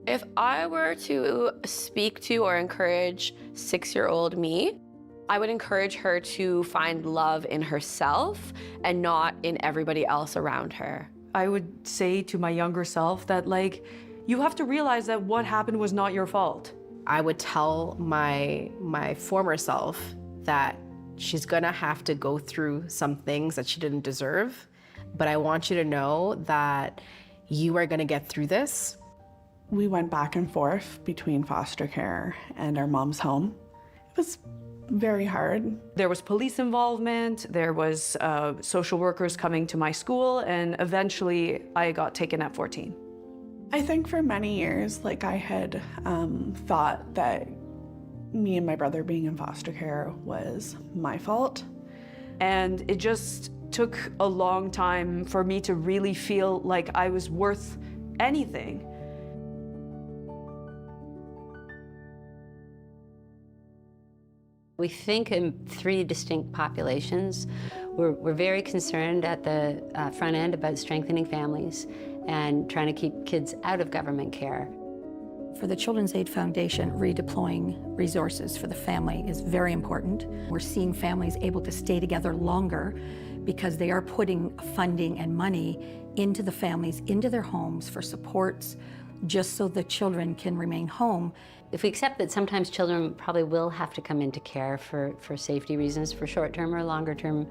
If I were to speak to or encourage 6-year-old me, I would encourage her to find love in herself and not in everybody else around her. I would say to my younger self that, like, you have to realize that what happened was not your fault. I would tell my former self that she's gonna have to go through some things that she didn't deserve, but I want you to know that you are gonna get through this. We went back and forth between foster care and our mom's home. It was very hard. There was police involvement, there was social workers coming to my school, and eventually I got taken at 14. I think for many years, like, I had thought that me and my brother being in foster care was my fault. And it just took a long time for me to really feel like I was worth anything. We think in 3 distinct populations. We're very concerned at the front end about strengthening families and trying to keep kids out of government care. For the Children's Aid Foundation, redeploying resources for the family is very important. We're seeing families able to stay together longer because they are putting funding and money into the families, into their homes for supports, just so the children can remain home. If we accept that sometimes children probably will have to come into care for safety reasons, for short-term or longer-term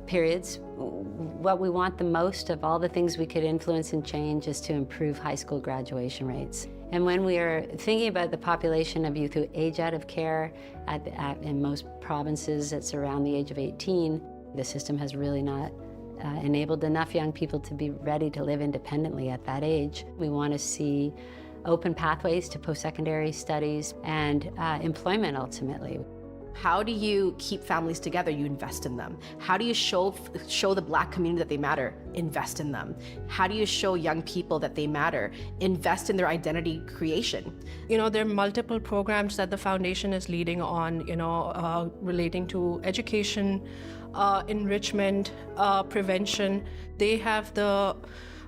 periods, what we want the most of all the things we could influence and change is to improve high school graduation rates. And when we are thinking about the population of youth who age out of care in most provinces, it's around the age of 18, the system has really not enabled enough young people to be ready to live independently at that age. We want to see open pathways to post-secondary studies and employment ultimately. How do you keep families together? You invest in them. How do you show the Black community that they matter? Invest in them. How do you show young people that they matter? Invest in their identity creation. You know, there are multiple programs that the foundation is leading on, relating to education, enrichment, prevention. They have the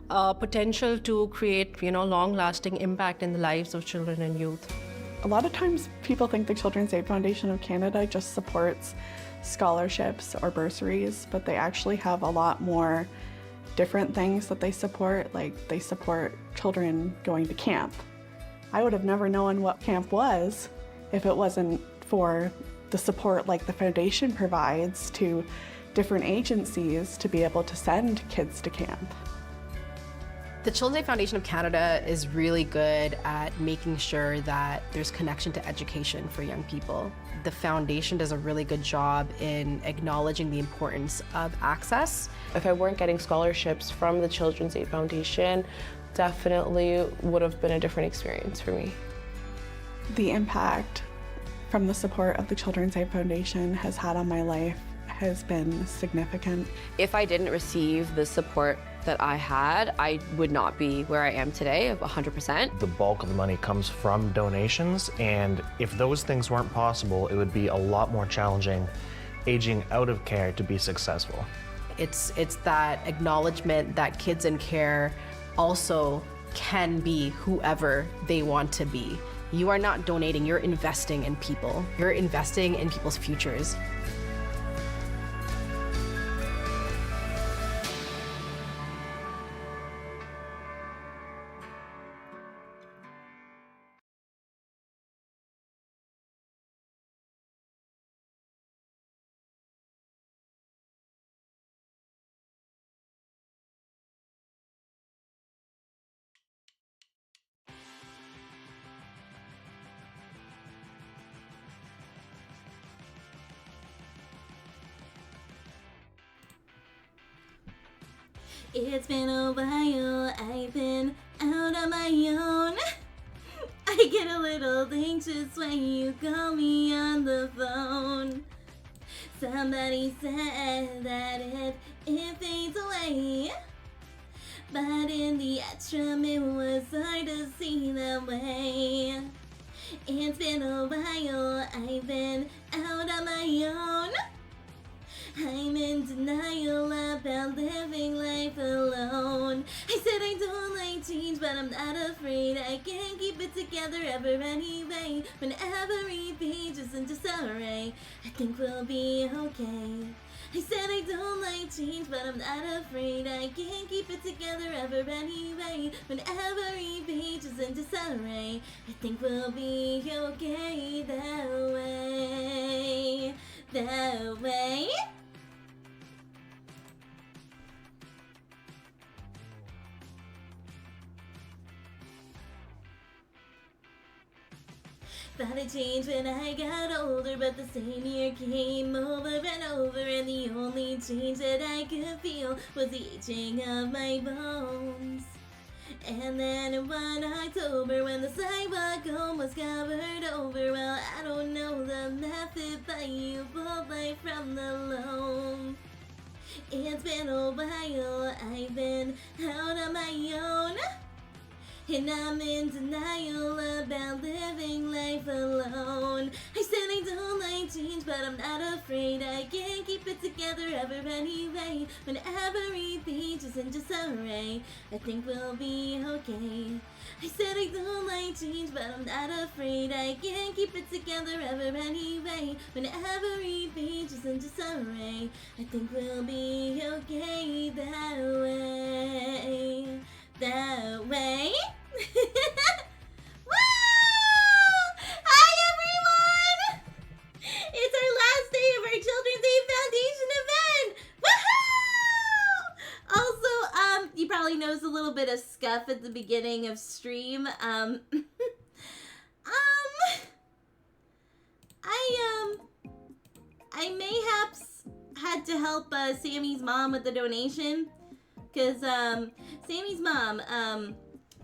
potential to create, long-lasting impact in the lives of children and youth. A lot of times people think the Children's Aid Foundation of Canada just supports scholarships or bursaries, but they actually have a lot more different things that they support. Like, they support children going to camp. I would have never known what camp was if it wasn't for the support like the foundation provides to different agencies to be able to send kids to camp. The Children's Aid Foundation of Canada is really good at making sure that there's connection to education for young people. The foundation does a really good job in acknowledging the importance of access. If I weren't getting scholarships from the Children's Aid Foundation, definitely would have been a different experience for me. The impact from the support of the Children's Aid Foundation has had on my life has been significant. If I didn't receive the support that I had, I would not be where I am today, of 100%. The bulk of the money comes from donations, and if those things weren't possible, it would be a lot more challenging aging out of care to be successful. It's that acknowledgement that kids in care also can be whoever they want to be. You are not donating, you're investing in people. You're investing in people's futures. It's been a while, I've been out on my own. I get a little anxious when you call me on the phone. Somebody said that it fades away, but in the extreme it was hard to see that way. It's been a while, I've been out on my own. I'm in denial about living life alone. I said I don't like change, but I'm not afraid. I can keep it together ever anyway. When every page is in disarray, I think we'll be okay. I said I don't like change, but I'm not afraid. I can keep it together ever anyway. When every page is in disarray, I think we'll be okay that way. That way. Thought it changed when I got older, but the same year came over and over, and the only change that I could feel was the aging of my bones. And then one October, when the sidewalk home was covered over, well, I don't know the method, but you pulled life from the loam. It's been a while, I've been out on my own, and I'm in denial about living life alone. I said I don't like change, but I'm not afraid. I can't keep it together ever anyway. When every page is in disarray, I think we'll be okay. I said I don't like change, but I'm not afraid. I can't keep it together ever anyway. When every page is in disarray, I think we'll be okay that way. That way. Woo! Hi everyone! It's our last day of our Children's Aid Foundation event! Woohoo! Also, you probably noticed a little bit of scuff at the beginning of stream. I mayhaps had to help Sammy's mom with the donation, because Sammy's mom,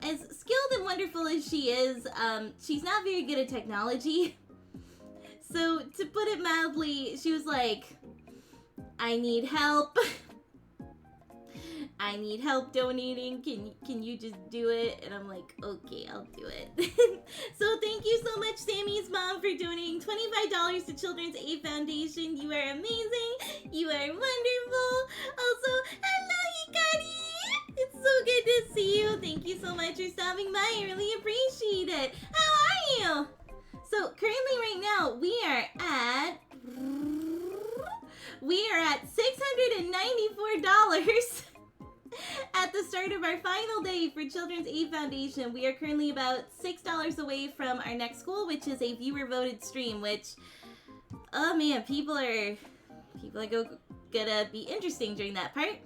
as skilled and wonderful as she is, she's not very good at technology. So, to put it mildly, she was like, I need help. I need help donating. Can you just do it? And I'm like, okay, I'll do it. So thank you so much, Sammy's mom, for donating $25 to Children's Aid Foundation. You are amazing. You are wonderful. Also, hello, Hikari. It's so good to see you. Thank you so much for stopping by. I really appreciate it. How are you? So currently right now we are at $694. At the start of our final day for Children's Aid Foundation. We are currently about $6 away from our next goal, which is a viewer voted stream, which, oh man, people are gonna be interesting during that part.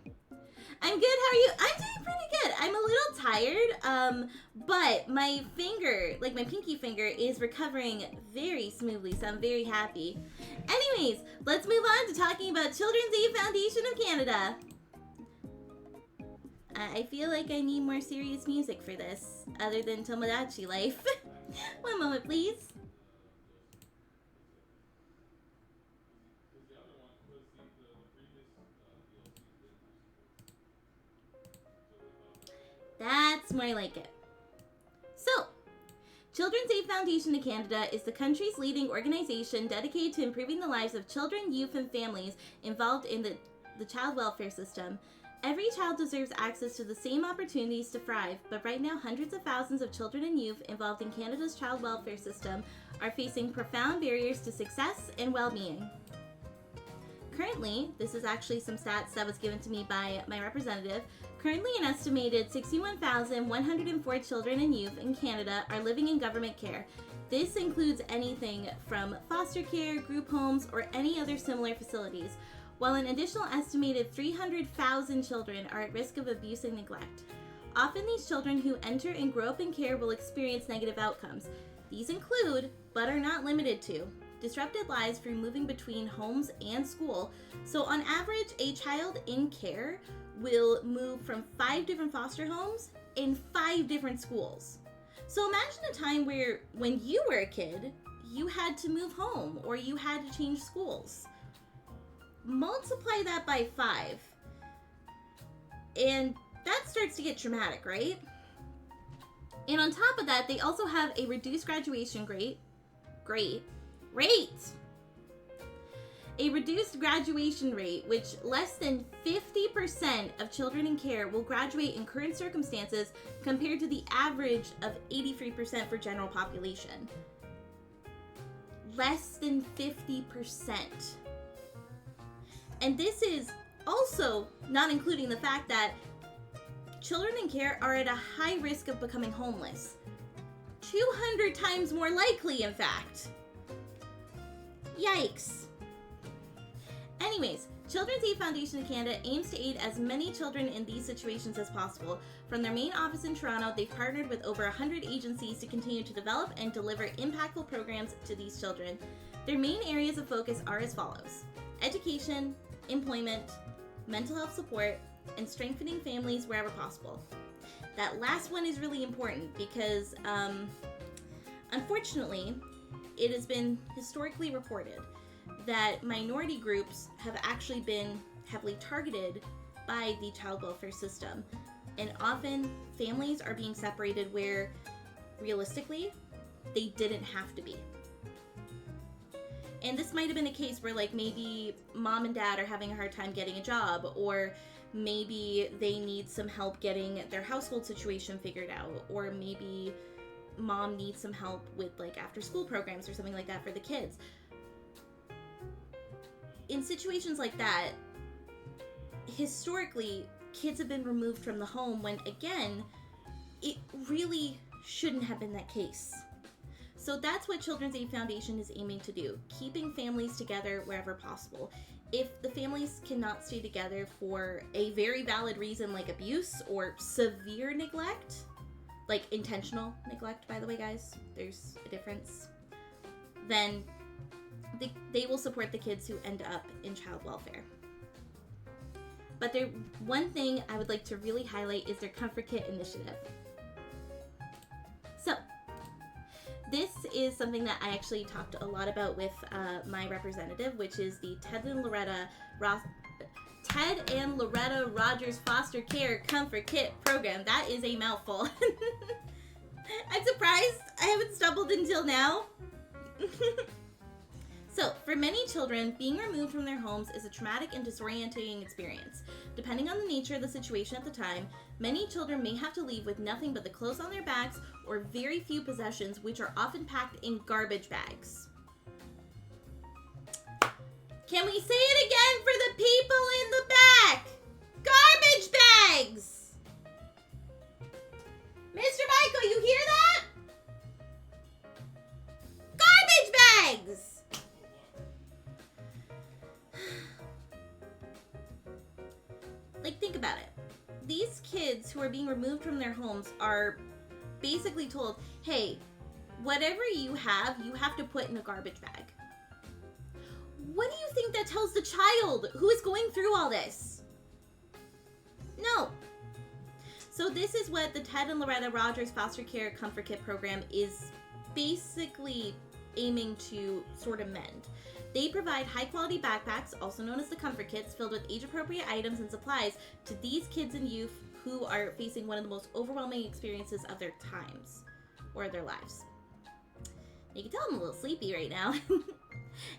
I'm good, how are you? I'm doing pretty good. I'm a little tired, but my finger, like my pinky finger, is recovering very smoothly, so I'm very happy. Anyways, let's move on to talking about Children's Aid Foundation of Canada. I feel like I need more serious music for this, other than Tomodachi Life. One moment, please. That's more like it. So, Children's Aid Foundation of Canada is the country's leading organization dedicated to improving the lives of children, youth, and families involved in the child welfare system. Every child deserves access to the same opportunities to thrive, but right now hundreds of thousands of children and youth involved in Canada's child welfare system are facing profound barriers to success and well-being. Currently, this is actually some stats that was given to me by my representative, currently an estimated 61,104 children and youth in Canada are living in government care. This includes anything from foster care, group homes, or any other similar facilities, while an additional estimated 300,000 children are at risk of abuse and neglect. Often these children who enter and grow up in care will experience negative outcomes. These include, but are not limited to, disrupted lives through moving between homes and school. So on average, a child in care will move from 5 different foster homes in 5 different schools. So imagine a time where when you were a kid, you had to move home or you had to change schools. Multiply that by 5, and that starts to get traumatic, right? And on top of that, they also have a reduced graduation rate, A reduced graduation rate, which less than 50% of children in care will graduate in current circumstances compared to the average of 83% for general population. Less than 50%. And this is also not including the fact that children in care are at a high risk of becoming homeless. 200 times more likely, in fact. Yikes. Anyways, Children's Aid Foundation of Canada aims to aid as many children in these situations as possible. From their main office in Toronto, they've partnered with over 100 agencies to continue to develop and deliver impactful programs to these children. Their main areas of focus are as follows: education, employment, mental health support, and strengthening families wherever possible. That last one is really important because, unfortunately, it has been historically reported that minority groups have actually been heavily targeted by the child welfare system. And often families are being separated where, realistically, they didn't have to be. And this might have been a case where, like, maybe mom and dad are having a hard time getting a job, or maybe they need some help getting their household situation figured out, or maybe mom needs some help with, like, after school programs or something like that for the kids. In situations like that, historically, kids have been removed from the home when, again, it really shouldn't have been that case. So that's what Children's Aid Foundation is aiming to do, keeping families together wherever possible. If the families cannot stay together for a very valid reason like abuse or severe neglect, like intentional neglect, by the way, guys, there's a difference, then they will support the kids who end up in child welfare. But one thing I would like to really highlight is their Comfort Kit initiative. So, this is something that I actually talked a lot about with my representative, which is the Ted and Loretta Rogers Foster Care Comfort Kit program. That is a mouthful. I'm surprised I haven't stumbled until now. So, for many children, being removed from their homes is a traumatic and disorienting experience. Depending on the nature of the situation at the time, many children may have to leave with nothing but the clothes on their backs or very few possessions, which are often packed in garbage bags. Can we say it again for the people in the back? Garbage bags! Mr. Michael, you hear that? Garbage bags! Like, think about it. These kids who are being removed from their homes are basically told, hey, whatever you have to put in a garbage bag. What do you think that tells the child who is going through all this? No. So this is what the Ted and Loretta Rogers Foster Care Comfort Kit program is basically aiming to sort of mend. They provide high-quality backpacks, also known as the Comfort Kits, filled with age-appropriate items and supplies to these kids and youth who are facing one of the most overwhelming experiences of their times, or their lives. You can tell I'm a little sleepy right now.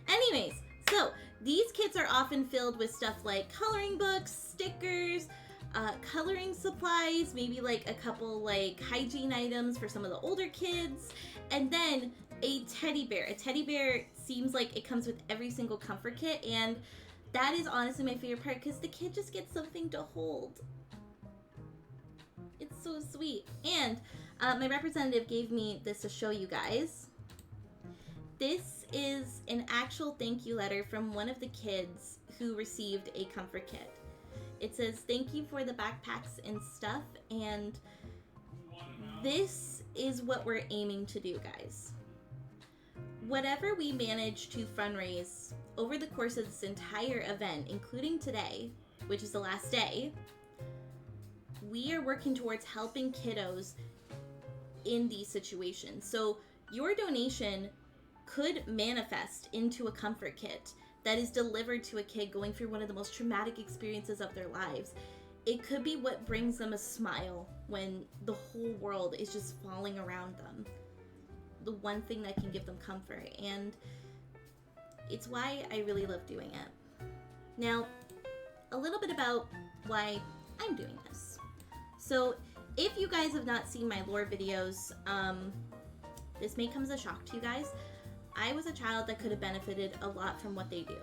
Anyways, so these kits are often filled with stuff like coloring books, stickers, coloring supplies, maybe like a couple like hygiene items for some of the older kids, and then a teddy bear. A teddy bear seems like it comes with every single Comfort Kit, and that is honestly my favorite part because the kid just gets something to hold. It's so sweet. And my representative gave me this to show you guys. This is an actual thank you letter from one of the kids who received a Comfort Kit. It says, thank you for the backpacks and stuff, and this is what we're aiming to do, guys. Whatever we manage to fundraise over the course of this entire event, including today, which is the last day, we are working towards helping kiddos in these situations. So your donation could manifest into a Comfort Kit that is delivered to a kid going through one of the most traumatic experiences of their lives. It could be what brings them a smile when the whole world is just falling around them. The one thing that can give them comfort. And it's why I really love doing it. Now, a little bit about why I'm doing this. So, if you guys have not seen my lore videos, this may come as a shock to you guys. I was a child that could have benefited a lot from what they do.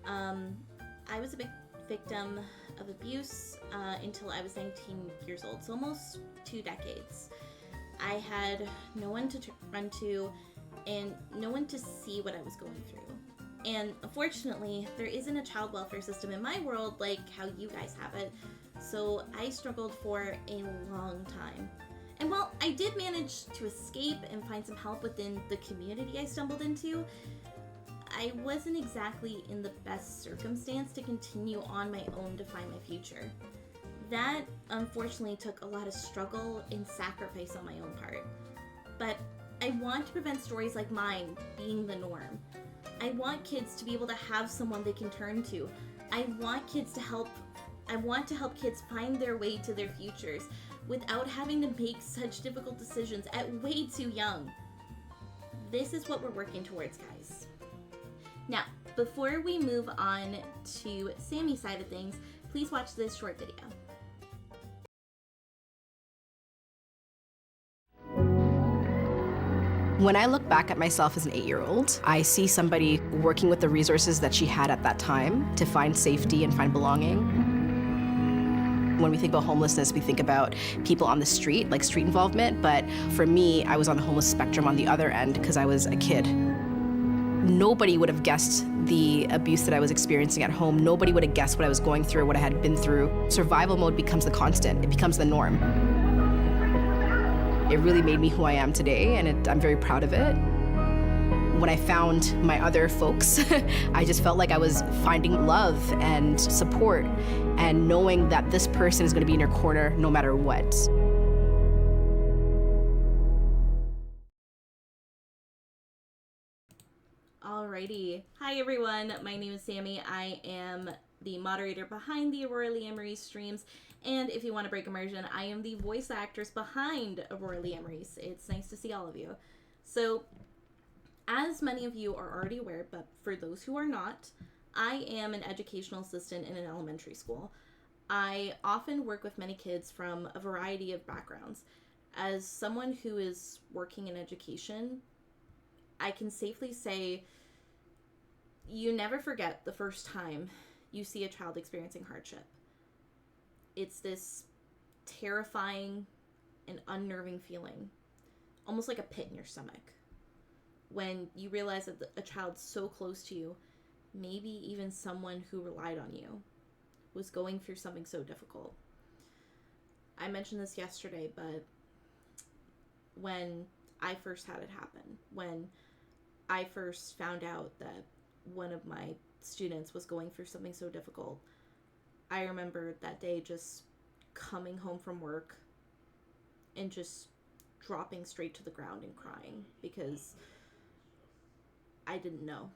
I was a big victim of abuse until I was 19 years old, so almost 2 decades. I had no one to run to and no one to see what I was going through. And unfortunately, there isn't a child welfare system in my world like how you guys have it, so I struggled for a long time. And while I did manage to escape and find some help within the community I stumbled into, I wasn't exactly in the best circumstance to continue on my own to find my future. That, unfortunately, took a lot of struggle and sacrifice on my own part. But I want to prevent stories like mine being the norm. I want kids to be able to have someone they can turn to. I want to help kids find their way to their futures without having to make such difficult decisions at way too young. This is what we're working towards, guys. Now, before we move on to Sammy's side of things, please watch this short video. When I look back at myself as an 8-year-old, I see somebody working with the resources that she had at that time to find safety and find belonging. When we think about homelessness, we think about people on the street, like street involvement, but for me, I was on the homeless spectrum on the other end because I was a kid. Nobody would have guessed the abuse that I was experiencing at home. Nobody would have guessed what I was going through, what I had been through. Survival mode becomes the constant. It becomes the norm. It really made me who I am today, and I'm very proud of it. When I found my other folks, I just felt like I was finding love and support and knowing that this person is going to be in your corner no matter what. Alrighty. Hi everyone, my name is Sammy. I am the moderator behind the Aurora Lee Emery streams, and if you want to break immersion, I am the voice actress behind Aurora Lee Emery's. It's nice to see all of you. So, as many of you are already aware, but for those who are not, I am an educational assistant in an elementary school. I often work with many kids from a variety of backgrounds. As someone who is working in education, I can safely say you never forget the first time you see a child experiencing hardship. It's this terrifying and unnerving feeling, almost like a pit in your stomach, when you realize that a child so close to you, maybe even someone who relied on you, was going through something so difficult. I mentioned this yesterday, but when I first had it happen, when I first found out that one of my students was going through something so difficult, I remember that day just coming home from work and just dropping straight to the ground and crying because I didn't know.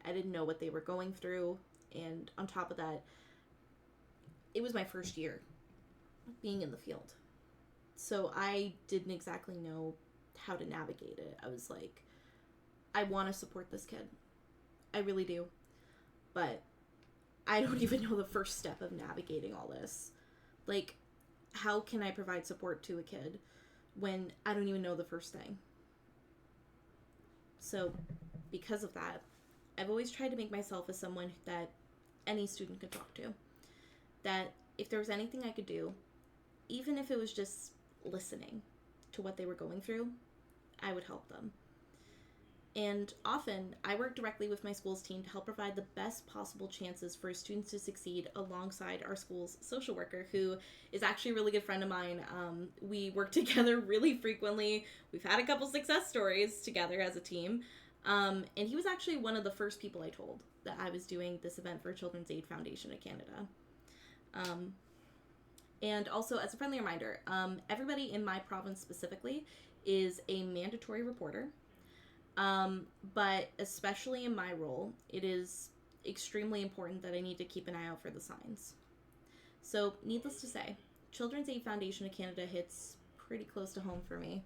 I didn't know what they were going through, and on top of that, it was my first year being in the field. So I didn't exactly know how to navigate it. I was like, I want to support this kid. I really do. But I don't even know the first step of navigating all this. Like, how can I provide support to a kid when I don't even know the first thing? So, because of that, I've always tried to make myself as someone that any student could talk to. That if there was anything I could do, even if it was just listening to what they were going through, I would help them. And often, I work directly with my school's team to help provide the best possible chances for students to succeed alongside our school's social worker, who is actually a really good friend of mine. We work together really frequently. We've had a couple success stories together as a team. And he was actually one of the first people I told that I was doing this event for Children's Aid Foundation of Canada. And also, as a friendly reminder, everybody in my province specifically is a mandatory reporter. But especially in my role, it is extremely important that I need to keep an eye out for the signs. So, needless to say, Children's Aid Foundation of Canada hits pretty close to home for me.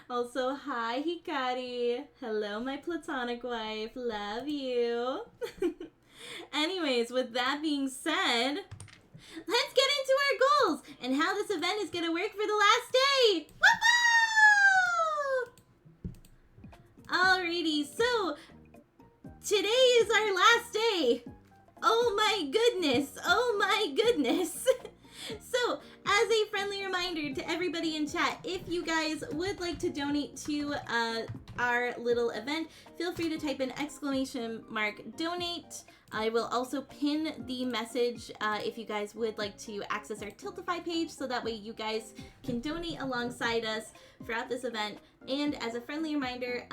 Also, hi Hikari. Hello, my platonic wife. Love you. Anyways, with that being said, let's get into our goals and how this event is going to work for the last day. Woo-hoo! Alrighty, so today is our last day. Oh my goodness. Oh my goodness. So, as a friendly reminder to everybody in chat, if you guys would like to donate to our little event, feel free to type in !donate. I will also pin the message if you guys would like to access our Tiltify page, so that way you guys can donate alongside us throughout this event. And as a friendly reminder,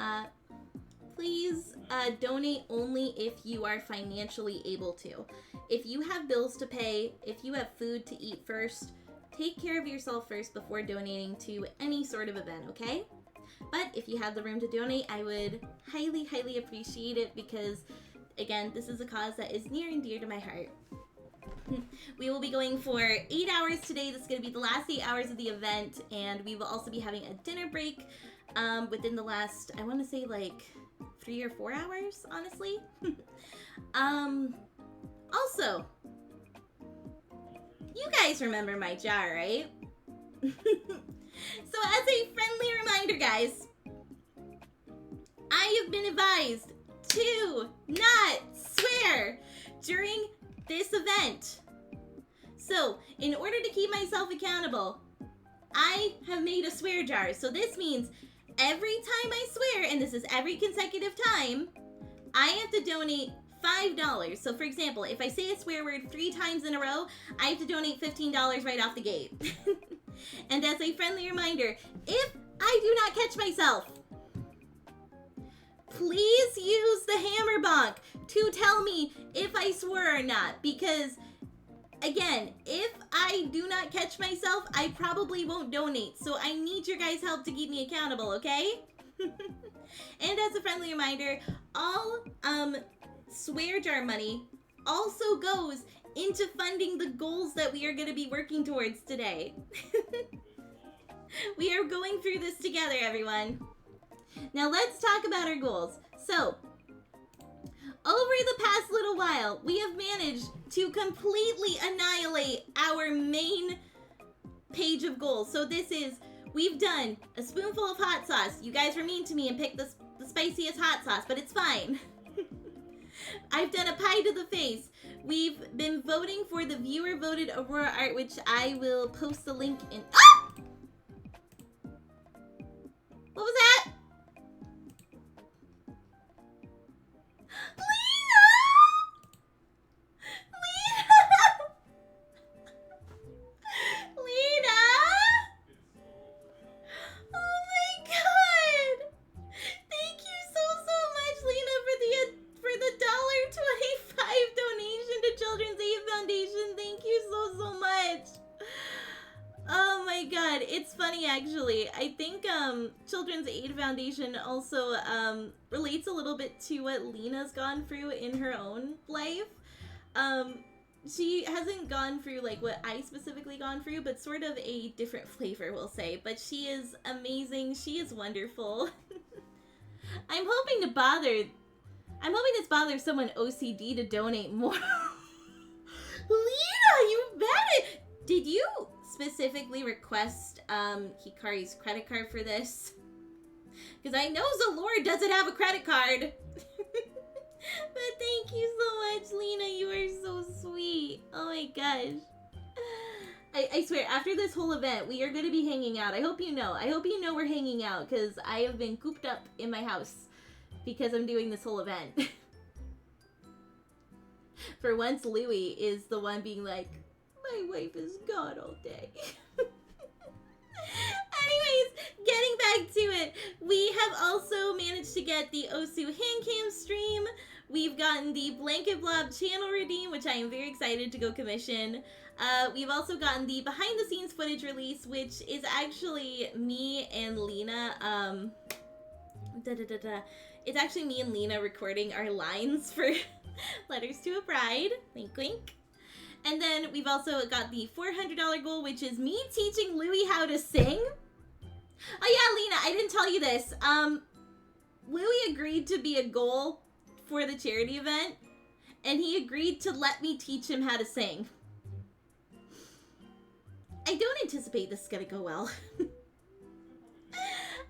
please donate only if you are financially able to. If you have bills to pay, if you have food to eat first, take care of yourself first before donating to any sort of event, okay? But if you have the room to donate, I would highly, highly appreciate it because, again, this is a cause that is near and dear to my heart. We will be going for 8 hours today. This is going to be the last 8 hours of the event, and we will also be having a dinner break within the last, I want to say, like 3 or 4 hours, honestly. Also, you guys remember my jar, right? So as a friendly reminder, guys, I have been advised to not swear during this event. So, in order to keep myself accountable, I have made a swear jar. So this means every time I swear, and this is every consecutive time, I have to donate $5. So for example, if I say a swear word 3 times in a row, I have to donate $15 right off the gate. And as a friendly reminder, if I do not catch myself, please use the hammer bonk to tell me if I swore or not, because again, if I do not catch myself, I probably won't donate. So I need your guys' help to keep me accountable, okay? And as a friendly reminder, all swear jar money also goes into funding the goals that we are going to be working towards today. We are going through this together, everyone. Now let's talk about our goals. So, over the past little while, we have managed to completely annihilate our main page of goals. So this is, we've done a spoonful of hot sauce. You guys were mean to me and picked the spiciest hot sauce, but it's fine. I've done a pie to the face. We've been voting for the viewer voted Aurora art, which I will post the link in. Ah! What was that? Lena! Lena! Oh my god! Thank you so much, Lena, for the $1.25 donation to Children's Aid Foundation. Thank you so much. Oh my god, it's funny actually. I think Children's Aid Foundation also relates a little bit to what Lena's gone through in her own life. She hasn't gone through like what I specifically gone through, but sort of a different flavor, we'll say. But she is amazing. She is wonderful. I'm hoping this bothers someone OCD to donate more. Lena, you bet it! Did you specifically request Hikari's credit card for this? Because I know Zalora doesn't have a credit card. But thank you so much, Lena. You are so sweet. Oh my gosh. I swear, after this whole event, we are going to be hanging out. I hope you know. We're hanging out because I have been cooped up in my house because I'm doing this whole event. For once, Louie is the one being like, my wife is gone all day. Anyways, getting back to it, we have also managed to get the Osu Handcam stream. We've gotten the Blanket Blob channel redeem, which I am very excited to go commission. We've also gotten the behind the scenes footage release, which is actually me and Lena, it's actually me and Lena recording our lines for Letters to a Bride, wink wink. And then we've also got the $400 goal, which is me teaching Louie how to sing. Oh yeah, Lena, I didn't tell you this. Louis agreed to be a goal for the charity event, and he agreed to let me teach him how to sing. I don't anticipate this is gonna go well.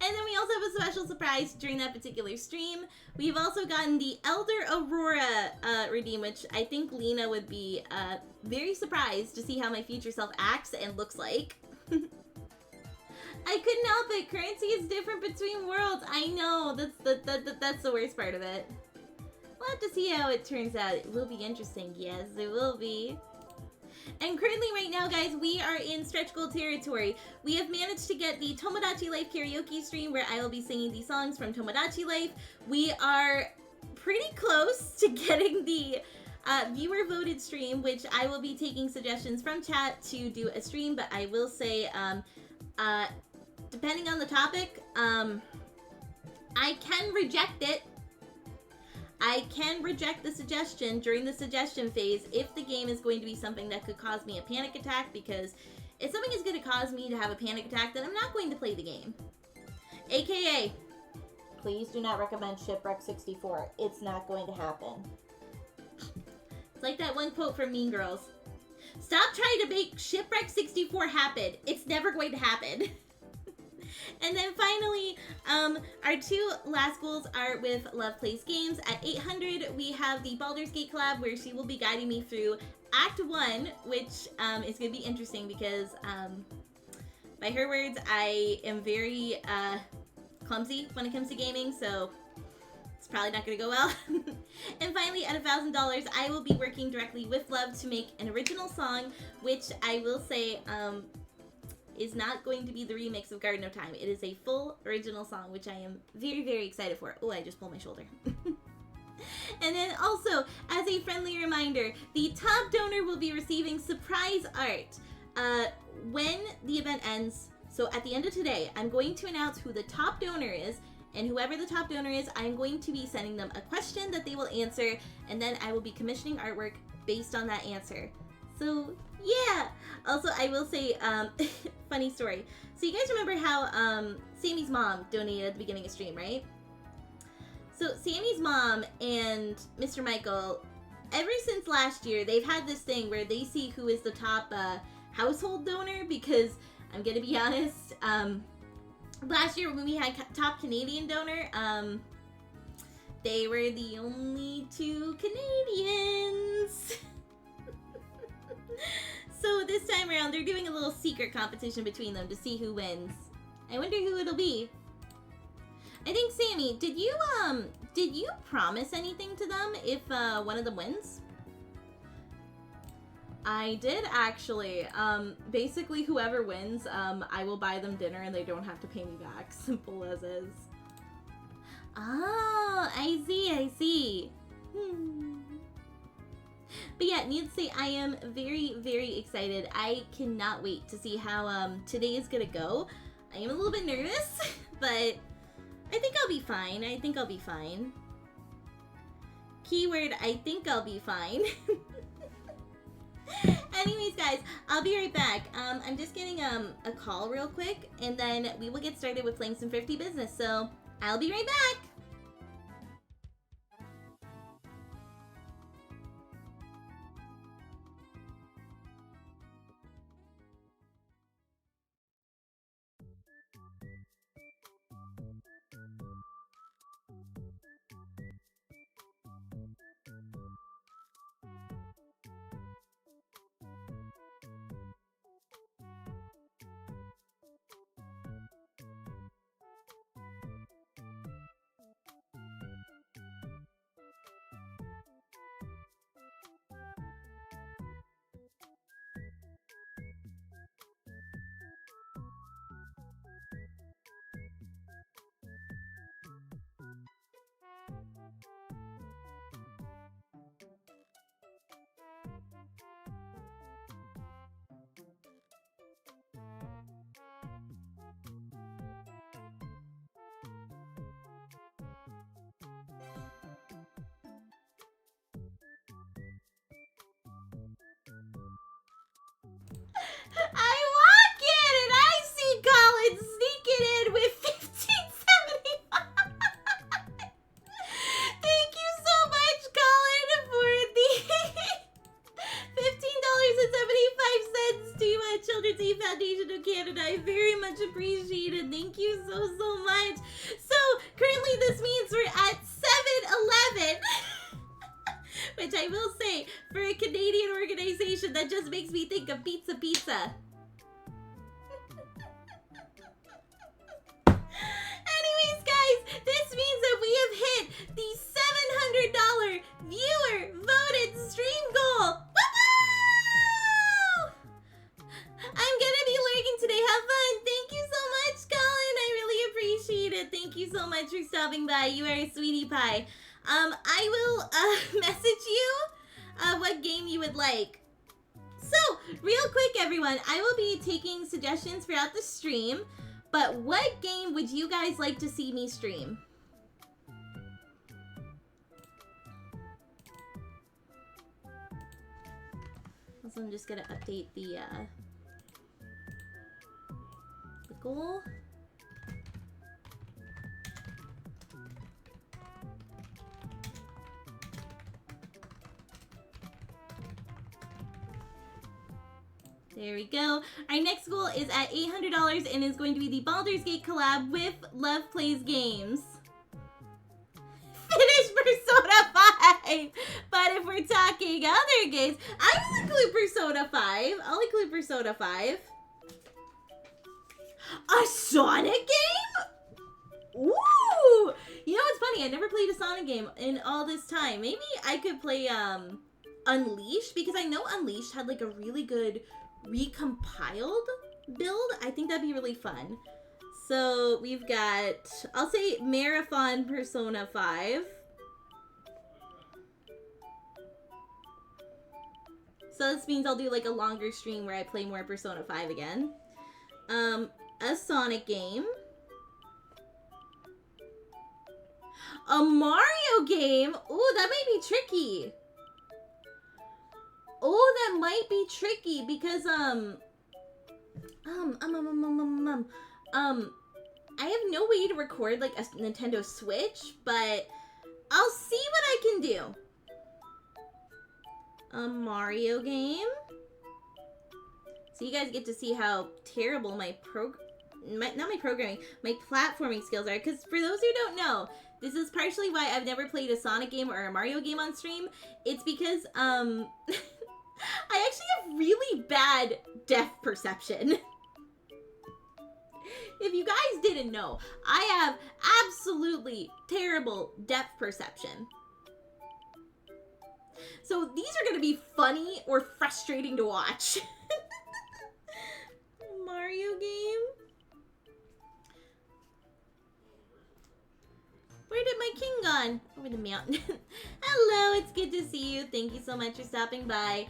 And then we also have a special surprise during that particular stream. We've also gotten the Elder Aurora redeem, which I think Lena would be very surprised to see how my future self acts and looks like. I couldn't help it. Currency is different between worlds. I know. That's the worst part of it. We'll have to see how it turns out. It will be interesting. Yes, it will be. And currently right now, guys, we are in stretch goal territory. We have managed to get the Tomodachi Life karaoke stream where I will be singing the songs from Tomodachi Life. We are pretty close to getting the viewer voted stream, which I will be taking suggestions from chat to do a stream, but I will say, depending on the topic, I can reject it. I can reject the suggestion during the suggestion phase if the game is going to be something that could cause me a panic attack, because if something is going to cause me to have a panic attack, then I'm not going to play the game. AKA, please do not recommend Shipwreck 64. It's not going to happen. It's like that one quote from Mean Girls. Stop trying to make Shipwreck 64 happen. It's never going to happen. And then finally, our two last goals are with Love Plays Games. At 800, we have the Baldur's Gate collab where she will be guiding me through Act 1, which is going to be interesting because, by her words, I am very clumsy when it comes to gaming, so it's probably not going to go well. And finally, at $1,000, I will be working directly with Love to make an original song, which I will say, is not going to be the remix of Garden of Time. It is a full original song, which I am very, very excited for. Oh, I just pulled my shoulder. And then also, as a friendly reminder, the top donor will be receiving surprise art when the event ends. So at the end of today, I'm going to announce who the top donor is, and whoever the top donor is, I'm going to be sending them a question that they will answer, and then I will be commissioning artwork based on that answer. So yeah. Also, I will say, funny story. So you guys remember how Sammy's mom donated at the beginning of stream, right? So Sammy's mom and Mr. Michael, ever since last year, they've had this thing where they see who is the top household donor, because I'm gonna be honest, last year when we had top Canadian donor, they were the only two Canadians. So this time around, they're doing a little secret competition between them to see who wins. I wonder who it'll be. I think, Sammy, did you promise anything to them if one of them wins? I did, actually. Basically, whoever wins, I will buy them dinner and they don't have to pay me back. Simple as is. Oh, I see. But yeah, needless to say, I am very, very excited. I cannot wait to see how today is gonna go. I am a little bit nervous, but I think I'll be fine. Keyword, I think I'll be fine. Anyways, guys, I'll be right back. I'm just getting a call real quick, and then we will get started with playing some Thrifty Business, so I'll be right back. I walk in and I see Colin sneaking in so much. So currently this means we're at 7-Eleven. Which I will say, for a Canadian organization, that just makes me think of pizza. Anyways, guys, this means that we have hit the $700 viewer voted stream goal. Woo! I'm gonna be lurking today. Have fun. Thank you so much, Colin. I really appreciate it. Thank you so much for stopping by. You are a sweetie pie. I will message you what game you would like. So, real quick, everyone, I will be taking suggestions throughout the stream, but what game would you guys like to see me stream? Also, I'm just gonna update the goal. There we go. Our next goal is at $800 and is going to be the Baldur's Gate collab with Love Plays Games. Finish Persona 5! But if we're talking other games, I will include Persona 5. I'll include Persona 5. A Sonic game? Ooh! You know what's funny? I never played a Sonic game in all this time. Maybe I could play Unleashed, because I know Unleashed had like a really good recompiled build. I think that'd be really fun. So we've got, I'll say Marathon Persona 5. So this means I'll do like a longer stream where I play more Persona 5 again. A Sonic game. A Mario game. Ooh, that might be tricky. Oh, that might be tricky because I have no way to record like a Nintendo Switch, but I'll see what I can do. A Mario game. So you guys get to see how terrible my platforming skills are. Because for those who don't know, this is partially why I've never played a Sonic game or a Mario game on stream. It's because I actually have really bad depth perception. If you guys didn't know, I have absolutely terrible depth perception. So these are going to be funny or frustrating to watch. Mario game? Where did my king gone? Over the mountain. Hello, it's good to see you. Thank you so much for stopping by.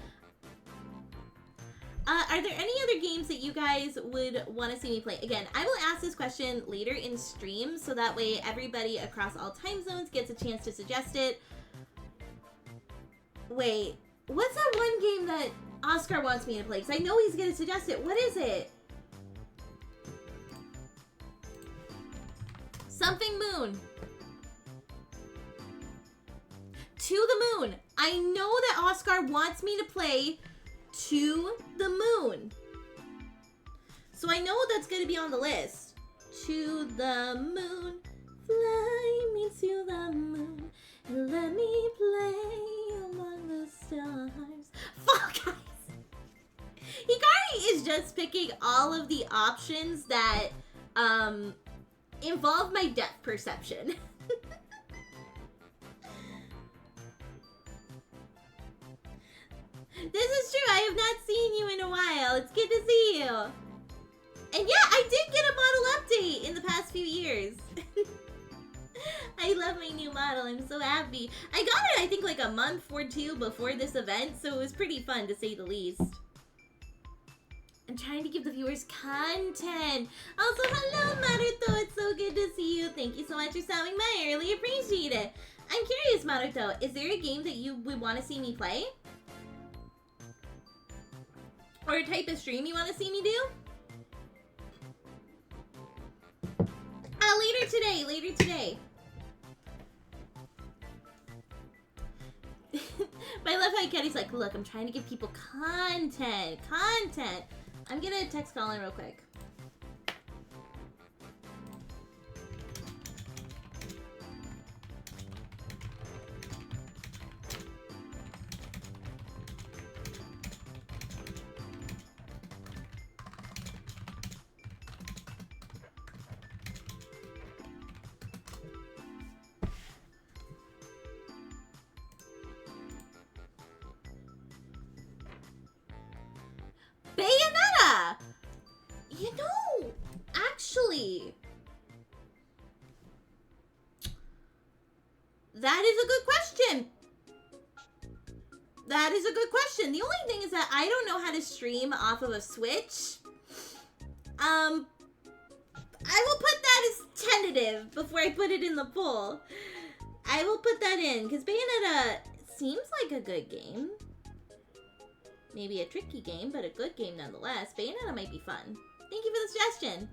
Are there any other games that you guys would want to see me play? Again, I will ask this question later in stream, so that way everybody across all time zones gets a chance to suggest it. Wait, what's that one game that Oscar wants me to play? Because I know he's going to suggest it. What is it? Something Moon. To the Moon. I know that Oscar wants me to play To the Moon. So I know that's going to be on the list. To the moon, fly me to the moon, and let me play among the stars. Fuck, guys! Hikari is just picking all of the options that involve my depth perception. This is true. I have not seen you in a while. It's good to see you. And yeah, I did get a model update in the past few years. I love my new model. I'm so happy. I got it, I think, like a month or two before this event, so it was pretty fun, to say the least. I'm trying to give the viewers content. Also, hello, Maruto. It's so good to see you. Thank you so much for stopping by. I really appreciate it. I'm curious, Maruto. Is there a game that you would want to see me play? Or a type of stream you want to see me do? Later today. But I love how Kenny's like, look, I'm trying to give people content. I'm gonna text Colin real quick. You know, actually, that is a good question. That is a good question. The only thing is that I don't know how to stream off of a Switch. I will put that as tentative before I put it in the poll. I will put that in, because Bayonetta seems like a good game. Maybe a tricky game, but a good game nonetheless. Bayonetta might be fun. Thank you for the suggestion.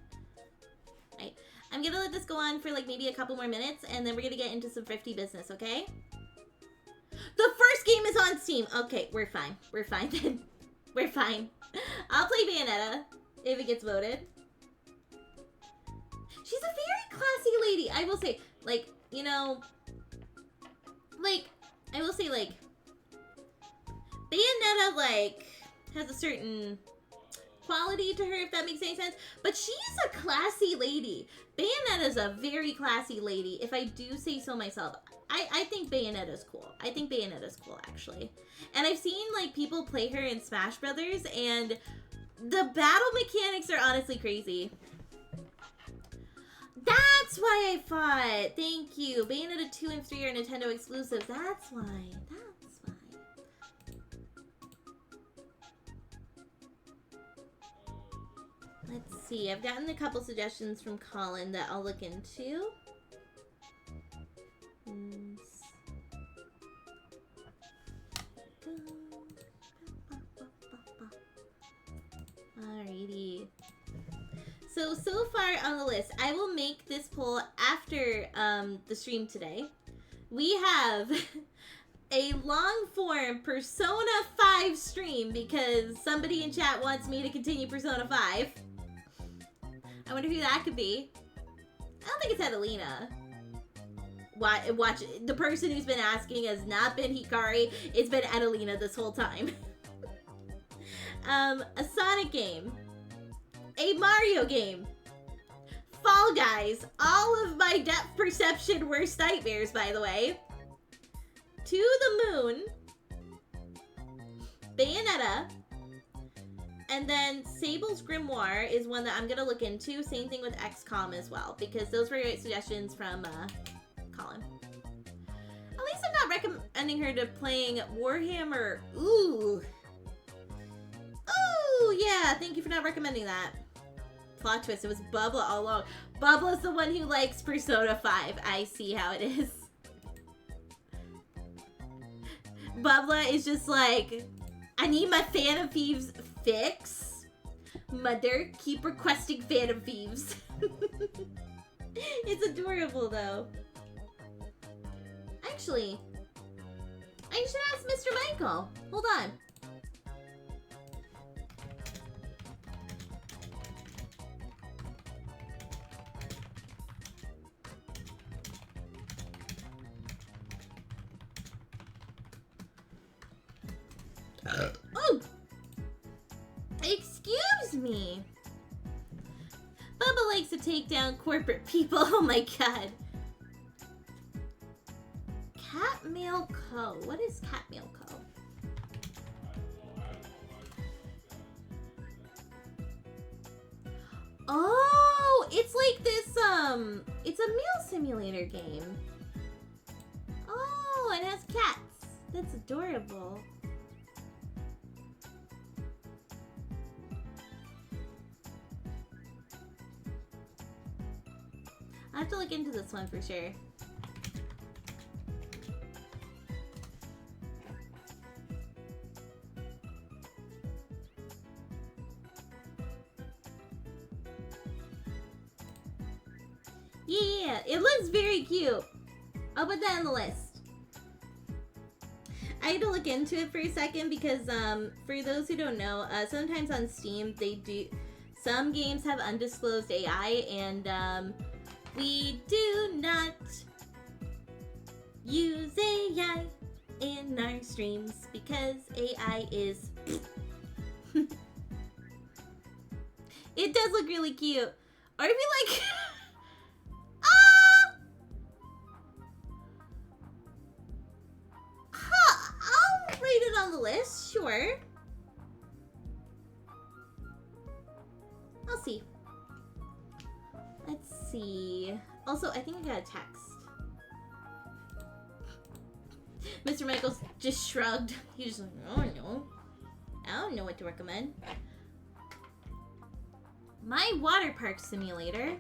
Right. I'm gonna let this go on for like maybe a couple more minutes, and then we're gonna get into some thrifty business, okay? The first game is on Steam. Okay, we're fine. We're fine then. We're fine. I'll play Bayonetta if it gets voted. She's a very classy lady, I will say. Like, you know, like, I will say, like, Bayonetta, like, has a certain quality to her, if that makes any sense. But she's a classy lady. Bayonetta's a very classy lady, if I do say so myself. I think Bayonetta's cool. I think Bayonetta's cool, actually. And I've seen, like, people play her in Smash Brothers, and the battle mechanics are honestly crazy. That's why I fought. Thank you. Bayonetta 2 and 3 are Nintendo exclusives. That's why. That's why. Let's see. I've gotten a couple suggestions from Colin that I'll look into. Alrighty. So far on the list, I will make this poll after the stream today. We have a long-form Persona 5 stream because somebody in chat wants me to continue Persona 5. I wonder who that could be. I don't think it's Adelina. Watch, the person who's been asking has not been Hikari. It's been Adelina this whole time. A Sonic game. A Mario game. Fall Guys. All of my depth perception worst nightmares, by the way. To the Moon. Bayonetta. And then Sable's Grimoire is one that I'm going to look into. Same thing with XCOM as well. Because those were great suggestions from Colin. At least I'm not recommending her to playing Warhammer. Ooh. Ooh, yeah. Thank you for not recommending that. Plot twist, it was Bubba all along. Bubba's the one who likes Persona 5. I see how it is. Bubba is just like, I need my Phantom Thieves fix. Mother, keep requesting Phantom Thieves. It's adorable, though. Actually, I should ask Mr. Michael. Hold on. Oh! Excuse me! Bubba likes to take down corporate people. Oh my god. Catmail Co. What is Catmail Co? Oh! It's like this, it's a meal simulator game. Oh, it has cats. That's adorable. I have to look into this one for sure. Yeah, it looks very cute. I'll put that on the list. I had to look into it for a second because for those who don't know, sometimes on Steam some games have undisclosed AI, and we do not use AI in our streams because AI is... It does look really cute. Or if you like... I'll rate it on the list, sure. I'll see. see. Also, I think I got a text. Mr. Michaels just shrugged. He was like, oh no. I don't know what to recommend. My water park simulator.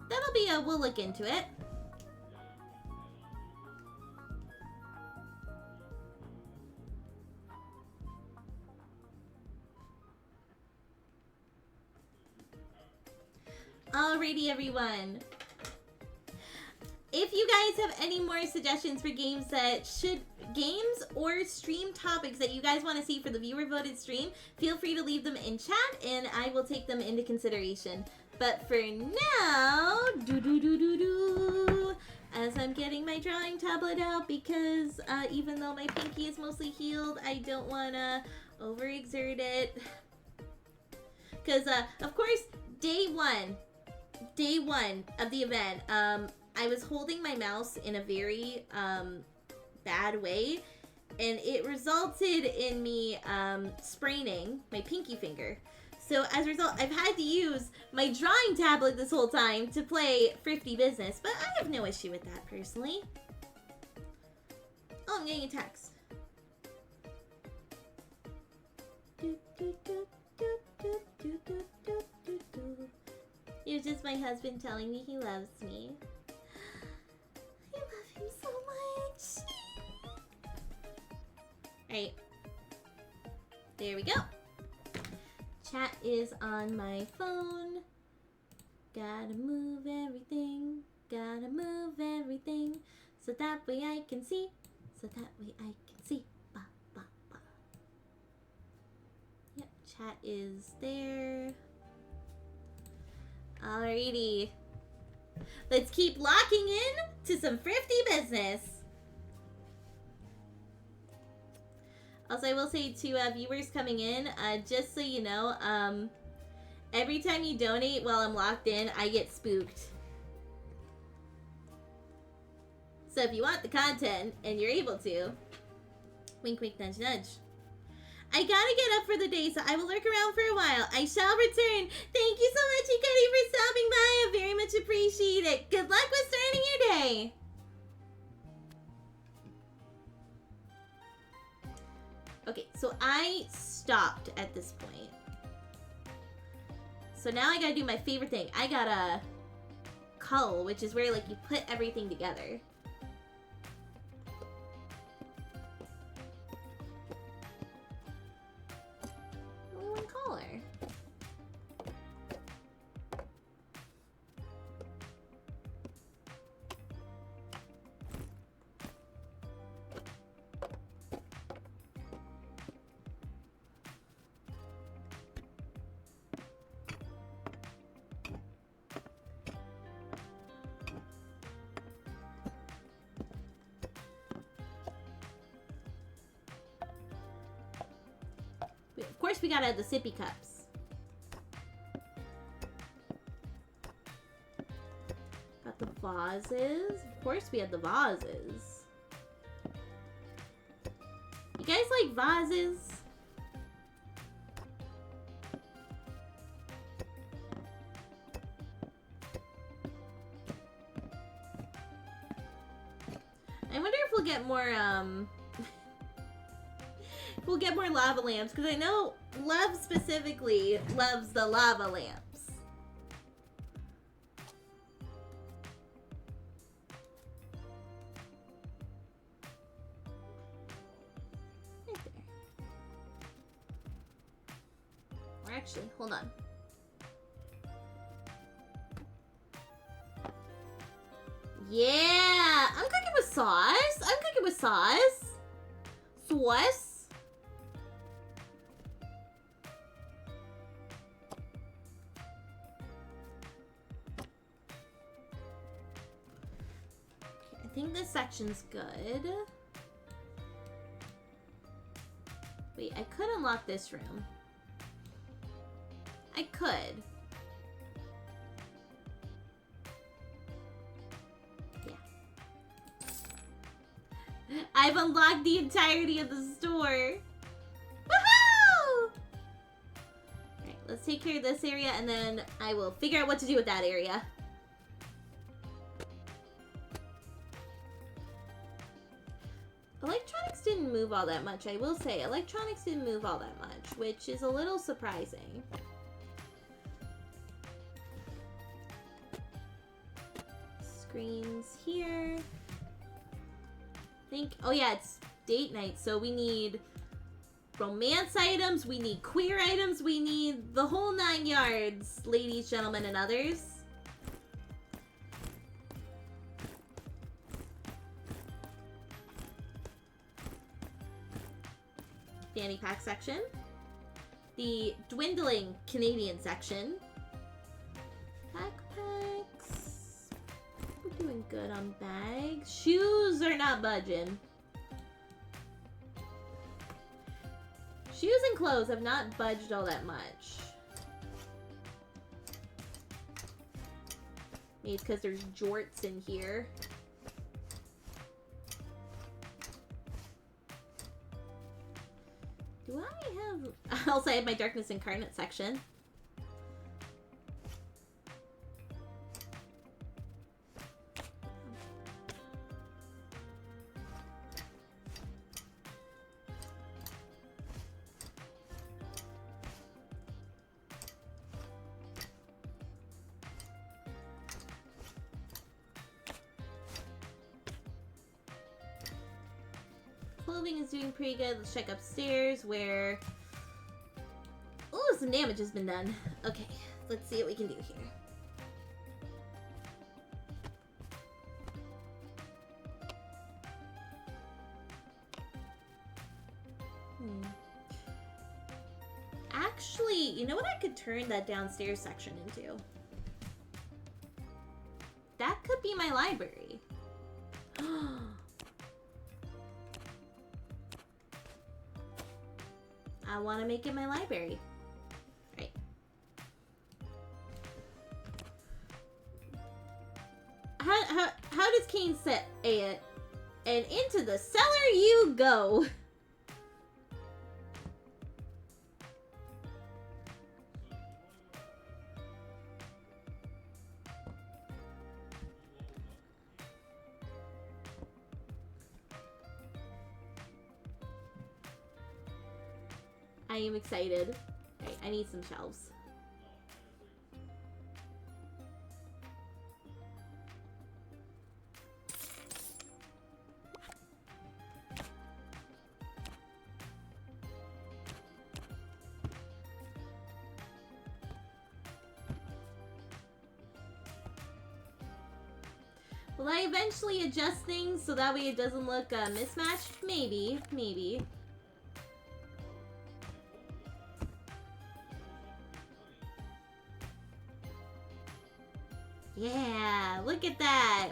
That'll be we'll look into it. Alrighty, everyone. If you guys have any more suggestions for games or stream topics that you guys want to see for the viewer voted stream, feel free to leave them in chat and I will take them into consideration. But for now, as I'm getting my drawing tablet out, because even though my pinky is mostly healed, I don't want to overexert it. Because, of course, day one of the event, I was holding my mouse in a very bad way, and it resulted in me spraining my pinky finger. So as a result, I've had to use my drawing tablet this whole time to play Thrifty Business, but I have no issue with that personally. Oh, I'm getting a text. It was just my husband telling me he loves me. I love him so much. Alright. There we go. Chat is on my phone. Gotta move everything. Gotta move everything. So that way I can see. So that way I can see. Ba, ba, ba. Yep, chat is there. Alrighty. Let's keep locking in to some Thrifty Business. Also, I will say to viewers coming in, just so you know, every time you donate while I'm locked in, I get spooked. So if you want the content, and you're able to, wink wink nudge nudge. I gotta get up for the day, so I will lurk around for a while. I shall return. Thank you so much, Hikari, for stopping by. I very much appreciate it. Good luck with starting your day. Okay, so I stopped at this point. So now I gotta do my favorite thing. I gotta cull, which is where like you put everything together. Only one color. Of course we gotta have the sippy cups. Got the vases. Of course we have the vases. You guys like vases? I wonder if we'll get more, we'll get more lava lamps, because I know Love specifically loves the lava lamps. Right there. Or actually, hold on. Yeah! I'm cooking with sauce! I'm cooking with sauce! Sauce! I think this section's good. I could unlock this room. I could. Yeah. I've unlocked the entirety of the store. Woohoo! Alright, let's take care of this area and then I will figure out what to do with that area. Electronics didn't move all that much, I will say. Electronics didn't move all that much, which is a little surprising. Screens here. Oh yeah, it's date night, so we need romance items, we need queer items, we need the whole 9 yards, ladies, gentlemen, and others. Fanny pack section. The dwindling Canadian section. Backpacks. We're doing good on bags. Shoes are not budging. Shoes and clothes have not budged all that much. Maybe it's because there's jorts in here. Do I have... Also, I have my Darkness Incarnate section. Clothing is doing pretty good. Let's check upstairs where... Oh, some damage has been done. Okay, let's see what we can do here. Actually, you know what I could turn that downstairs section into? That could be my library. I want to make it my library. Right. How does Kane say it? And into the cellar you go. I am excited. Right, I need some shelves. Will I eventually adjust things so that way it doesn't look mismatched? Maybe, maybe. Yeah, look at that.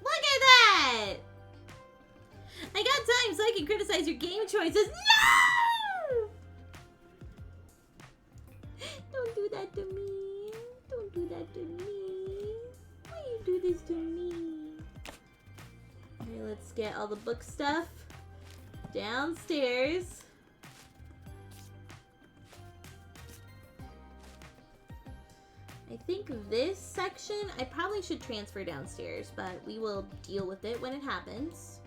Look at that! I got time so I can criticize your game choices. No! Don't do that to me. Don't do that to me. Why you do this to me? Okay, let's get all the book stuff downstairs. I think this section, I probably should transfer downstairs, but we will deal with it when it happens.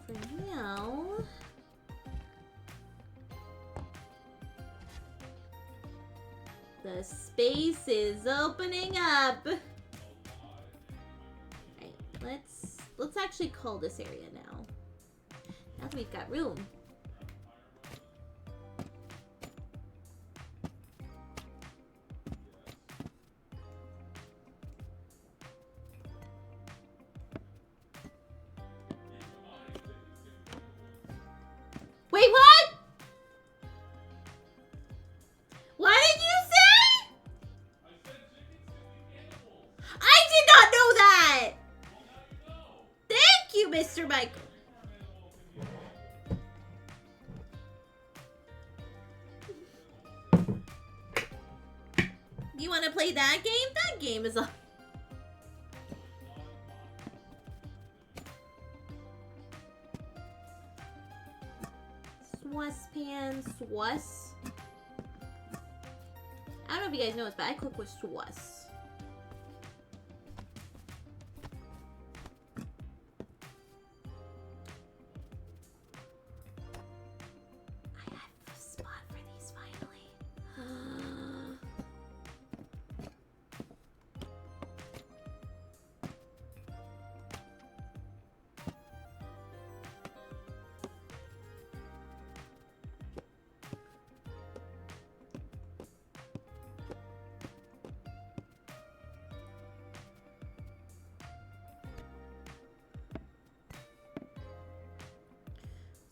For now... the space is opening up! Alright, let's actually cull this area now. Now that we've got room. Wait, what? What did you say? I said chickens can be cannibals. I did not know that! Well, now you know. Thank you, Mr. Michael. You want to play that game? That game is a... Swuspan, Swus. I don't know if you guys know this, but I cook with Swus. I have a spot for these finally.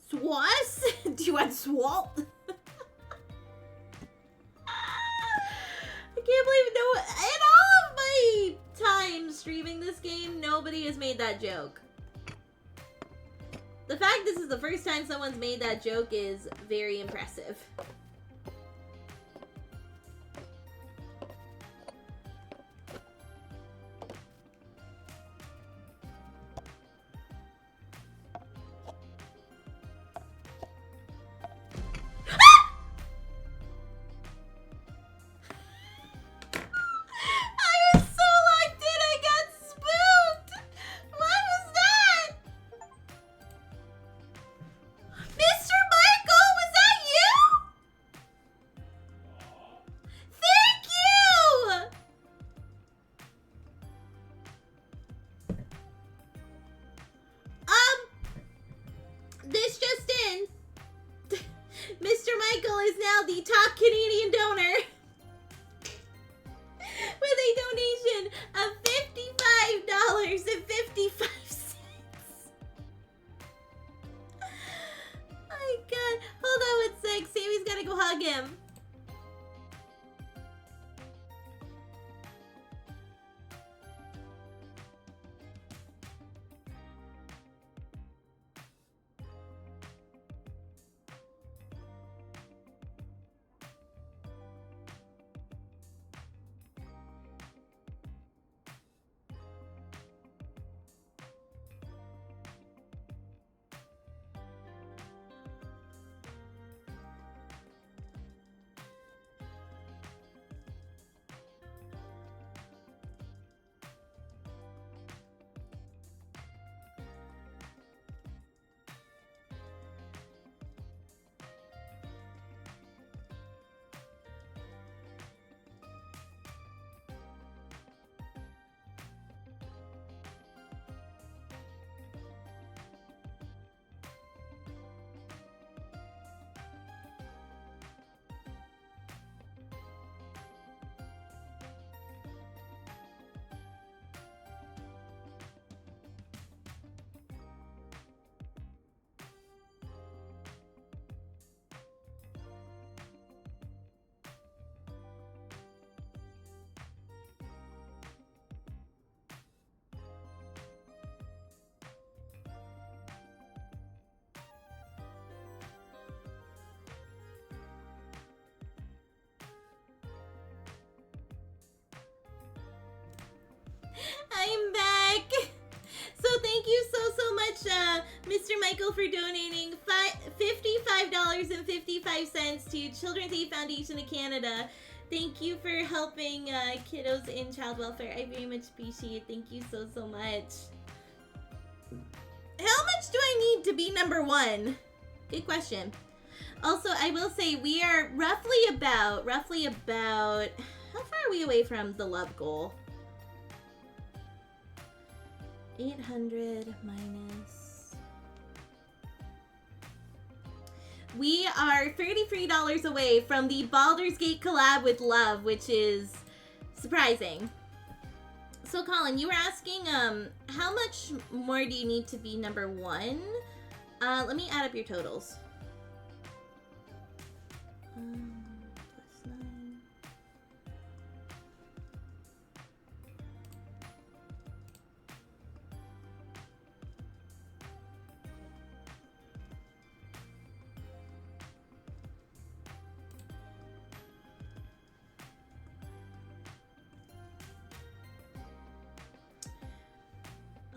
Swus? Do you want swalt? I can't believe in all of my time streaming this game, nobody has made that joke. The fact this is the first time someone's made that joke is very impressive. I was so locked in, I got spooked! What was that? Mr. Michael, was that you? Thank you! This just in. Mr. Michael is now the top Canadian donor with a donation of $55.55. My God. Hold on 1 sec. Sammy's gotta go hug him. I'm back. So thank you so much, Mr. Michael, for donating $55.55 to Children's Aid Foundation of Canada. Thank you for helping kiddos in child welfare. I very much appreciate it. Thank you so much. How much do I need to be number one? Good question. Also, I will say we are roughly about, how far are we away from the love goal? 800 minus. We are $33 away from the Baldur's Gate collab with Love, which is surprising. So Colin, you were asking how much more do you need to be number one? Let me add up your totals. Plus 9.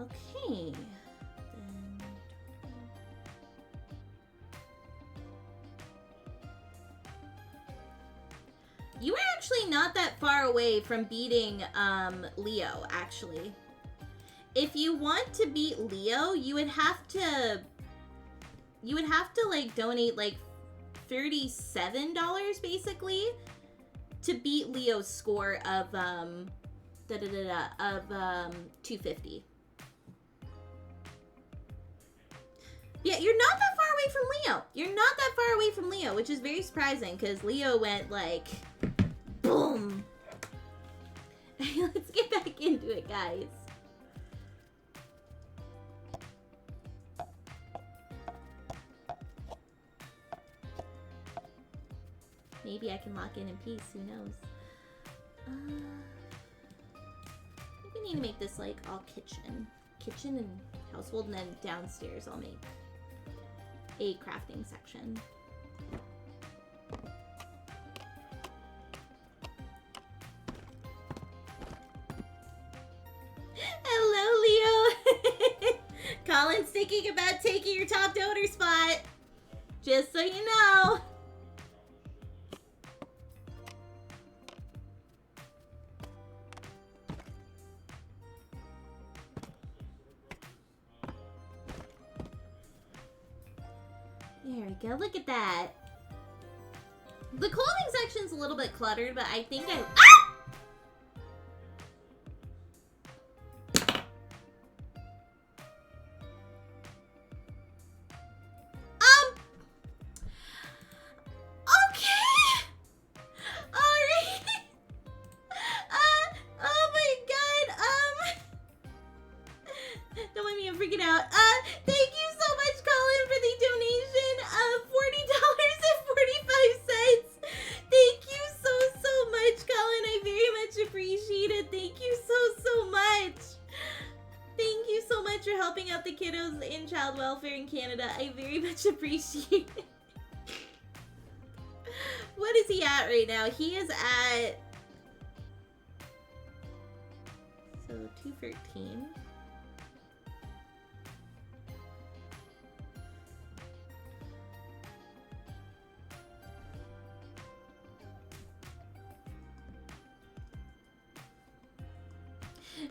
Okay. You were actually not that far away from beating Leo, actually. If you want to beat Leo, you would have to like donate like $37 basically to beat Leo's score of 250. Yeah, you're not that far away from Leo. You're not that far away from Leo, which is very surprising because Leo went like boom. Let's get back into it, guys. Maybe I can lock in peace, who knows? I think we need to make this like all kitchen and household, and then downstairs I'll make a crafting section. Hello, Leo. Colin's thinking about taking your top donor spot. Just so you know. There we go. Look at that. The clothing section's a little bit cluttered, but I think I... Ah! Okay. Alright. Oh my god. Don't mind me, I'm freaking out. Thank you so much, Colin, for the donation of $40.45. Thank you so much, Colin. I very much appreciate it. Thank you so much. Thank you so much for helping out the kiddos in child welfare in Canada. I very much appreciate it. What is he at right now? He is at... So, 213.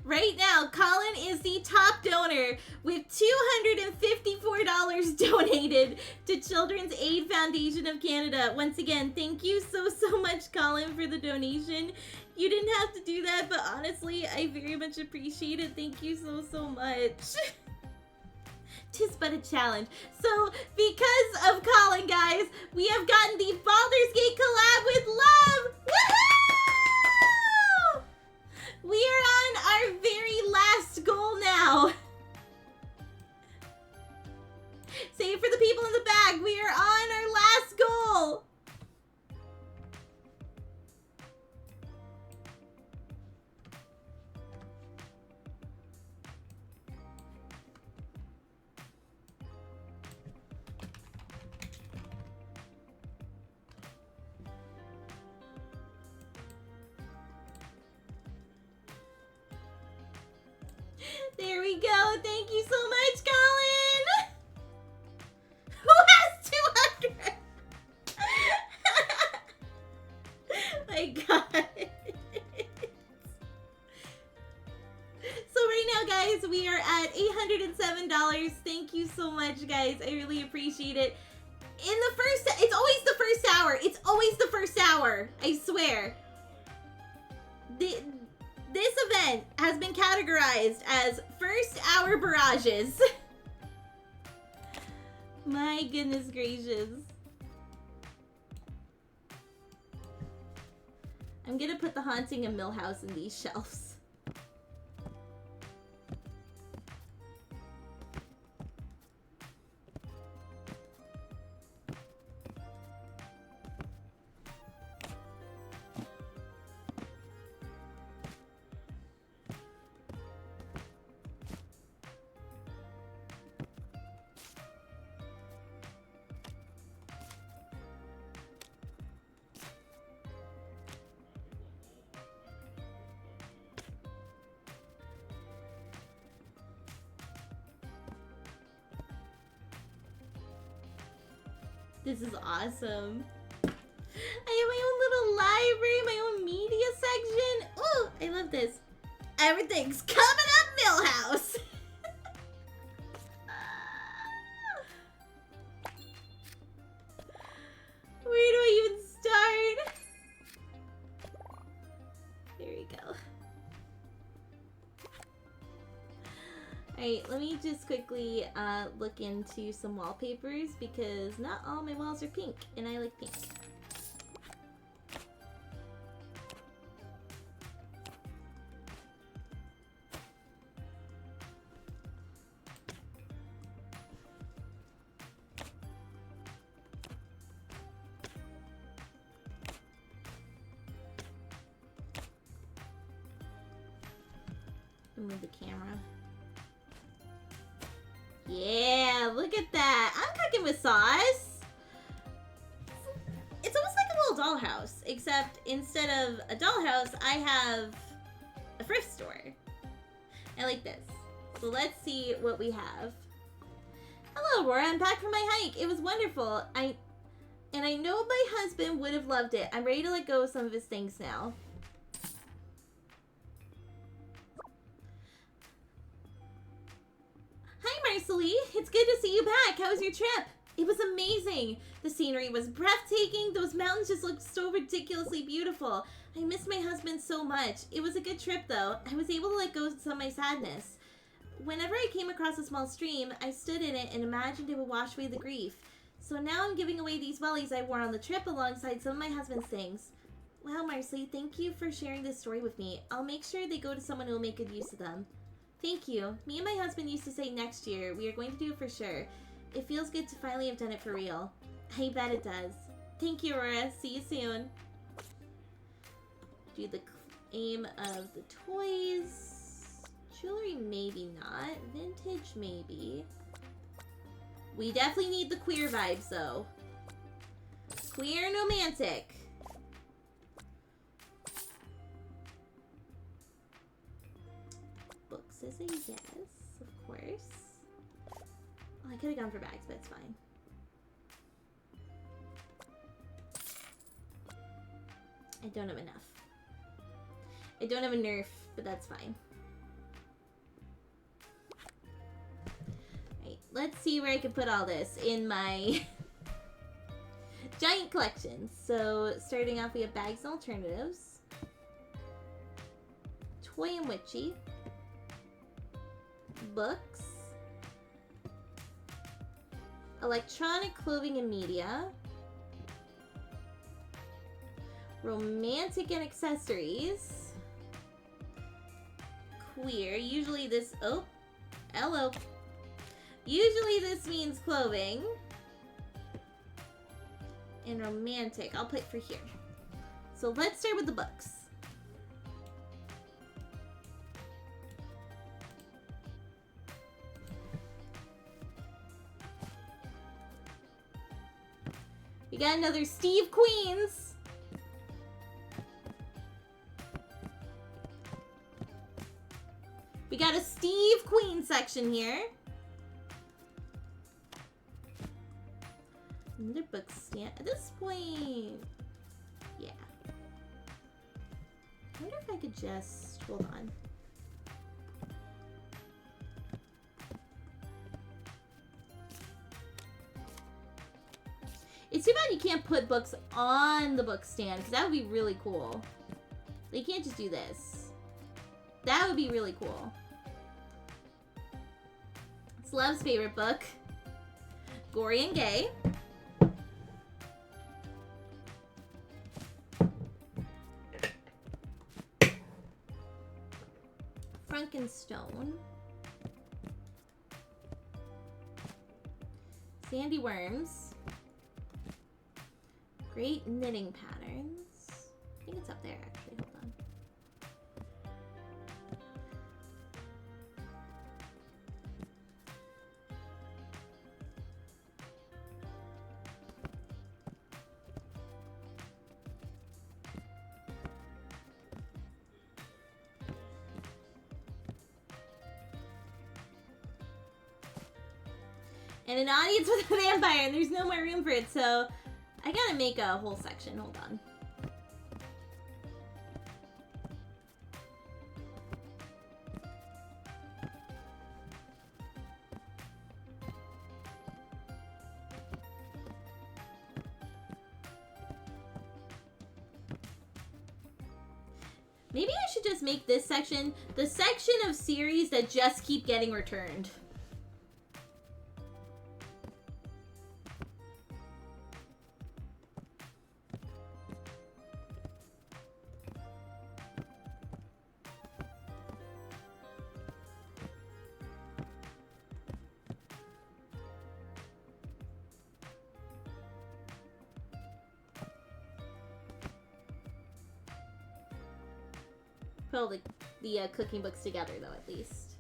Right now, Colin is the top donor with $254 donated to Children's Aid Foundation of Canada. Once again, thank you so much, Colin, for the donation. You didn't have to do that, but honestly, I very much appreciate it. Thank you so much. Tis but a challenge. So, because of Colin, guys, we have gotten the Baldur's Gate collab with Love. Woohoo! We are on our very last goal now. Say it for the people in the back. We are on our last goal. There we go. Thank you so much, Colin. Who has 200? My God. So right now, guys, we are at $807. Thank you so much, guys. I really appreciate it. It's always the first hour. It's always the first hour. I swear. This event has been categorized as first hour barrages. My goodness gracious. I'm gonna put the Haunting of Millhouse in these shelves. This is awesome. I have my own little library, my own media section. Ooh, I love this. Everything's coming up, Millhouse. Where do I even start? There we go. Alright, let me just quickly look into some wallpapers because not all my walls are pink, and I like pink. Move the camera. Yeah, look at that. I'm cooking with sauce. It's almost like a little dollhouse, except instead of a dollhouse, I have a thrift store. I like this. So let's see what we have. Hello, Aurora. I'm back from my hike. It was wonderful. I know my husband would have loved it. I'm ready to let go of some of his things now. Hi, Marcelie. It's good to see you back. How was your trip? It was amazing. The scenery was breathtaking. Those mountains just looked so ridiculously beautiful. I miss my husband so much. It was a good trip, though. I was able to let go of some of my sadness. Whenever I came across a small stream, I stood in it and imagined it would wash away the grief. So now I'm giving away these wellies I wore on the trip alongside some of my husband's things. Wow, Marcelie, thank you for sharing this story with me. I'll make sure they go to someone who will make good use of them. Thank you. Me and my husband used to say next year. We are going to do it for sure. It feels good to finally have done it for real. I bet it does. Thank you, Aurora. See you soon. Do the aim of the toys. Jewelry, maybe not. Vintage, maybe. We definitely need the queer vibes, though. Queer and romantic. Books is a yes, of course. Oh, I could have gone for bags, but it's fine. I don't have enough. I don't have a Nerf, but that's fine. Right, let's see where I can put all this in my giant collection. So, starting off, we have bags and alternatives. Toy and witchy. Books. Electronic clothing and media. Romantic and accessories. Queer. Usually this... Oh. Hello. Usually this means clothing. And romantic. I'll put for here. So let's start with the books. We got another Steve Queens. We got a Steve Queen section here. Another book stand. At this point, yeah. I wonder if I could just, hold on. It's too bad you can't put books on the book stand, because that would be really cool. You can't just do this. That would be really cool. It's Love's favorite book. Gory and Gay. Frankenstone. Sandy Worms. Great knitting patterns. I think it's up there, actually. Hold on. and an audience with a vampire, and there's no more room for it, so I gotta make a whole section. Hold on. Maybe I should just make this section the section of series that just keep getting returned. Put all the cooking books together, though, at least.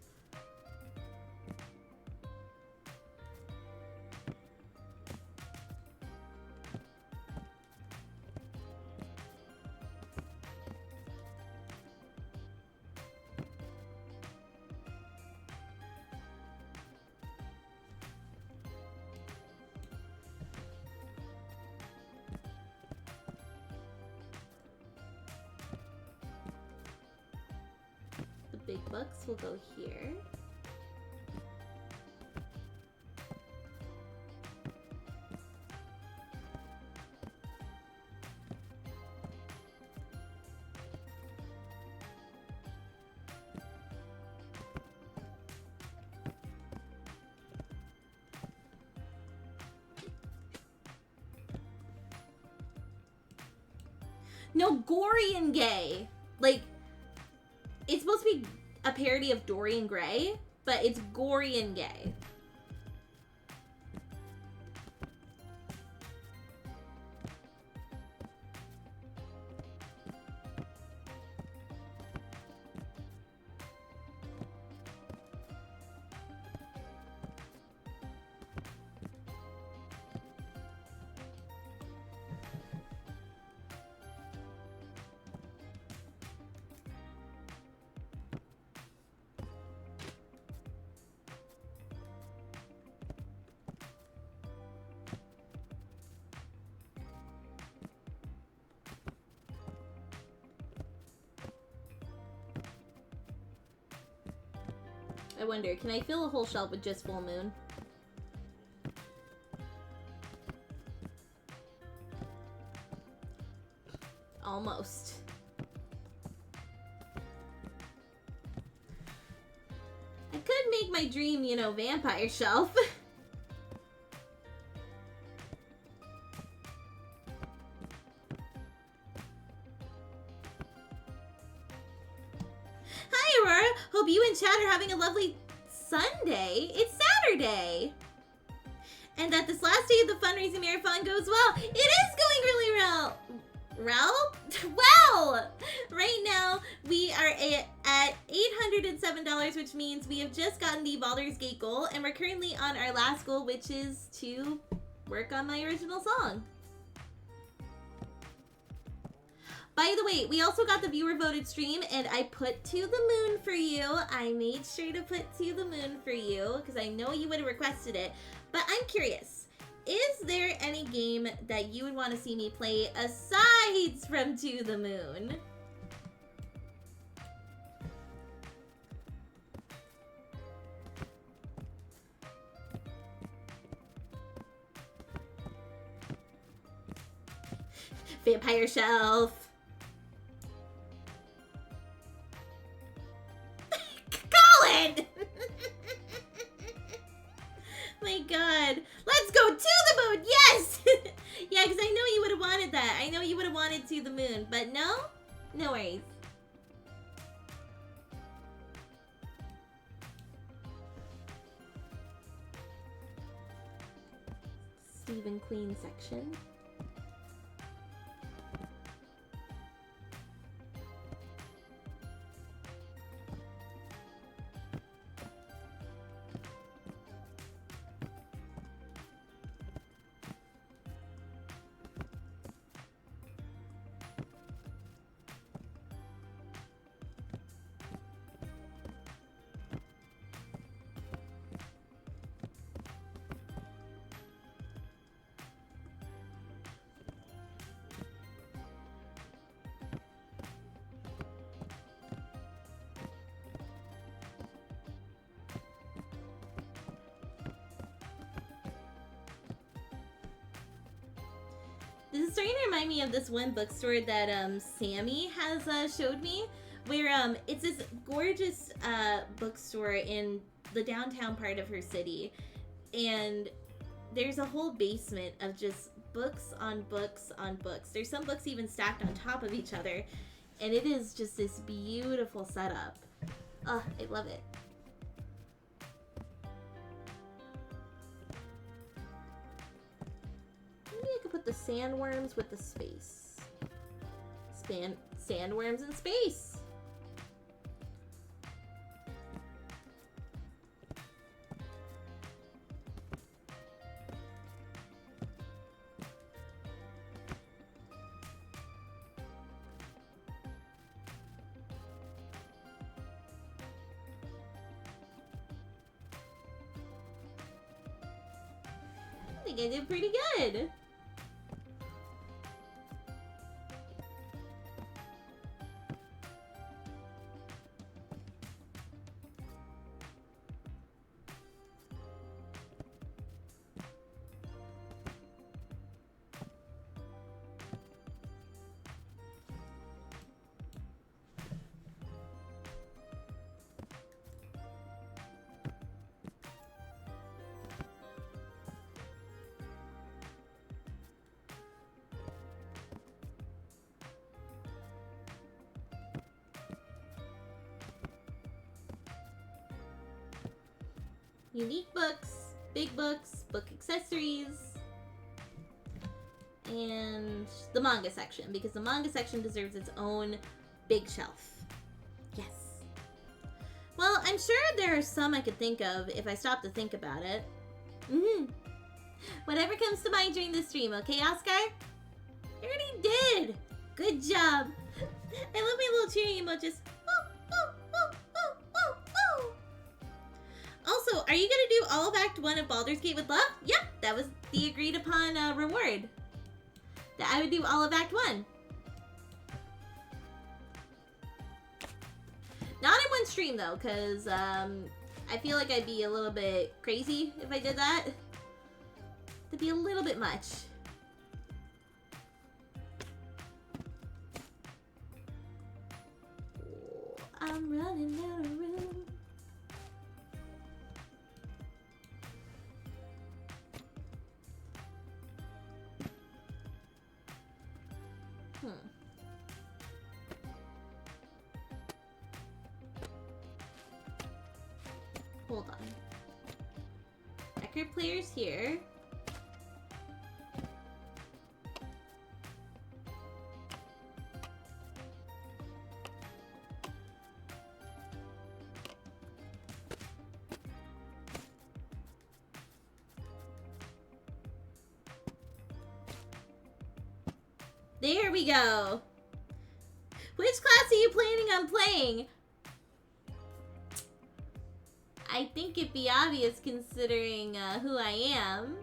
Big books will go here. No, gory and gay. Like, it's supposed to be a parody of Dorian Gray, but it's gory and gay. I wonder, can I fill a whole shelf with just full moon? Almost. I could make my dream, you know, vampire shelf. Hi, Aurora. Hope you and Chad are having a lovely Sunday. It's Saturday. And that this last day of the fundraising marathon goes well. It is going really well. Well, right now we are at $807, which means we have just gotten the Baldur's Gate goal, and we're currently on our last goal, which is to work on my original song. By the way, we also got the viewer voted stream, and I put To the Moon for you. I made sure to put To the Moon for you, because I know you would have requested it. But I'm curious, is there any game that you would want to see me play aside from To the Moon? Vampire Shelf. Colin! My god. Let's go to the moon! Yes! Yeah, because I know you would have wanted that. I know you would have wanted To the Moon, but no? No worries. Stephen Queen section. This is starting to remind me of this one bookstore that Sammy has showed me, where it's this gorgeous bookstore in the downtown part of her city, and there's a whole basement of just books on books on books. There's some books even stacked on top of each other, and it is just this beautiful setup. Oh, I love it. Maybe I could put the sandworms with the space. Sandworms in space. I think I did pretty good. Unique books, big books, book accessories, and the manga section, because the manga section deserves its own big shelf. Yes. Well, I'm sure there are some I could think of if I stop to think about it. Whatever comes to mind during the stream, okay, Oscar? I already did. Good job. I love my little cheering emojis. Also, are you gonna do all of Act 1 of Baldur's Gate with love? Yep, that was the agreed upon reward. That I would do all of Act 1. Not in one stream though, because I feel like I'd be a little bit crazy if I did that. That'd be a little bit much. I'm running out of room. Hold on. Record players here. There we go. Which class are you planning on playing? I think it'd be obvious considering who I am.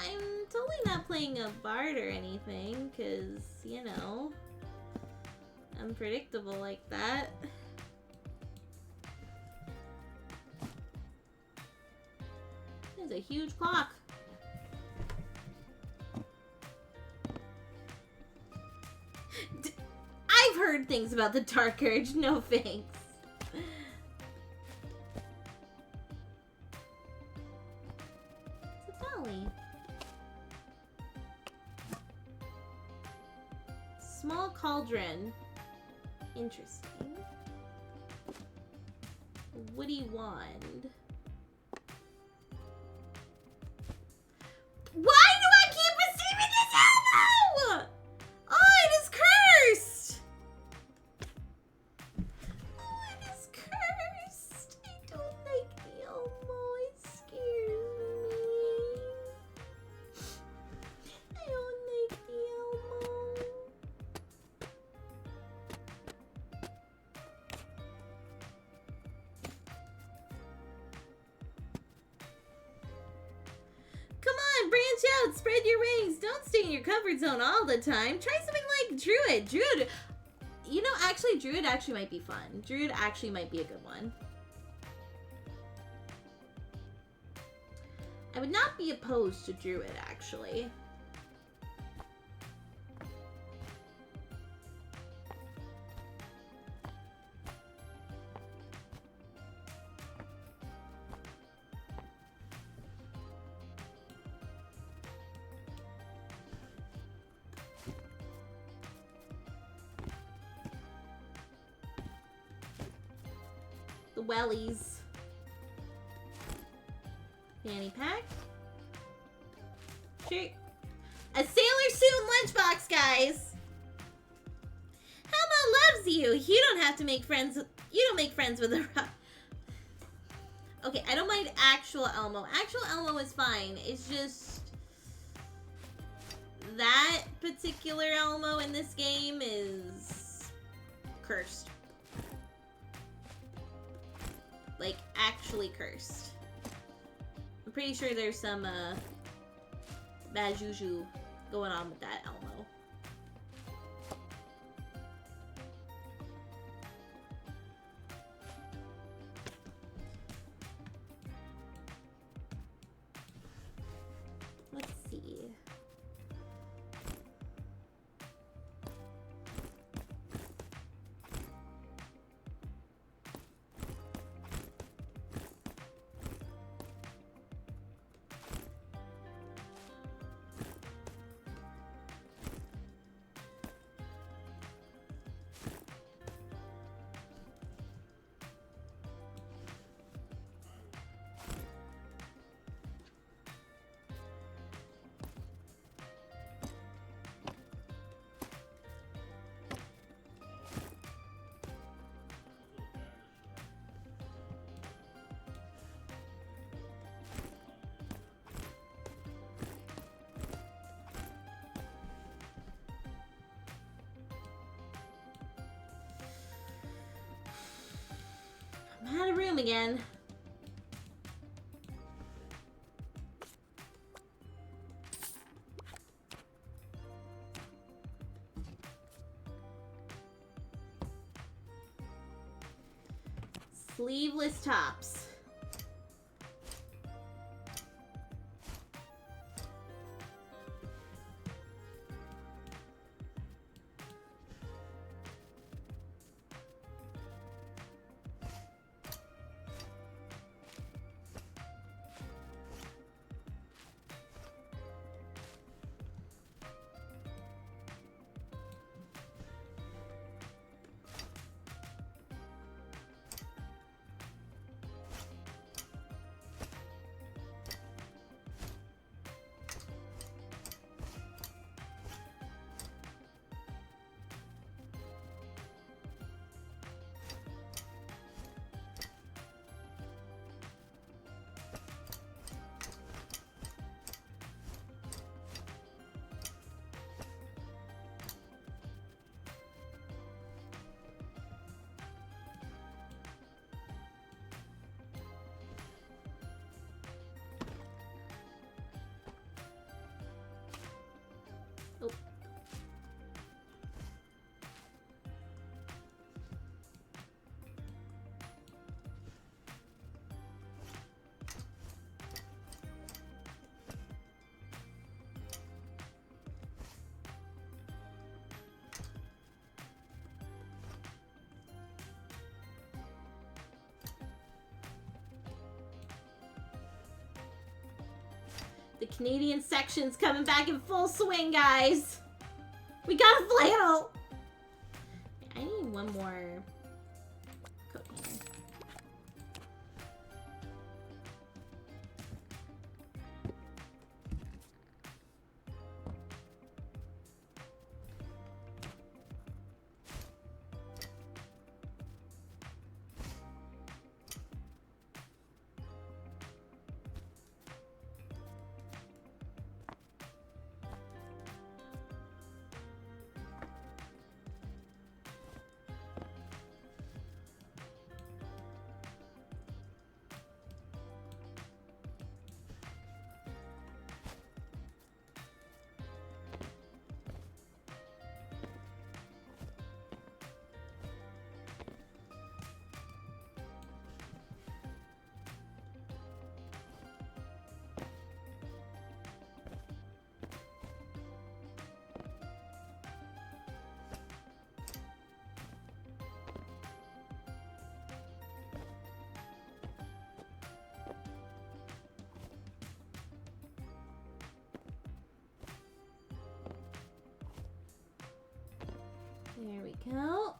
I'm totally not playing a bard or anything, because, you know, I'm predictable like that. There's a huge clock. I've heard things about the Dark Urge, no thanks. It's a belly. Small cauldron. Interesting. Woody wand. Why do I keep receiving this elbow? Oh, it is cursed! Oh, it is cursed. I don't like the elbow. It scares me. I don't like the elbow. Come on, branch out, spread your wings. Don't stay in your comfort zone all the time. Try something like Druid. Druid, you know, actually, Druid actually might be fun. Druid actually might be a good one. I would not be opposed to Druid, actually. The wellies. Fanny pack. Sure. A Sailor Soon lunchbox, guys. Elmo loves you. You don't have to make friends. You don't make friends with a rock. Okay, I don't mind actual Elmo. Actual Elmo is fine. It's just that particular Elmo in this game is cursed. Like, actually cursed. I'm pretty sure there's some bad juju going on with that Elmo. Let's see. I'm out of room again. Sleeveless tops. Oh. The Canadian section's coming back in full swing, guys. We got a flannel. I need one more coat here. There we go.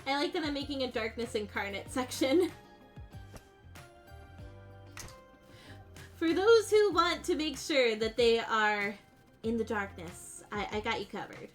I like that I'm making a darkness incarnate section. For those who want to make sure that they are in the darkness, I got you covered.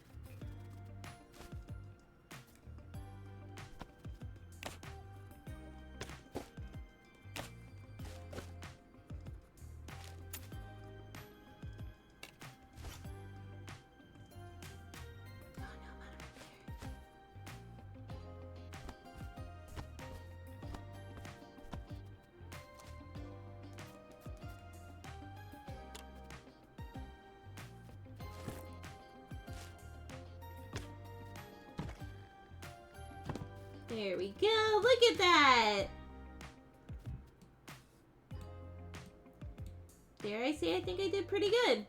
There we go. Look at that. Dare I say I think I did pretty good.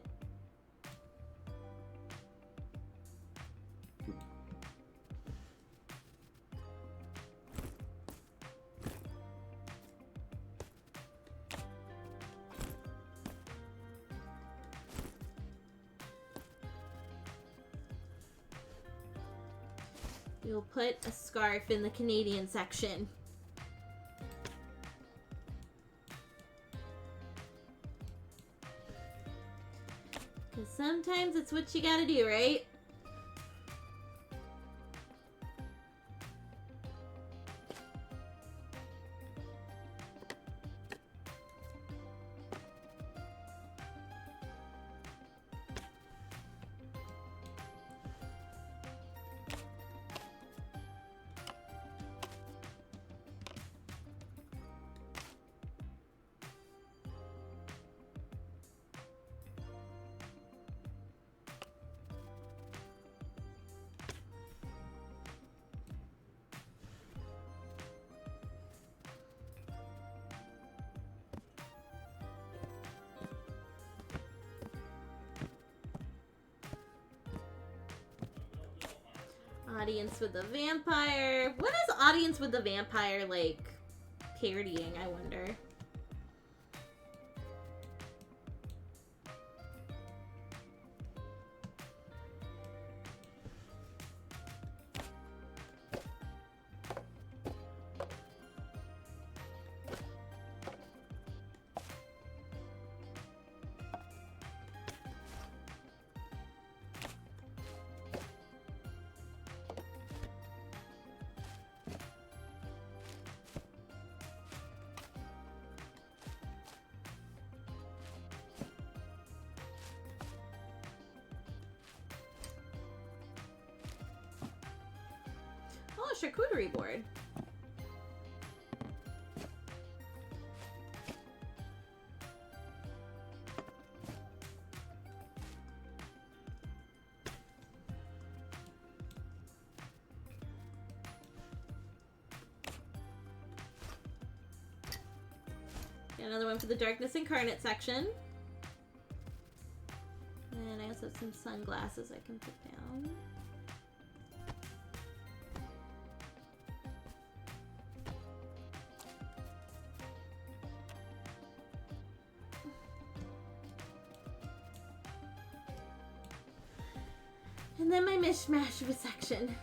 We'll put a scarf in the Canadian section. Because sometimes it's what you gotta do, right? Audience with the Vampire. What is Audience with the Vampire, like, parodying, I wonder? Oh, charcuterie board. Got another one for the Darkness Incarnate section. And I also have some sunglasses I can put down. And then my mishmash of a section.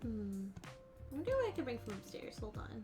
I wonder what I can bring from upstairs. Hold on.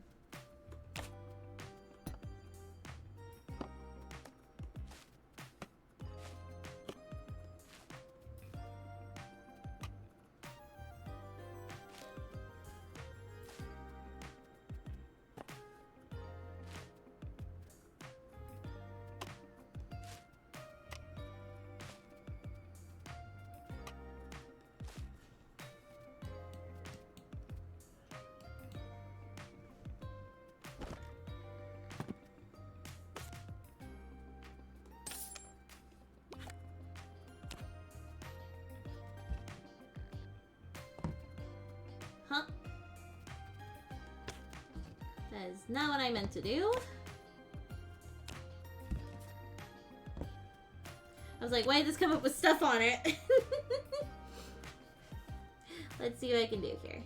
Huh? That is not what I meant to do. I was like, why did this come up with stuff on it? Let's see what I can do here.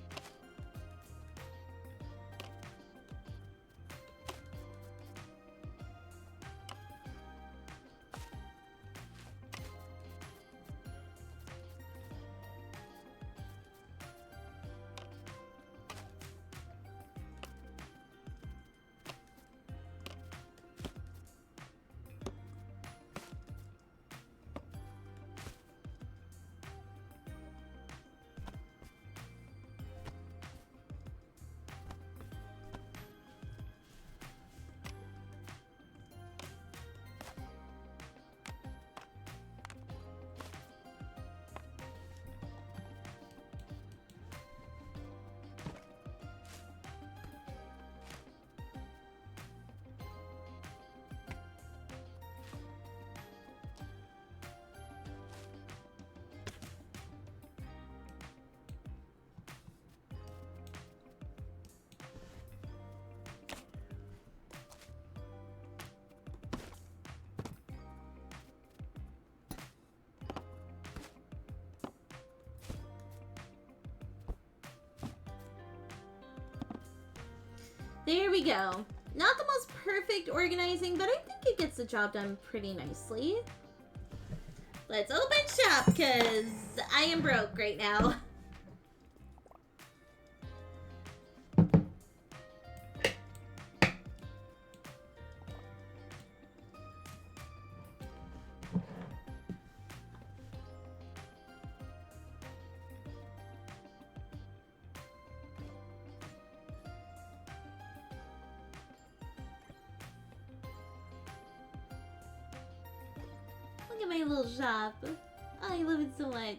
There we go. Not the most perfect organizing, but I think it gets the job done pretty nicely. Let's open shop, because I am broke right now. Look at my little shop. Oh, I love it so much.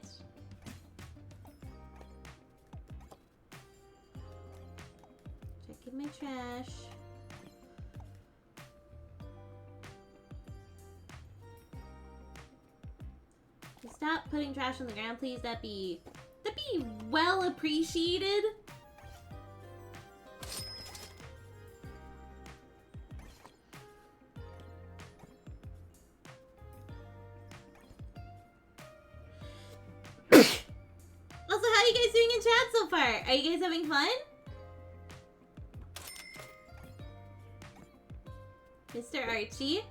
Checking my trash. Stop putting trash on the ground, please. That'd be well appreciated. Also, how are you guys doing in chat so far? Are you guys having fun? Mr. Archie?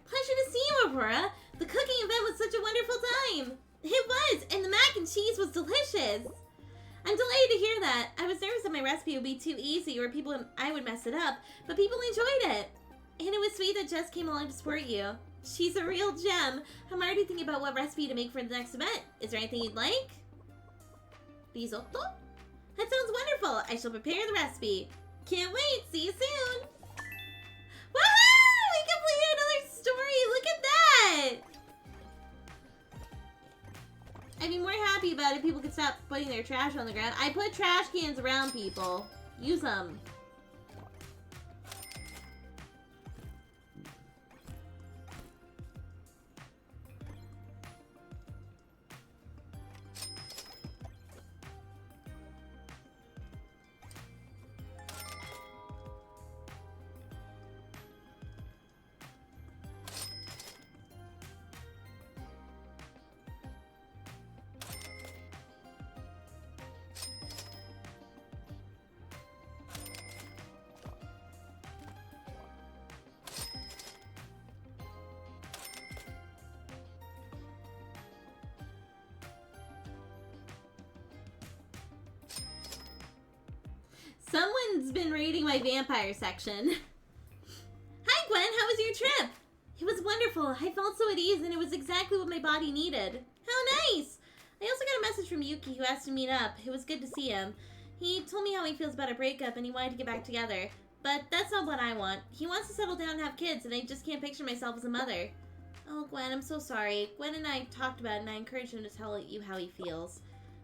Pleasure to see you, Aurora. The cooking event was such a wonderful time. It was, and the mac and cheese was delicious. I'm delighted to hear that. I was nervous that my recipe would be too easy or I would mess it up, but people enjoyed it. And it was sweet that Jess came along to support you. She's a real gem. I'm already thinking about what recipe to make for the next event. Is there anything you'd like? Risotto? That sounds wonderful. I shall prepare the recipe. Can't wait. See you soon. Woohoo! We completed another story. Look at that. I'd be more happy about it if people could stop putting their trash on the ground. I put trash cans around people. Use them. Someone's been raiding my vampire section. Hi, Gwen. How was your trip? It was wonderful. I felt so at ease, and it was exactly what my body needed. How nice! I also got a message from Yuki who asked to meet up. It was good to see him. He told me how he feels about a breakup, and he wanted to get back together. But that's not what I want. He wants to settle down and have kids, and I just can't picture myself as a mother. Oh, Gwen, I'm so sorry. Gwen and I talked about it, and I encouraged him to tell you how he feels.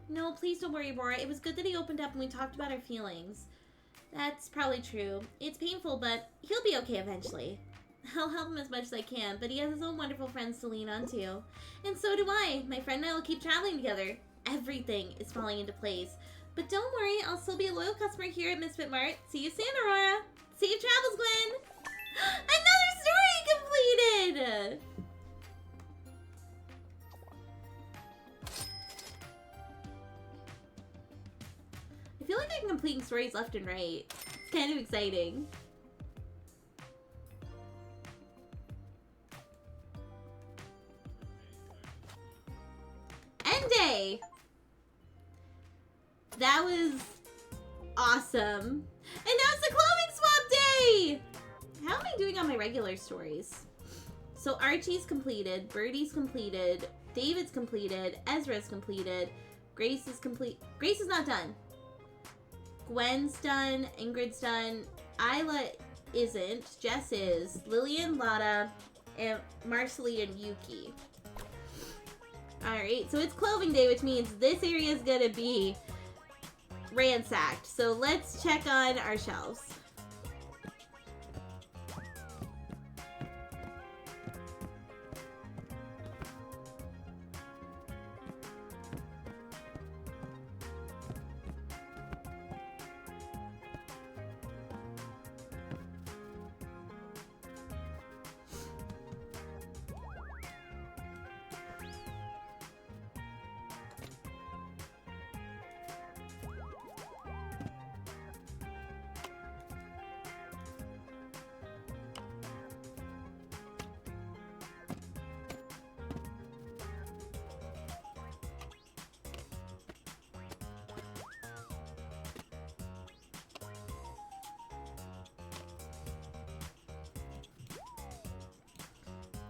No, please don't worry, Bora. It was good that he opened up and we talked about our feelings. That's probably true. It's painful, but he'll be okay eventually. I'll help him as much as I can, but he has his own wonderful friends to lean on too. And so do I. My friend and I will keep traveling together. Everything is falling into place. But don't worry, I'll still be a loyal customer here at Misfit Mart. See you soon, Aurora. Safe travels, Gwen. Another story completed! I feel like I'm completing stories left and right. It's kind of exciting. End day! That was awesome. And now it's the clothing swap day! How am I doing on my regular stories? So Archie's completed, Birdie's completed, David's completed, Ezra's completed, Grace is complete. Grace is not done. Gwen's done, Ingrid's done, Isla isn't, Jess is, Lillian, Lotta, and Marcely and Yuki. Alright, so it's clothing day, which means this area is gonna be ransacked. So let's check on our shelves.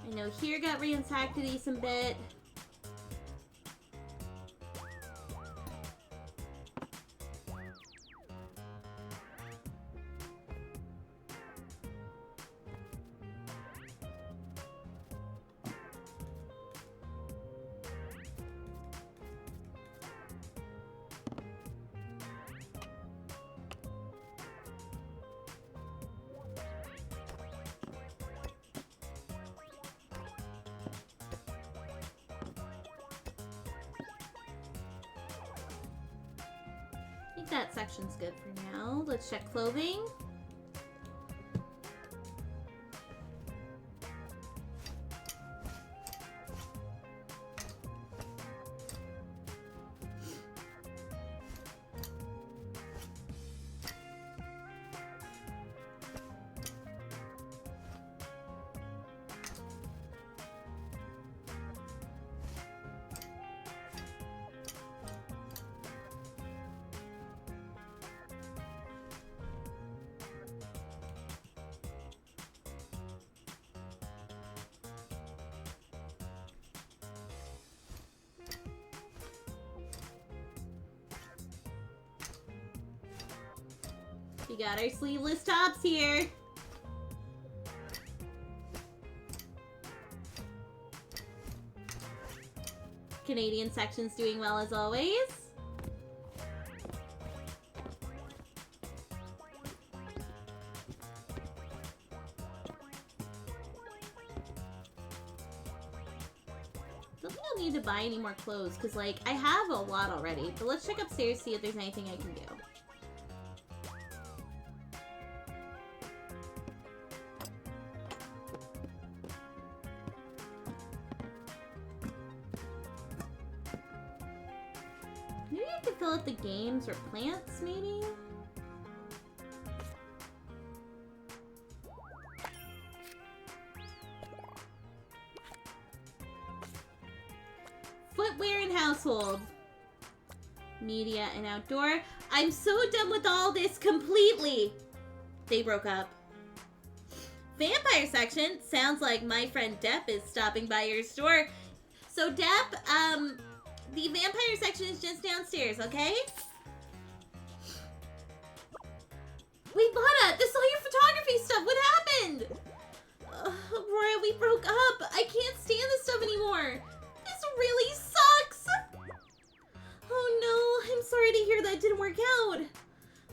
I know here got ransacked a decent bit. I think that section's good for now. Let's check clothing. We got our sleeveless tops here. Canadian section's doing well as always. Don't think I'll need to buy any more clothes because, like, I have a lot already. But let's check upstairs, see if there's anything I can do. Maybe I could fill out the games or plants, maybe? Footwear and household. media, and outdoor. I'm so done with all this completely. They broke up. Vampire section. Sounds like my friend Depp is stopping by your store. So Depp, the vampire section is just downstairs, okay? Wait, Lana, this is all your photography stuff. What happened? Aurora, we broke up. I can't stand this stuff anymore. This really sucks. Oh no, I'm sorry to hear that didn't work out.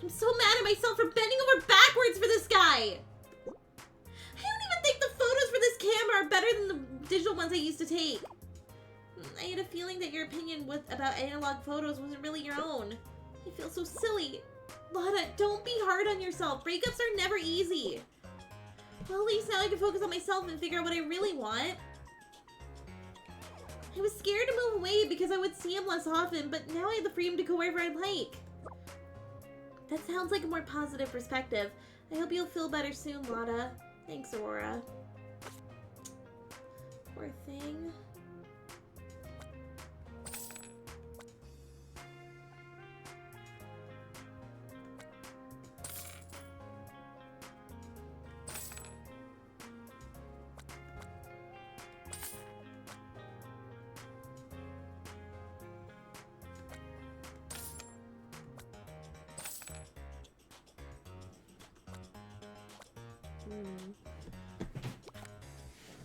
I'm so mad at myself for bending over backwards for this guy. I don't even think the photos for this camera are better than the digital ones I used to take. I had a feeling that your opinion about analog photos wasn't really your own. I feel so silly. Lana, don't be hard on yourself. Breakups are never easy. Well, at least now I can focus on myself and figure out what I really want. I was scared to move away because I would see him less often, but now I have the freedom to go wherever I like. That sounds like a more positive perspective. I hope you'll feel better soon, Lana. Thanks, Aurora. Poor thing.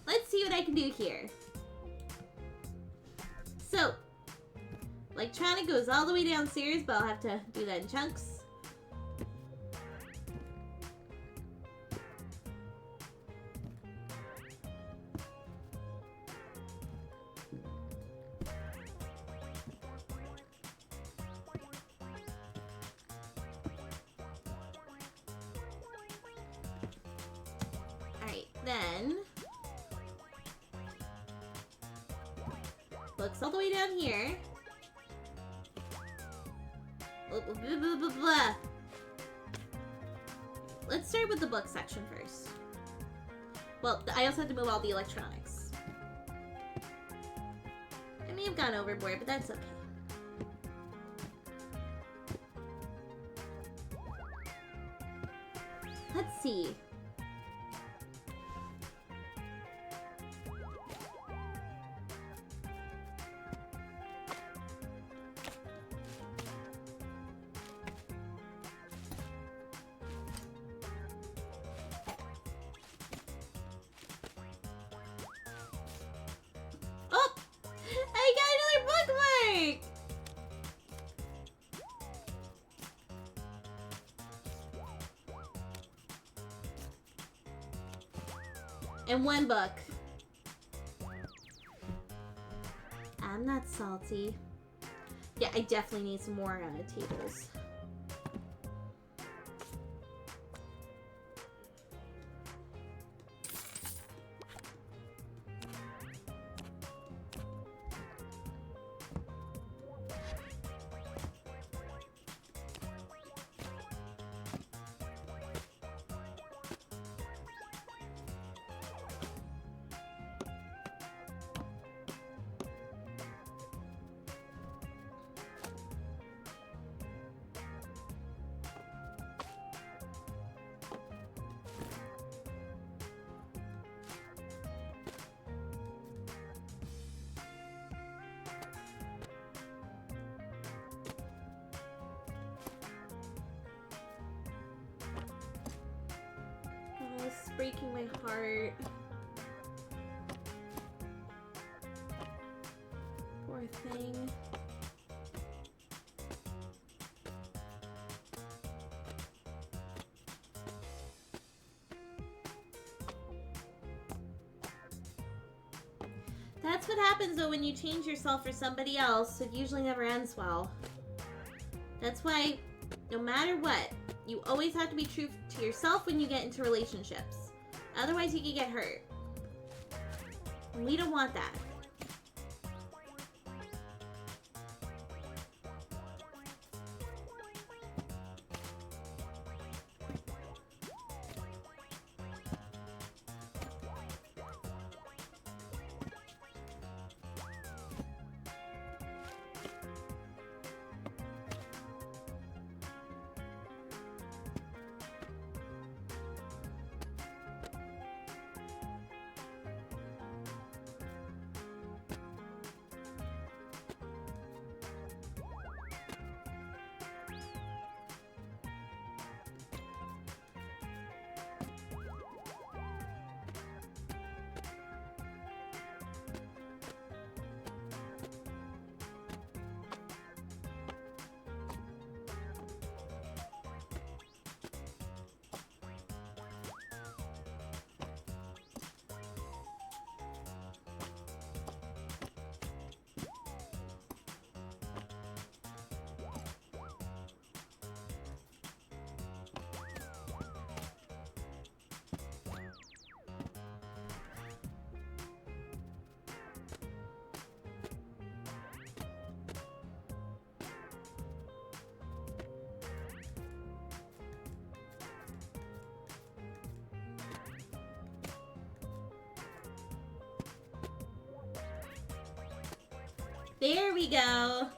Let's see what I can do here. So, electronic goes all the way downstairs, but I'll have to do that in chunks. Alright, then books all the way down here. Blah, blah, blah, blah. Let's start with the book section first. Well, I also have to move all the electronics. I may have gone overboard, but that's okay. Let's see. Oh! I got another bookmark! And one book. I'm not salty. Yeah, I definitely need some more tables. Oh, this is breaking my heart. Poor thing. That's what happens though when you change yourself for somebody else. It usually never ends well. That's why, no matter what, you always have to be true to yourself when you get into relationships. Otherwise, you can get hurt. And we don't want that. There we go.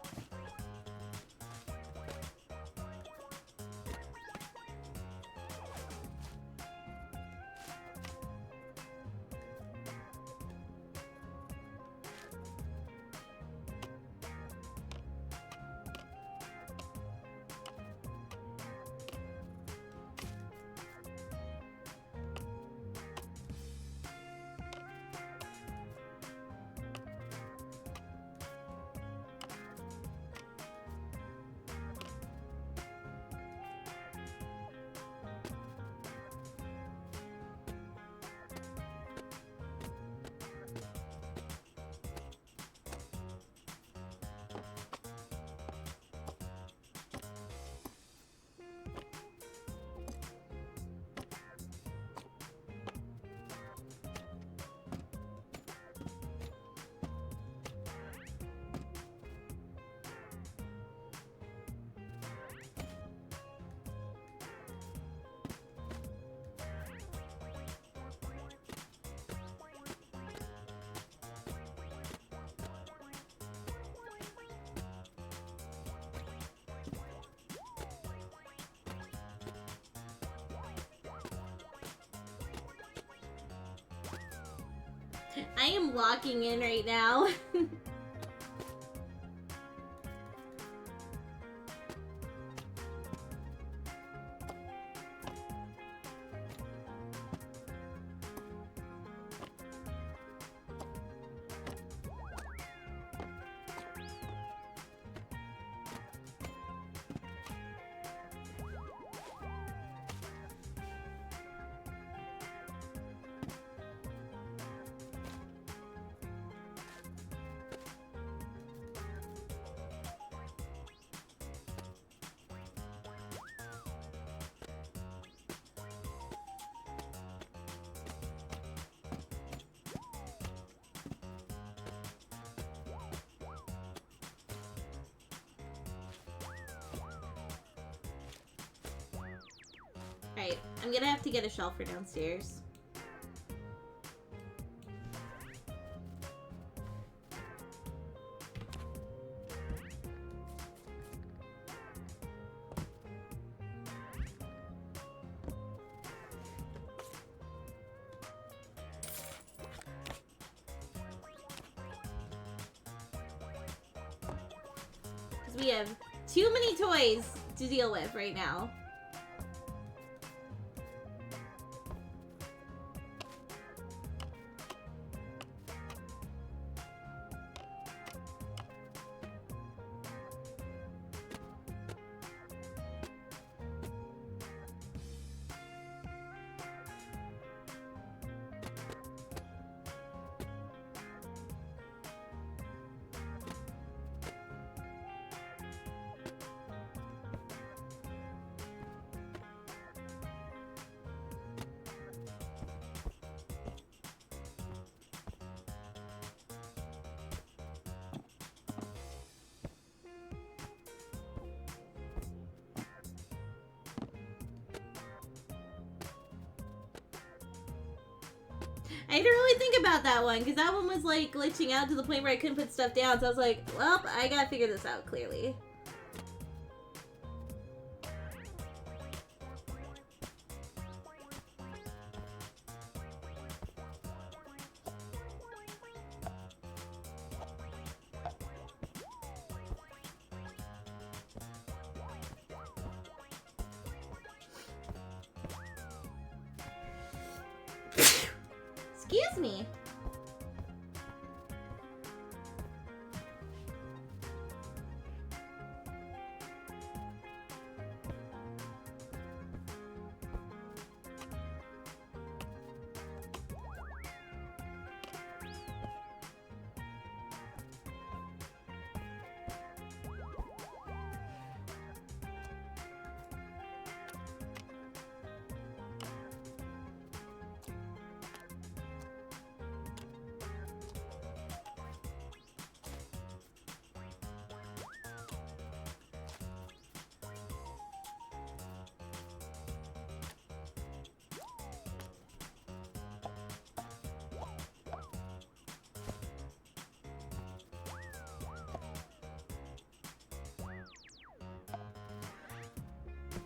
I am locking in right now. Alright, I'm gonna have to get a shelf for downstairs. Because we have too many toys to deal with right now. I didn't really think about that one, because that one was like glitching out to the point where I couldn't put stuff down, so I was like, well, I gotta figure this out clearly. Excuse me.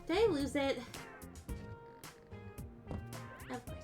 Did I lose it? Of course.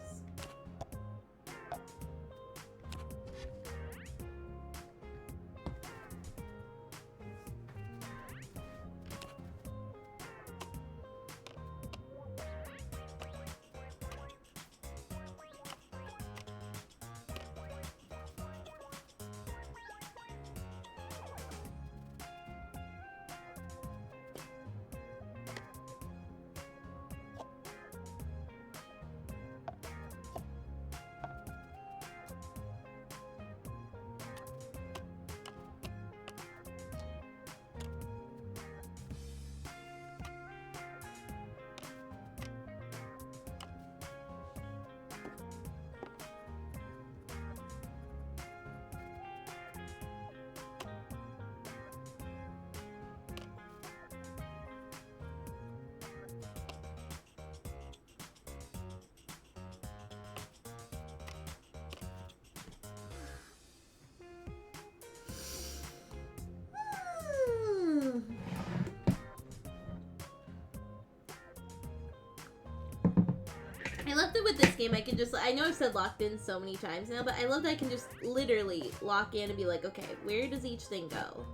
I love that with this game I can just, I know I've said locked in so many times now, but I love that I can just literally lock in and be like, okay, where does each thing go?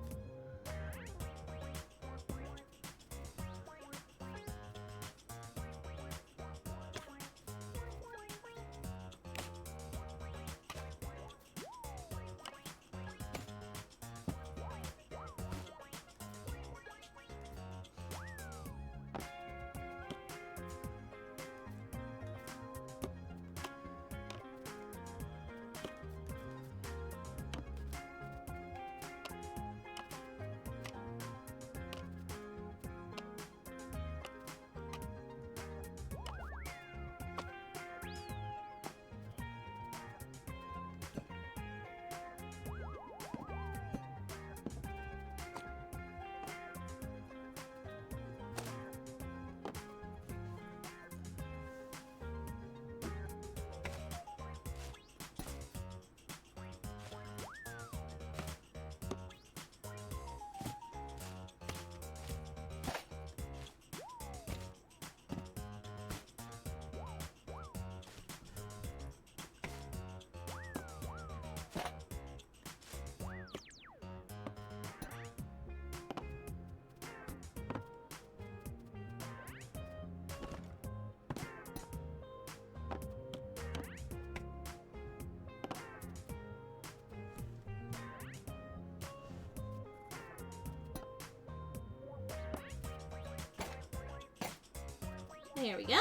There we go.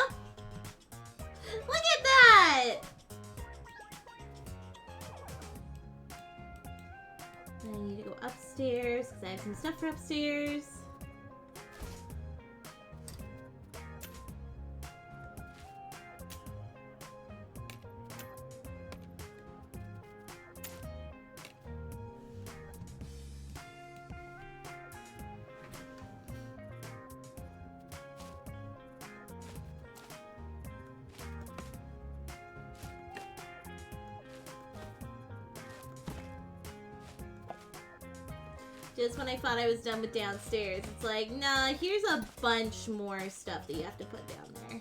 Look at that! I need to go upstairs because I have some stuff for upstairs. Just when I thought I was done with downstairs, it's like, nah, here's a bunch more stuff that you have to put down there.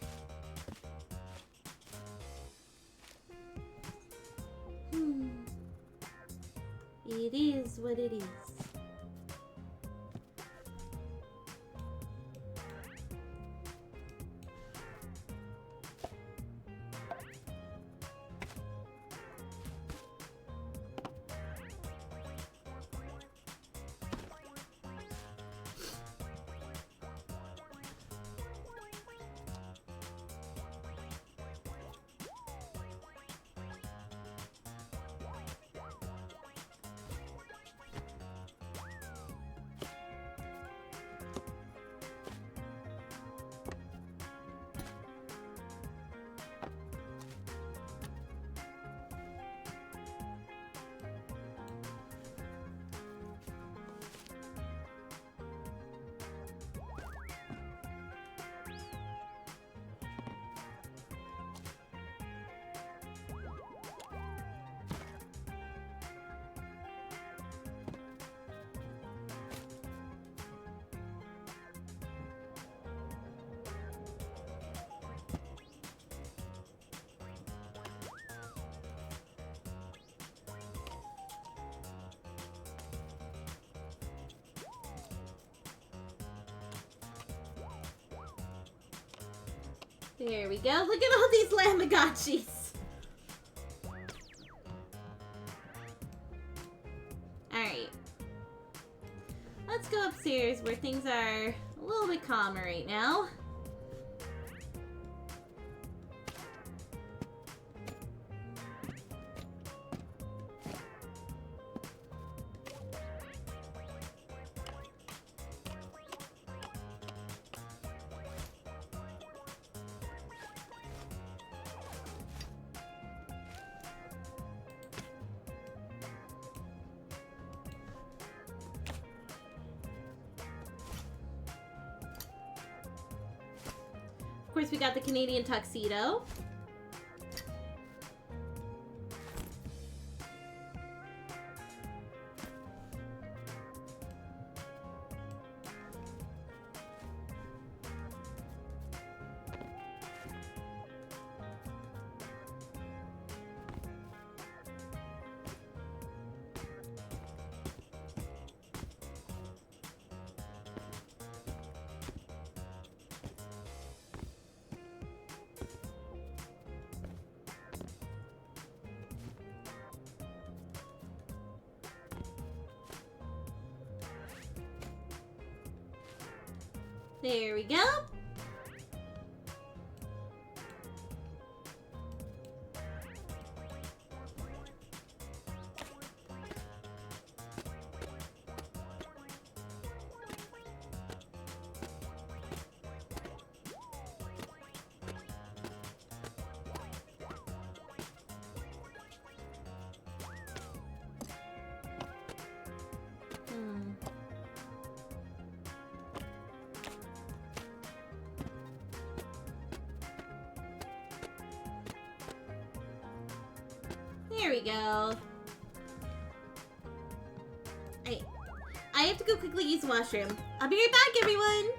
It is what it is. There we go. Look at all these Lamagotchis. Alright. Let's go upstairs where things are a little bit calmer right now. Of course, we got the Canadian tuxedo. There we go. There we go. I have to go quickly use the washroom. I'll be right back, everyone.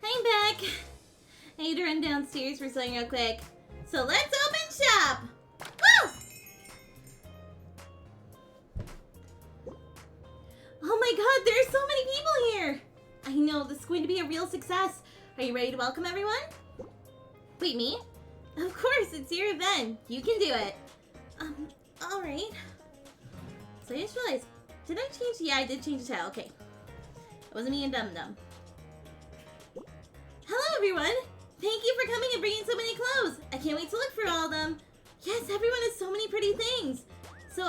I'm back. I need to run downstairs for something real quick. So let's open shop. Woo! Oh my god, there's so many people here. I know, this is going to be a real success. Are you ready to welcome everyone? Wait, me? Of course, it's your event. You can do it. Alright. So I just realized, did I change? Yeah, I did change the title. Okay. It wasn't me and Dum Dum. Hello, everyone! Thank you for coming and bringing so many clothes. I can't wait to look for all of them. Yes, everyone has so many pretty things. So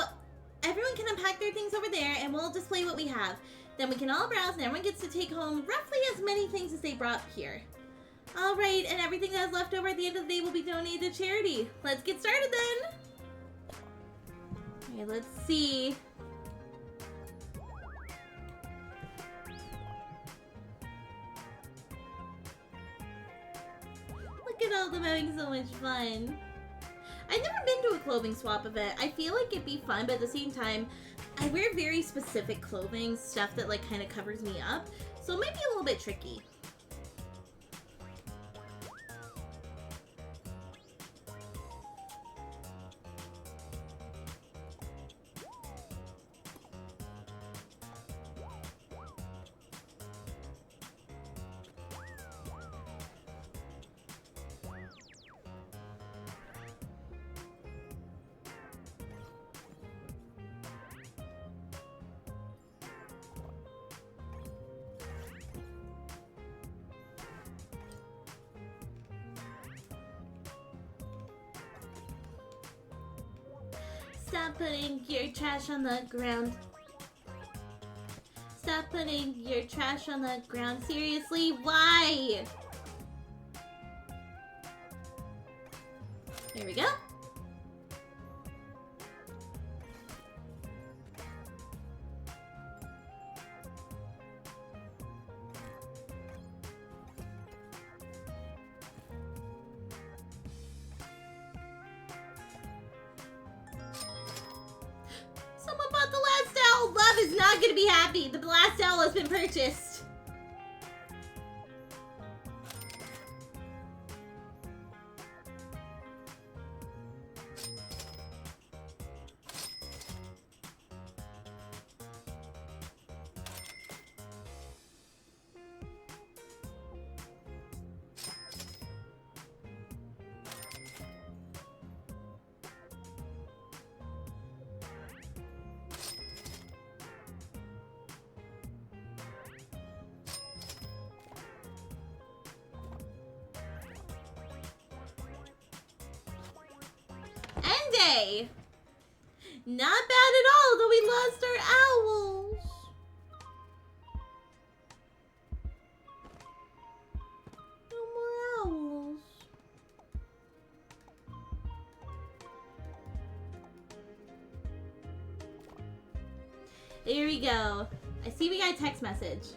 everyone can unpack their things over there and we'll display what we have. Then we can all browse and everyone gets to take home roughly as many things as they brought here. Alright, and everything that's left over at the end of the day will be donated to charity. Let's get started then! Okay, let's see. Look at all of them having so much fun. I've never been to a clothing swap event. I feel like it'd be fun, but at the same time, I wear very specific clothing, stuff that like kind of covers me up, so it might be a little bit tricky. Stop putting your trash on the ground. Stop putting your trash on the ground. Seriously, why? Here we go. Someone bought the last owl. Love is not going to be happy. The last owl has been purchased. Day. Not bad at all, though we lost our owls. No more owls. There we go. I see we got a text message.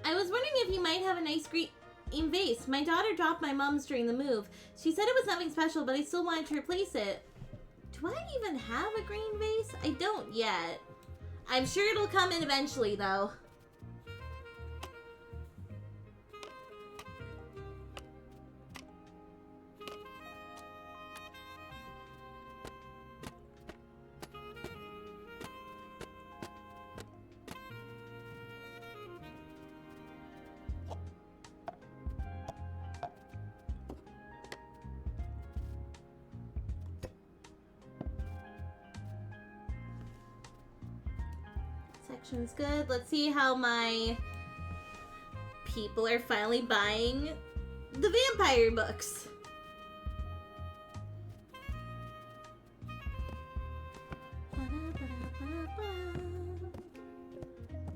I was wondering if you might have a nice green vase. My daughter dropped my mom's during the move. She said it was nothing special, but I still wanted to replace it. Do I even have a green vase? I don't yet. I'm sure it'll come in eventually, though. Section's good. Let's see how my people are finally buying the vampire books. I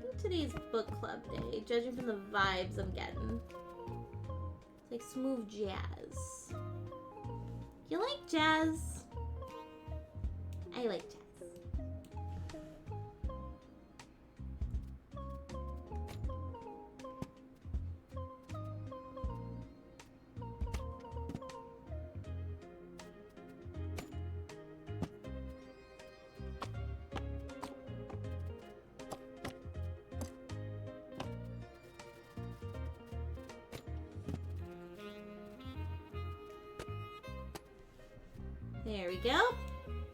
think today's book club day, judging from the vibes I'm getting. It's like smooth jazz. You like jazz? I like jazz. There we go.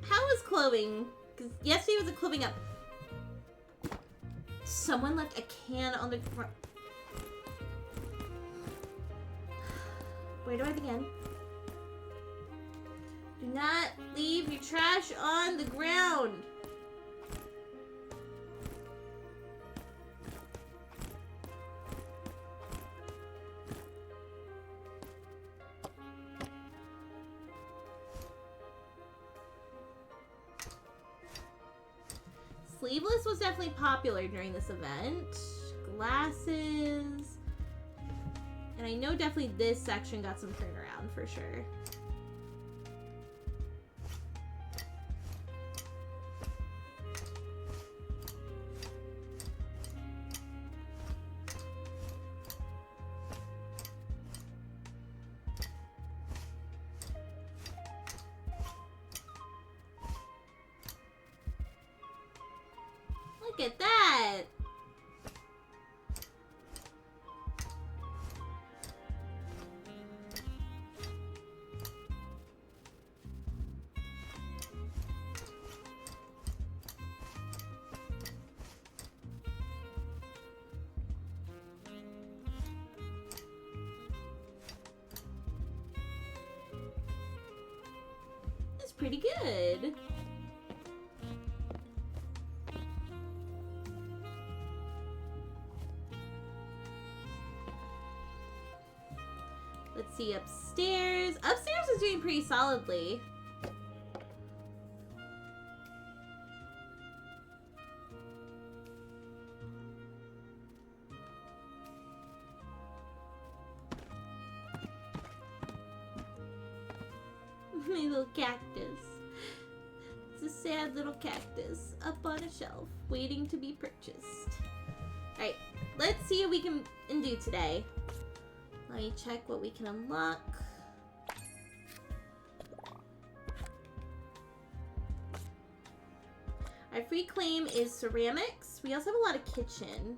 How is clothing? Because yesterday was a clothing up. Someone left a can on the front. Where do I begin? Do not leave your trash on the ground. Sleeveless was definitely popular during this event. Glasses. And I know definitely this section got some turnaround for sure. Look at that! That's pretty good. Let's see upstairs. Upstairs is doing pretty solidly. My little cactus. It's a sad little cactus up on a shelf, waiting to be purchased. Alright, let's see what we can do today. Let me check what we can unlock. Our free claim is ceramics. We also have a lot of kitchen.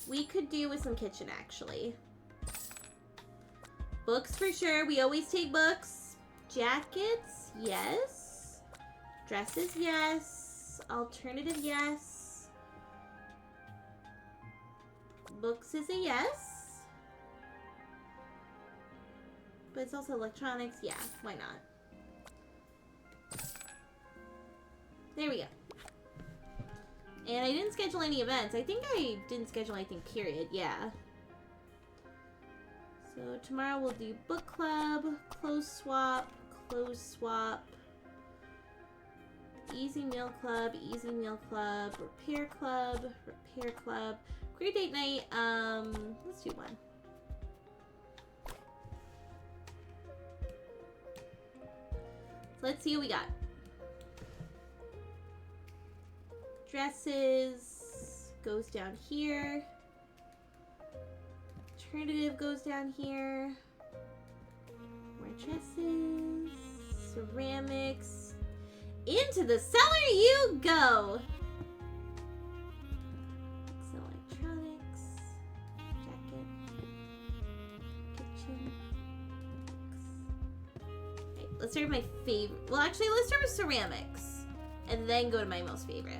We could do with some kitchen, actually. Books for sure. We always take books. Jackets, yes. Dresses, yes. Alternative, yes. Books is a yes. But it's also electronics. Yeah, why not? There we go. And I didn't schedule any events. I think I didn't schedule anything, period. Yeah. So tomorrow we'll do book club, clothes swap, easy meal club, repair club, queer date night. Let's do one. Let's see what we got. Dresses goes down here. Alternative goes down here. More dresses. Ceramics. Into the cellar you go! Some electronics. Jacket. Kitchen. Okay, let's start with my favorite. Well, actually, let's start with ceramics. And then go to my most favorite.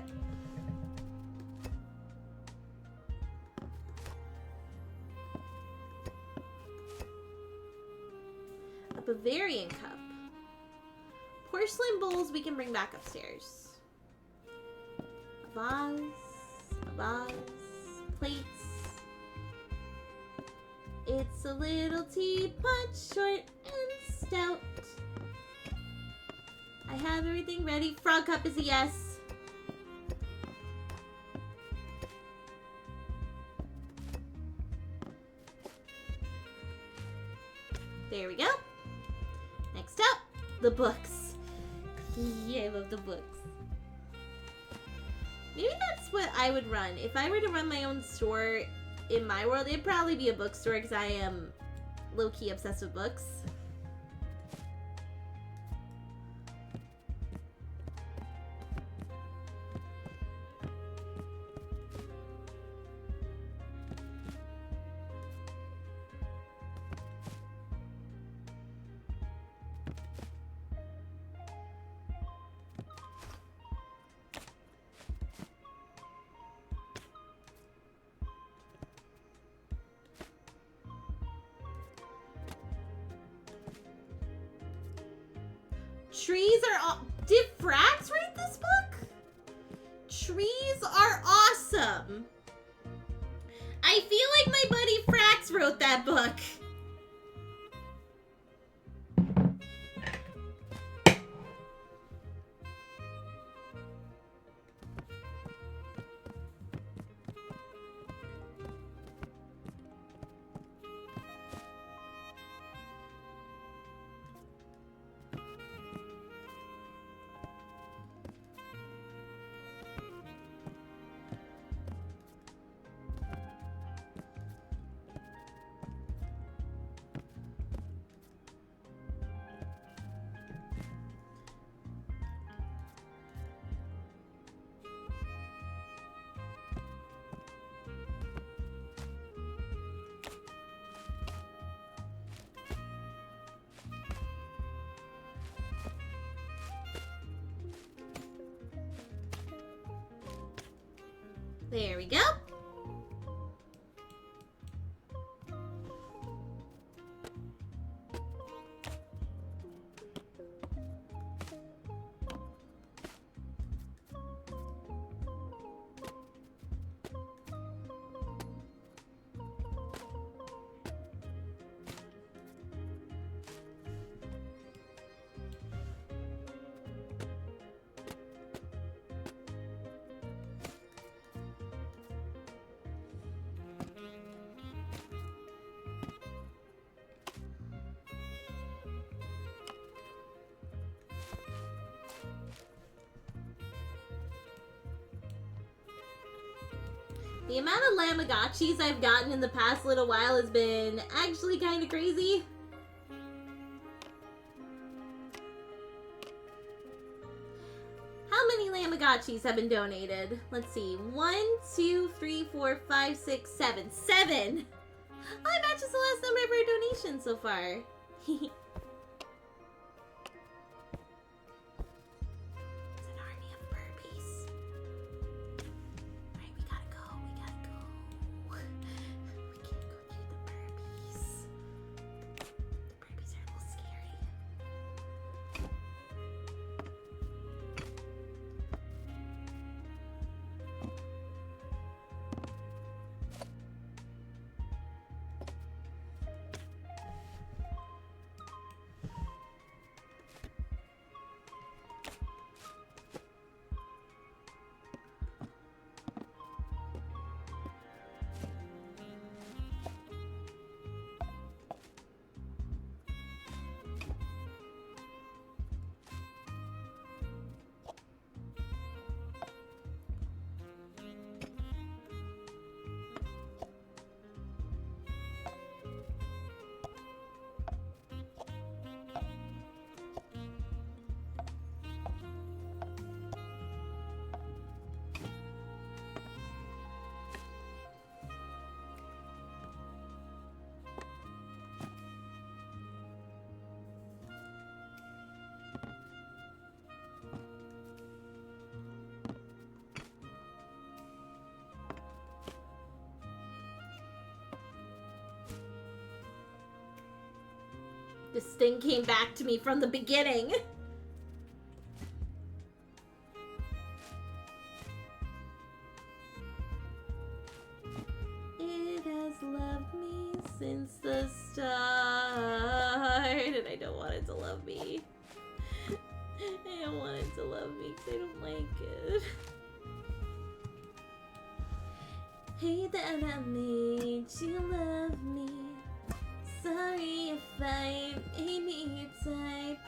A Bavarian cup. Porcelain bowls we can bring back upstairs. A vase, plates. It's a little teapot, short and stout. I have everything ready. Frog cup is a yes. There we go. Next up, the books. Yeah, I love the books. Maybe that's what I would run. If I were to run my own store in my world, it'd probably be a bookstore because I am low-key obsessed with books. Trees are did Frax write this book? Trees are awesome. I feel like my buddy Frax wrote that book. There we go. The amount of Lamagotchis I've gotten in the past little while has been actually kind of crazy. How many Lamagotchis have been donated? Let's see. 1, 2, 3, 4, 5, 6, 7. 7! Oh, that matches the last number of our donations so far. It's an army of burpees. Alright, we gotta go. We can't go through the burpees. The burpees are a little scary. This thing came back to me from the beginning. It has loved me since the start, and I don't want it to love me. I don't want it to love me because I don't like it. Hate that I made you love me. Sorry if I ain't your type.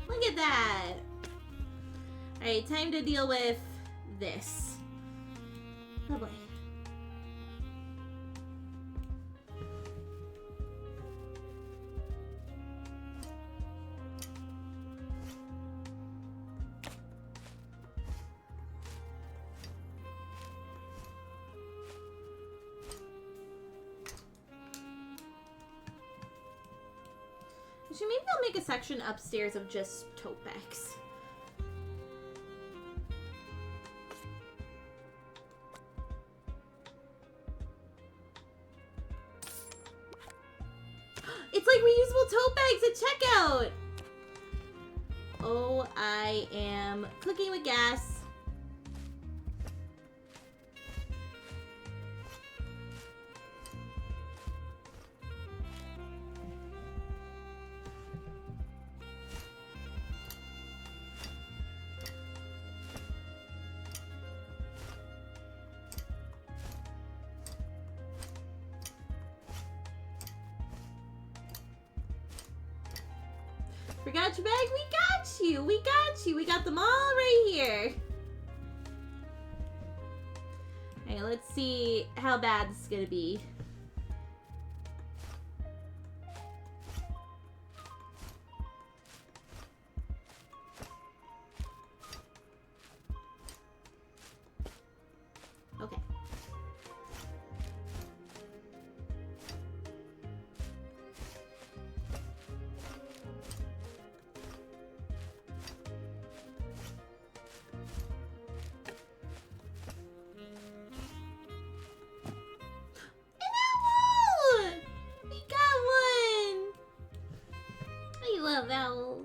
Look at that! Alright, time to deal with this. Oh boy. Actually, maybe I'll make a section upstairs of just tote bags. It's like reusable tote bags at checkout! Oh, I am cooking with gas. Forgot your bag? We got you. We got you. We got them all right here. Okay, let's see how bad this is gonna be. Okay. An owl! We got one! I love owls.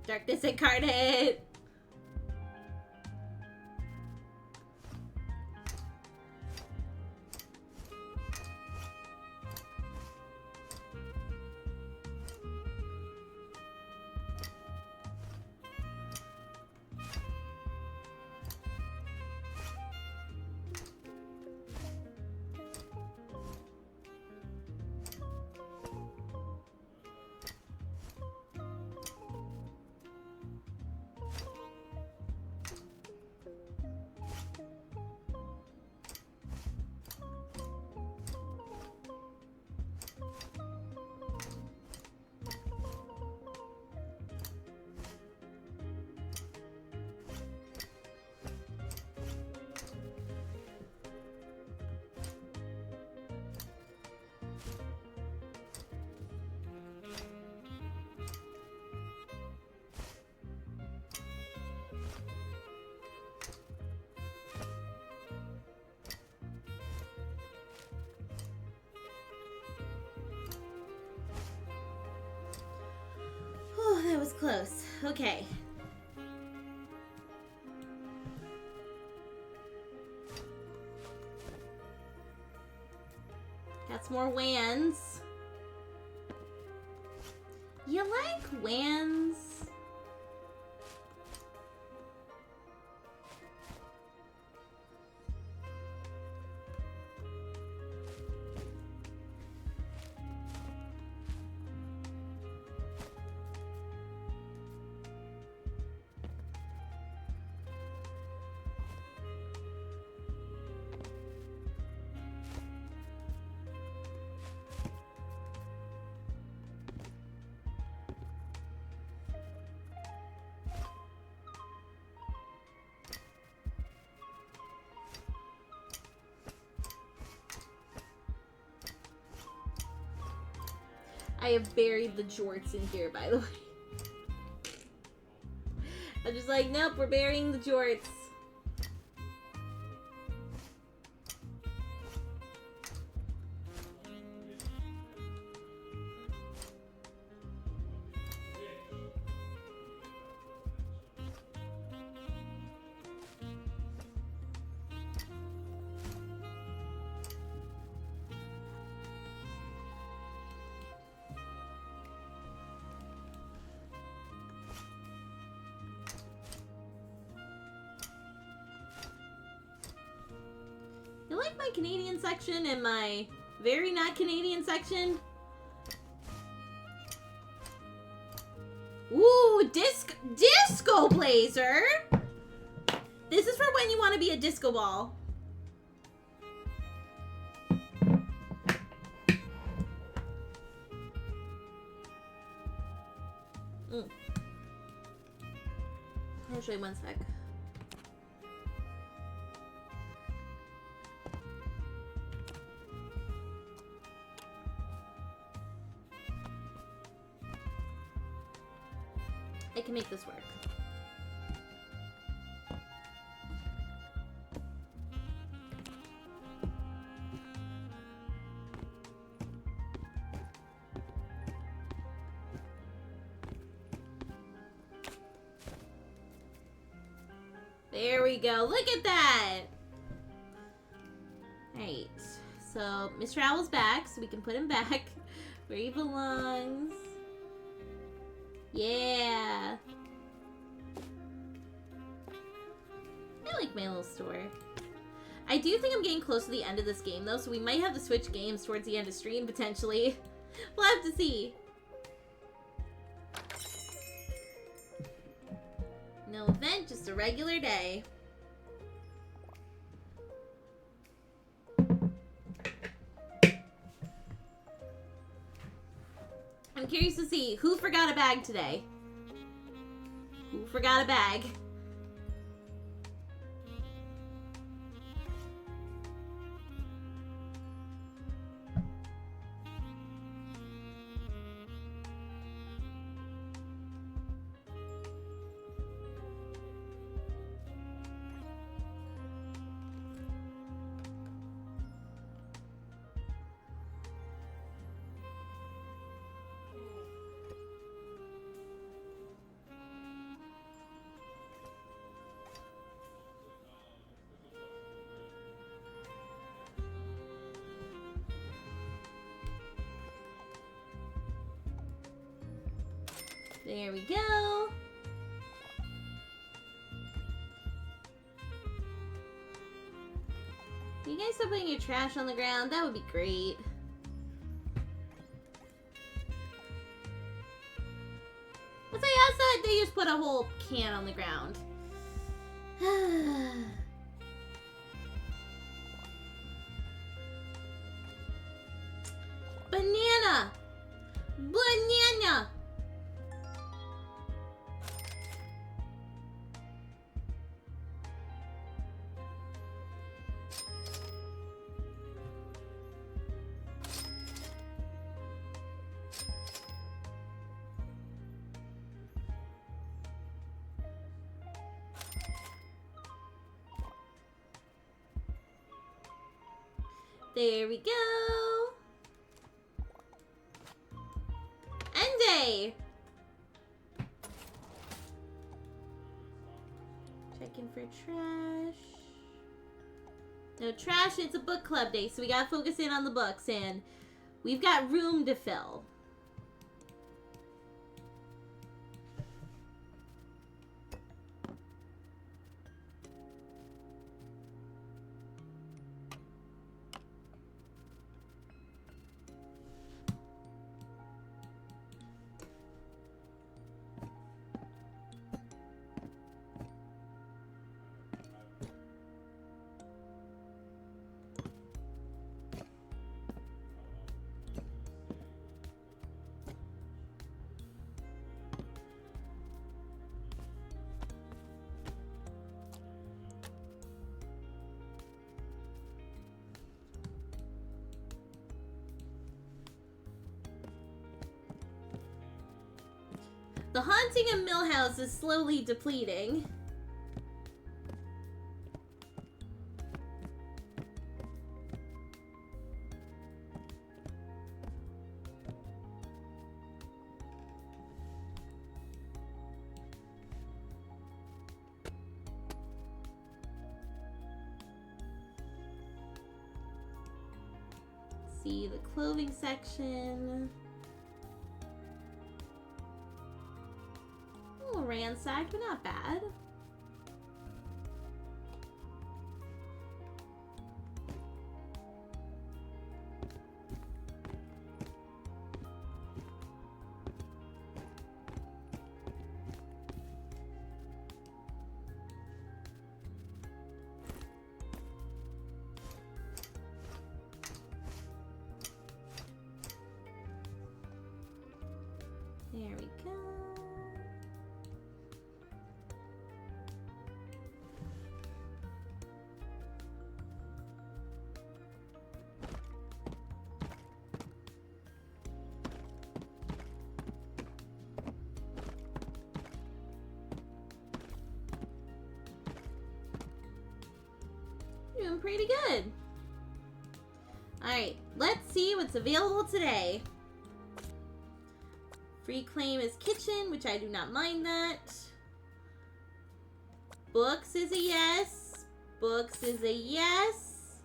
Darkness incarnate. Oh, that was close. Okay. Got some more wands. You like wands? I have buried the jorts in here, by the way. I'm just like, nope, we're burying the jorts. You like my Canadian section and my very not Canadian section? Ooh, disco blazer! This is for when you want to be a disco ball. Actually, one sec. I can make this work. There we go. Look at that. Alright, so Mr. Owl's back, so we can put him back where he belongs. Yeah. I like my little store. I do think I'm getting close to the end of this game, though, so we might have to switch games towards the end of stream, potentially. We'll have to see. No event, just a regular day. I'm curious to see who forgot a bag today. Who forgot a bag? There we go. You guys stop putting your trash on the ground? That would be great. Let's say outside they just put a whole can on the ground. Banana! Banana! There we go. End day. Checking for trash. No trash, it's a book club day, so we gotta focus in on the books, and we've got room to fill. The Haunting of Millhouse is slowly depleting. See the clothing section. A little ransacked, but not bad. There we go. Doing pretty good. Alright, let's see what's available today. Free claim is kitchen, which I do not mind that. Books is a yes. Books is a yes.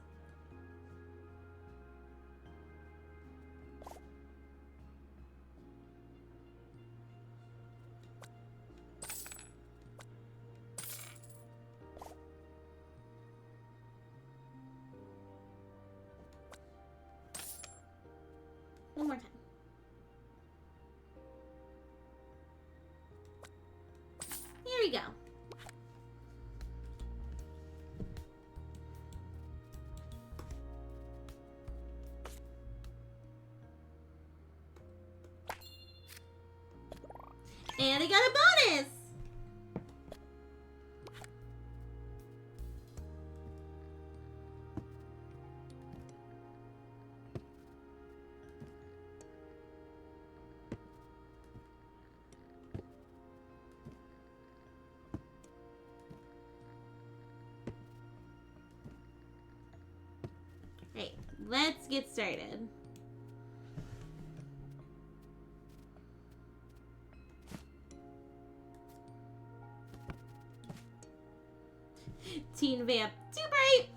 let's get started. Teen Vamp, too bright.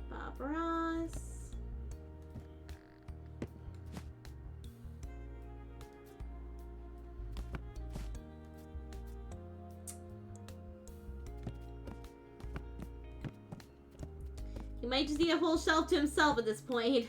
Bob Ross. He might just need a whole shelf to himself at this point.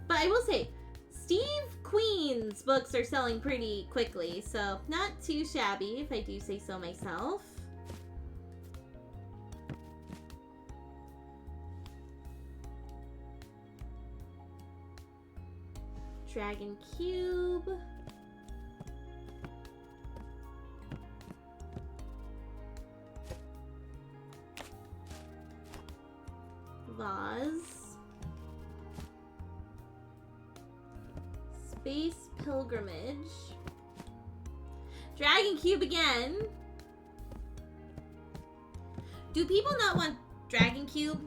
But I will say, Steve Queen's books are selling pretty quickly, so not too shabby, if I do say so myself. Dragon Cube. Vase. Space Pilgrimage. Dragon Cube again. Do people not want Dragon Cube?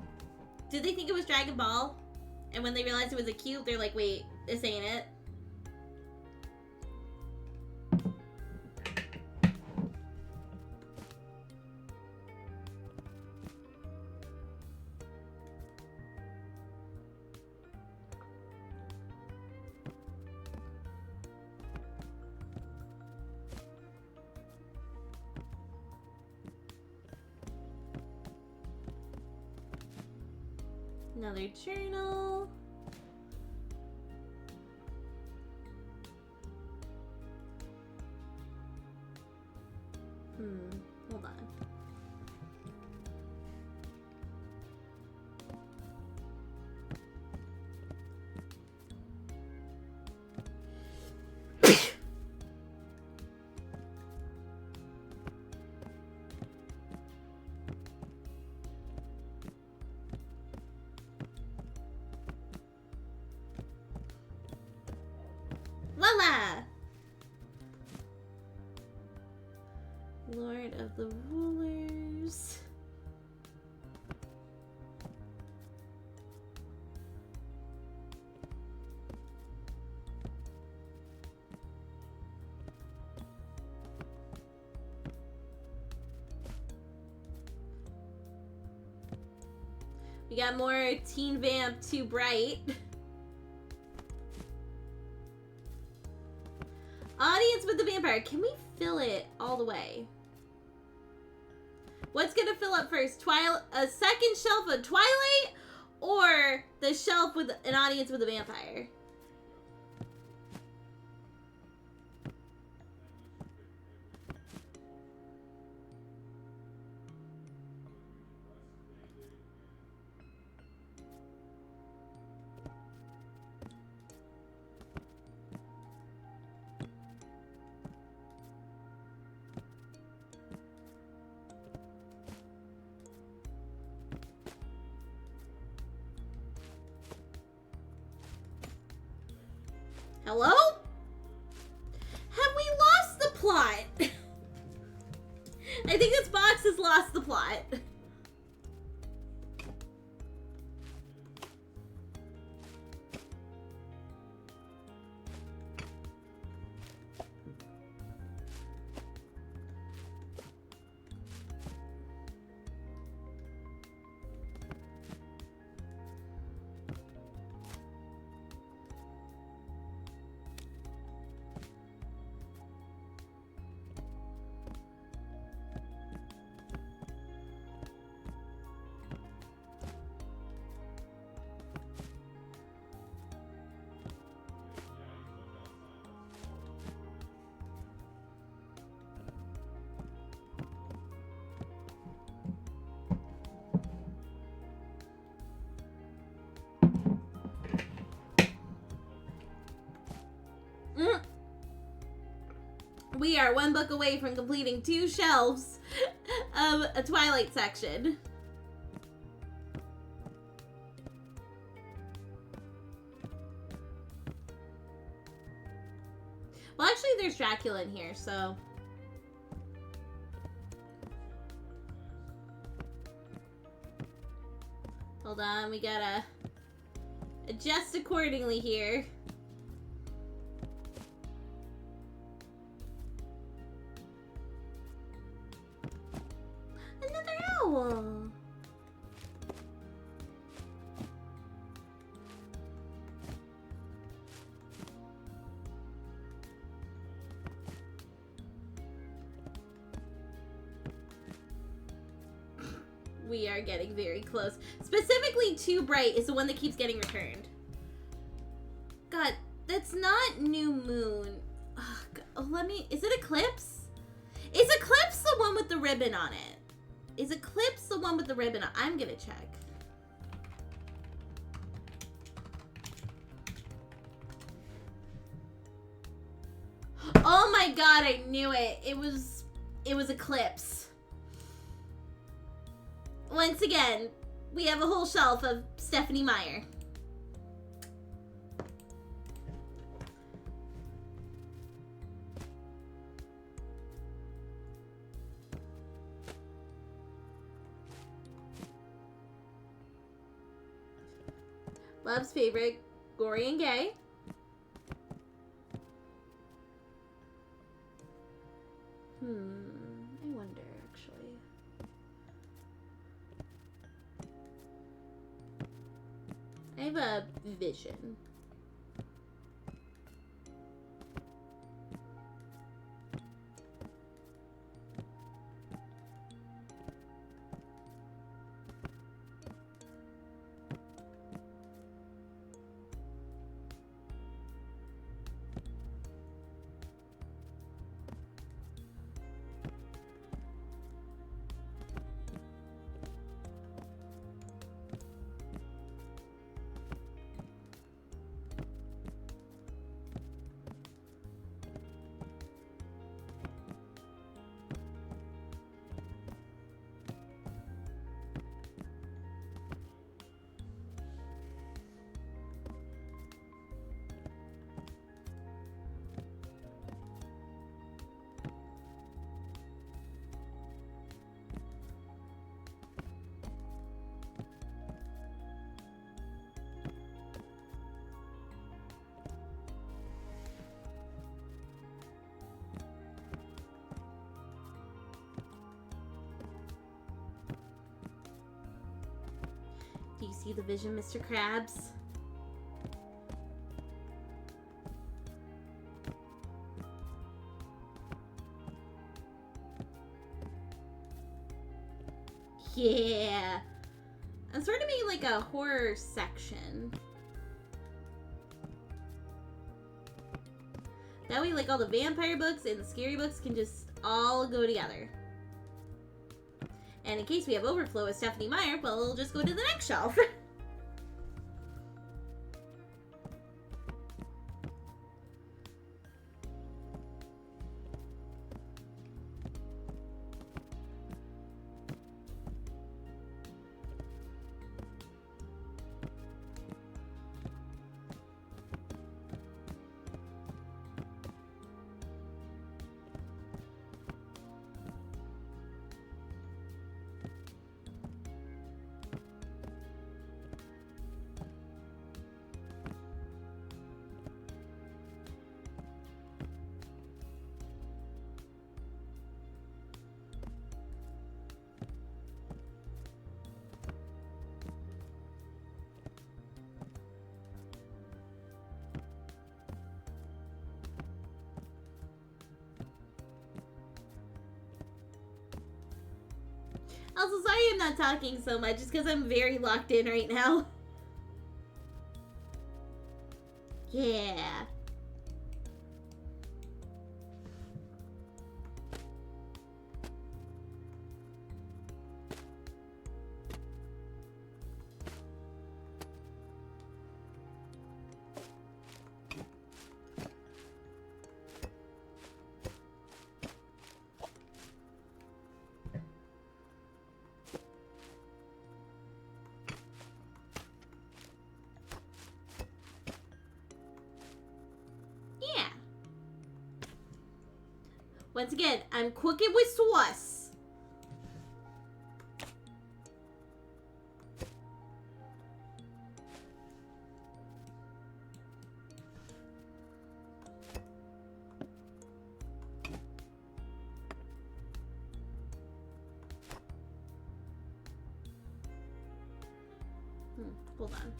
Did they think it was Dragon Ball? And when they realized it was a cube, they're like, wait, this ain't it. Another journal. Hold on. Voila! Lord of the Rulers. We got more Teen Vamp Too Bright. Audience with the Vampire. Can we fill it all the way? What's gonna fill up first? A second shelf of Twilight or the shelf with an audience with a vampire? Hello? Have we lost the plot? I think this box has lost the plot. We are one book away from completing 2 shelves of a Twilight section. Well, actually, there's Dracula in here, so... Hold on, we gotta adjust accordingly here. Another owl! We are getting very close. Specifically, Too Bright is the one that keeps getting returned. God, that's not New Moon. Ugh, God, let me... Is it Eclipse? Is Eclipse the one with the ribbon on it? Is Eclipse the one with the ribbon on it? I'm gonna check. Oh my god, I knew it. It was Eclipse. Once again, we have a whole shelf of Stephanie Meyer. Love's favorite, gory and gay. I wonder, actually. I have a vision. Do you see the vision, Mr. Krabs? Yeah. I'm sort of making like a horror section. That way, like, all the vampire books and the scary books can just all go together. And in case we have overflow with Stephanie Meyer, well, we'll just go to the next shelf. Also, sorry I'm not talking so much. It's because I'm very locked in right now. Yeah. Once again, I'm cooking with sauce. Hold on.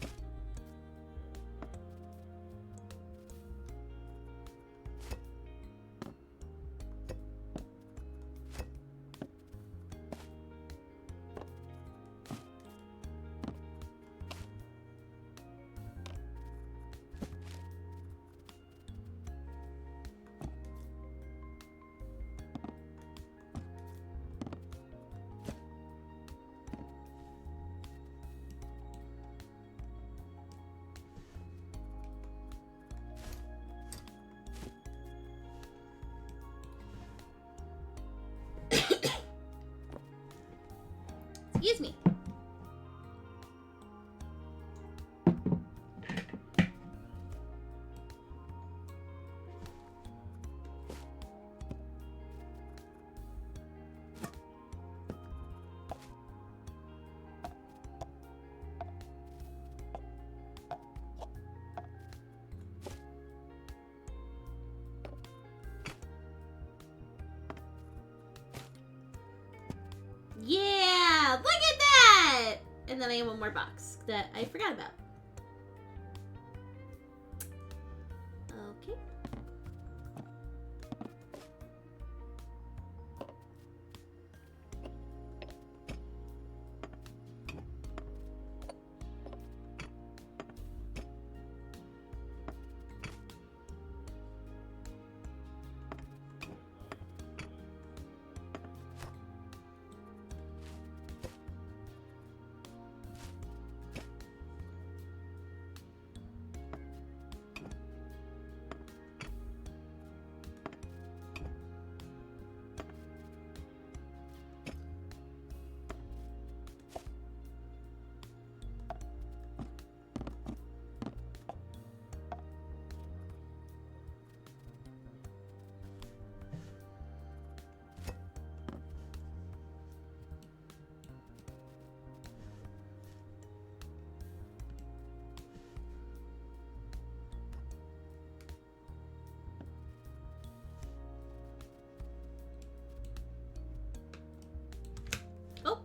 Excuse me. Yeah, look at that! And then I have one more box that I forgot about. Okay. Oh.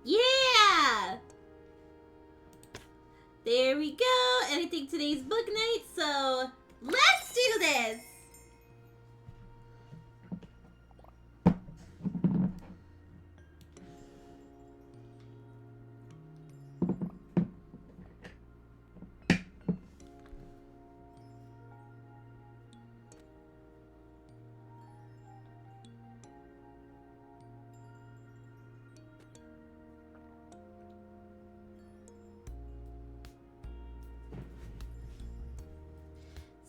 Yeah! There we go. And I think today's book night, so let's do this!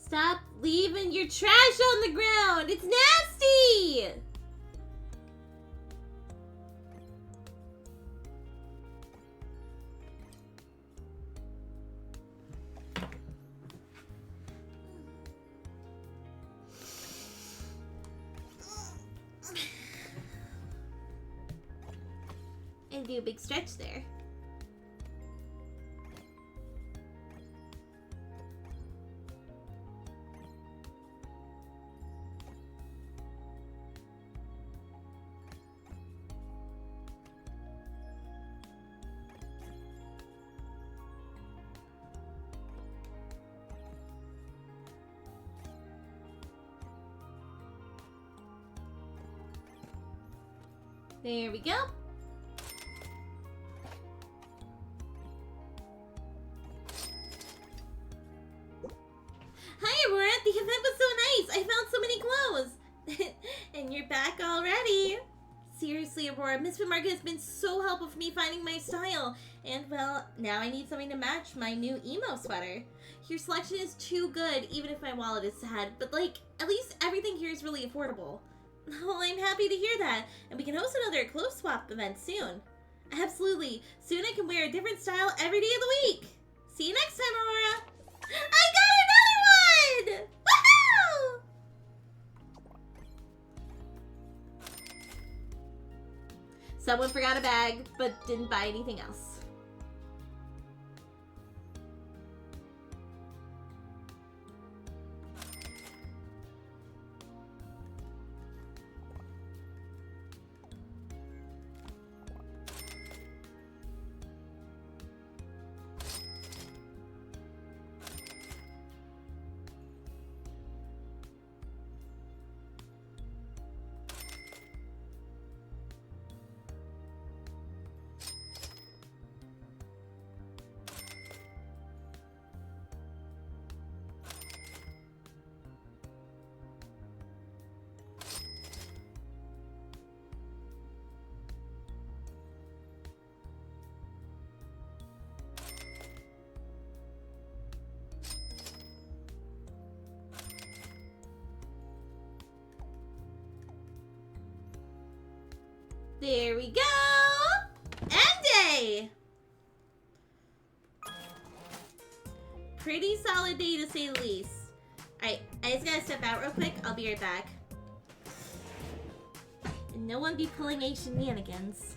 Stop leaving your trash on the ground! It's nasty! And do a big stretch there. There we go. Hi, Aurora. The event was so nice. I found so many clothes. And you're back already. Seriously, Aurora, Miss Market has been so helpful for me finding my style. And, well, now I need something to match my new emo sweater. Your selection is too good, even if my wallet is sad. But, like, at least everything here is really affordable. Oh, I'm happy to hear that. And we can host another clothes swap event soon. Absolutely. Soon I can wear a different style every day of the week. See you next time, Aurora. I got another one! Woohoo! Someone forgot a bag, but didn't buy anything else. There we go! End day! Pretty solid day to say the least. Alright, I just gotta step out real quick. I'll be right back. And no one be pulling a shenanigans.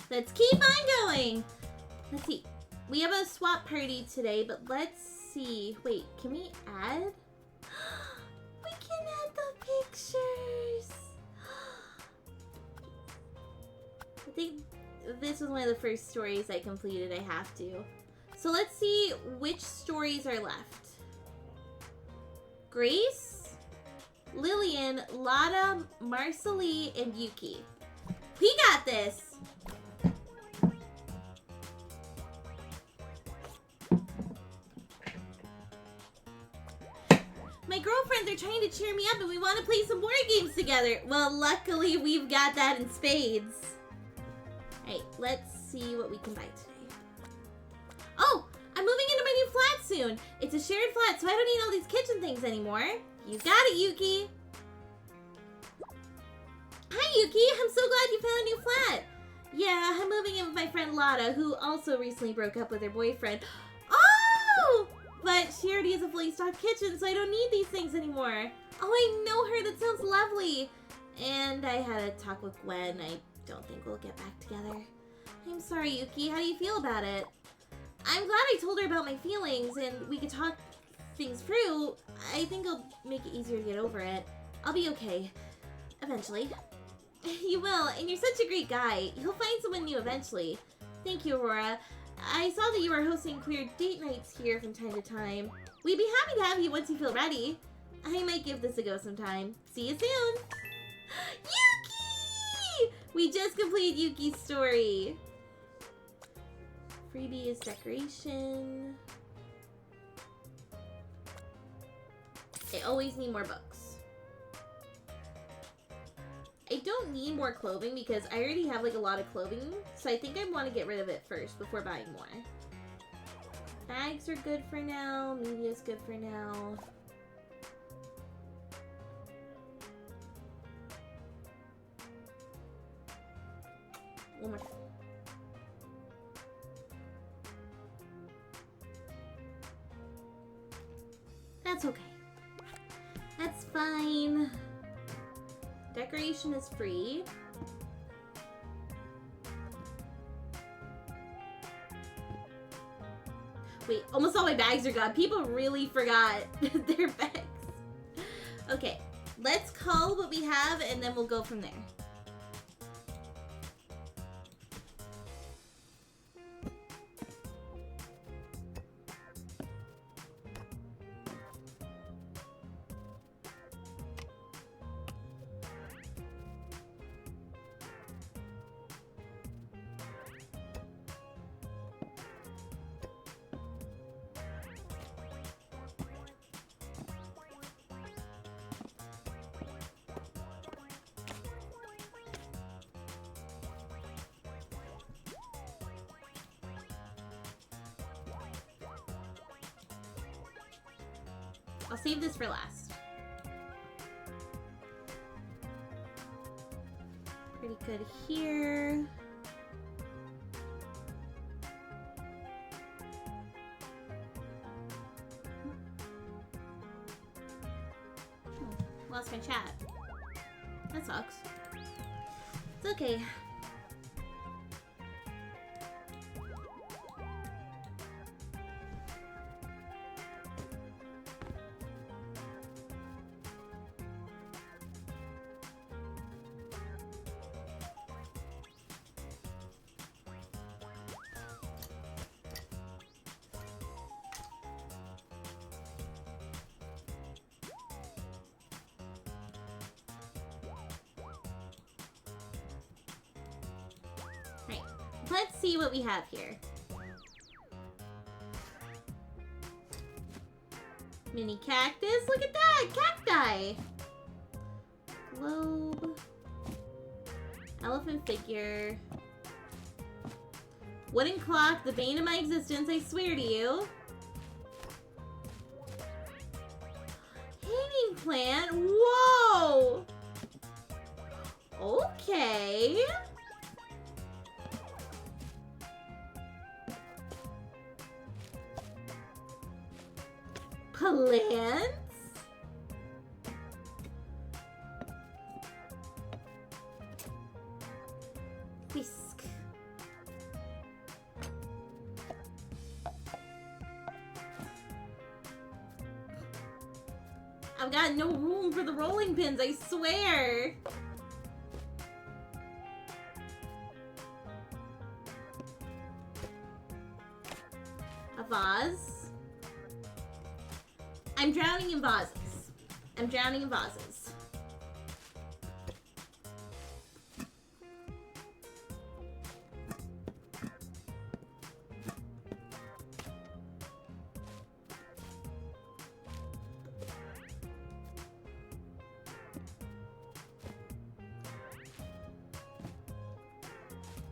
Let's keep on going. Let's see. We have a swap party today, but let's see. Wait, can we add? We can add the pictures. I think this was one of the first stories I completed. I have to. So let's see which stories are left. Grace, Lillian, Lada, Marcelie, and Yuki. We got this. My girlfriends are trying to cheer me up and we want to play some board games together. Well, luckily we've got that in spades. Alright, let's see what we can buy today. Oh, I'm moving into my new flat soon. It's a shared flat, so I don't need all these kitchen things anymore. You got it, Yuki. Hi, Yuki. I'm so glad you found a new flat. Yeah, I'm moving in with my friend Lotta, who also recently broke up with her boyfriend. Oh! But she already has a fully stocked kitchen, so I don't need these things anymore. Oh, I know her. That sounds lovely. And I had a talk with Gwen. I don't think we'll get back together. I'm sorry, Yuki. How do you feel about it? I'm glad I told her about my feelings and we could talk things through. I think it'll make it easier to get over it. I'll be okay. Eventually. You will, and you're such a great guy. You'll find someone new eventually. Thank you, Aurora. I saw that you were hosting queer date nights here from time to time. We'd be happy to have you once you feel ready. I might give this a go sometime. See you soon! Yuki! We just completed Yuki's story. Freebie is decoration. I always need more books. I don't need more clothing because I already have like a lot of clothing, so I think I want to get rid of it first before buying more. Bags are good for now. Media's good for now. One more time. That's okay. That's fine. Decoration is free. Wait, almost all my bags are gone. People really forgot their bags. Okay, let's call what we have and then we'll go from there. I'll save this for last. Pretty good here. Lost my chat. That sucks. It's okay. Let's see what we have here. Mini cactus. Look at that! Cacti! Globe. Elephant figure. Wooden clock, the bane of my existence, I swear to you. Hanging plant. Whoa! Okay. Plants? Whisk. I've got no room for the rolling pins, I swear. A vase. I'm drowning in vases. I'm drowning in vases.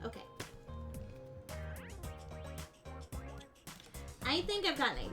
Okay. I think I've got an idea.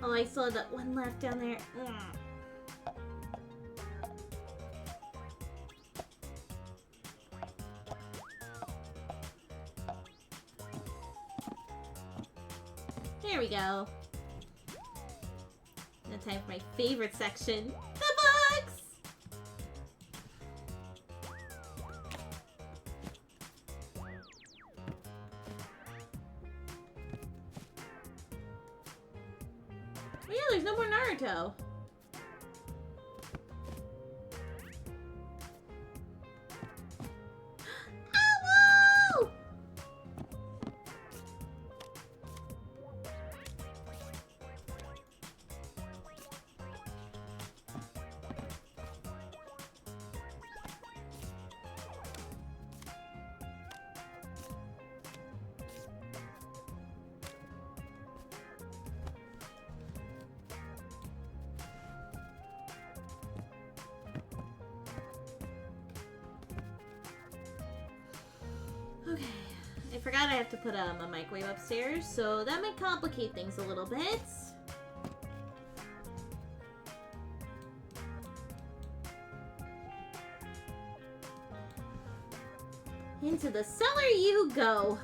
Oh, I still have that one left down there. There we go. Now time for my favorite section, the books! Oh yeah, there's no more Naruto. Ow! Okay, I forgot I have to put a microwave upstairs, so that might complicate things a little bit. Into the cellar you go.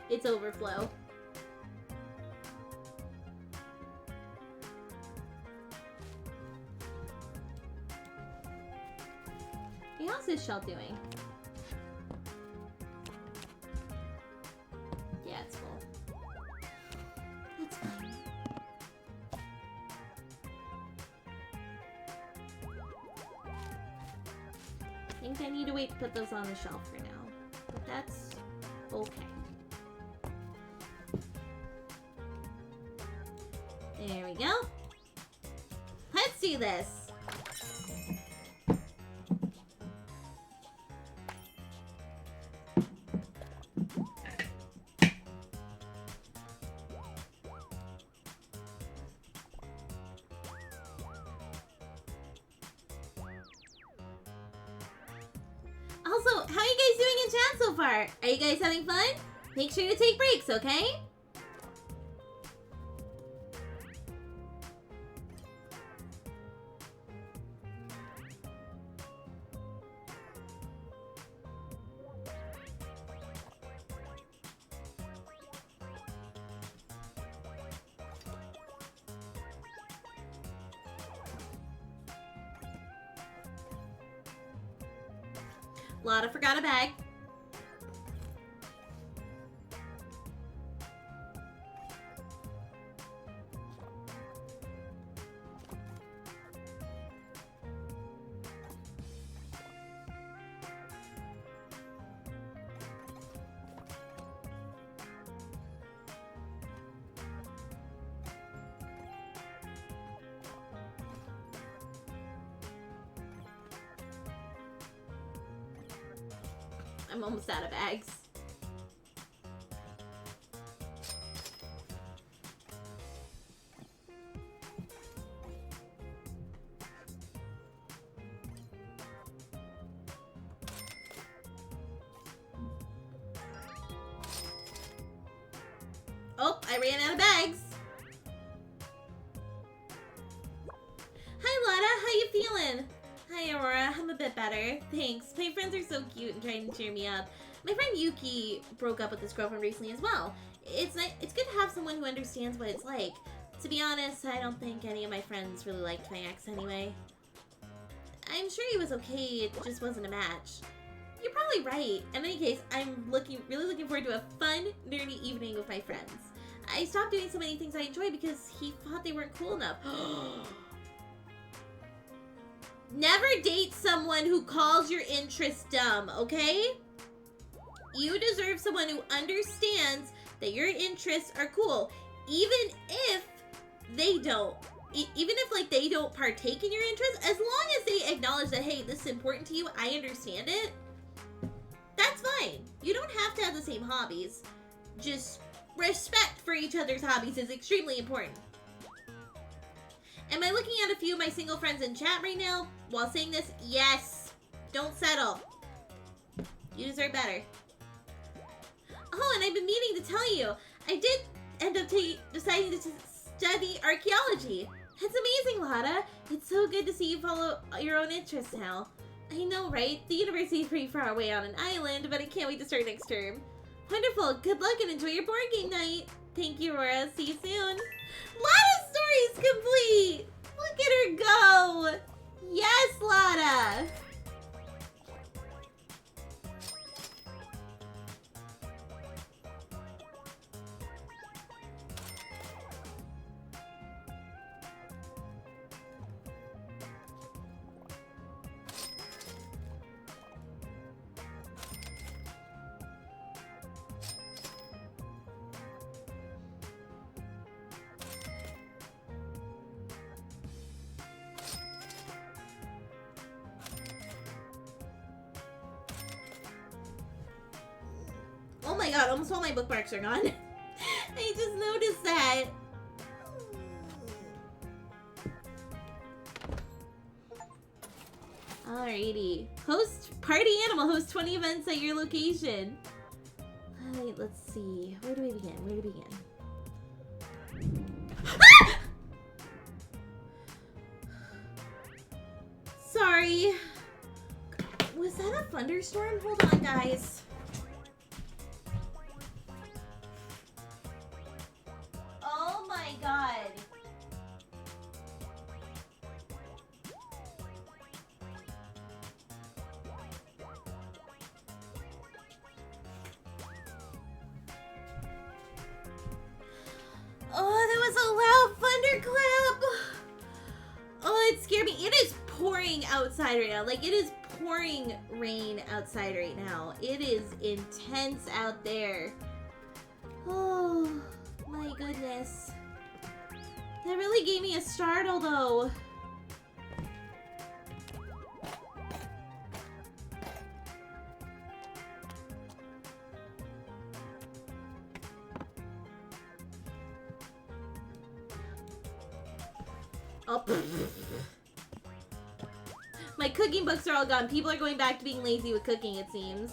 It's overflow. Hey, how's this shelf doing? Yeah, it's full. That's fine. I think I need to wait to put those on the shelf for now. But that's okay. There we go. Let's do this. Also, how are you guys doing in chat so far? Are you guys having fun? Make sure to take breaks, okay? Lotta forgot a bag. I'm almost out of bags. Oh, I ran out of bags. Hi, Lotta. How you feeling? Hi, Aurora. I'm a bit better. Thanks. My friends are so cute and trying to cheer me up. My friend Yuki broke up with his girlfriend recently as well. It's good to have someone who understands what it's like. To be honest, I don't think any of my friends really liked my ex anyway. I'm sure he was okay, it just wasn't a match. You're probably right. In any case, I'm really looking forward to a fun, nerdy evening with my friends. I stopped doing so many things I enjoy because he thought they weren't cool enough. Never date someone who calls your interests dumb, okay? You deserve someone who understands that your interests are cool, even if they don't. Even if, like, they don't partake in your interests, as long as they acknowledge that, hey, this is important to you, I understand it, that's fine. You don't have to have the same hobbies. Just respect for each other's hobbies is extremely important. Am I looking at a few of my single friends in chat right now while saying this? Yes. Don't settle. You deserve better. Oh, and I've been meaning to tell you, I did end up deciding to study archaeology. That's amazing, Lada. It's so good to see you follow your own interests now. I know, right? The university is pretty far away on an island, but I can't wait to start next term. Wonderful. Good luck and enjoy your board game night. Thank you, Aurora. See you soon. Lada's story is complete. Look at her go. Yes, Lada. Oh my god, almost all my bookmarks are gone. I just noticed that. Alrighty. Party animal, host 20 events at your location. Alright, let's see. Where do we begin? Ah! Sorry. Was that a thunderstorm? Hold on, guys. Oh my god. Oh, that was a loud thunderclap. Oh, it scared me. It is pouring outside right now. Like, it is pouring rain outside right now. It is intense out there. Oh, my goodness. That really gave me a startle, though. Oh. My cooking books are all gone. People are going back to being lazy with cooking, it seems.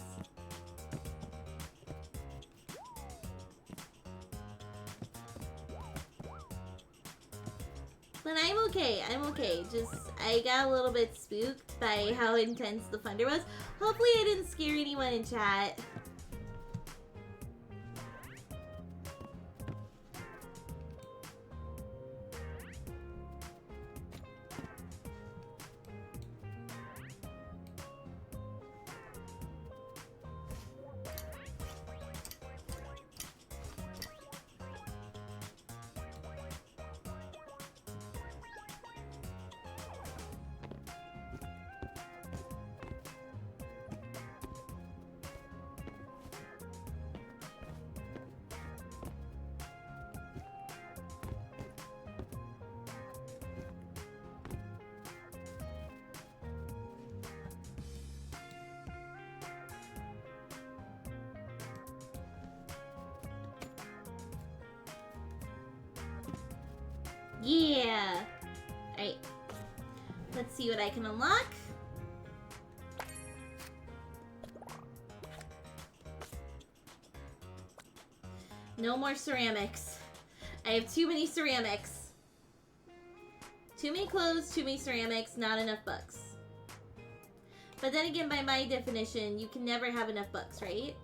But I'm okay. I'm okay. Just, I got a little bit spooked by how intense the thunder was. Hopefully I didn't scare anyone in chat. Yeah. Alright. Let's see what I can unlock. No more ceramics. I have too many ceramics. Too many clothes, too many ceramics, not enough books. But then again, by my definition, you can never have enough books, right?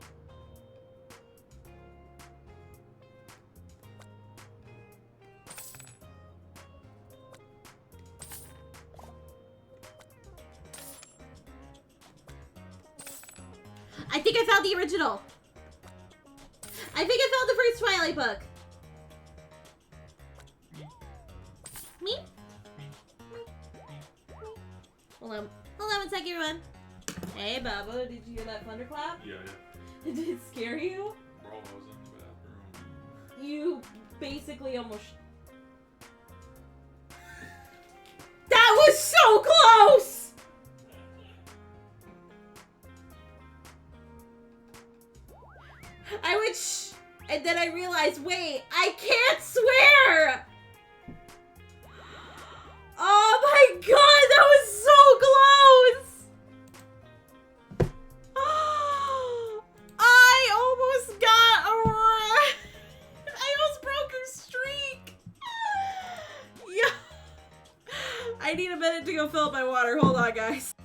I think I found the original. I think I found the first Twilight book. Hello. Hold on one sec, everyone. Hey, Bubba, did you hear that thunderclap? Yeah. Did it scare you? Bro, I was in the bathroom. You basically almost... That was so close! I went shh, and then I realized, wait, I can't swear! Oh my god, that was so close! I almost got a... I almost broke the streak! Yeah. I need a minute to go fill up my water. Hold on, guys.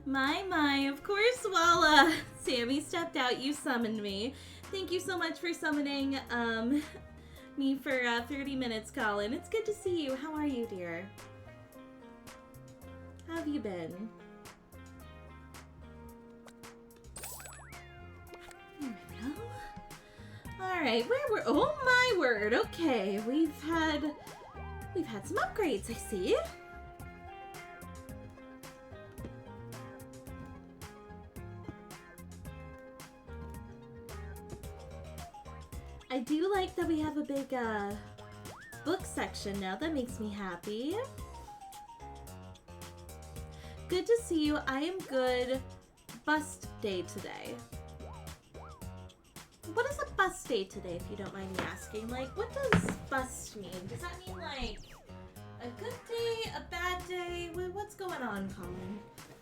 My, of course, while Sammy stepped out, you summoned me. Thank you so much for summoning me for 30 minutes, Colin. It's good to see you. How are you, dear? How have you been? There we go. Alright, oh my word, okay. We've had some upgrades, I see. I do like that we have a big book section now. That makes me happy. Good to see you. I am good. Bust day today. What is a bust day today, if you don't mind me asking? Like, what does bust mean? Does that mean, like, a good day, a bad day? What's going on, Colin?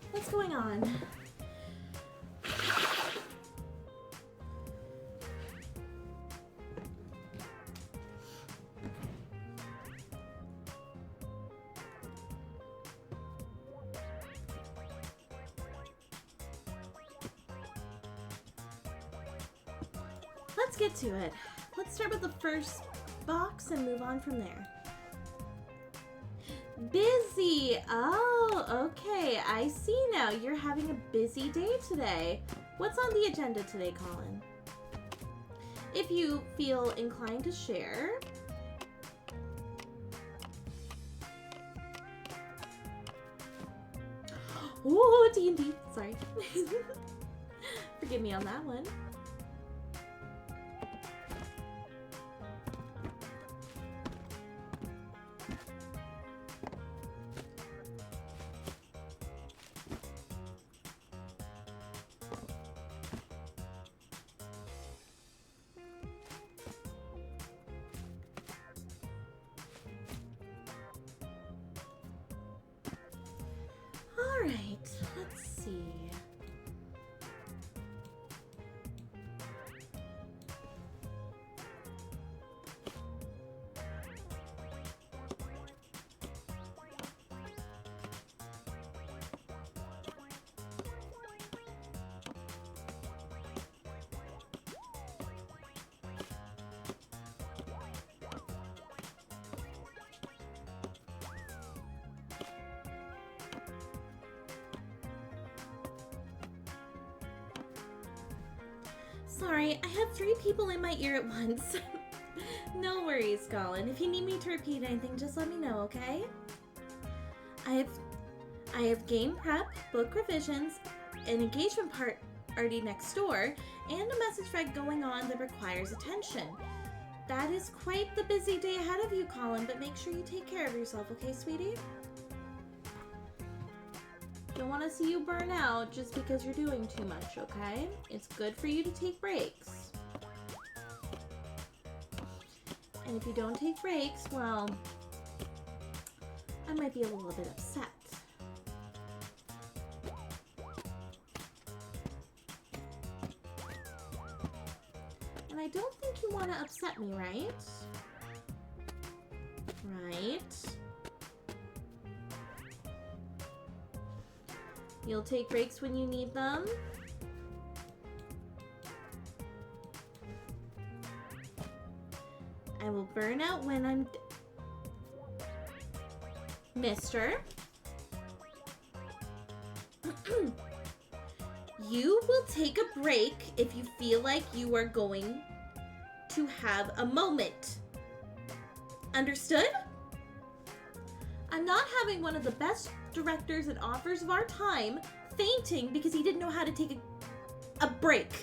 What's going on? Let's get to it. Let's start with the first box and move on from there. Busy. Oh, okay. I see now. You're having a busy day today. What's on the agenda today, Colin? If you feel inclined to share. Oh, D&D. Sorry. Forgive me on that one. Alright, let's see. Sorry, I had 3 people in my ear at once. No worries, Colin. If you need me to repeat anything, just let me know, okay? I have game prep, book revisions, an engagement party next door, and a message thread going on that requires attention. That is quite the busy day ahead of you, Colin, but make sure you take care of yourself, okay, sweetie? Don't want to see you burn out just because you're doing too much, okay? It's good for you to take breaks. And if you don't take breaks, well, I might be a little bit upset. And I don't think you want to upset me, right? Right. You'll take breaks when you need them. I will burn out when I'm Mister. You will take a break if you feel like you are going to have a moment. Understood? I'm not having one of the best directors and authors of our time fainting because he didn't know how to take a break.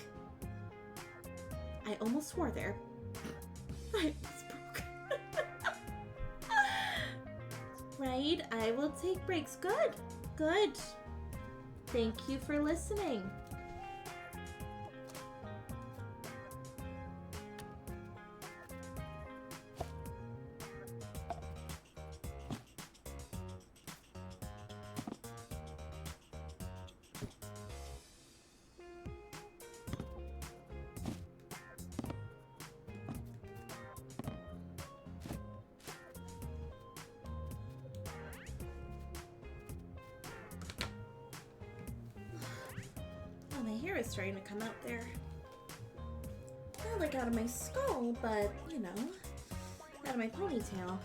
I almost swore there. I almost broke. Right? I will take breaks. Good. Good. Thank you for listening. Oh, my hair is starting to come out there. Not like out of my skull, but, you know, out of my ponytail.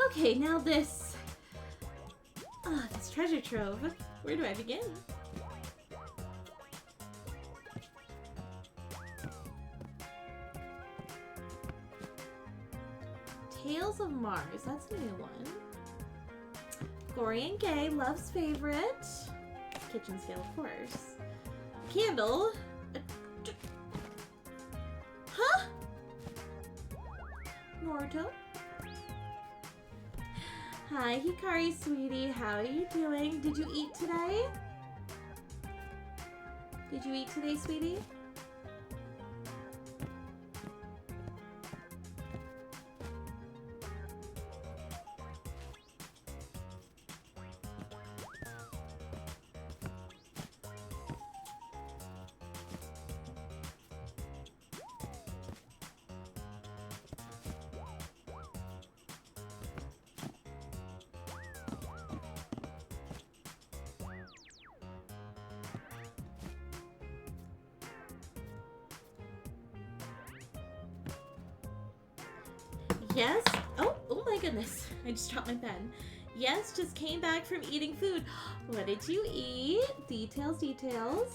Okay, now this treasure trove. Where do I begin? Tales of Mars, that's a new one. Gory and Gay, Love's Favorite. Kitchen Scale, of course. Candle. Huh? Naruto. Hi, Hikari, sweetie. How are you doing? Did you eat today? Did you eat today, sweetie? Yes? Oh my goodness. I just dropped my pen. Yes, just came back from eating food. What did you eat? Details, details.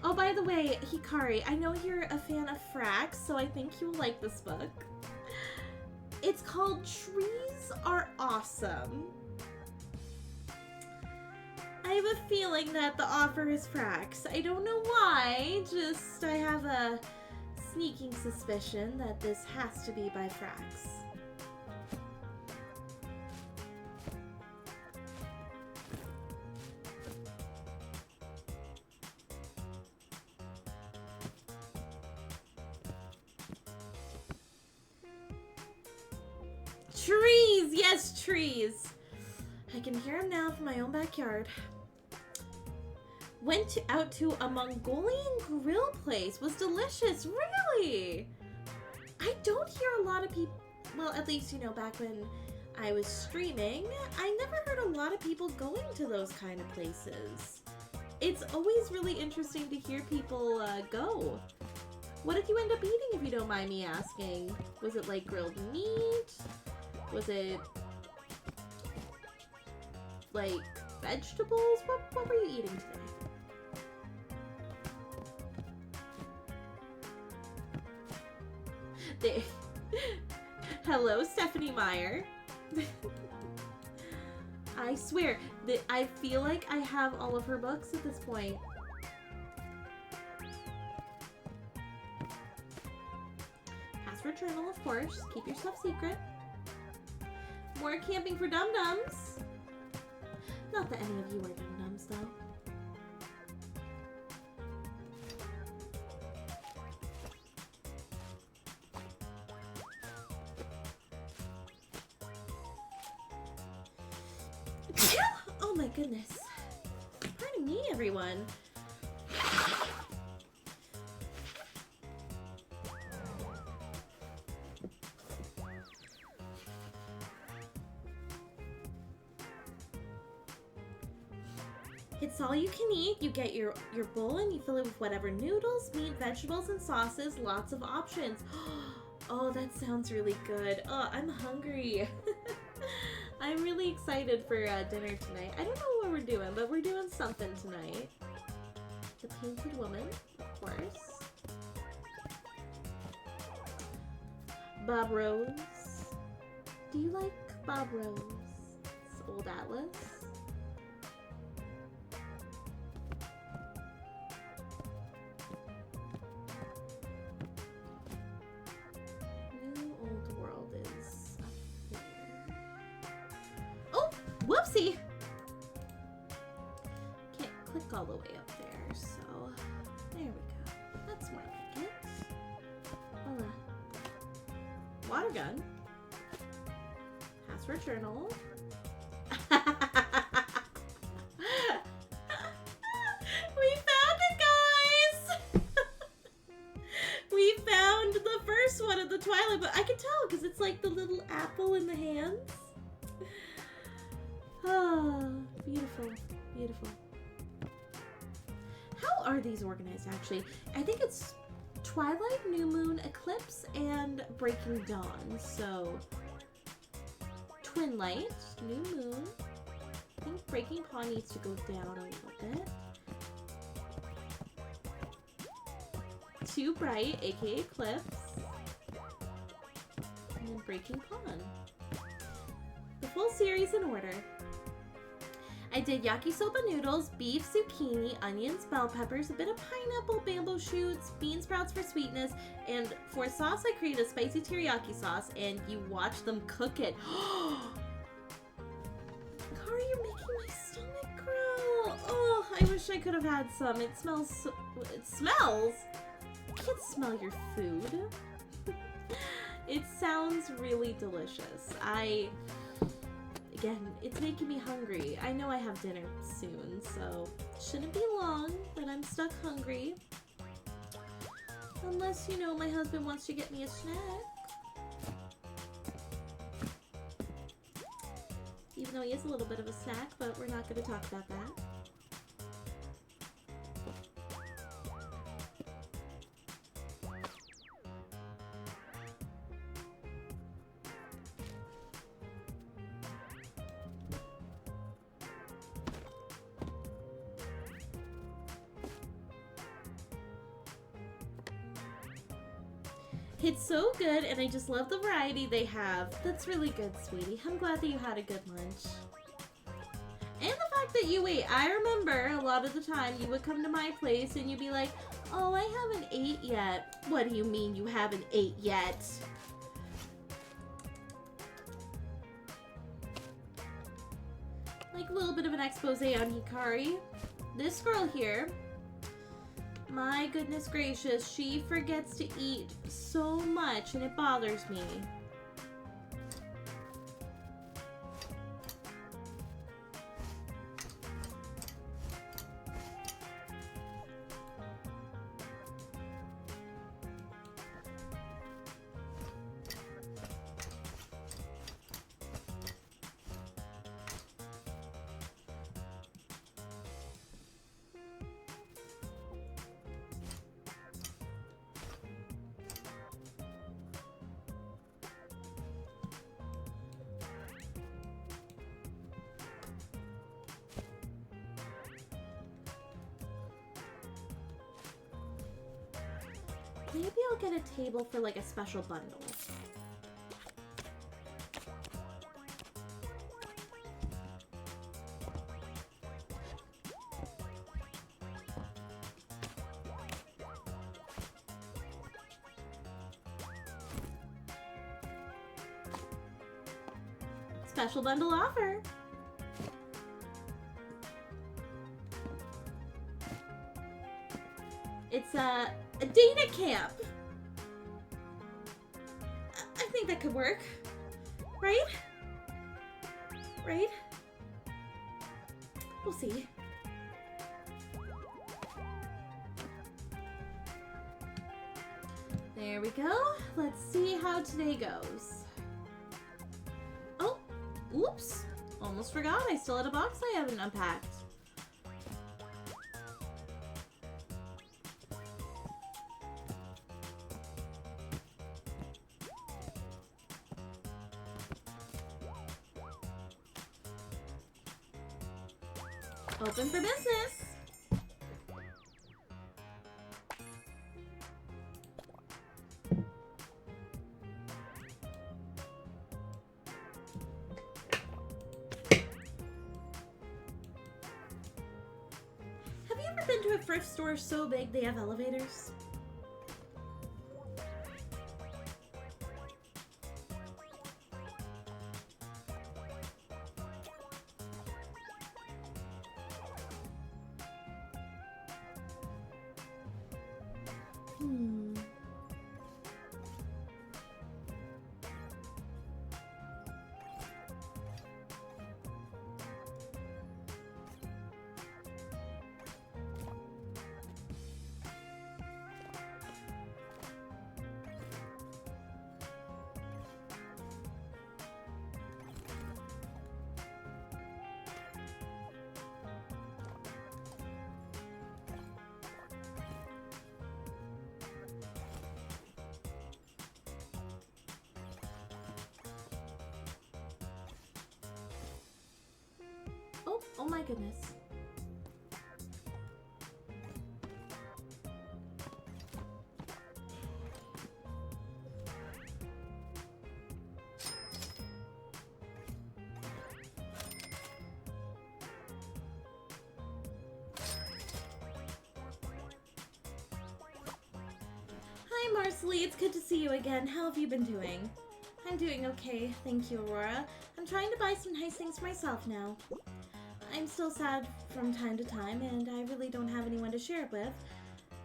Oh, by the way, Hikari, I know you're a fan of Frax, so I think you'll like this book. It's called Trees Are Awesome. I have a feeling that the author is Frax. I don't know why, just I have a sneaking suspicion that this has to be by Frax. Trees! Yes, trees! I can hear them now from my own backyard. Went out to a Mongolian grill place. Was delicious. Really? I don't hear a lot of people... Well, at least, you know, back when I was streaming, I never heard a lot of people going to those kind of places. It's always really interesting to hear people go. What did you end up eating, if you don't mind me asking? Was it like grilled meat? Was it like vegetables? What were you eating today? Hello, Stephanie Meyer. I swear that I feel like I have all of her books at this point. Password journal, of course. Keep your stuff secret. More camping for dum-dums. Not that any of you are dum-dums, though. Oh my goodness. Pardon me, everyone. It's all you can eat. You get your bowl and you fill it with whatever noodles, meat, vegetables, and sauces. Lots of options. Oh, that sounds really good. Oh, I'm hungry. I'm really excited for dinner tonight. I don't know what we're doing, but we're doing something tonight. The Painted Woman, of course. Bob Rose. Do you like Bob Rose? It's Old Atlas. New Old World is up there. Oh, whoopsie! Can't click all the way up there, so there we go. That's more like it. Voila. Water gun. Password journal. We found it, guys! We found the first one of the Twilight, but I can tell because it's like the little apple in the hands. Oh, beautiful, beautiful. How are these organized, actually? I think it's Twilight, New Moon, Eclipse, and Breaking Dawn. So, Twin Light, New Moon. I think Breaking Dawn needs to go down a little bit. Too Bright, aka Eclipse. And then Breaking Dawn. The full series in order. I did yakisoba noodles, beef, zucchini, onions, bell peppers, a bit of pineapple, bamboo shoots, bean sprouts for sweetness, and for sauce I created a spicy teriyaki sauce, and you watch them cook it. Kari, you're making my stomach growl. Oh, I wish I could have had some. It smells so... It smells? I can't smell your food. It sounds really delicious. Again, it's making me hungry. I know I have dinner soon, so it shouldn't be long that I'm stuck hungry. Unless, you know, my husband wants to get me a snack. Even though he is a little bit of a snack, but we're not going to talk about that. It's so good, and I just love the variety they have. That's really good, sweetie. I'm glad that you had a good lunch. And the fact that you ate. I remember a lot of the time you would come to my place and you'd be like, oh, I haven't ate yet. What do you mean you haven't ate yet? Like a little bit of an expose on Hikari. This girl here, my goodness gracious, she forgets to eat so much and it bothers me. maybe I'll get a table for like a special bundle. Special bundle offer. It's a data camp. I think that could work. Right? Right? We'll see. There we go. Let's see how today goes. Oh, oops. Almost forgot. I still had a box I haven't unpacked. Open for business. Have you ever been to a thrift store so big they have elevators? Oh my goodness. Hi Marcely, it's good to see you again. How have you been doing? I'm doing okay, thank you, Aurora. I'm trying to buy some nice things for myself now. I'm still sad from time to time, and I really don't have anyone to share it with.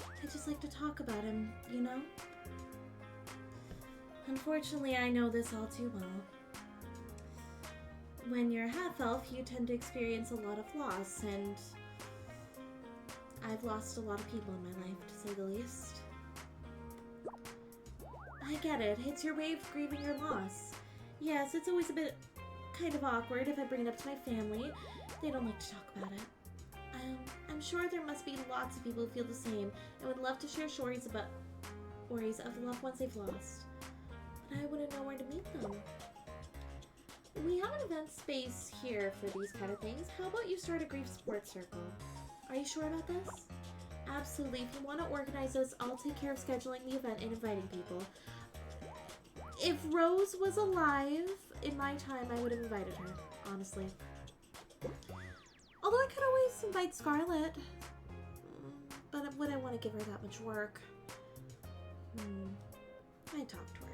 I just like to talk about him, you know? Unfortunately, I know this all too well. When you're half-elf, you tend to experience a lot of loss, and I've lost a lot of people in my life, to say the least. I get it. It's your way of grieving your loss. Yes, it's always a bit kind of awkward if I bring it up to my family. They don't like to talk about it. I'm sure there must be lots of people who feel the same and would love to share stories of the loved ones they've lost. But I wouldn't know where to meet them. We have an event space here for these kind of things. How about you start a grief support circle? Are you sure about this? Absolutely. If you want to organize this, I'll take care of scheduling the event and inviting people. If Rose was alive in my time, I would have invited her, honestly. Although I could always invite Scarlet. But would I want to give her that much work? I'd talk to her.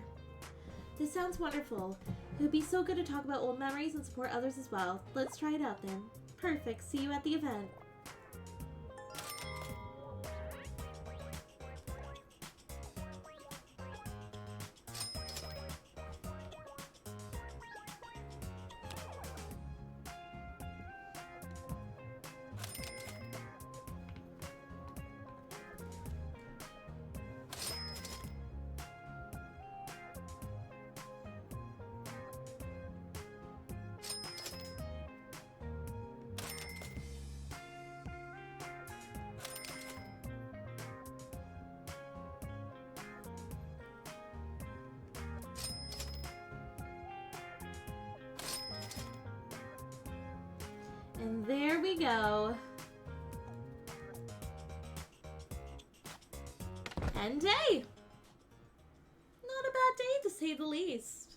This sounds wonderful. It would be so good to talk about old memories and support others as well. Let's try it out then. Perfect. See you at the event. And there we go. End day. say the least.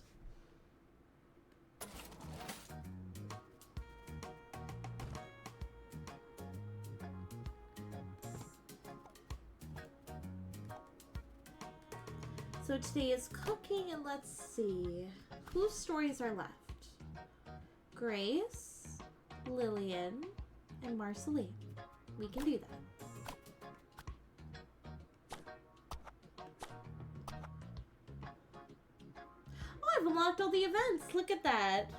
So today is cooking, and let's see. Whose stories are left? Grace, Lillian, and Marceline. We can do that. Oh, I've unlocked all the events. Look at that.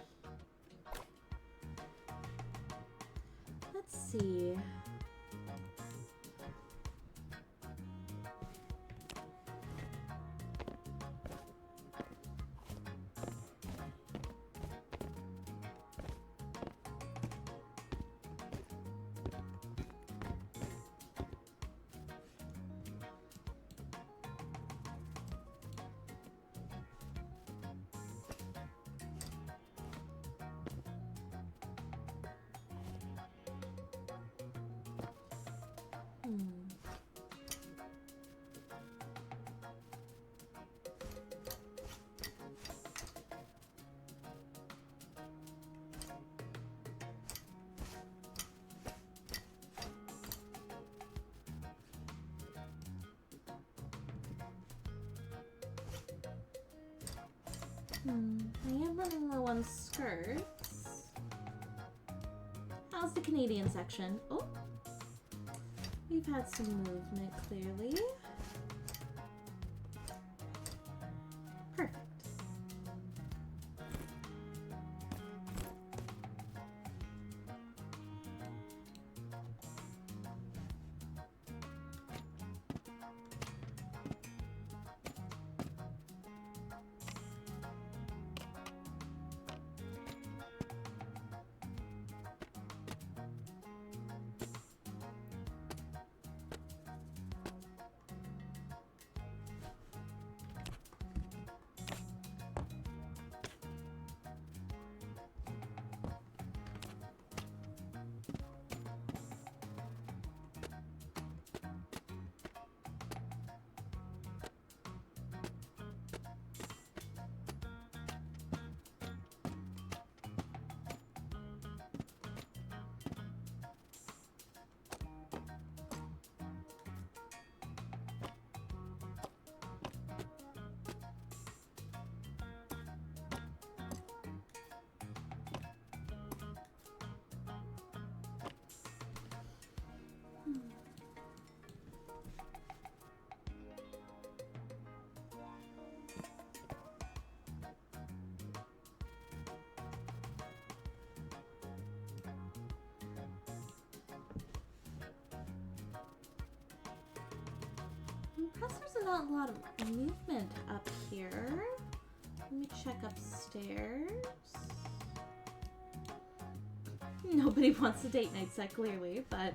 Let's see. I am running low on skirts. How's the Canadian section? Oh, we've had some movement clearly. Perfect. Impressed there's not a lot of movement up here. Let me check upstairs. Nobody wants a date night set, clearly, but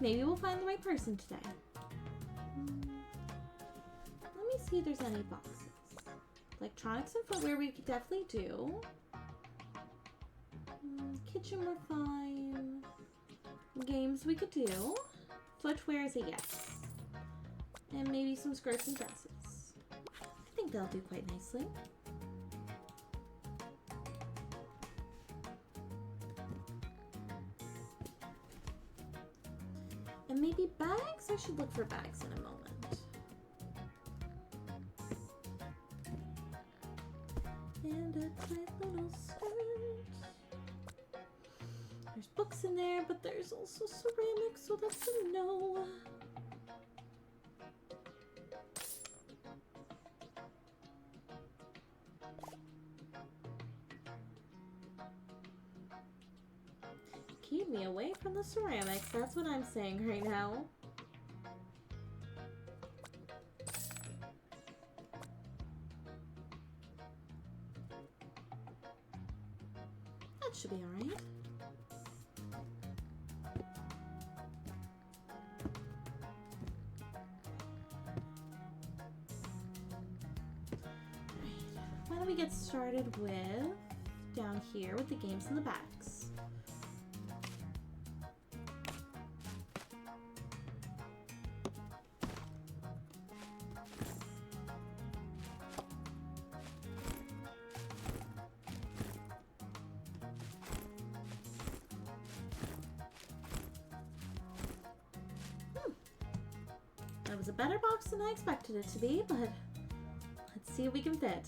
maybe we'll find the right person today. Let me see if there's any boxes. Electronics and footwear we could definitely do. Kitchen we're fine. Games we could do. Footwear is a yes. And maybe some skirts and dresses. I think that'll do quite nicely. And maybe bags? I should look for bags in a moment. And a tight little skirt. There's books in there, but there's also ceramics, so that's a no. Keep me away from the ceramics, that's what I'm saying right now. That should be alright. Why don't we get started with down here with the games in the bags. It was a better box than I expected it to be, but let's see if we can fit.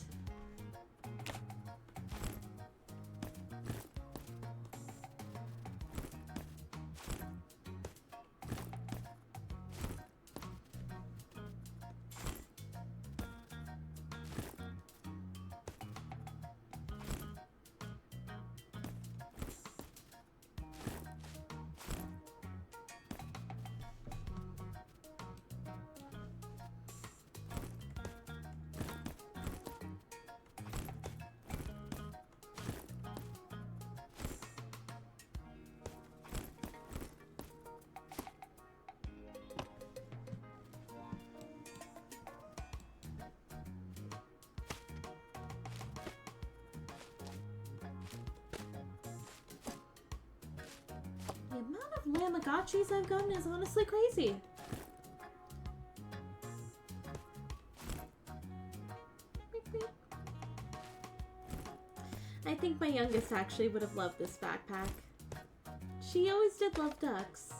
The amount of Lamagotchis I've gotten is honestly crazy. Beep, beep. I think my youngest actually would have loved this backpack. She always did love ducks.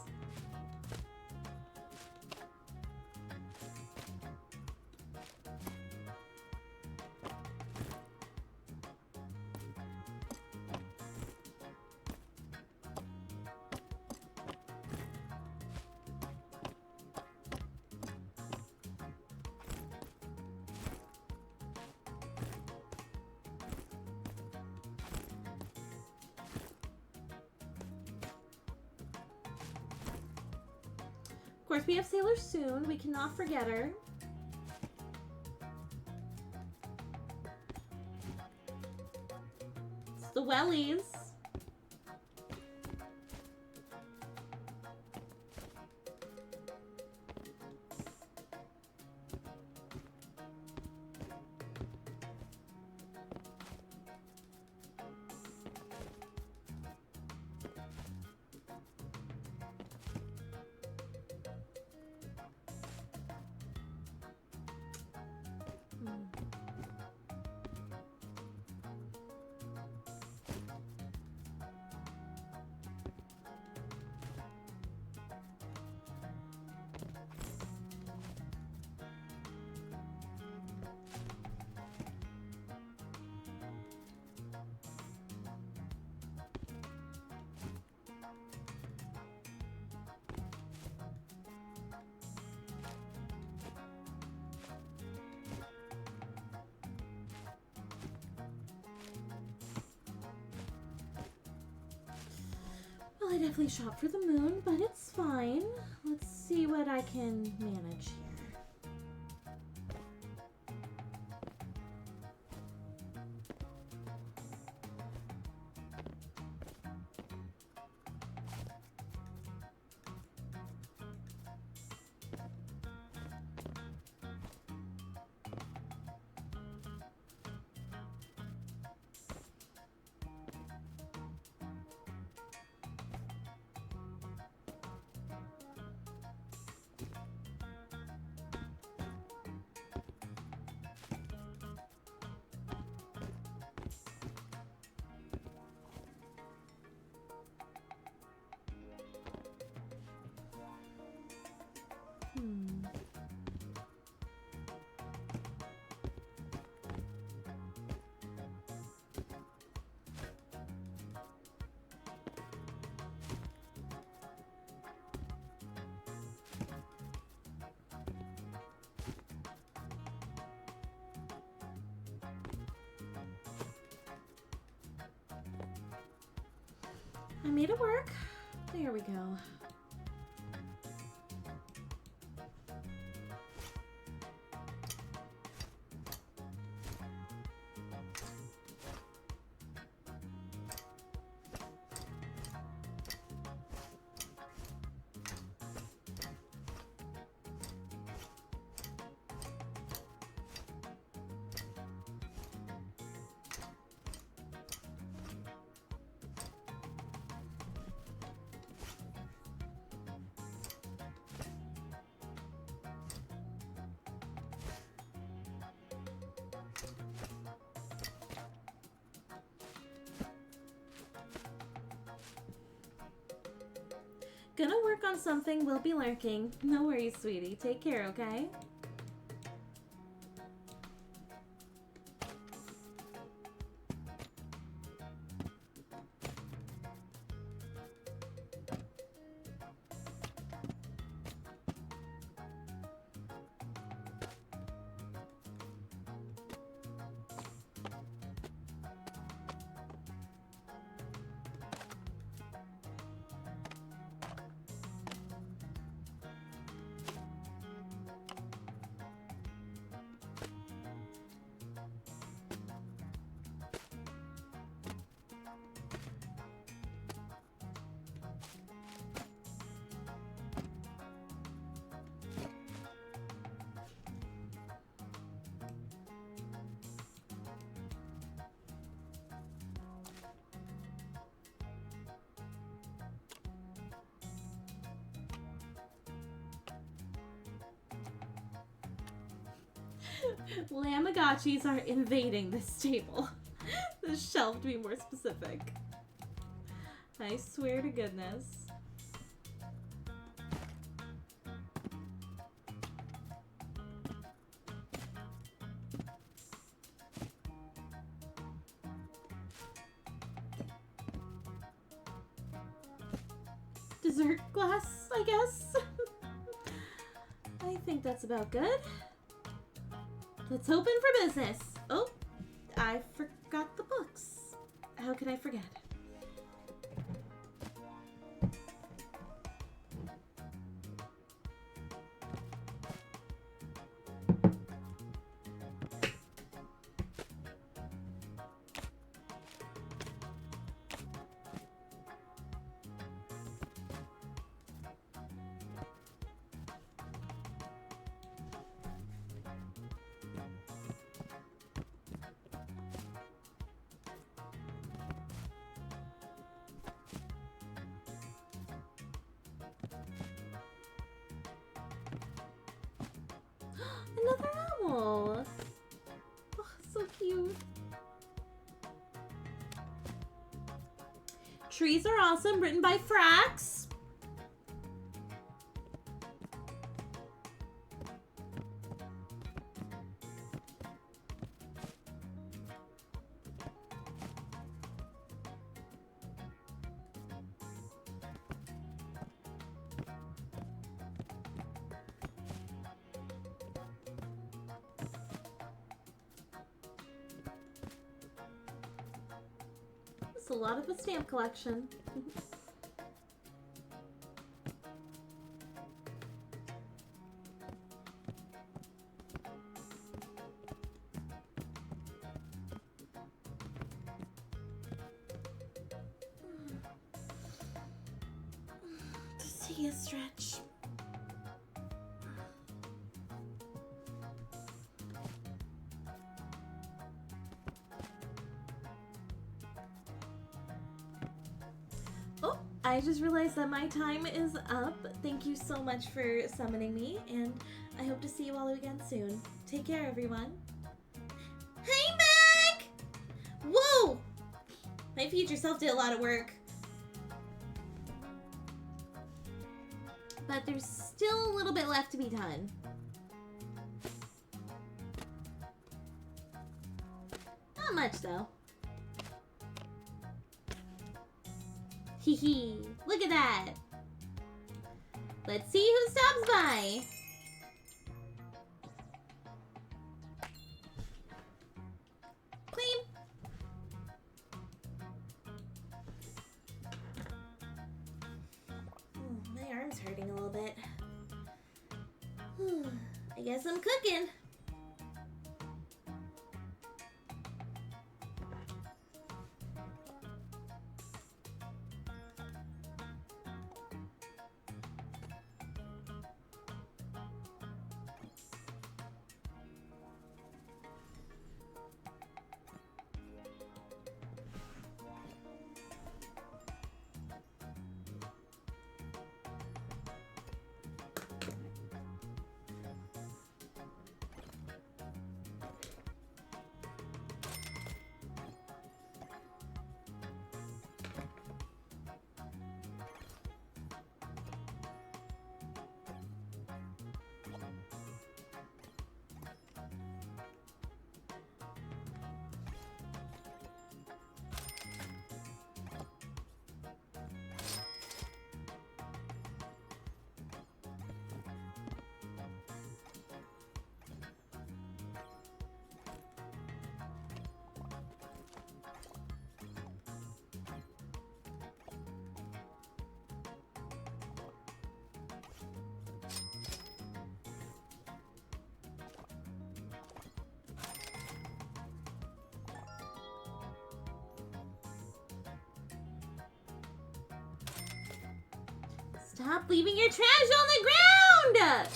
Of course, we have Sailor soon. We cannot forget her. It's the wellies. Well, I definitely shot for the moon, but it's fine. Let's see what I can manage here. I made it work. There we go. Gonna work on something. We'll be lurking. No worries, sweetie. Take care, okay? Lamagotchis are invading this table. This shelf, to be more specific. I swear to goodness. Dessert glass, I guess? I think that's about good. Let's open for business. Oh, I forgot the books. How could I forget? Another owl. Oh, so cute. Trees Are Awesome, written by Frax. A lot of a stamp collection. Just take a stretch. I just realized that my time is up. Thank you so much for summoning me, and I hope to see you all again soon. Take care, everyone. Hey, Mac! Whoa! My future self did a lot of work. But there's still a little bit left to be done. Not much, though. Hee hee, look at that. Let's see who stops by. Queen. My arm's hurting a little bit. I guess I'm cooking. Stop leaving your trash on the ground!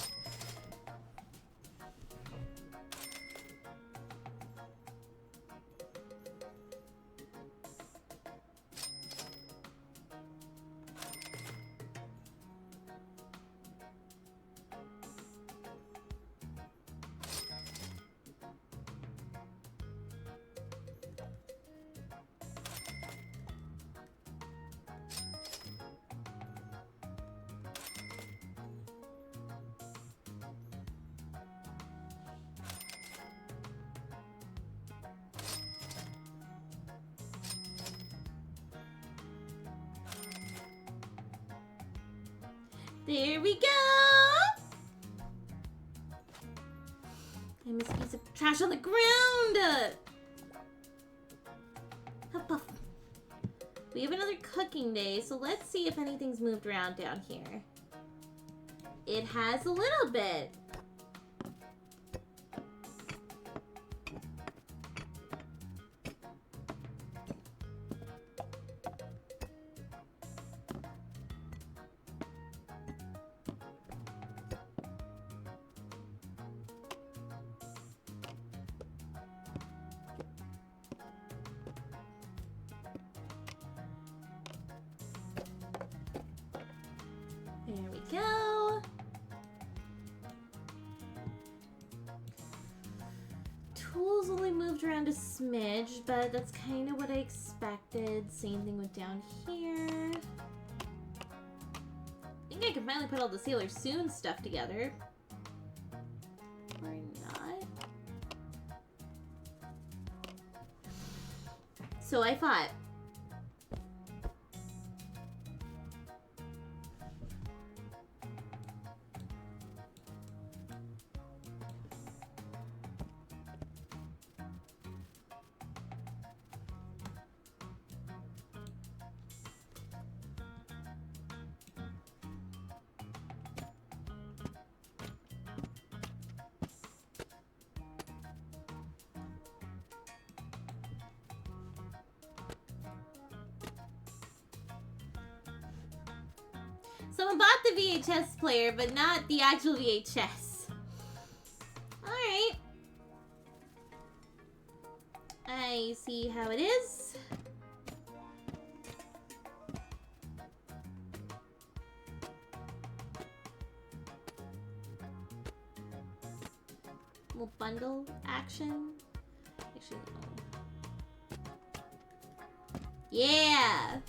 There we go! I missed a piece of trash on the ground! Hup, hup. We have another cooking day, so let's see if anything's moved around down here. It has a little bit. There we go. Tools only moved around a smidge, but that's kind of what I expected. Same thing with down here. I think I can finally put all the Sailor Soon stuff together. Or not. So I thought. Someone bought the VHS player, but not the actual VHS. Alright. I see how it is. Little bundle action. Actually, no. Yeah!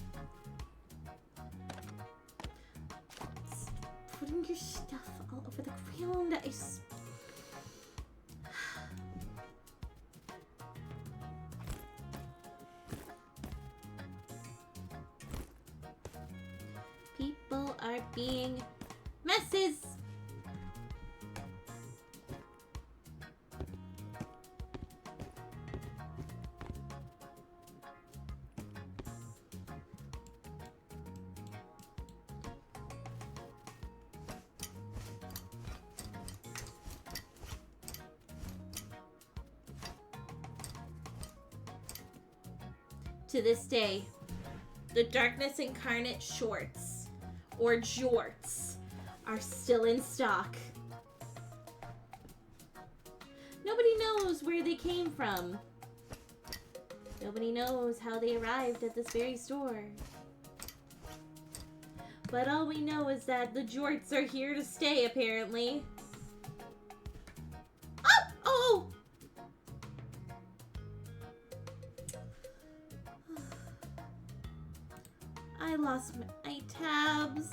Putting your stuff all over the ground. People are being messes. To this day, the Darkness Incarnate shorts, or jorts, are still in stock. Nobody knows where they came from. Nobody knows how they arrived at this very store. But all we know is that the jorts are here to stay, apparently. Oh! Oh! I lost my tabs.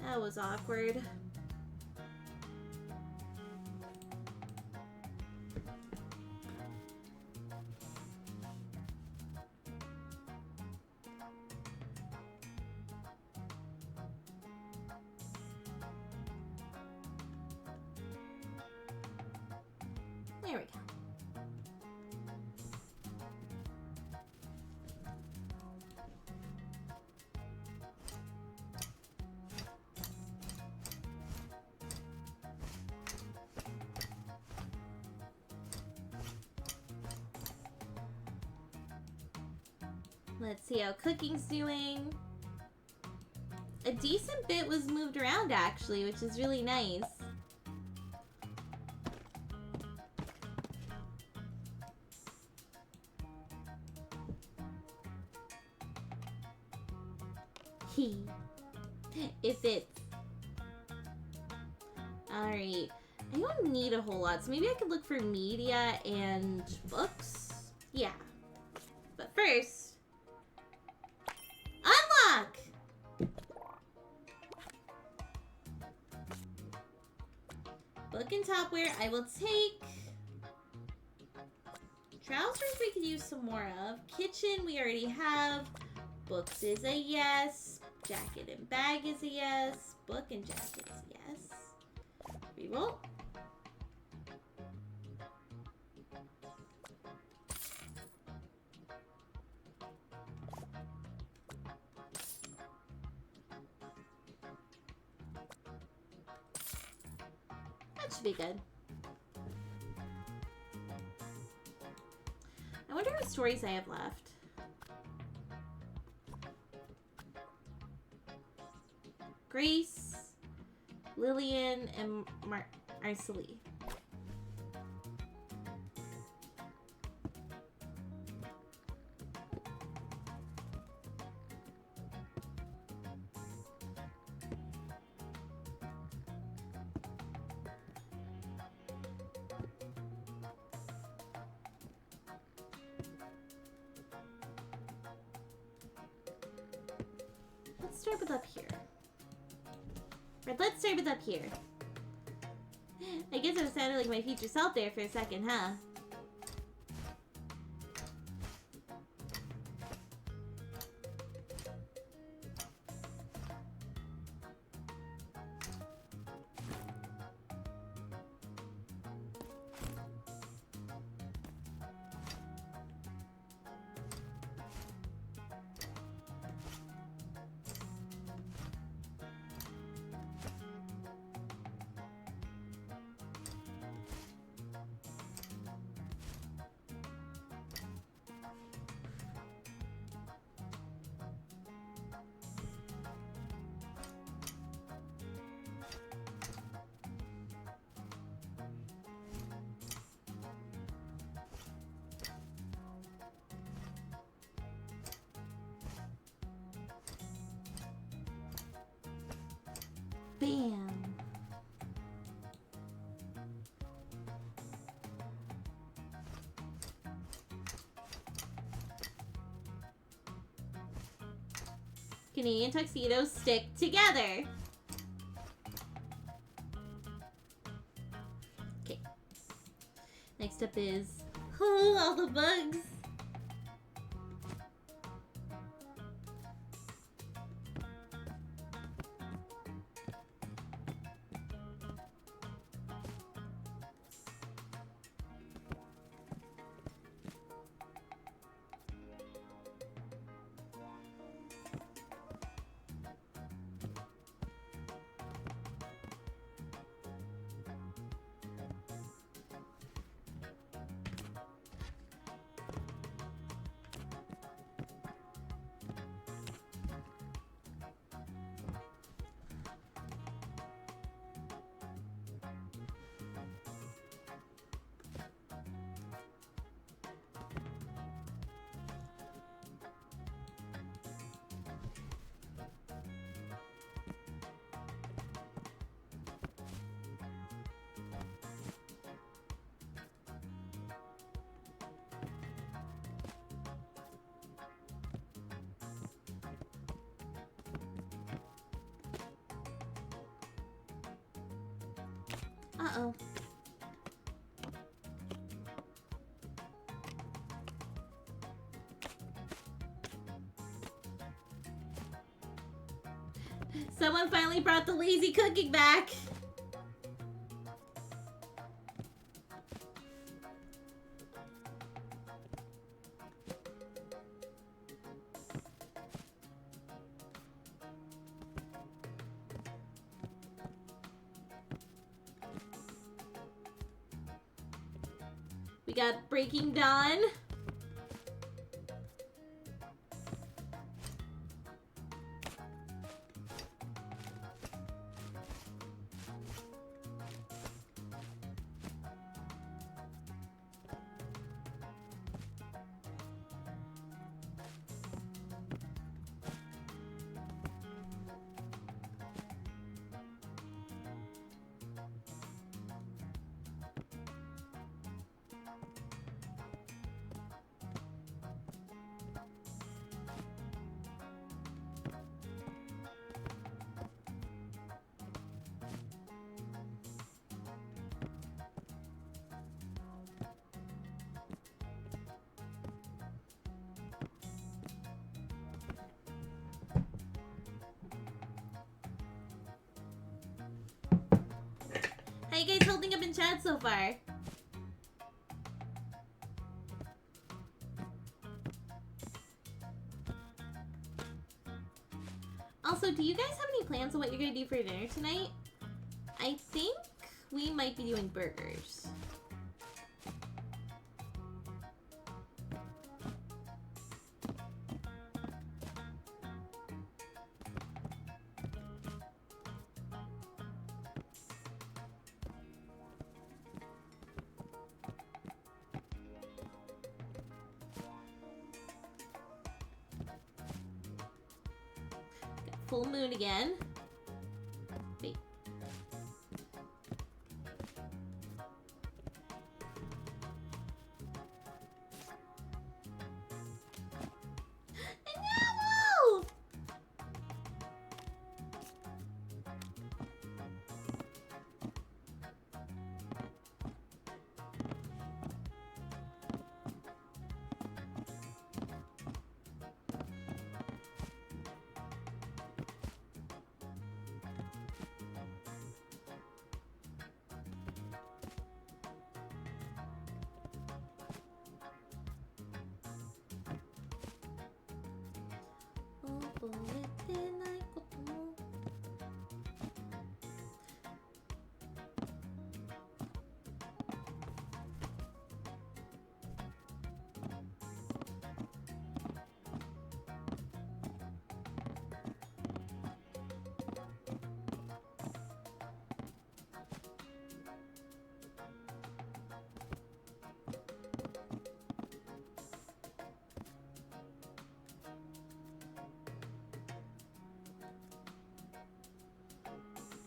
That was awkward. There we go. Let's see how cooking's doing. A decent bit was moved around actually, which is really nice. If it's alright. I don't need a whole lot, so maybe I could look for media and books. Yeah. But first, unlock! Book and topwear I will take. Trousers we could use some more of. Kitchen we already have. Books is a yes. Jacket and bag is a yes. Book and jacket is a yes. Reroll. That should be good. I wonder what stories I have left. Grace, Lillian, and Arcely. Let's start with up here. Right, let's start with up here. I guess I sounded like my future self there for a second, huh? Bam. Canadian tuxedos stick together. Okay. Next up is all the bugs. Uh-oh. Someone finally brought the lazy cooking back. We got Breaking Dawn. How you guys holding up in chat so far? Also, do you guys have any plans on what you're gonna do for dinner tonight? I think we might be doing burgers. Full moon again. Wait. No!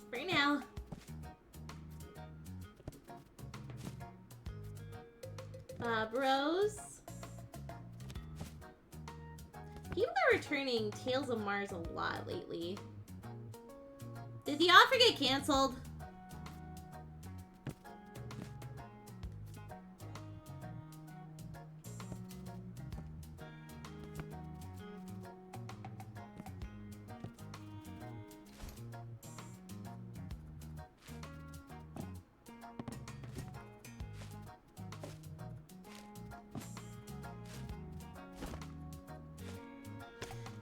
For now. Bros. People are returning Tales of Mars a lot lately. Did the offer get canceled?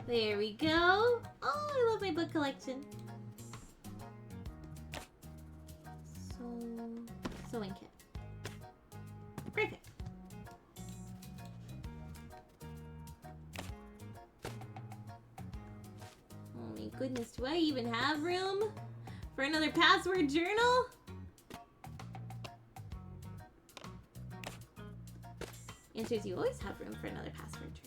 There we go. Oh, I love my book collection. Sewing kit. Perfect. Oh my goodness, do I even have room for another password journal? Answer is you always have room for another password journal.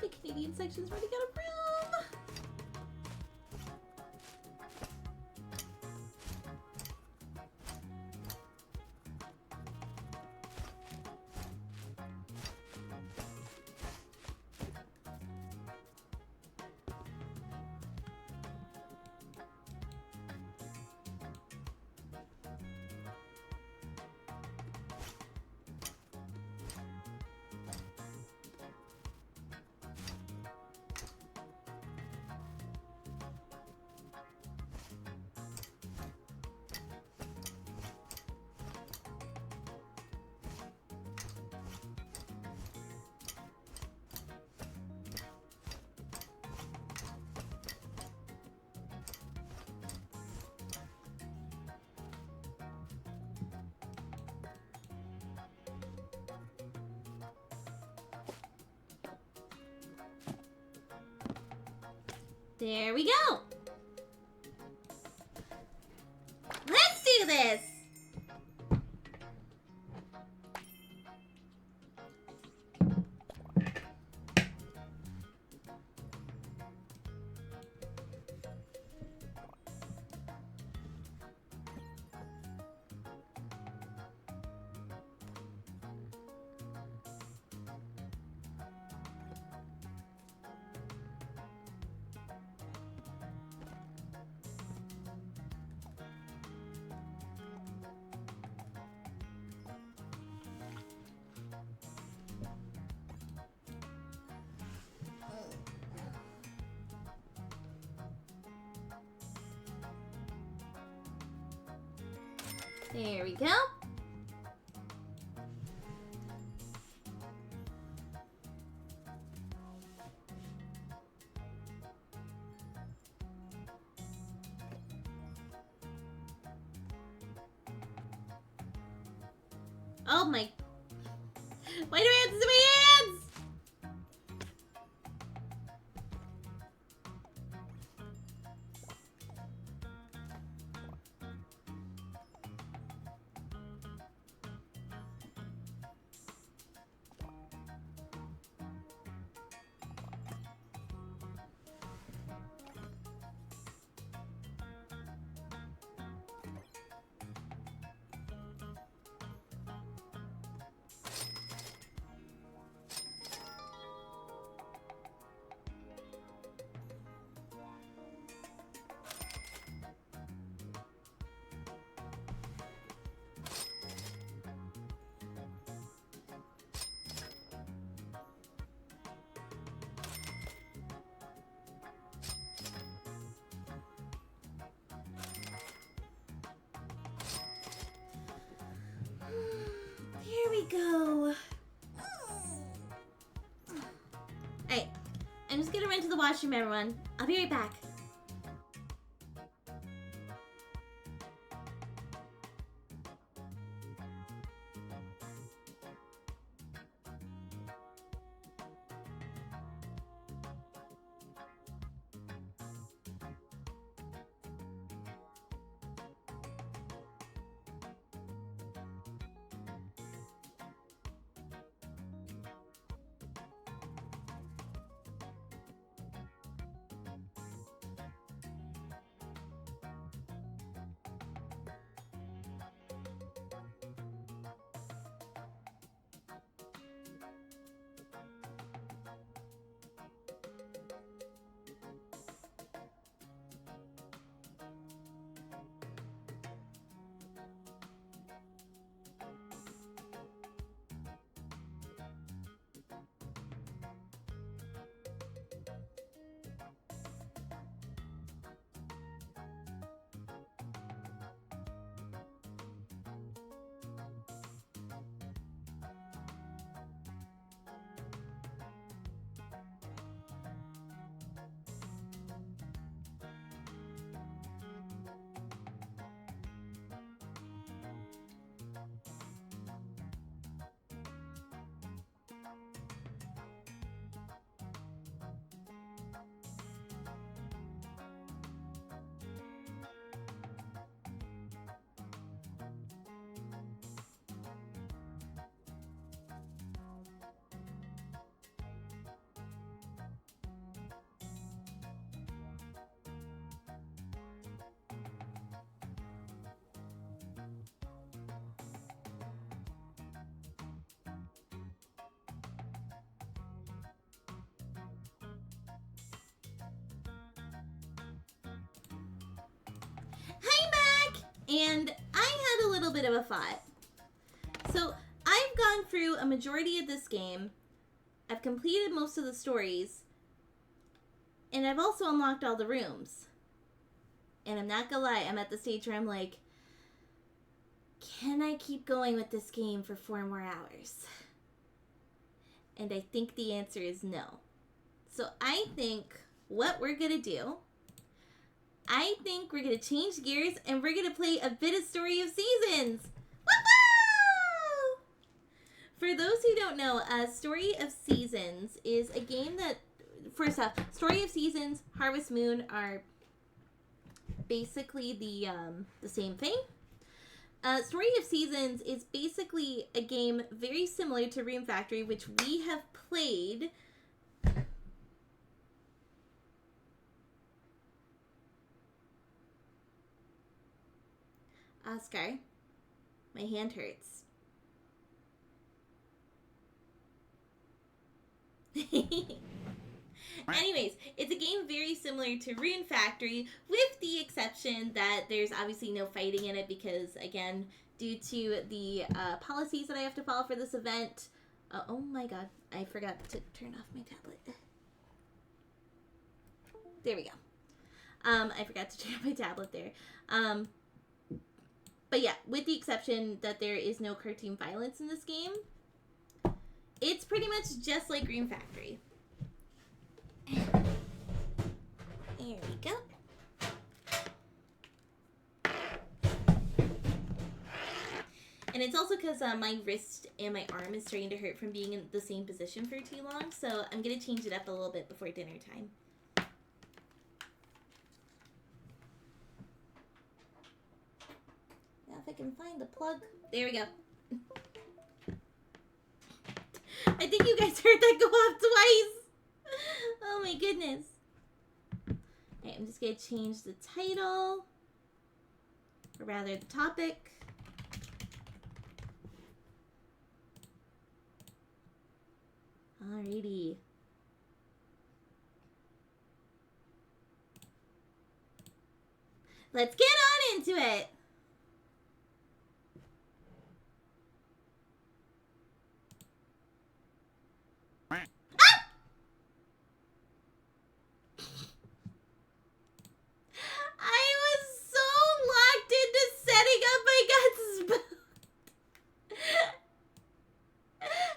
The Canadian section's already got a room. There we go. Let's do this. There we go. Oh my. Why do I have to see my hands? Here we go. Alright, I'm just gonna run to the washroom, everyone. I'll be right back. And I had a little bit of a thought. So I've gone through a majority of this game. I've completed most of the stories. And I've also unlocked all the rooms. And I'm not gonna lie, I'm at the stage where I'm like, can I keep going with this game for 4 more hours? And I think the answer is no. So I think what we're gonna do, I think we're going to change gears and we're going to play a bit of Story of Seasons. Woo-hoo! For those who don't know, Story of Seasons is a game that, first off, Story of Seasons, Harvest Moon are basically the same thing. Story of Seasons is basically a game very similar to Rune Factory, which we have played. Oscar, my hand hurts. Anyways, it's a game very similar to Rune Factory, with the exception that there's obviously no fighting in it because, again, due to the policies that I have to follow for this event. Oh my god, I forgot to turn off my tablet. There we go. I forgot to turn off my tablet there. But yeah, with the exception that there is no cartoon violence in this game, it's pretty much just like Green Factory. There we go. And it's also because my wrist and my arm is starting to hurt from being in the same position for too long, so I'm going to change it up a little bit before dinner time. Now if I can find the plug. There we go. I think you guys heard that go off twice. Oh my goodness. Alright, I'm just going to change the title, or rather the topic. Alrighty. Let's get on into it. I was so locked into setting up my guts.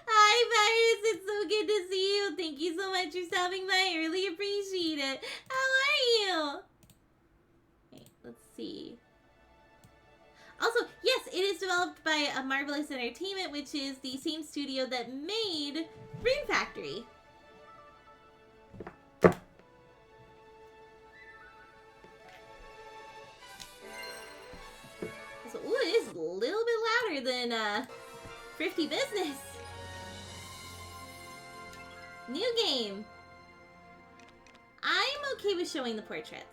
Hi, Virus. It's so good to see you. Thank you so much for stopping by. I really appreciate it. How are you? Okay, let's see. Also, yes, it is developed by Marvelous Entertainment, which is the same studio that made Green Factory. So, ooh, it is a little bit louder than Thrifty Business. New game. I'm okay with showing the portraits.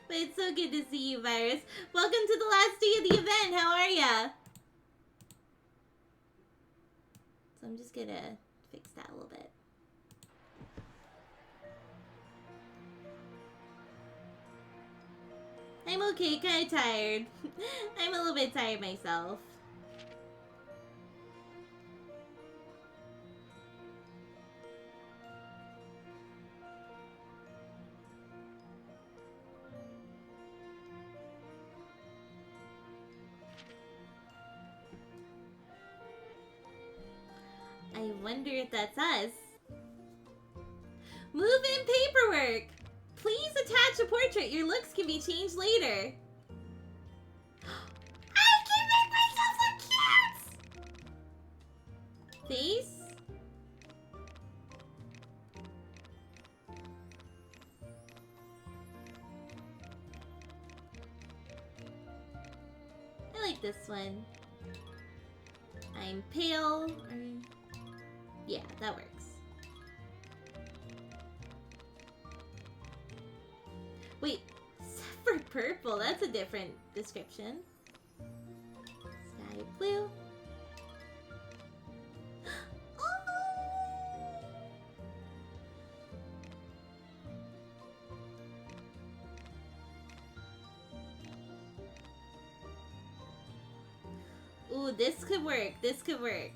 But it's so good to see you, Virus. Welcome to the last day of the event. How are ya? So I'm just gonna fix that a little bit. I'm okay, kind of tired. I'm a little bit tired myself. I wonder if that's us. Move in paperwork! Please attach a portrait. Your looks can be changed later. I can make myself look cute! Face? I like this one. I'm pale. Yeah, that works. Wait, for purple, that's a different description. Sky blue. Ooh, this could work. This could work.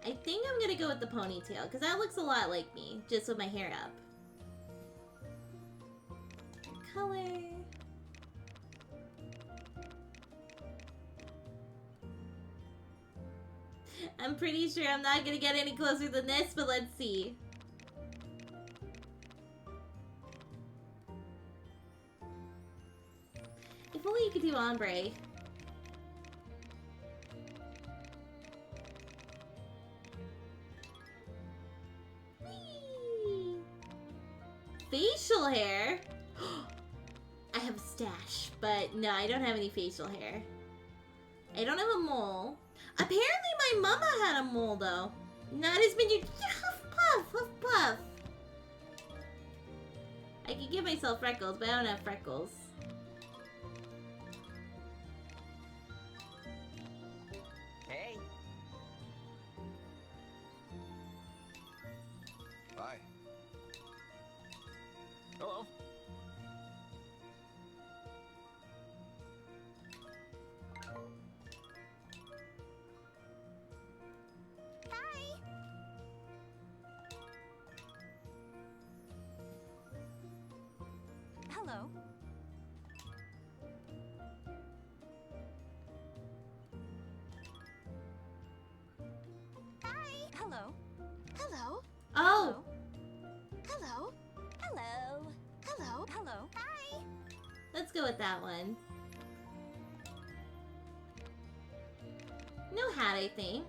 I think I'm gonna go with the ponytail, because that looks a lot like me, just with my hair up. Color. I'm pretty sure I'm not gonna get any closer than this, but let's see. If only you could do ombre. Whee! Facial hair? I have a stash, but no, I don't have any facial hair. I don't have a mole. Apparently my mama had a mole though. Not as many. Huff puff, huff puff. I could give myself freckles, but I don't have freckles. Hey. Hi. Hello. Hello. Hi. Hello. Hello. Oh. Hello. Hello. Hello. Hello. Hi. Let's go with that one. No hat, I think.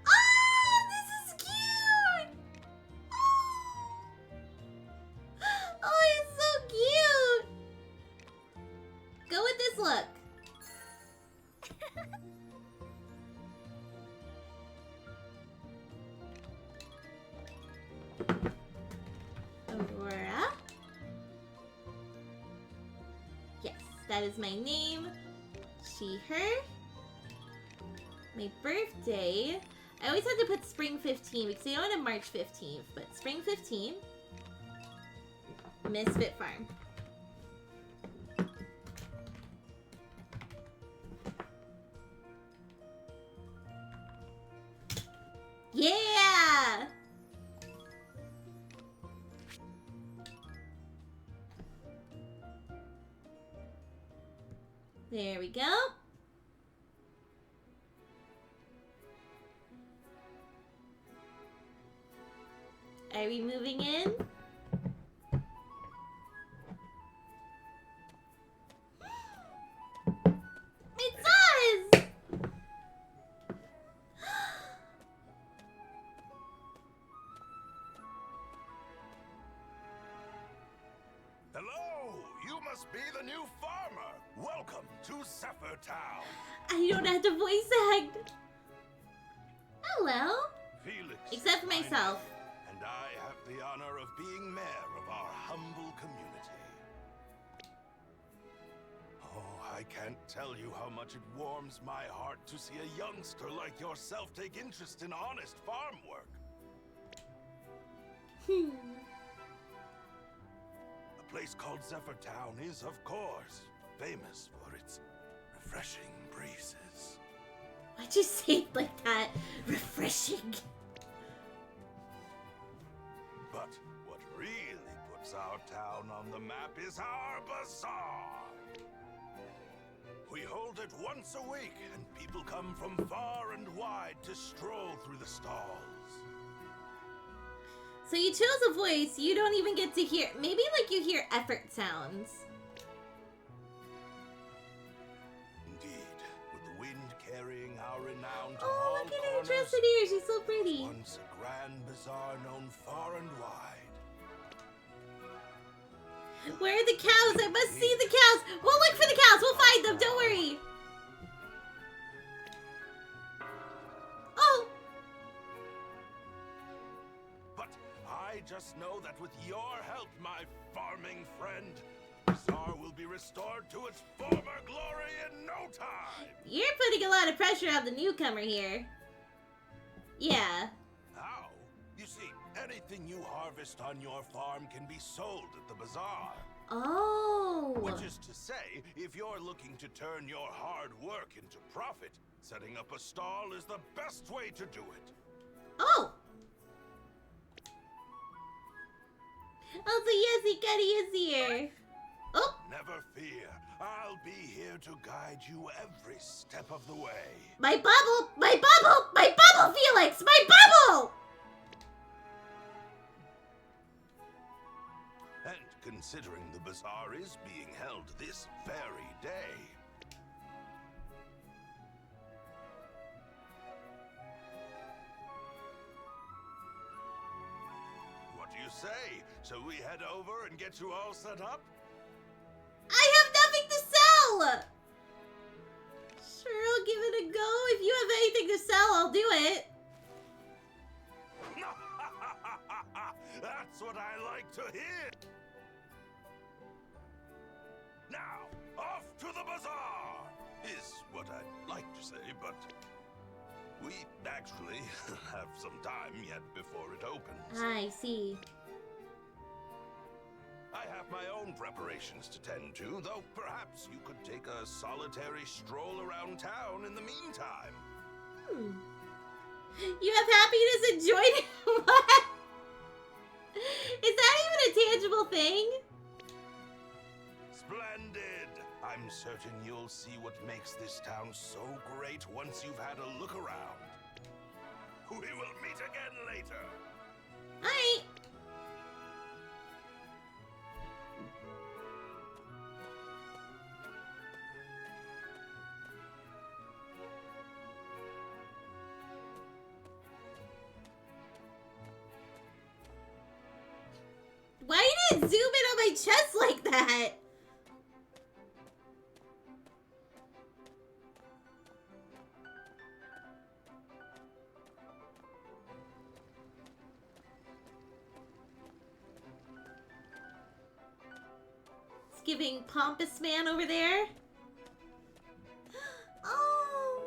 Oh, this is cute! Oh, it's so cute! Go with this look. Aurora. Yes, that is my name. She, her. My birthday. I always had to put spring 15 because I know I'm March 15th, but spring 15. Misfit Farm. Yeah! There we go. Are we moving in? It does! Hello! You must be the new farmer! Welcome to Zephyr Town! I don't have to voice act. Hello. Felix. Except for myself. And I have the honor of being mayor of our humble community. Oh, I can't tell you how much it warms my heart to see a youngster like yourself take interest in honest farm work. A place called Zephyr Town is, of course, famous for its refreshing breezes. Why'd you say it like that? Refreshing. But what really puts our town on the map is our bazaar. We hold it once a week, and people come from far and wide to stroll through the stalls. So you chose a voice you don't even get to hear. Maybe like you hear effort sounds. Indeed, with the wind carrying our renown to Oh, all look at her corners, dress in here. She's so pretty. once a grand bazaar known far and wide. Where are the cows? I must see the cows. We'll look for the cows. We'll find them. Don't worry. Oh. But I just know that with your help, my farming friend, bazaar will be restored to its former glory in no time. You're putting a lot of pressure on the newcomer here. Yeah. How? You see, anything you harvest on your farm can be sold at the bazaar. Oh. Which is to say, if you're looking to turn your hard work into profit, setting up a stall is the best way to do it. Oh. Oh, so yes, Ikari is here. Oh. Never fear. I'll be here to guide you every step of the way. My bubble! My bubble! My bubble, Felix! My bubble! And considering the bazaar is being held this very day, what do you say? Shall we head over and get you all set up? I have nothing to sell! Sure, I'll give it a go. If you have anything to sell, I'll do it. That's what I like to hear! Now, off to the bazaar! Is what I'd like to say, but we actually have some time yet before it opens. I see. I have my own preparations to tend to, though perhaps you could take a solitary stroll around town in the meantime. You have happiness and joy? What? Is that even a tangible evil thing? Splendid! I'm certain you'll see what makes this town so great once you've had a look around. We will meet again later. Alright. Why did it zoom in on my chest like that? It's giving pompous man over there. Oh,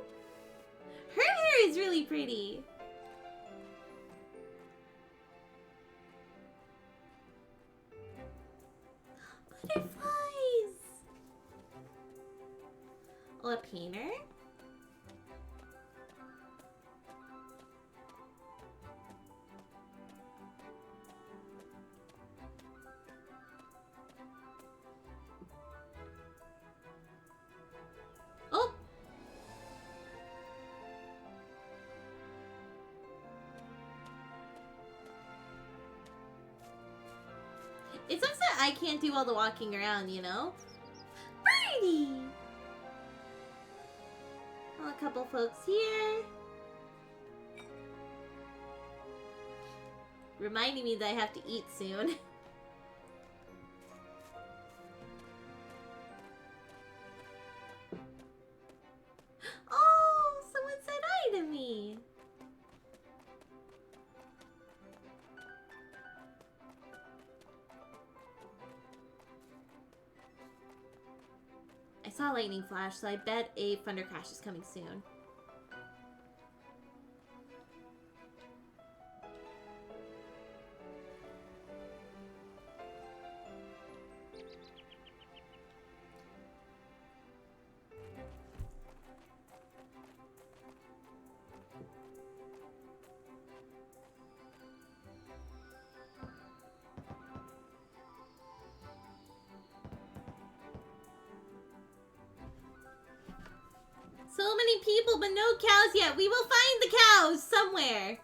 her hair is really pretty. Butterflies. Oh, a painter? Oh! It sucks that I can't do all the walking around, you know? Birdie! Oh, a couple folks here. Reminding me that I have to eat soon. Oh, someone said hi to me. I saw a lightning flash, so I bet a thunder crash is coming soon. So many people, but no cows yet. We will find the cows somewhere.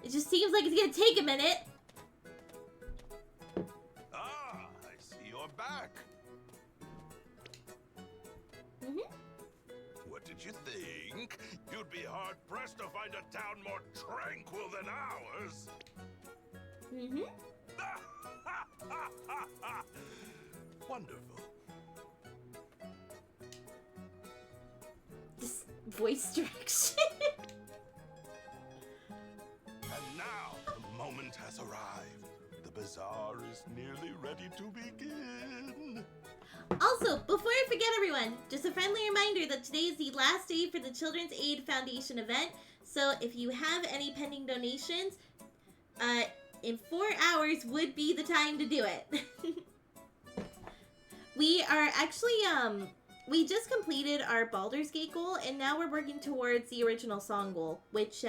It just seems like it's gonna take a minute. Ah, I see you're back. What did you think? You'd be hard-pressed to find a town more tranquil than ours. Wonderful. This voice direction. And now, the moment has arrived. The bazaar is nearly ready to begin. Also, before I forget everyone, just a friendly reminder that today is the last day for the Children's Aid Foundation event. So if you have any pending donations, in 4 hours would be the time to do it. We are actually, we just completed our Baldur's Gate goal, and now we're working towards the original song goal, which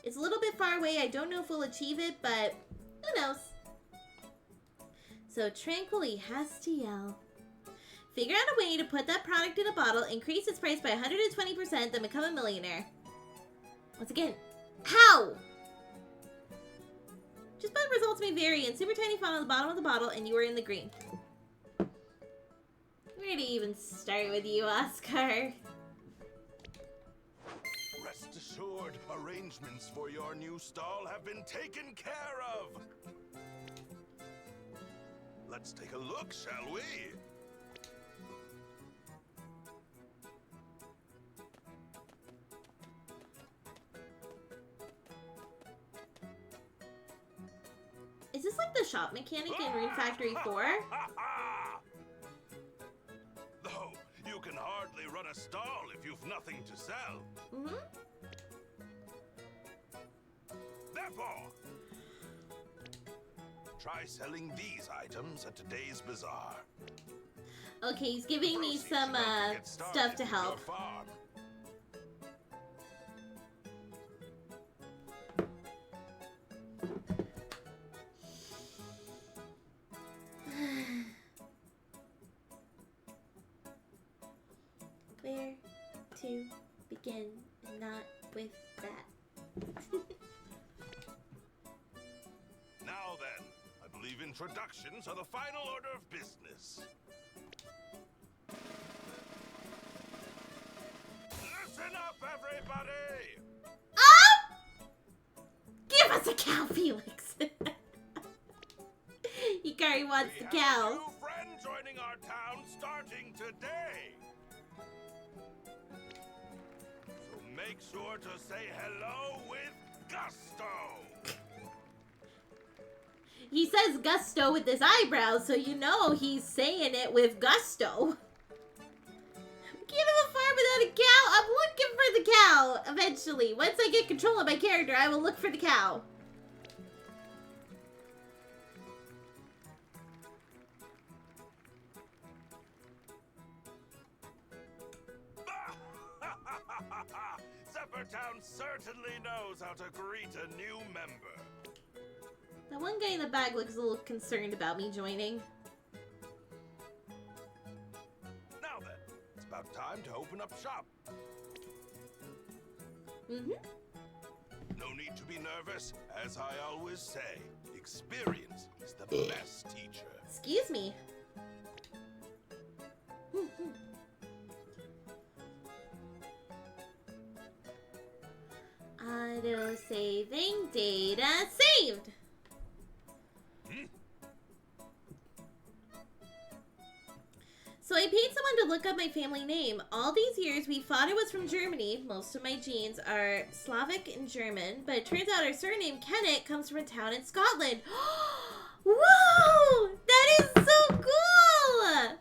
is a little bit far away. I don't know if we'll achieve it, but who knows? So Tranquilly has to yell. Figure out a way to put that product in a bottle, increase its price by 120%, then become a millionaire. Once again, how? Just by results may vary, and super tiny font on the bottom of the bottle, and you are in the green. Where to even start with you, Oscar? Rest assured, arrangements for your new stall have been taken care of. Let's take a look, shall we? Is this like the shop mechanic in Rune Factory 4? Though, you can hardly run a stall if you've nothing to sell. Therefore, try selling these items at today's bazaar. Okay, he's giving me some stuff to help. to begin, and not with that. Now then, I believe introductions are the final order of business. Listen up, everybody! Give us a cow, Felix! Hikari wants the cow. We have a new friend joining our town starting today. So make sure to say hello with gusto. He says gusto with his eyebrows, so you know he's saying it with gusto. Can't have a farm without a cow. I'm looking for the cow eventually. Once I get control of my character, I will look for the cow. Zephyr certainly knows how to greet a new member. That one guy in the back looks a little concerned about me joining. Now then, it's about time to open up shop. Mm-hmm. No need to be nervous. As I always say, experience is the best teacher. Excuse me. Auto saving, data saved. So I paid someone to look up my family name. All these years we thought it was from Germany. Most of my genes are Slavic and German, but it turns out our surname, Kennett, comes from a town in Scotland. Whoa! That is so cool!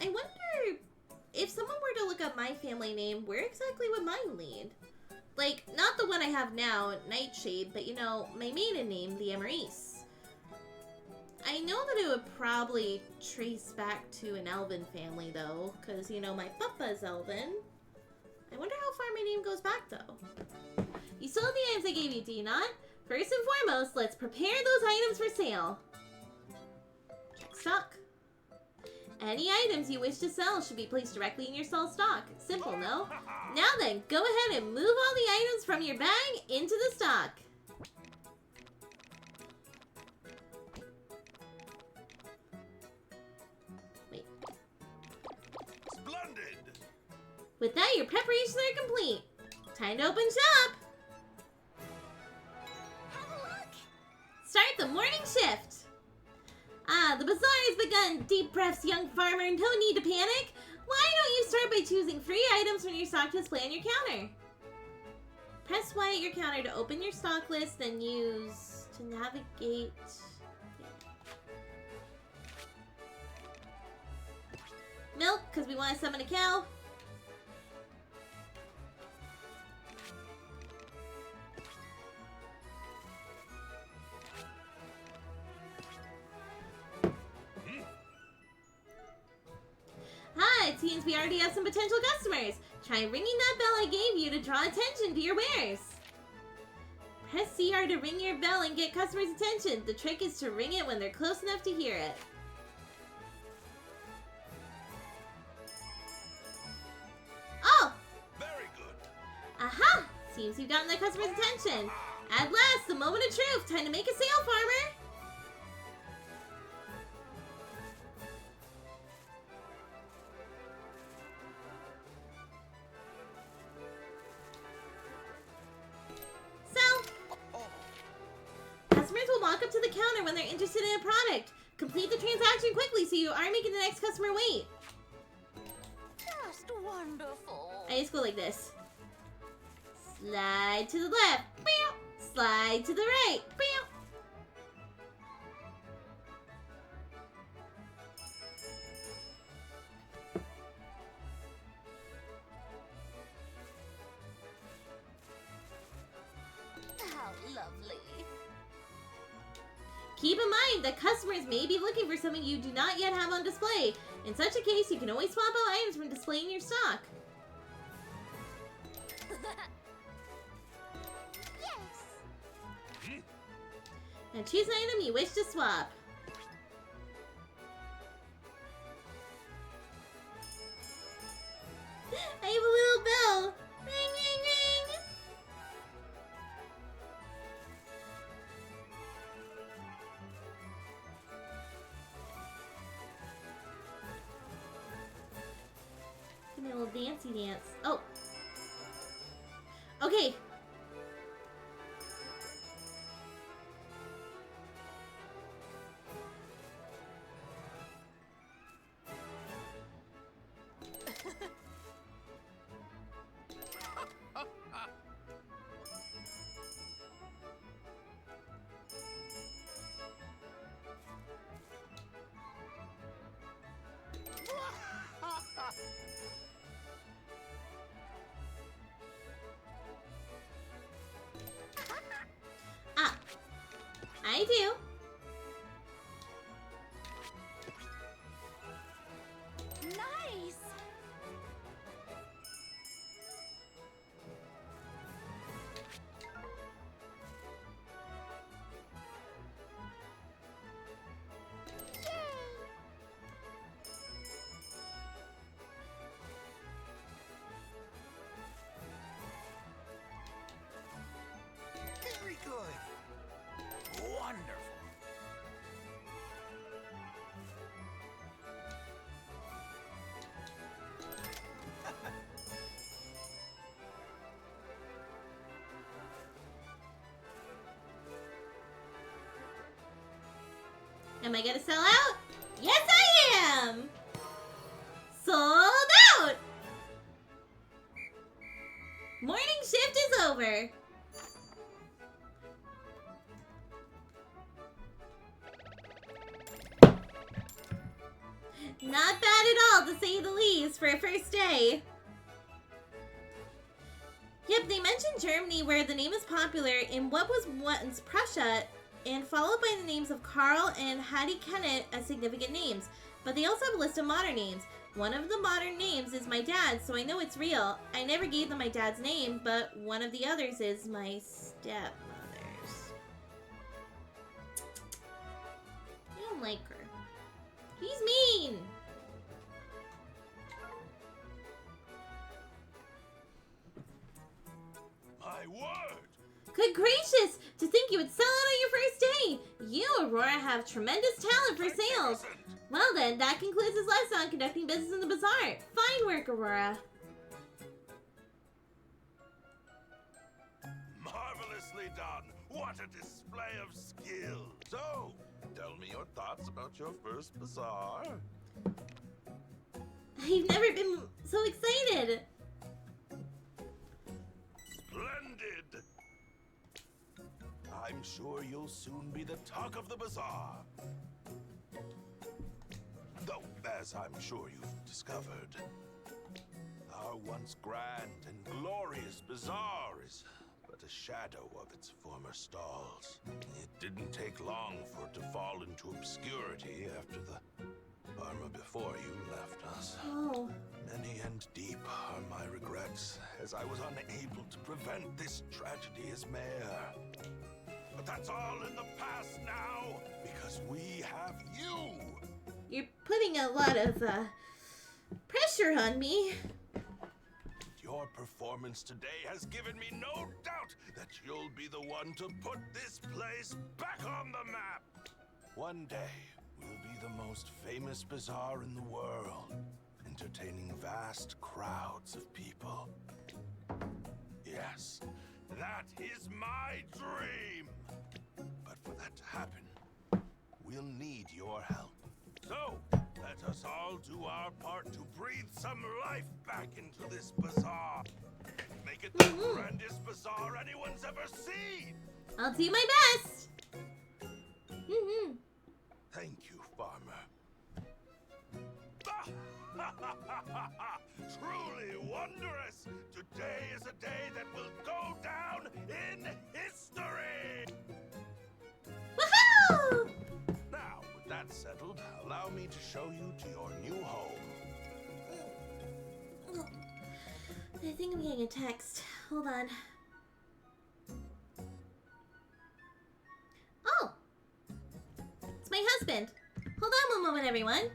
I wonder if someone were to look up my family name, where exactly would mine lead? Like, not the one I have now, Nightshade, but you know, my maiden name, Leah Maurice. I know that it would probably trace back to an elven family, though, because, you know, my papa's elven. I wonder how far my name goes back, though. You sold the items I gave you, do you not? First and foremost, let's prepare those items for sale. Check stock. Any items you wish to sell should be placed directly in your sell stock. Simple, no? Now then, go ahead and move all the items from your bag into the stock. With that, your preparations are complete. Time to open shop. Have a look. Start the morning shift. The bazaar has begun. Deep breaths, young farmer. No need to panic. Why don't you start by choosing 3 items from your stock display on your counter? Press Y at your counter to open your stock list, then use to navigate. Milk, because we want to summon a cow. It seems we already have some potential customers. Try ringing that bell I gave you to draw attention to your wares. Press CR to ring your bell and get customers' attention. The trick is to ring it when they're close enough to hear it. Oh! Very good. Aha! Seems you've gotten the customer's attention. At last, the moment of truth. Time to make a sale, farmer. Customers will walk up to the counter when they're interested in a product. Complete the transaction quickly so you aren't making the next customer wait. Just wonderful. I just go like this. Slide to the left. Slide to the right. How lovely. Keep in mind that customers may be looking for something you do not yet have on display. In such a case, you can always swap out items from displaying your stock. Yes. Now choose an item you wish to swap. dancy dance. Oh. Okay. Ah, I do. Nice! Very good. Wonderful. Am I gonna sell out? Yes, I am! Sold out! Morning shift is over. Not bad at all, to say the least, for a first day. Yep, they mentioned Germany, where the name is popular in what was once Prussia, and followed by the names of Karl and Hattie Kennett as significant names. But they also have a list of modern names. One of the modern names is my dad's, so I know it's real. I never gave them my dad's name, but one of the others is my stepmother's. I don't like her. He's mean! My word! Good gracious! To think you would sell out on your first day! You, Aurora, have tremendous talent for sales! Well then, that concludes his lesson on conducting business in the bazaar. Fine work, Aurora. Marvelously done! What a display of skill! So, tell me your thoughts about your first bazaar. I've never been so excited! Splendid! I'm sure you'll soon be the talk of the bazaar. Though, as I'm sure you've discovered, our once grand and glorious bazaar is but a shadow of its former stalls. It didn't take long for it to fall into obscurity after the farmer before you left us. Oh. Many and deep are my regrets, as I was unable to prevent this tragedy as mayor. But that's all in the past now, because we have you! You're putting a lot of, pressure on me. Your performance today has given me no doubt that you'll be the one to put this place back on the map! One day, we'll be the most famous bazaar in the world, entertaining vast crowds of people. Yes, that is my dream! But for that to happen, we'll need your help. So, let us all do our part to breathe some life back into this bazaar. Make it the grandest bazaar anyone's ever seen! I'll do my best! Thank you, farmer. Truly wondrous! Today is a day that will go down in history! Woohoo! Now, with that settled, allow me to show you to your new home. I think I'm getting a text. Hold on. Oh! It's my husband. Hold on one moment, everyone.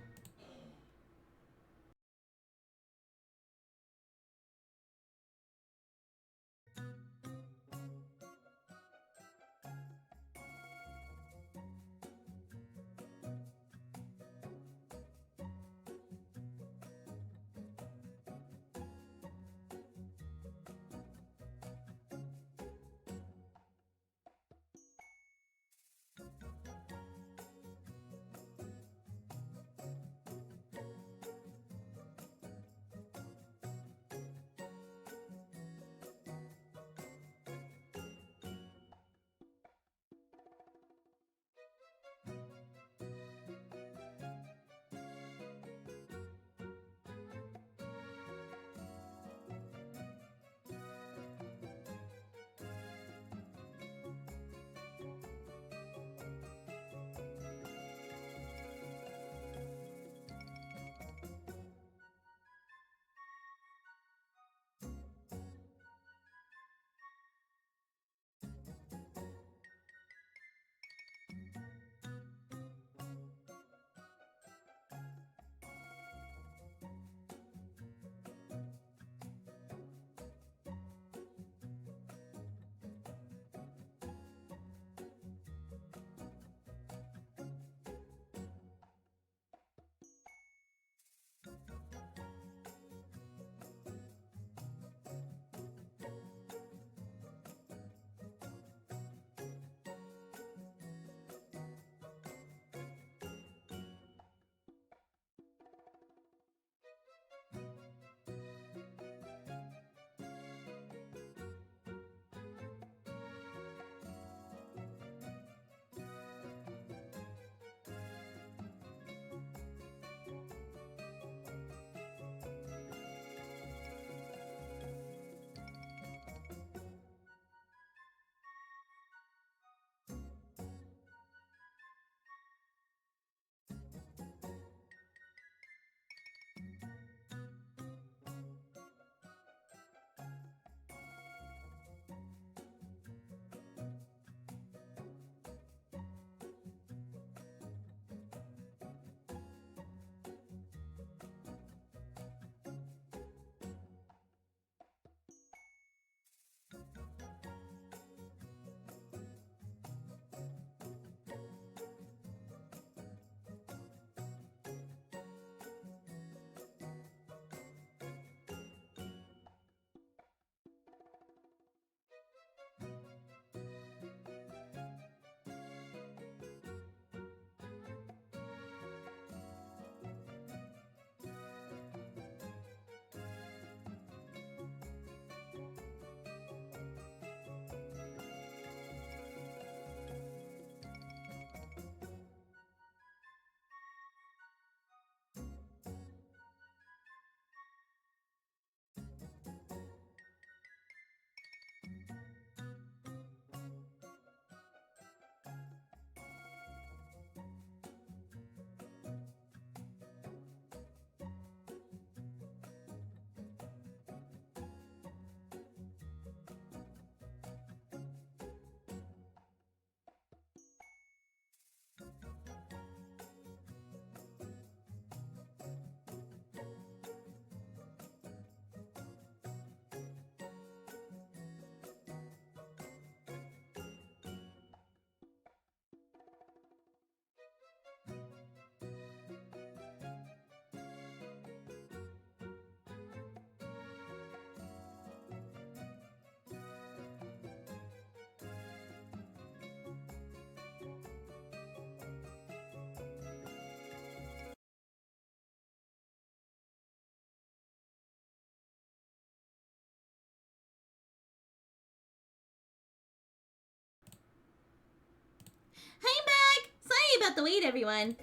I'm back! Sorry about the wait, everyone.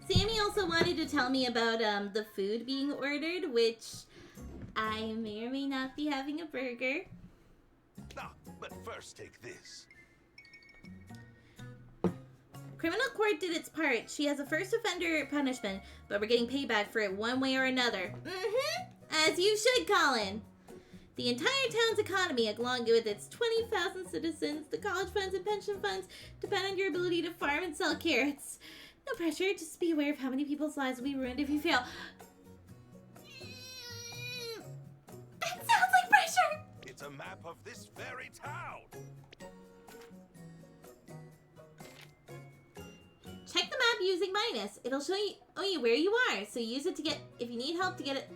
Sammy also wanted to tell me about the food being ordered, which I may or may not be having a burger. Ah, but first take this. Criminal court did its part. She has a first offender punishment, but we're getting payback for it one way or another. As you should, Colin. The entire town's economy, along with its 20,000 citizens, the college funds and pension funds, depend on your ability to farm and sell carrots. No pressure, just be aware of how many people's lives will be ruined if you fail. That sounds like pressure! It's a map of this very town. Check the map using minus. It'll show you where you are, so use it to get, if you need help to get it.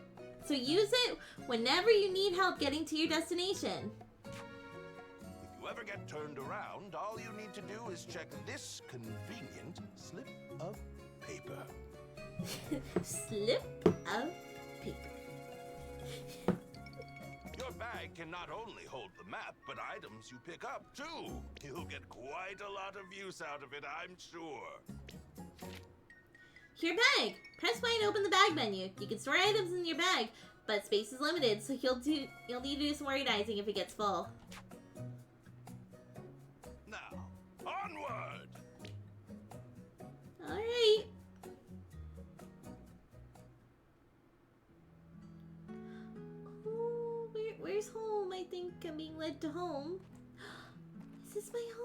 So use it whenever you need help getting to your destination. If you ever get turned around, all you need to do is check this convenient slip of paper. Slip of paper. Your bag can not only hold the map, but items you pick up, too. You'll get quite a lot of use out of it, I'm sure. Your bag. Press Y and open the bag menu. You can store items in your bag, but space is limited, so you'll need to do some organizing if it gets full. Now, onward! Alright. Oh, where's home? I think I'm being led to home. Is this my home?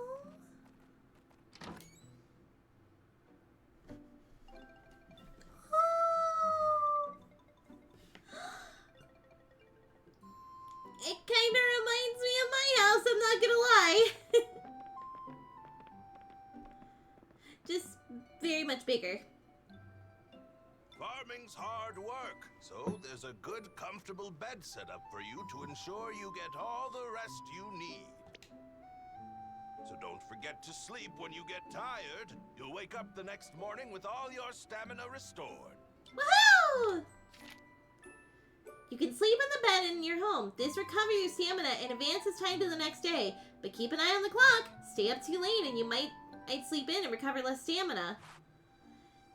It kind of reminds me of my house, I'm not gonna lie. Just very much bigger. Farming farming's hard work, so there's a good, comfortable bed set up for you to ensure you get all the rest you need. So don't forget to sleep when you get tired. You'll wake up the next morning with all your stamina restored. Woohoo! You can sleep in the bed in your home. This recovers your stamina and advances time to the next day. But keep an eye on the clock. Stay up too late and you might sleep in and recover less stamina.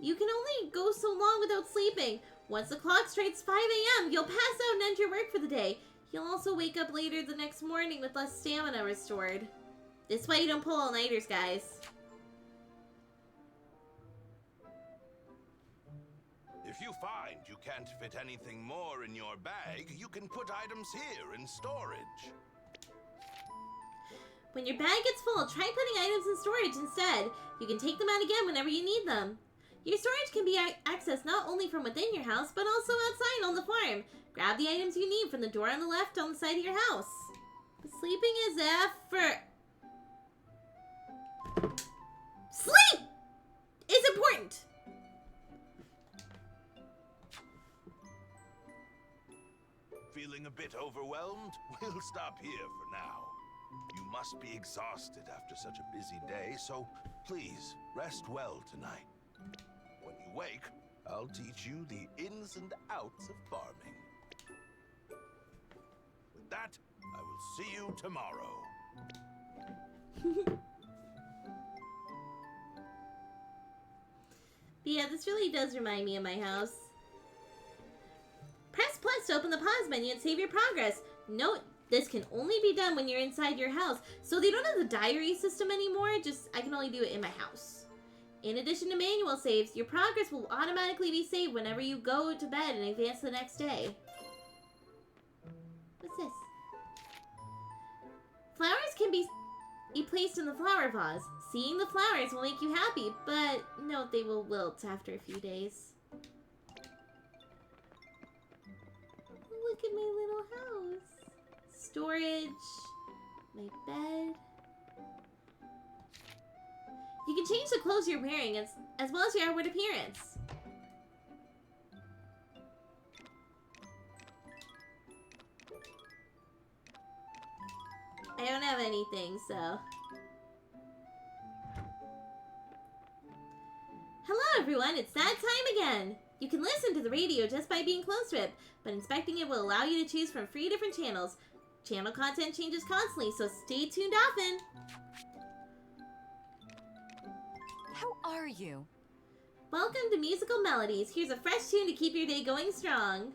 You can only go so long without sleeping. Once the clock strikes 5 a.m., you'll pass out and end your work for the day. You'll also wake up later the next morning with less stamina restored. This is why you don't pull all-nighters, guys. If you find you can't fit anything more in your bag, you can put items here in storage. When your bag gets full, try putting items in storage instead. You can take them out again whenever you need them. Your storage can be accessed not only from within your house, but also outside on the farm. Grab the items you need from the door on the left on the side of your house. But sleeping is effort. Sleep is important. Feeling a bit overwhelmed? We'll stop here for now. You must be exhausted after such a busy day, so please rest well tonight. When you wake, I'll teach you the ins and outs of farming. With that, I will see you tomorrow. Yeah, this really does remind me of my house. Press plus to open the pause menu and save your progress. Note, this can only be done when you're inside your house, so they don't have the diary system anymore, I can only do it in my house. In addition to manual saves, your progress will automatically be saved whenever you go to bed and advance the next day. What's this? Flowers can be placed in the flower vase. Seeing the flowers will make you happy, but note they will wilt after a few days. Look at my little house. Storage, my bed. You can change the clothes you're wearing as well as your outward appearance. I don't have anything, so. Hello everyone, it's that time again! You can listen to the radio just by being close to it, but inspecting it will allow you to choose from 3 different channels. Channel content changes constantly, so stay tuned often! How are you? Welcome to Musical Melodies. Here's a fresh tune to keep your day going strong.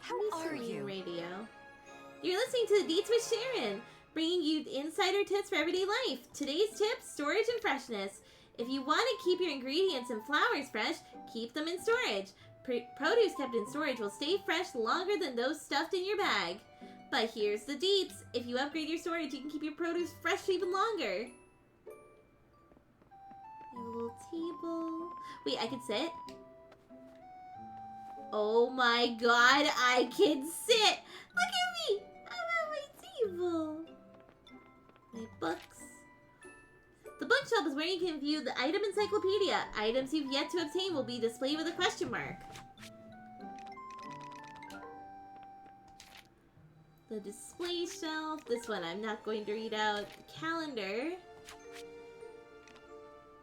How are you? Radio. You're listening to the Deets with Sharon, bringing you insider tips for everyday life. Today's tips, storage and freshness. If you want to keep your ingredients and flowers fresh, keep them in storage. Produce kept in storage will stay fresh longer than those stuffed in your bag. But here's the deets. If you upgrade your storage, you can keep your produce fresh for even longer. A little table. Wait, I can sit? Oh my god, I can sit! Look at me! I'm at my table. My books. The bookshelf is where you can view the item encyclopedia. Items you've yet to obtain will be displayed with a question mark. The display shelf. This one I'm not going to read out. Calendar.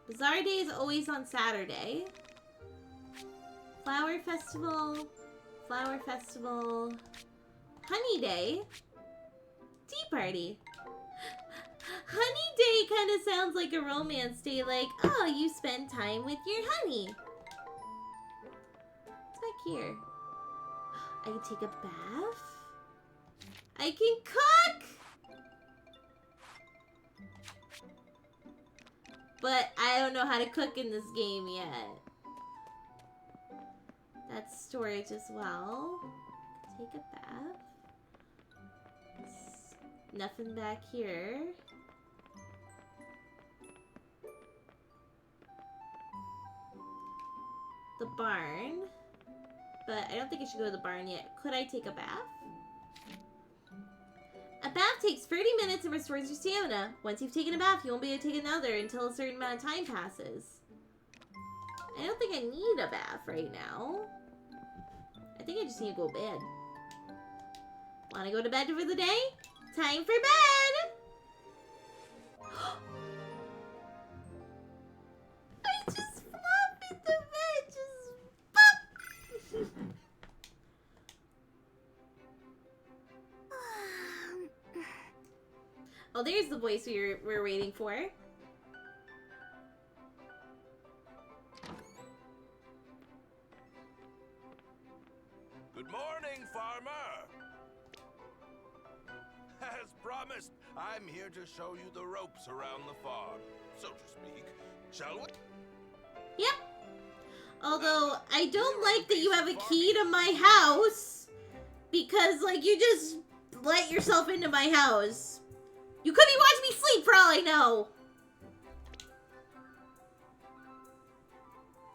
Bazaar Day is always on Saturday. Flower Festival. Flower Festival. Honey Day. Tea Party. Honey Day kind of sounds like a romance day, like, oh, you spend time with your honey. What's back here? I can take a bath. I can cook! But I don't know how to cook in this game yet. That's storage as well. Take a bath. Nothing back here. The barn. But I don't think I should go to the barn yet. Could I take a bath? A bath takes 30 minutes and restores your stamina. Once you've taken a bath, you won't be able to take another until a certain amount of time passes. I don't think I need a bath right now. I think I just need to go to bed. Wanna go to bed for the day? Time for bed! I just flopped in the bed, just pop! Oh, there's the voice we're waiting for. Good morning, farmer. As promised, I'm here to show you the ropes around the farm, so to speak. Shall we? Yep. Although, I don't like that you have a key to my house. Because, like, you just let yourself into my house. You could be watching me sleep for all I know.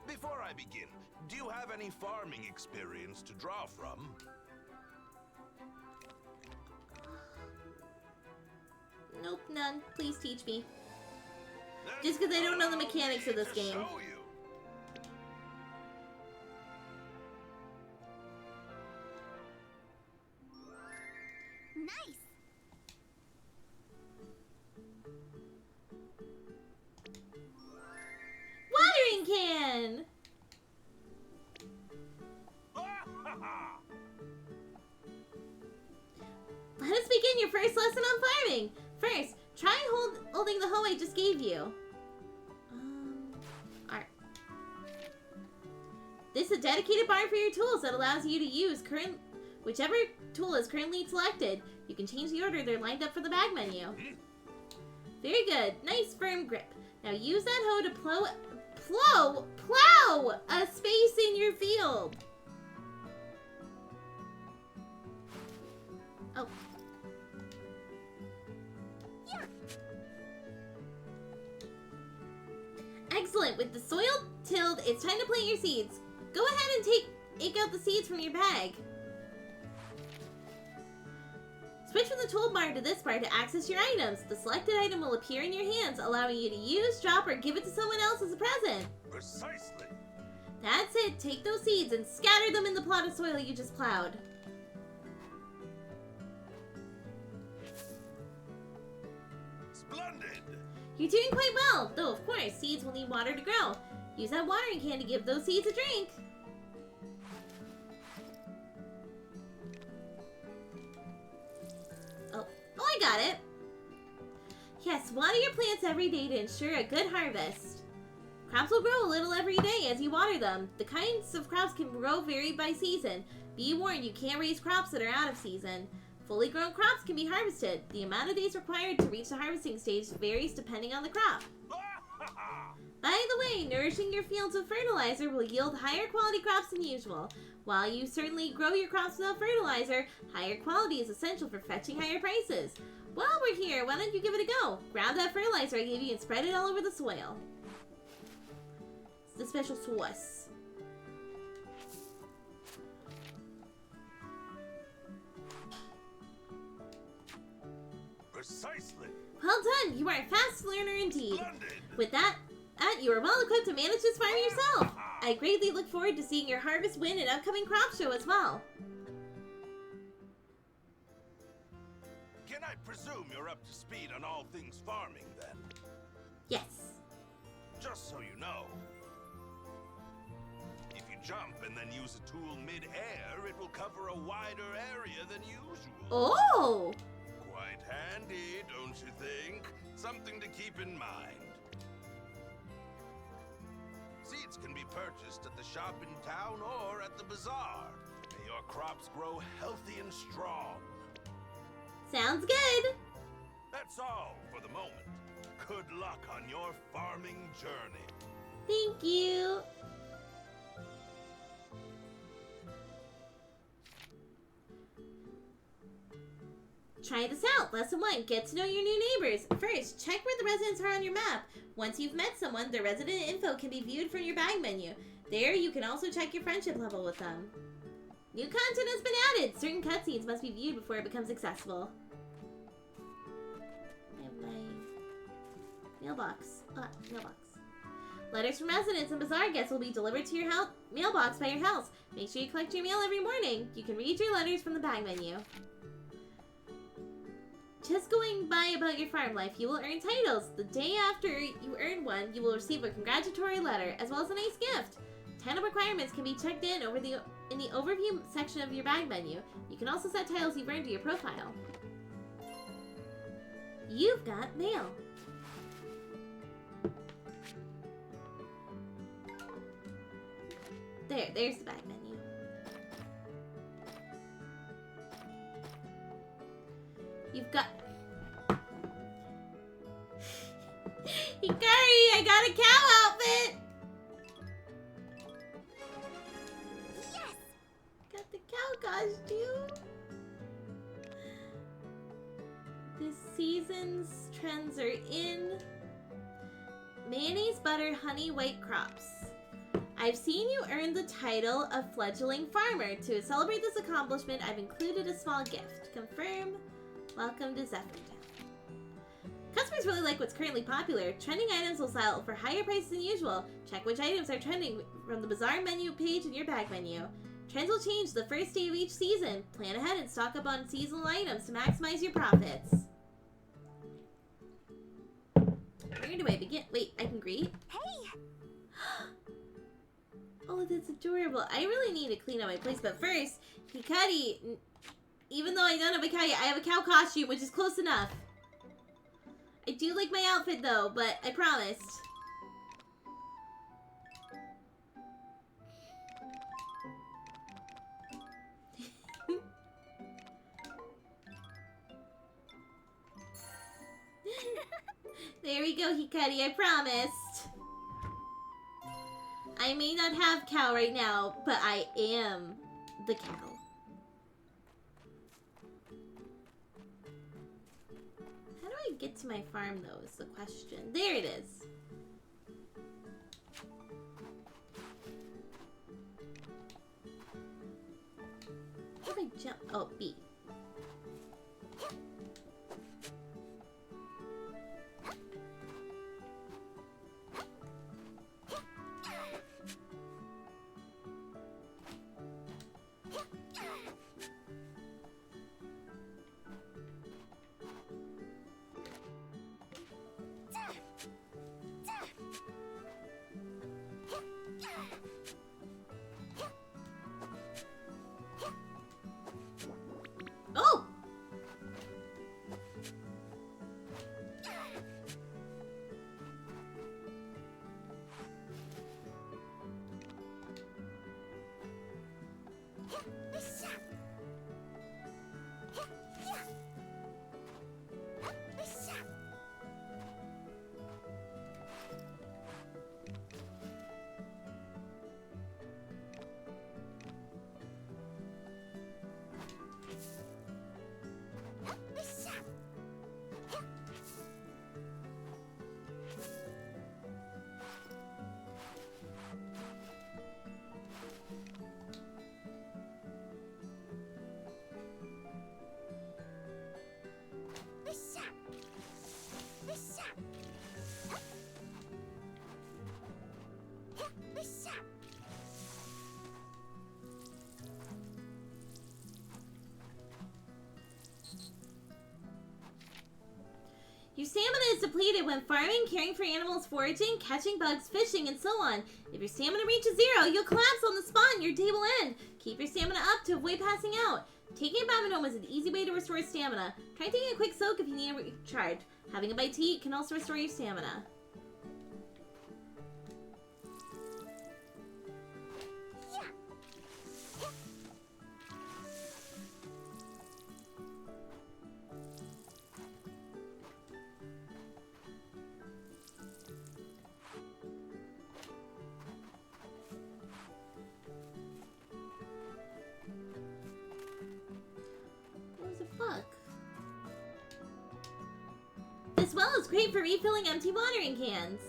Before I begin, do you have any farming experience to draw from? Nope, none. Please teach me. Just because I don't know the mechanics of this game. Nice. Watering can! Let us begin your first lesson on farming. First, try holding the hoe I just gave you. Alright. This is a dedicated barn for your tools that allows you to use whichever tool is currently selected. You can change the order they're lined up for the bag menu. Very good. Nice firm grip. Now use that hoe to plow a space in your field. Oh. Excellent. With the soil tilled, it's time to plant your seeds. Go ahead and take out the seeds from your bag. Switch from the toolbar to this bar to access your items. The selected item will appear in your hands, allowing you to use, drop, or give it to someone else as a present. Precisely. That's it. Take those seeds and scatter them in the plot of soil you just plowed. Splendid. You're doing quite well, though of course, seeds will need water to grow. Use that watering can to give those seeds a drink. Oh, I got it. Yes, water your plants every day to ensure a good harvest. Crops will grow a little every day as you water them. The kinds of crops can grow vary by season. Be warned, you can't raise crops that are out of season. Fully grown crops can be harvested. The amount of days required to reach the harvesting stage varies depending on the crop. By the way, nourishing your fields with fertilizer will yield higher quality crops than usual. While you certainly grow your crops without fertilizer, higher quality is essential for fetching higher prices. While we're here, why don't you give it a go? Grab that fertilizer I gave you and spread it all over the soil. It's the special sauce. Precisely. Well done! You are a fast learner indeed. Splendid. With that, you are well equipped to manage this farm yourself. I greatly look forward to seeing your harvest win an upcoming crop show as well. Can I presume you're up to speed on all things farming, then? Yes. Just so you know, if you jump and then use a tool mid-air, it will cover a wider area than usual. Oh! Quite handy, don't you think? Something to keep in mind. Seeds can be purchased at the shop in town or at the bazaar. May your crops grow healthy and strong. Sounds good. That's all for the moment. Good luck on your farming journey. Thank you. Try this out. Lesson 1. Get to know your new neighbors. First, check where the residents are on your map. Once you've met someone, their resident info can be viewed from your bag menu. There, you can also check your friendship level with them. New content has been added. Certain cutscenes must be viewed before it becomes accessible. Mailbox. Mailbox. Letters from residents and bazaar guests will be delivered to your mailbox by your house. Make sure you collect your mail every morning. You can read your letters from the bag menu. Just going by about your farm life, you will earn titles. The day after you earn one, you will receive a congratulatory letter, as well as a nice gift. Title requirements can be checked in in the overview section of your bag menu. You can also set titles you've earned to your profile. You've got mail. There's the bag menu. You've got... Hikari, I got a cow outfit! Yes! Got the cow costume. This season's trends are in mayonnaise, butter, honey, white crops. I've seen you earn the title of fledgling farmer. To celebrate this accomplishment, I've included a small gift. Confirm. Welcome to Zephyrtown. Customers really like what's currently popular. Trending items will sell for higher prices than usual. Check which items are trending from the bazaar menu page in your bag menu. Trends will change the first day of each season. Plan ahead and stock up on seasonal items to maximize your profits. Where do I begin? Wait, I can greet? Hey! Oh, that's adorable. I really need to clean up my place, but first, Hikari, even though I don't have a cow yet, I have a cow costume, which is close enough. I do like my outfit, though, but I promised. There we go, Hikari, I promised. I may not have cow right now, but I am the cow. How do I get to my farm, though, is the question. There it is. How do I jump? Oh, B. Oh! Your stamina is depleted when farming, caring for animals, foraging, catching bugs, fishing, and so on. If your stamina reaches 0, you'll collapse on the spot and your day will end. Keep your stamina up to avoid passing out. Taking a Baminome is an easy way to restore stamina. Try taking a quick soak if you need a recharge. Having a bite to eat can also restore your stamina. This well is great for refilling empty watering cans.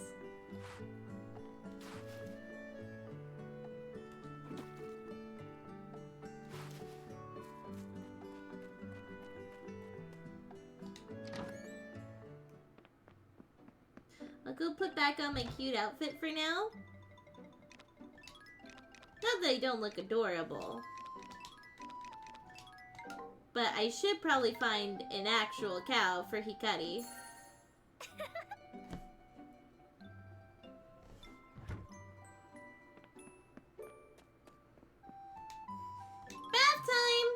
put back on my cute outfit for now. Not that I don't look adorable. But I should probably find an actual cow for Hikari. Bath time!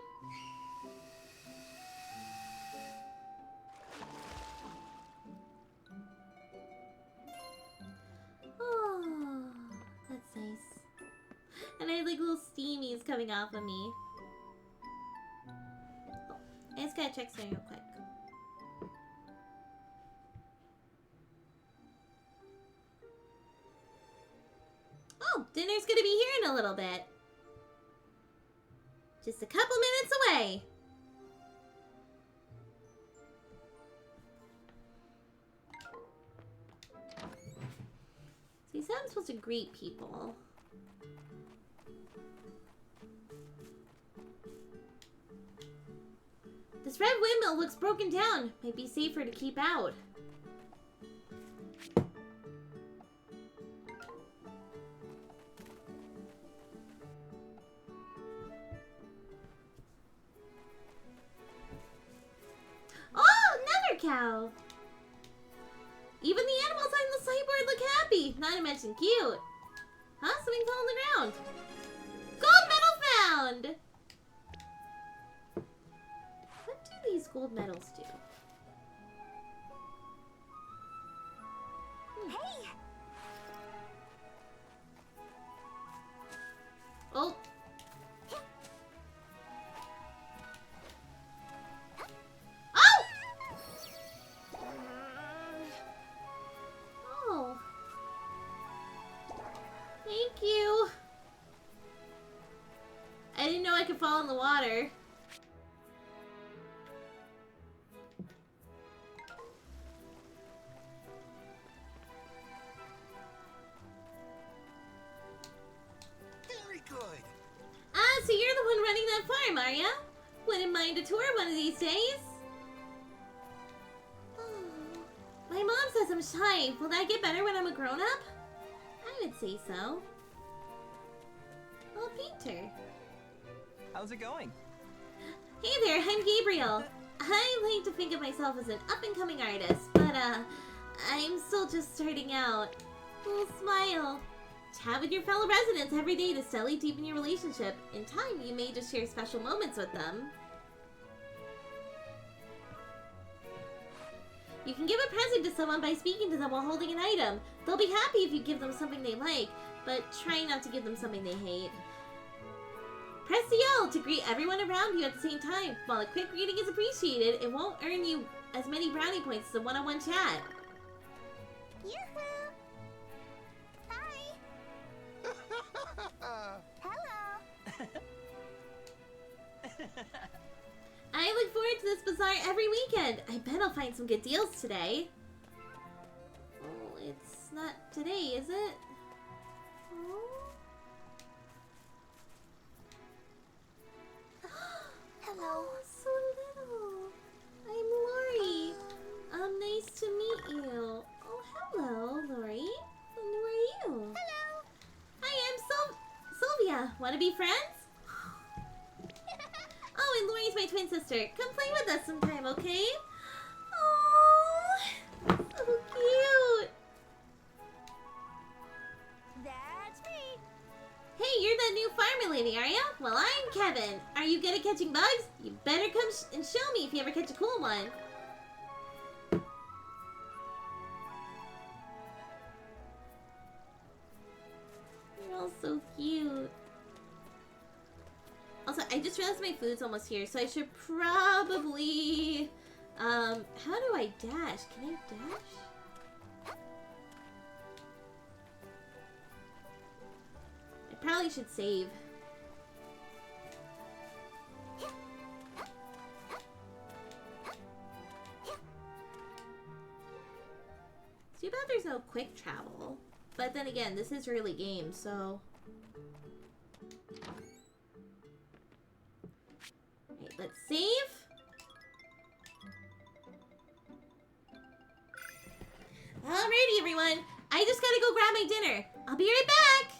Oh, that's nice. And I have like little steamies coming off of me. Oh, I just gotta check something real quick. Oh, dinner's gonna be here in a little bit. Just a couple minutes away. So he said I'm supposed to greet people. This red windmill looks broken down. Might be safer to keep out. Oh, another cow! Even the animals on the sideboard look happy, not to mention cute. Huh? Something fell on the ground. Gold medal found! What do these gold medals do? Hey! Oh. Oh! Oh. Thank you. I didn't know I could fall in the water. Very good. Ah, so you're the one running that farm, are ya? Wouldn't mind a tour one of these days. Oh, my mom says I'm shy. Will that get better when I'm a grown-up? I would say so. I'll paint her. How's it going? Hey there, I'm Gabriel. I like to think of myself as an up-and-coming artist, but I'm still just starting out. Oh, smile. Chat with your fellow residents every day to steadily deepen your relationship. In time, you may just share special moments with them. You can give a present to someone by speaking to them while holding an item. They'll be happy if you give them something they like, but try not to give them something they hate. Press the L to greet everyone around you at the same time. While a quick greeting is appreciated, it won't earn you as many brownie points as a one-on-one chat. Yoo-hoo! Hi! Hello! I look forward to this bazaar every weekend. I bet I'll find some good deals today. Oh, it's not today, is it? Oh. Hello. Oh, so little. I'm Lori. Nice to meet you. Oh, hello, Lori. And who are you? Hello. Hi, I'm Sylvia. Want to be friends? Oh, and Lori's my twin sister. Come play with us sometime, okay? Oh, so cute. That's me. Hey, you're that new farmer lady, are ya? Well, I'm Kevin. Are you good at catching bugs? You better come and show me if you ever catch a cool one. You're all so cute. Also, I just realized my food's almost here, so I should probably... how do I dash? Can I dash? I probably should save. Too bad there's no quick travel. But then again, this is early game, so... Alright, let's save. Alrighty, everyone. I just gotta go grab my dinner. I'll be right back.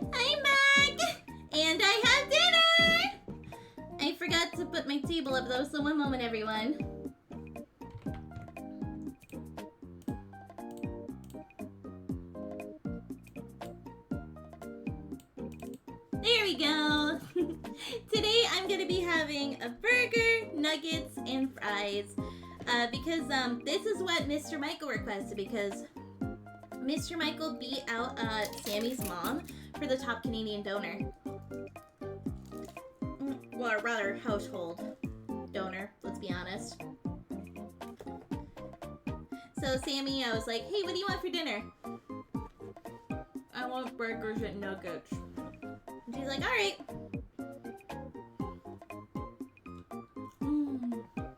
I'm back! And I have dinner! I forgot to put my table up though, so one moment, everyone. There we go! Today I'm gonna be having a burger, nuggets, and fries. Because this is what Mr. Michael requested, because Mr. Michael beat out Sammy's mom for the top Canadian donor. Well, rather, household donor, let's be honest. So Sammy, I was like, hey, what do you want for dinner? I want burgers and nuggets. And she's like, alright.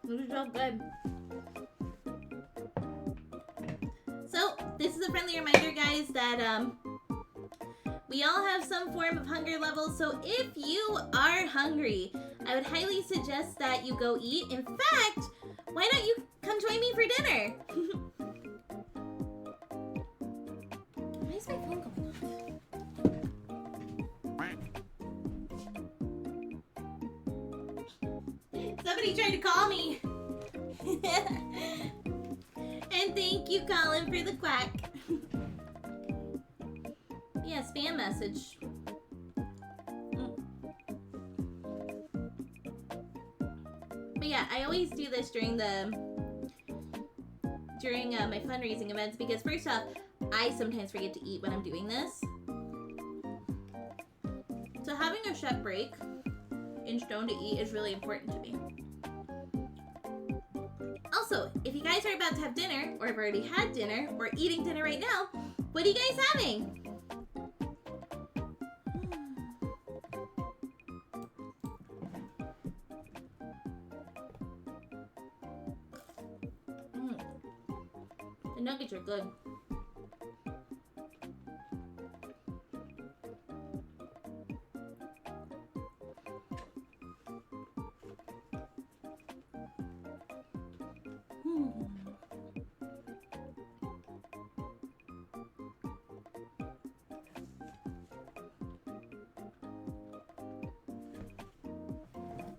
This is so good. So, this is a friendly reminder, guys, that we all have some form of hunger levels. So if you are hungry, I would highly suggest that you go eat. In fact, why don't you come join me for dinner? Why is my phone going off? Somebody tried to call me. And thank you, Colin, for the quack. Yeah, spam message. But yeah, I always do this during my fundraising events because first off, I sometimes forget to eat when I'm doing this. So having a chef break in stone to eat is really important to me. Also, if you guys are about to have dinner, or have already had dinner, or eating dinner right now, what are you guys having? The nuggets are good.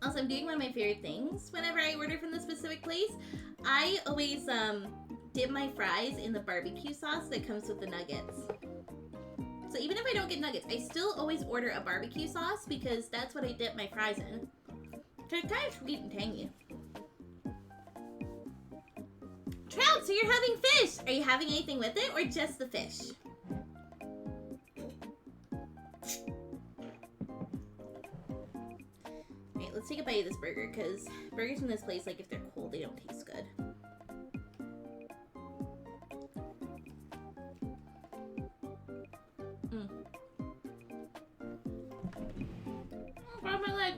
Also, I'm doing one of my favorite things whenever I order from the specific place. I always dip my fries in the barbecue sauce that comes with the nuggets. So even if I don't get nuggets, I still always order a barbecue sauce because that's what I dip my fries in. It's kind of sweet and tangy. Trout, so you're having fish! Are you having anything with it or just the fish? Alright, let's take a bite of this burger because burgers in this place, like if they're cold, they don't taste good. Grab my leg.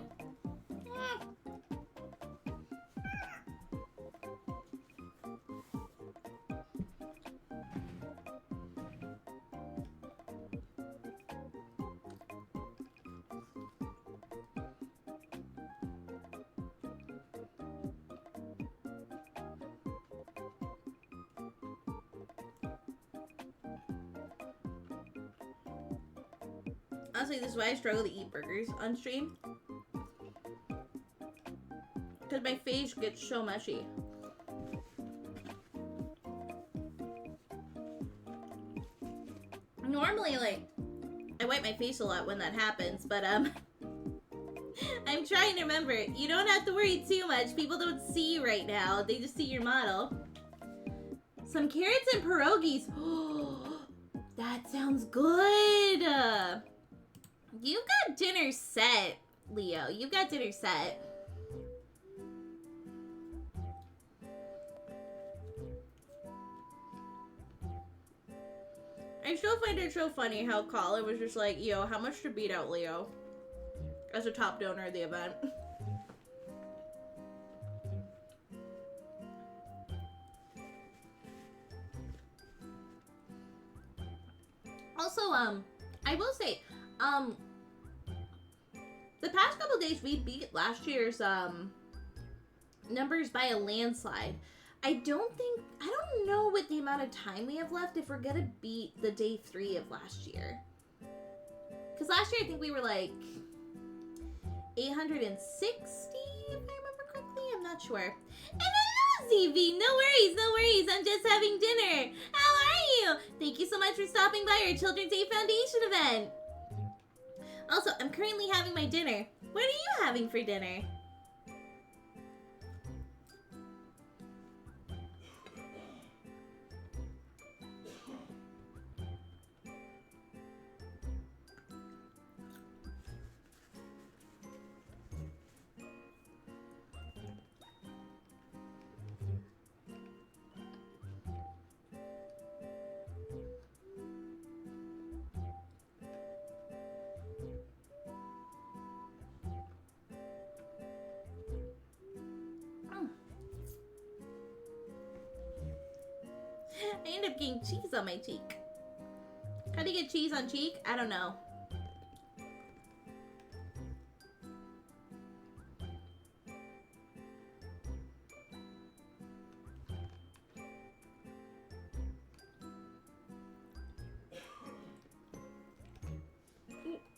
Honestly, this is why I struggle to eat burgers on stream. Because my face gets so mushy. Normally, like, I wipe my face a lot when that happens, but, I'm trying to remember, you don't have to worry too much. People don't see you right now. They just see your model. Some carrots and pierogies. Oh, that sounds good. You've got dinner set, Leo. You've got dinner set. I still find it so funny how Colin was just like, yo, how much to beat out Leo as a top donor of the event. Also, I will say, the past couple days we beat last year's numbers by a landslide. I don't know what the amount of time we have left if we're gonna beat the day 3 of last year. Because last year I think we were like 860, if I remember correctly. I'm not sure. And hello, ZV. No worries, no worries. I'm just having dinner. How are you? Thank you so much for stopping by our Children's Aid Foundation event. Also, I'm currently having my dinner. What are you having for dinner? I end up getting cheese on my cheek. How do you get cheese on cheek? I don't know.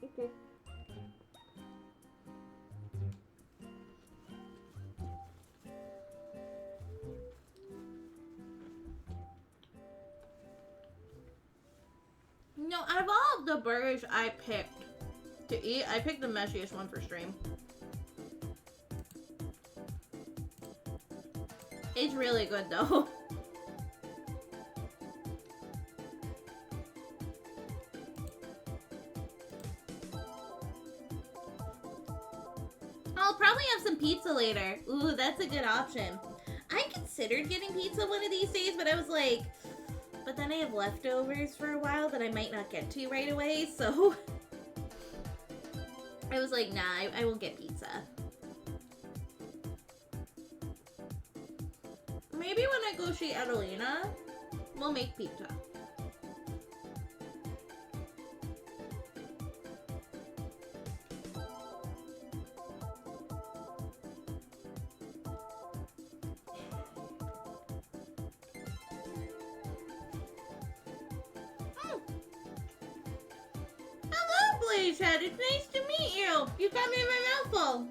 Okay. No, out of all of the burgers I picked to eat, I picked the messiest one for stream. It's really good though. I'll probably have some pizza later. Ooh, that's a good option. I considered getting pizza one of these days, but I was like, but then I have leftovers for a while that I might not get to right away, so I was like, nah, I won't get pizza. Maybe when I go see Adelina, we'll make pizza. Blazehead, it's nice to meet you. You got me in my mouthful.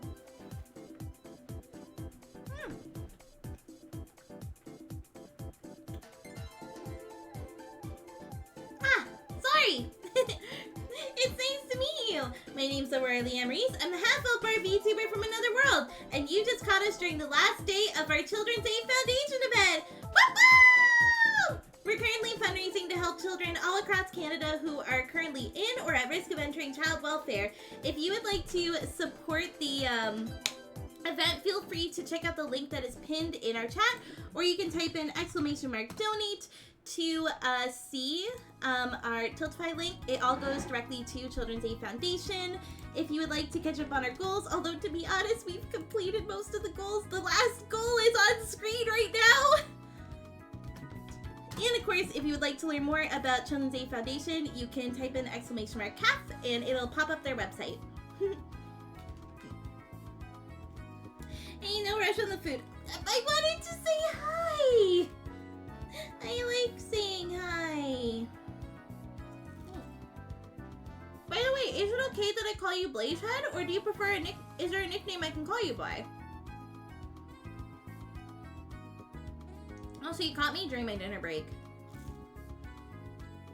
Ah, sorry. It's nice to meet you. My name's Aureli Emeries. I'm the half-elf bar VTuber from another world, and you just caught us during the last day of our Children's Aid Foundation event. Woo-hoo! We're currently fundraising to help children all across Canada who are currently in or at risk of entering child welfare. If you would like to support the event, feel free to check out the link that is pinned in our chat, or you can type in !donate to see our Tiltify link. It all goes directly to Children's Aid Foundation. If you would like to catch up on our goals, although to be honest, we've completed most of the goals. The last goal is on screen right now. And of course, if you would like to learn more about Children's Aid Foundation, you can type in !CAF and it'll pop up their website. Hey, no rush on the food. I wanted to say hi. I like saying hi. By the way, is it okay that I call you Blazehead, or do you prefer is there a nickname I can call you by? Oh, so you caught me during my dinner break.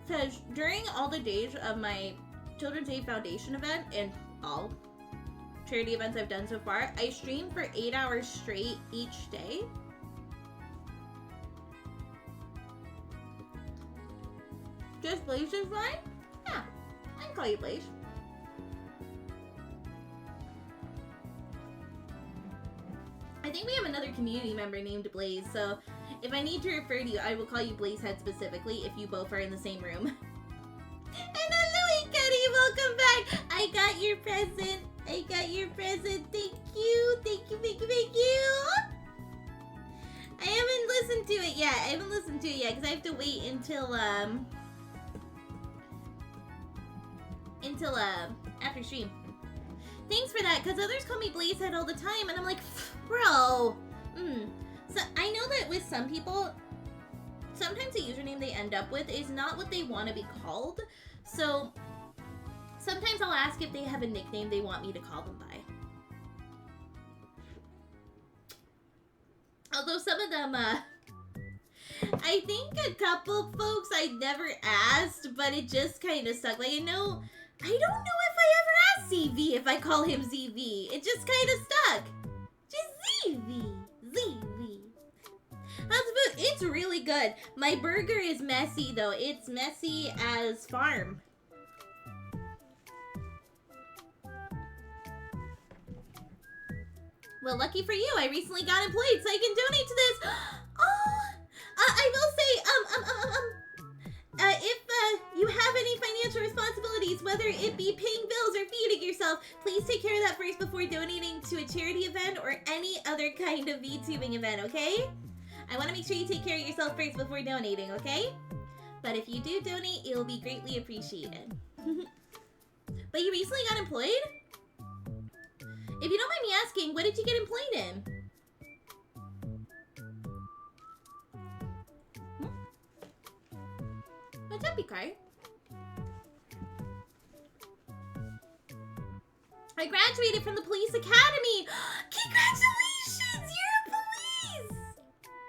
Because during all the days of my Children's Aid Foundation event and all charity events I've done so far, I streamed for 8 hours straight each day. Just Blaze is fine? Yeah, I can call you Blaze. I think we have another community member named Blaze, so if I need to refer to you, I will call you Blazehead specifically if you both are in the same room. And hello, Ikari, welcome back! I got your present. I got your present. Thank you. Thank you, thank you, thank you. I haven't listened to it yet. Because I have to wait until after stream. Thanks for that, because others call me Blazehead all the time, and I'm like, bro. So I know that with some people, sometimes the username they end up with is not what they want to be called. So Sometimes I'll ask if they have a nickname they want me to call them by. Although some of them, I think a couple folks I never asked, but it just kind of stuck. Like, I don't know if I ever asked ZV if I call him ZV. It just kind of stuck. Just ZV. ZV. How's the food? It's really good. My burger is messy, though. It's messy as farm. Well, lucky for you, I recently got employed, so I can donate to this. Oh, I will say, if you have any financial responsibilities, whether it be paying bills or feeding yourself, please take care of that first before donating to a charity event or any other kind of VTubing event, okay? I want to make sure you take care of yourself first before donating, okay? But if you do donate, it will be greatly appreciated. But you recently got employed? If you don't mind me asking, what did you get employed in? What's up, Picard? I graduated from the police academy! Congratulations! You're a police!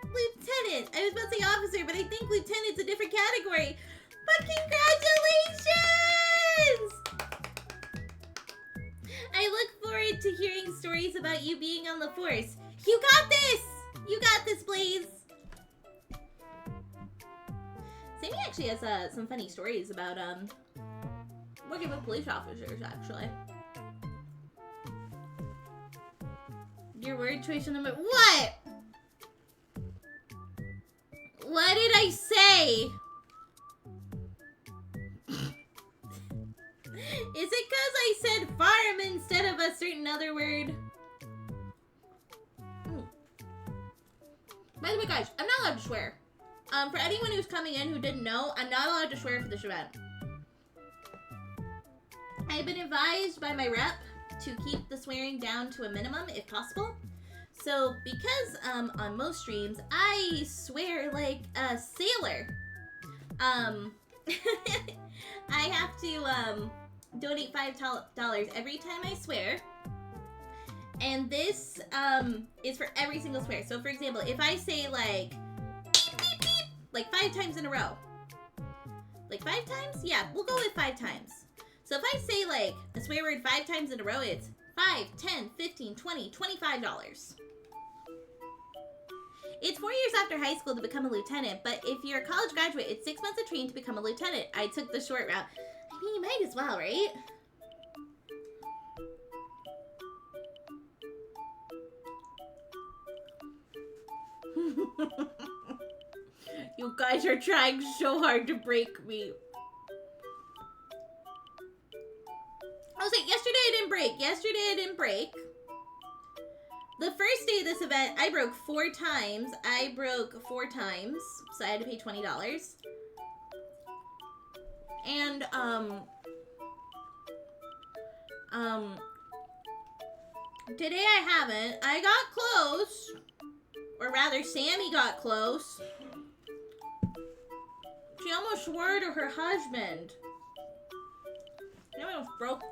Lieutenant! I was about to say officer, but I think lieutenant's a different category. But congratulations! I look forward to hearing stories about you being on the force. You got this! You got this, Blaze! Sammy actually has some funny stories about working with police officers, actually. Your word choice number... What? What did I say? Is it because I said farm instead of a certain other word? By the way, guys, I'm not allowed to swear. For anyone who's coming in who didn't know, I'm not allowed to swear for this event. I've been advised by my rep to keep the swearing down to a minimum if possible. So, because on most streams, I swear like a sailor. I have to donate $5 every time I swear. And this is for every single swear. So, for example, if I say like beep, beep, beep, like 5 times in a row. Like 5 times? Yeah, we'll go with 5 times. So if I say like a swear word 5 times in a row, it's 5, 10, 15, 20, $25. It's 4 years after high school to become a lieutenant, but if you're a college graduate, it's 6 months of training to become a lieutenant. I took the short route. I mean, you might as well, right? You guys are trying so hard to break me. I was like, yesterday I didn't break. The first day of this event, I broke 4 times. So I had to pay $20. And, today I haven't. I got close. Or rather, Sammy got close. She almost swore to her husband. She almost broke.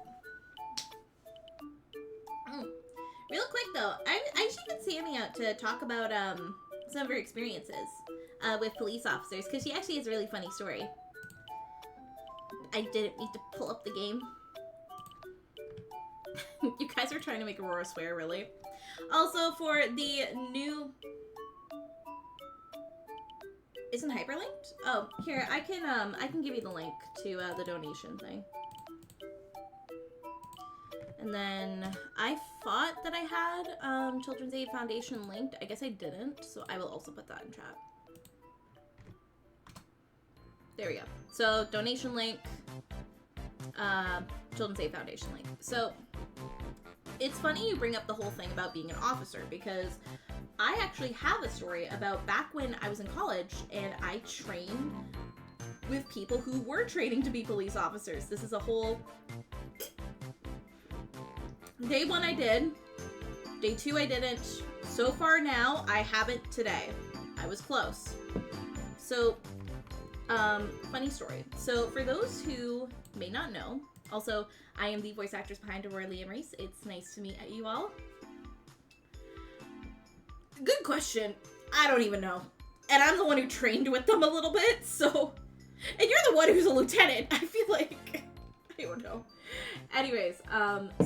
Real quick though, I should get Sammy out to talk about some of her experiences with police officers, because she actually has a really funny story. I didn't need to pull up the game. You guys are trying to make Aurora swear, really. Also, for the new... Isn't hyperlinked? Oh, here, I can give you the link to the donation thing. And then I thought that I had Children's Aid Foundation linked. I guess I didn't, so I will also put that in chat. There we go. So donation link, Children's Aid Foundation link. So it's funny you bring up the whole thing about being an officer, because I actually have a story about back when I was in college and I trained with people who were training to be police officers. This is a whole... Day 1 I did. Day 2 I didn't. So far now, I haven't today. I was close. So, funny story. So for those who may not know, Also, I am the voice actress behind Aurora Lee and Reese. It's nice to meet you all. Good question. I don't even know. And I'm the one who trained with them a little bit, so... And you're the one who's a lieutenant. I feel like... I don't know. Anyways,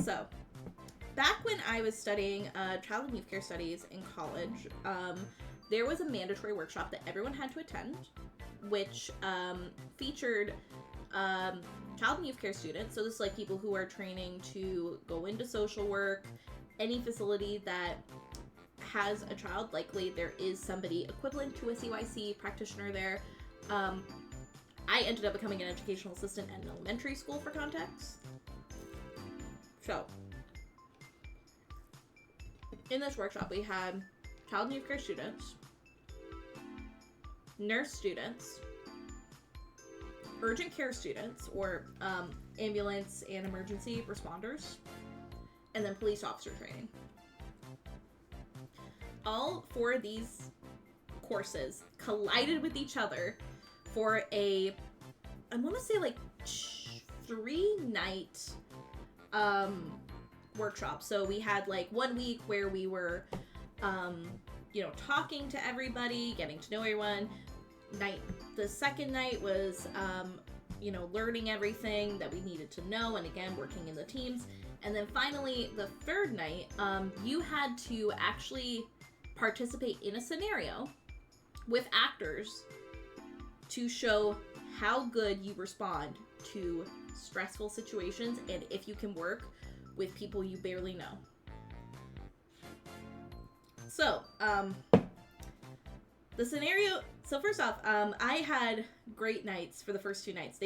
so... Back when I was studying child and youth care studies in college, there was a mandatory workshop that everyone had to attend, which featured child and youth care students. So this is like people who are training to go into social work, any facility that has a child. Likely there is somebody equivalent to a CYC practitioner there. I ended up becoming an educational assistant at an elementary school, for context. So, in this workshop, we had child and youth care students, nurse students, urgent care students, or ambulance and emergency responders, and then police officer training. All four of these courses collided with each other for a, I want to say like 3-night workshop. So we had like 1 week where we were, talking to everybody, getting to know everyone. The second night was, learning everything that we needed to know, and again, working in the teams. And then finally, the third night, you had to actually participate in a scenario with actors to show how good you respond to stressful situations and if you can work with people you barely know. So, the scenario, so first off, I had great nights for the first 2 nights.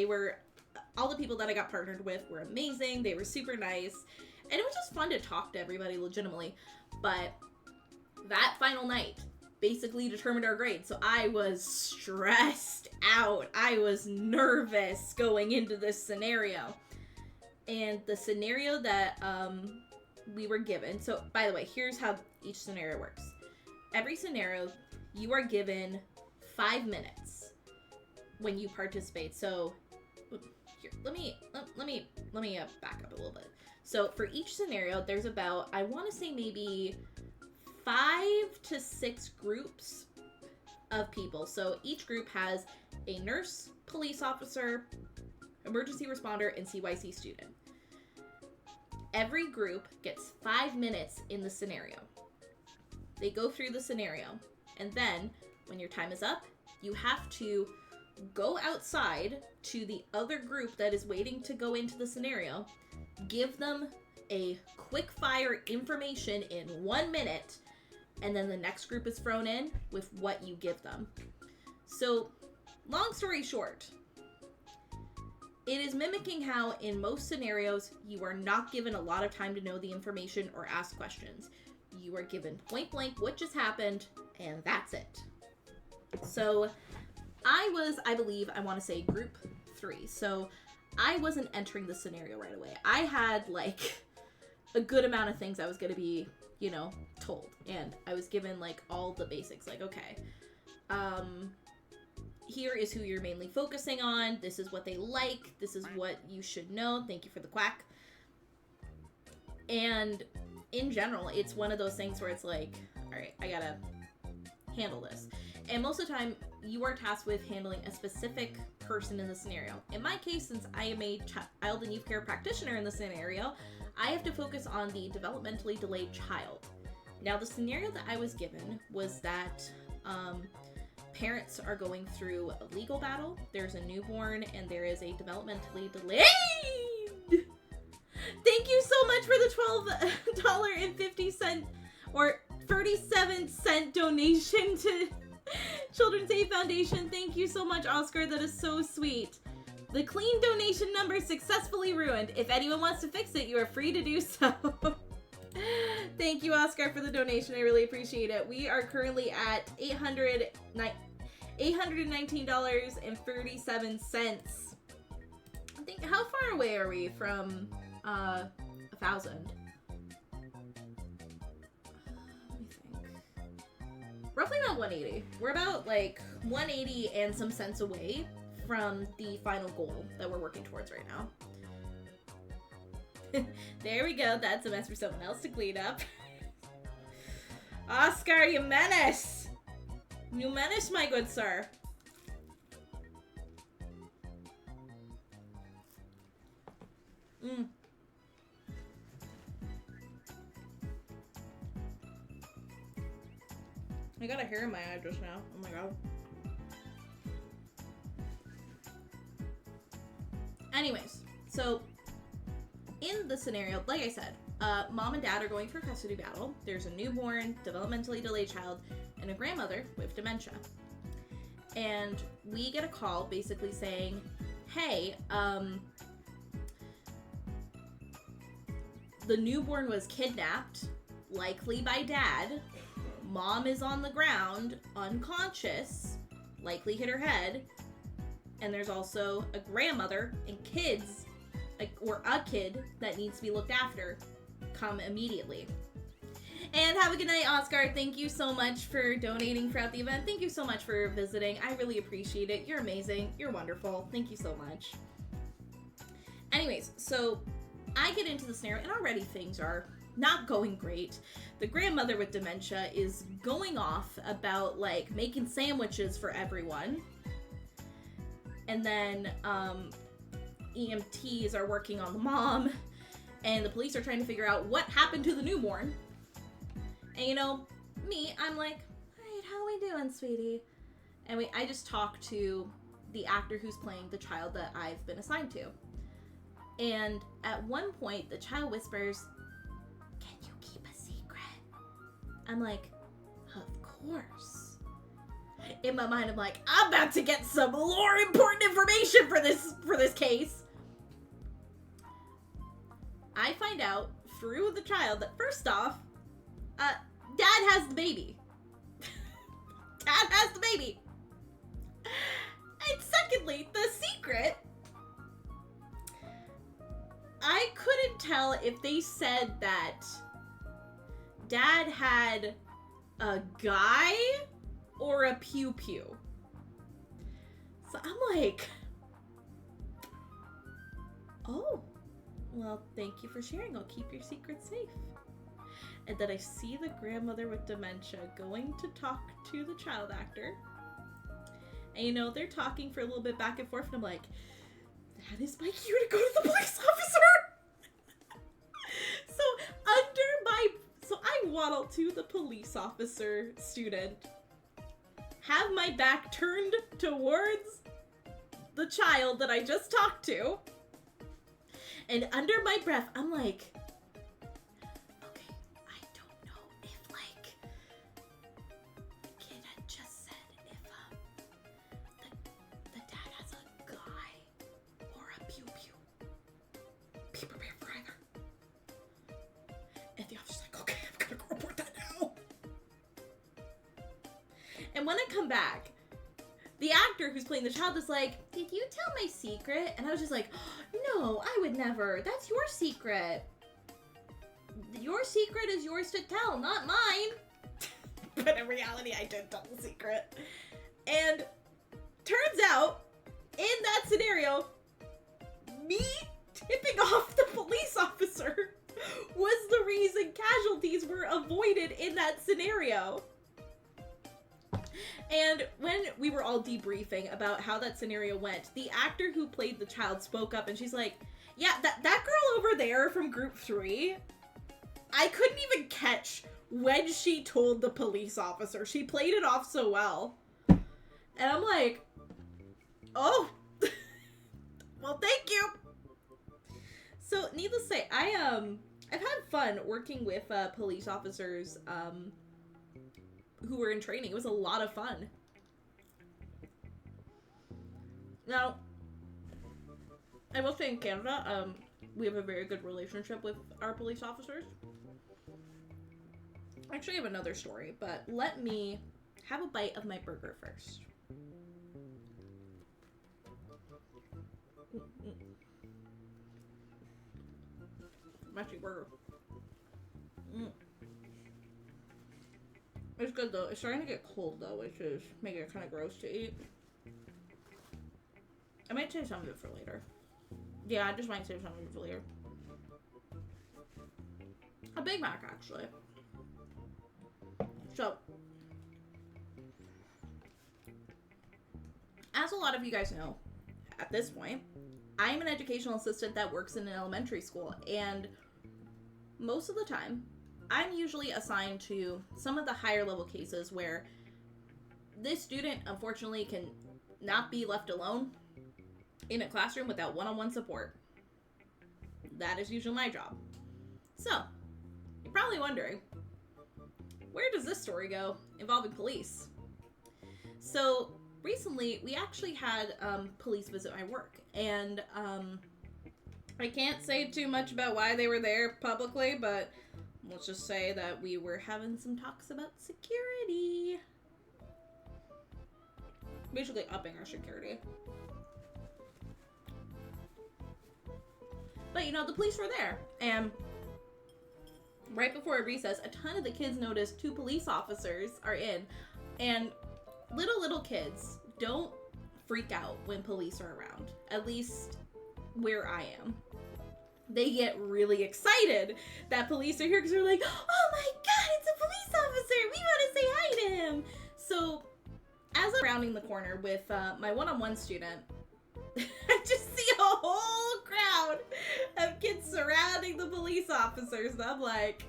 All the people that I got partnered with were amazing. They were super nice. And it was just fun to talk to everybody legitimately. But that final night basically determined our grade. So I was stressed out. I was nervous going into this scenario. And the scenario that we were given, so by the way, here's how each scenario works. Every scenario, you are given 5 minutes when you participate. So here, let me back up a little bit. So for each scenario, there's about, I want to say maybe 5 to 6 groups of people. So each group has a nurse, police officer, emergency responder, and CYC student. Every group gets 5 minutes in the scenario. They go through the scenario, and then when your time is up, you have to go outside to the other group that is waiting to go into the scenario, give them a quick fire information in 1 minute, and then the next group is thrown in with what you give them. So, long story short, it is mimicking how in most scenarios you are not given a lot of time to know the information or ask questions. You are given point blank what just happened, and that's it. So I want to say group 3. So I wasn't entering the scenario right away. I had like a good amount of things I was going to be, told. And I was given like all the basics, like, okay, here is who you're mainly focusing on. This is what they like. This is what you should know. Thank you for the quack. And in general, it's one of those things where it's like, all right, I gotta handle this. And most of the time, you are tasked with handling a specific person in the scenario. In my case, since I am a child and youth care practitioner in the scenario, I have to focus on the developmentally delayed child. Now, the scenario that I was given was that parents are going through a legal battle. There's a newborn and there is a developmentally delayed. Thank you so much for the $12.50 or 37-cent donation to Children's Aid Foundation. Thank you so much, Oscar. That is so sweet. The clean donation number successfully ruined. If anyone wants to fix it, you are free to do so. Thank you, Oscar, for the donation. I really appreciate it. We are currently at $819.37. I think, how far away are we from 1,000? Let me think. Roughly about 180. We're about like 180 and some cents away from the final goal that we're working towards right now. There we go. That's a mess for someone else to clean up. Oscar, you menace! You menace, my good sir. I got a hair in my eye just now. Oh my god. Anyways, so in the scenario, like I said, mom and dad are going for a custody battle. There's a newborn, developmentally delayed child, and a grandmother with dementia. And we get a call basically saying, hey, the newborn was kidnapped, likely by dad. Mom is on the ground, unconscious, likely hit her head. And there's also a grandmother and kids, or a kid that needs to be looked after. Come immediately. And have a good night, Oscar. Thank you so much for donating throughout the event. Thank you so much for visiting. I really appreciate it. You're amazing. You're wonderful. Thank you so much. Anyways, so I get into the scenario, and already things are not going great. The grandmother with dementia is going off about, like, making sandwiches for everyone. And then EMTs are working on the mom, and the police are trying to figure out what happened to the newborn. And you know, me, I'm like, alright, how are we doing, sweetie? And I just talked to the actor who's playing the child that I've been assigned to. And at one point, the child whispers, can you keep a secret? I'm like, of course. In my mind, I'm like, I'm about to get some more important information for this case. I find out through the child that first off, Dad has the baby. Dad has the baby. And secondly, the secret, I couldn't tell if they said that Dad had a guy or a pew-pew. So I'm like, oh, well, thank you for sharing. I'll keep your secret safe. And then I see the grandmother with dementia going to talk to the child actor. And you know, they're talking for a little bit back and forth, and I'm like, that is my cue to go to the police officer! So I waddle to the police officer student, have my back turned towards the child that I just talked to, and under my breath, I'm like, okay, I don't know if, like, kid had just said if, the dad has a guy or a pew-pew. Be prepared for either. And the officer's like, okay, I'm gonna go report that now. And when I come back, the actor who's playing the child is like, did you tell my secret? And I was just like, no, I would never. That's your secret. Your secret is yours to tell, not mine. But in reality, I did tell the secret. And turns out, in that scenario, me tipping off the police officer was the reason casualties were avoided in that scenario. And when we were all debriefing about how that scenario went, the actor who played the child spoke up and she's like, yeah, that girl over there from group 3, I couldn't even catch when she told the police officer. She played it off so well. And I'm like, oh, well, thank you. So needless to say, I've had fun working with police officers who were in training. It was a lot of fun. Now, I will say in Canada, we have a very good relationship with our police officers. I actually have another story, but let me have a bite of my burger first. Messy burger. It's good though. It's starting to get cold though, which is making it kind of gross to eat. I might save some of it for later. Yeah, I just might save some of it for later. Big Mac, actually. So, as a lot of you guys know, at this point, I'm an educational assistant that works in an elementary school, and most of the time, I'm usually assigned to some of the higher level cases where this student, unfortunately, can not be left alone in a classroom without one-on-one support. That is usually my job. So, you're probably wondering, where does this story go involving police? So, recently, we actually had police visit my work, and I can't say too much about why they were there publicly, but let's just say that we were having some talks about security. Basically upping our security. But, you know, the police were there, and right before recess, a ton of the kids noticed 2 police officers are in, and little kids don't freak out when police are around, at least where I am. They get really excited that police are here because they're like, oh my god, it's a police officer! We want to say hi to him! So, as I'm rounding the corner with my one-on-one student, I just see a whole crowd of kids surrounding the police officers, and I'm like,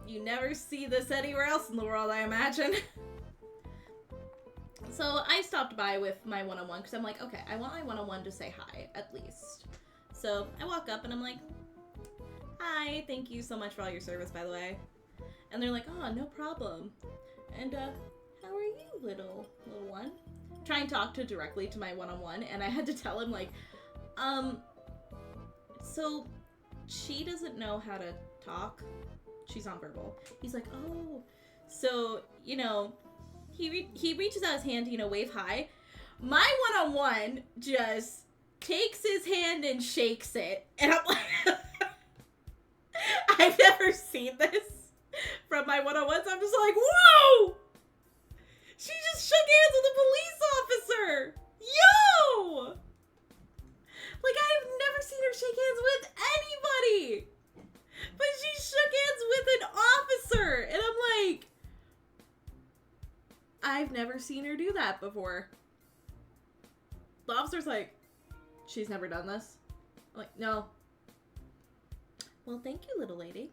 you never see this anywhere else in the world, I imagine. So I stopped by with my one-on-one because I'm like, okay, I want my one-on-one to say hi, at least. So I walk up and I'm like, hi, thank you so much for all your service, by the way. And they're like, oh, no problem. And how are you, little one? Try and talk directly to my one-on-one, and I had to tell him, like, so she doesn't know how to talk. She's nonverbal. He's like, oh, so, you know, he reaches out his hand to, you know, wave hi. My one-on-one just takes his hand and shakes it, and I'm like, I've never seen this from my one-on-ones. I'm just like, whoa! She just shook hands with a police officer! Yo! Like, I've never seen her shake hands with anybody! But she shook hands with an officer! And I'm like, I've never seen her do that before. The officer's like, she's never done this? I'm like, no. Well, thank you, little lady.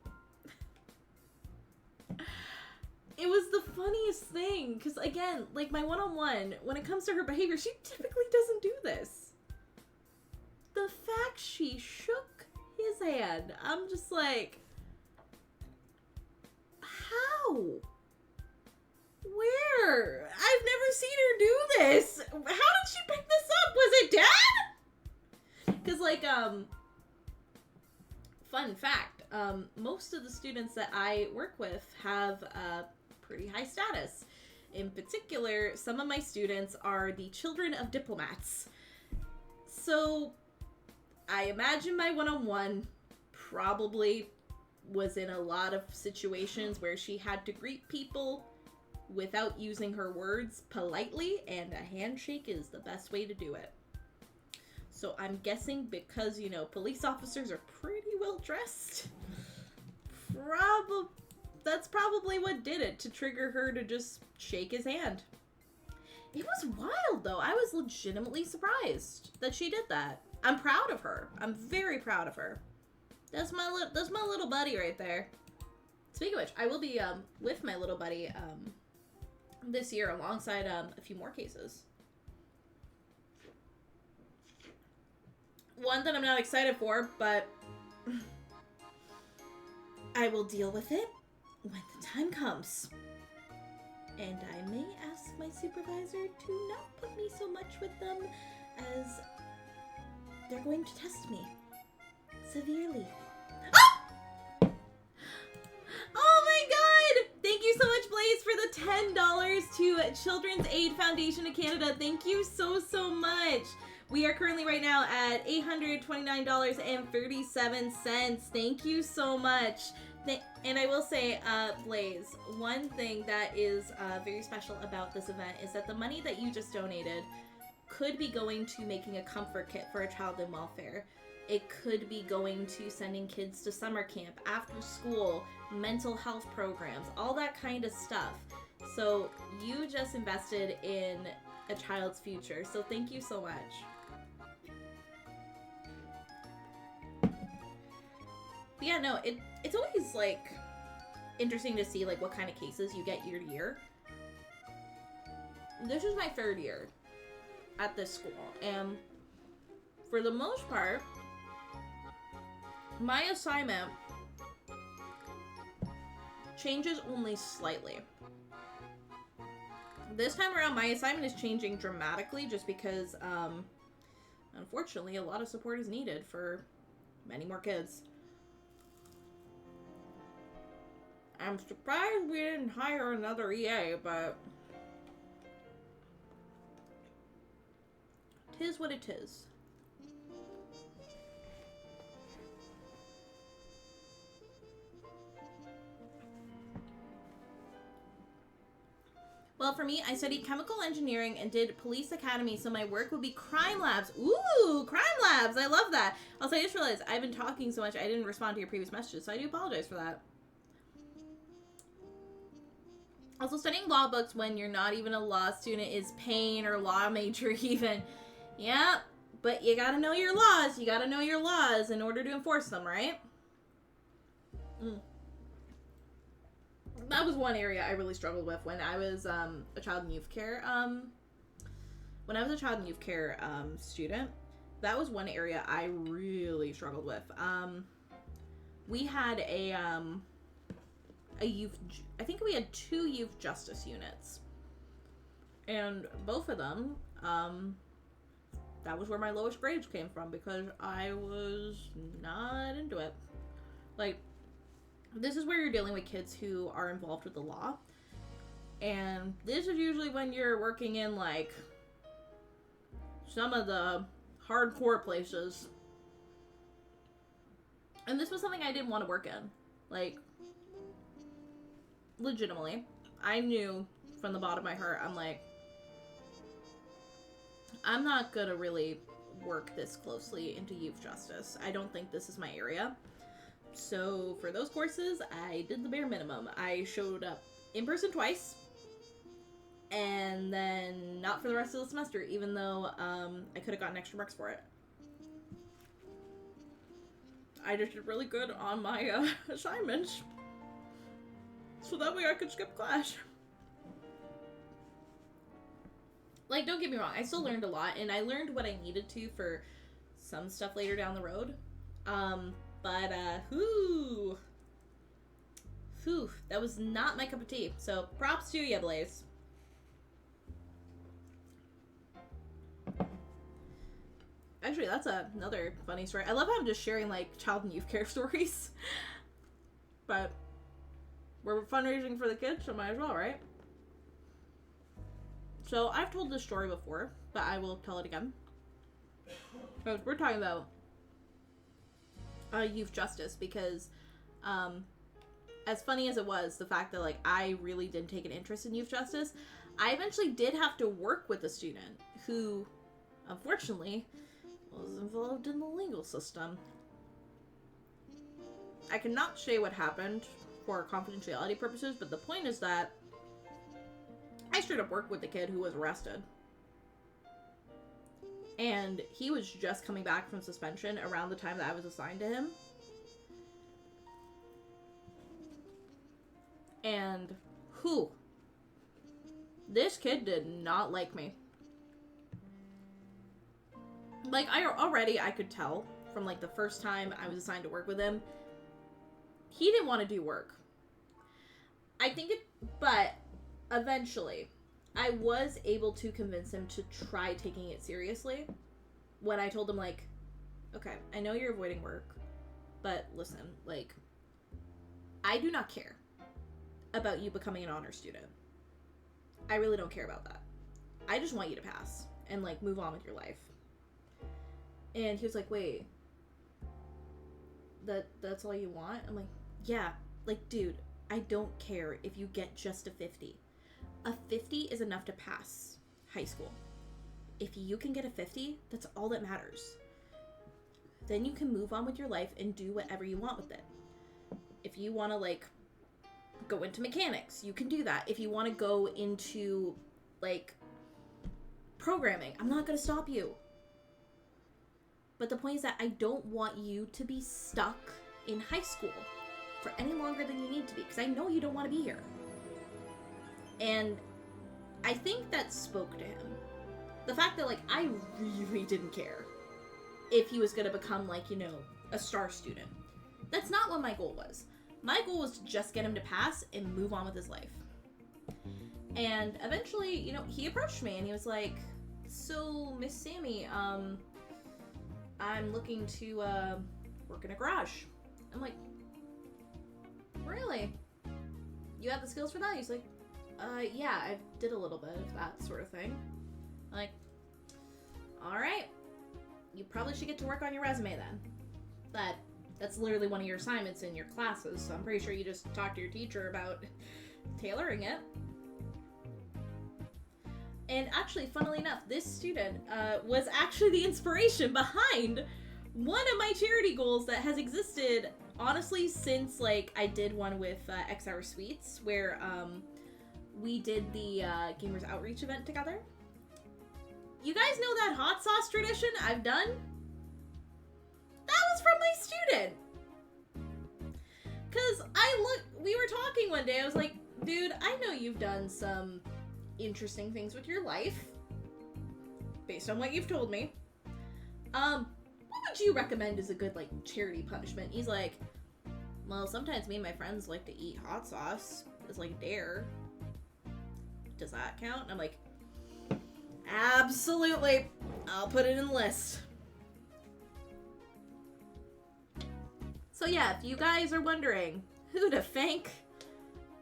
It was the funniest thing, because again, like my one-on-one, when it comes to her behavior, she typically doesn't do this. The fact she shook his hand, I'm just like, how? Where? I've never seen her do this. How did she pick this up? Was it dad? Because like, fun fact, most of the students that I work with have, pretty high status. In particular, some of my students are the children of diplomats. So, I imagine my one-on-one probably was in a lot of situations where she had to greet people without using her words politely, and a handshake is the best way to do it. So I'm guessing because, you know, police officers are pretty well dressed, that's probably what did it, to trigger her to just shake his hand. It was wild, though. I was legitimately surprised that she did that. I'm proud of her. I'm very proud of her. That's my little buddy right there. Speaking of which, I will be with my little buddy this year alongside a few more cases. One that I'm not excited for, but I will deal with it when the time comes. And I may ask my supervisor to not put me so much with them, as they're going to test me severely. Ah! Oh my god! Thank you so much, Blaze, for the $10 to Children's Aid Foundation of Canada. Thank you so, so much. We are currently right now at $829.37. Thank you so much. And I will say, Blaze, one thing that is very special about this event is that the money that you just donated could be going to making a comfort kit for a child in welfare. It could be going to sending kids to summer camp, after school, mental health programs, all that kind of stuff. So you just invested in a child's future. So thank you so much. But yeah, no, it's always like interesting to see like what kind of cases you get year to year. This is my 3rd year at this school, and for the most part, my assignment changes only slightly. This time around, my assignment is changing dramatically just because, unfortunately, a lot of support is needed for many more kids. I'm surprised we didn't hire another EA, but 'tis what it is. Well, for me, I studied chemical engineering and did police academy, so my work would be crime labs. Ooh, crime labs! I love that. Also, I just realized I've been talking so much I didn't respond to your previous messages, so I do apologize for that. Also, studying law books when you're not even a law student is pain, or law major even. Yeah, but you gotta know your laws. You gotta know your laws in order to enforce them, right? That was one area I really struggled with when I was a child and youth care. When I was a child and youth care student, that was one area I really struggled with. We had a youth, I think we had 2 youth justice units, and both of them, that was where my lowest grades came from because I was not into it. Like, this is where you're dealing with kids who are involved with the law, and this is usually when you're working in like some of the hardcore places, and this was something I didn't want to work in. Like, legitimately, I knew from the bottom of my heart, I'm like, I'm not gonna really work this closely into youth justice. I don't think this is my area. So for those courses, I did the bare minimum. I showed up in person twice, and then not for the rest of the semester, even though I could have gotten extra marks for it. I just did really good on my assignments, so that way I could skip class. Like, don't get me wrong, I still learned a lot, and I learned what I needed to for some stuff later down the road. But, that was not my cup of tea. So, props to you, Blaze. Actually, that's another funny story. I love how I'm just sharing, like, child and youth care stories. But we're fundraising for the kids, so might as well, right? So, I've told this story before, but I will tell it again. Because we're talking about youth justice, because as funny as it was, the fact that like I really didn't take an interest in youth justice, I eventually did have to work with a student who unfortunately was involved in the legal system. I cannot say what happened for confidentiality purposes, but the point is that I straight up worked with the kid who was arrested. And he was just coming back from suspension around the time that I was assigned to him. And this kid did not like me. Like, I could tell from like the first time I was assigned to work with him, he didn't want to do work. But eventually I was able to convince him to try taking it seriously when I told him, like, okay, I know you're avoiding work, but listen, like, I do not care about you becoming an honor student. I really don't care about that. I just want you to pass and, like, move on with your life. And he was like, wait, that's all you want? I'm like, yeah, like, dude, I don't care if you get just a 50. A 50 is enough to pass high school. If you can get a 50, that's all that matters. then you can move on with your life and do whatever you want with it. If you want to like go into mechanics, you can do that. If you want to go into like programming, I'm not going to stop you. But the point is that I don't want you to be stuck in high school for any longer than you need to be, because I know you don't want to be here. And I think that spoke to him. The fact that, like, I really didn't care if he was going to become, like, you know, a star student. That's not what my goal was. My goal was to just get him to pass and move on with his life. And eventually, you know, he approached me and he was like, so, Miss Sammy, I'm looking to work in a garage. I'm like, really? You have the skills for that? He's like, yeah, I did a little bit of that sort of thing. I'm like, alright. You probably should get to work on your resume then. That's literally one of your assignments in your classes, so I'm pretty sure you just talked to your teacher about tailoring it. And actually, funnily enough, this student was actually the inspiration behind one of my charity goals that has existed, honestly, since, like, I did one with X Hour Sweets, where we did the Gamers Outreach event together. You guys know that hot sauce tradition I've done? That was from my student. Because we were talking one day, I was like, dude, I know you've done some interesting things with your life, based on what you've told me. What would you recommend as a good, like, charity punishment? He's like, well, sometimes me and my friends like to eat hot sauce as, like, a dare. Does that count? And I'm like, absolutely. I'll put it in the list. So yeah, if you guys are wondering who to thank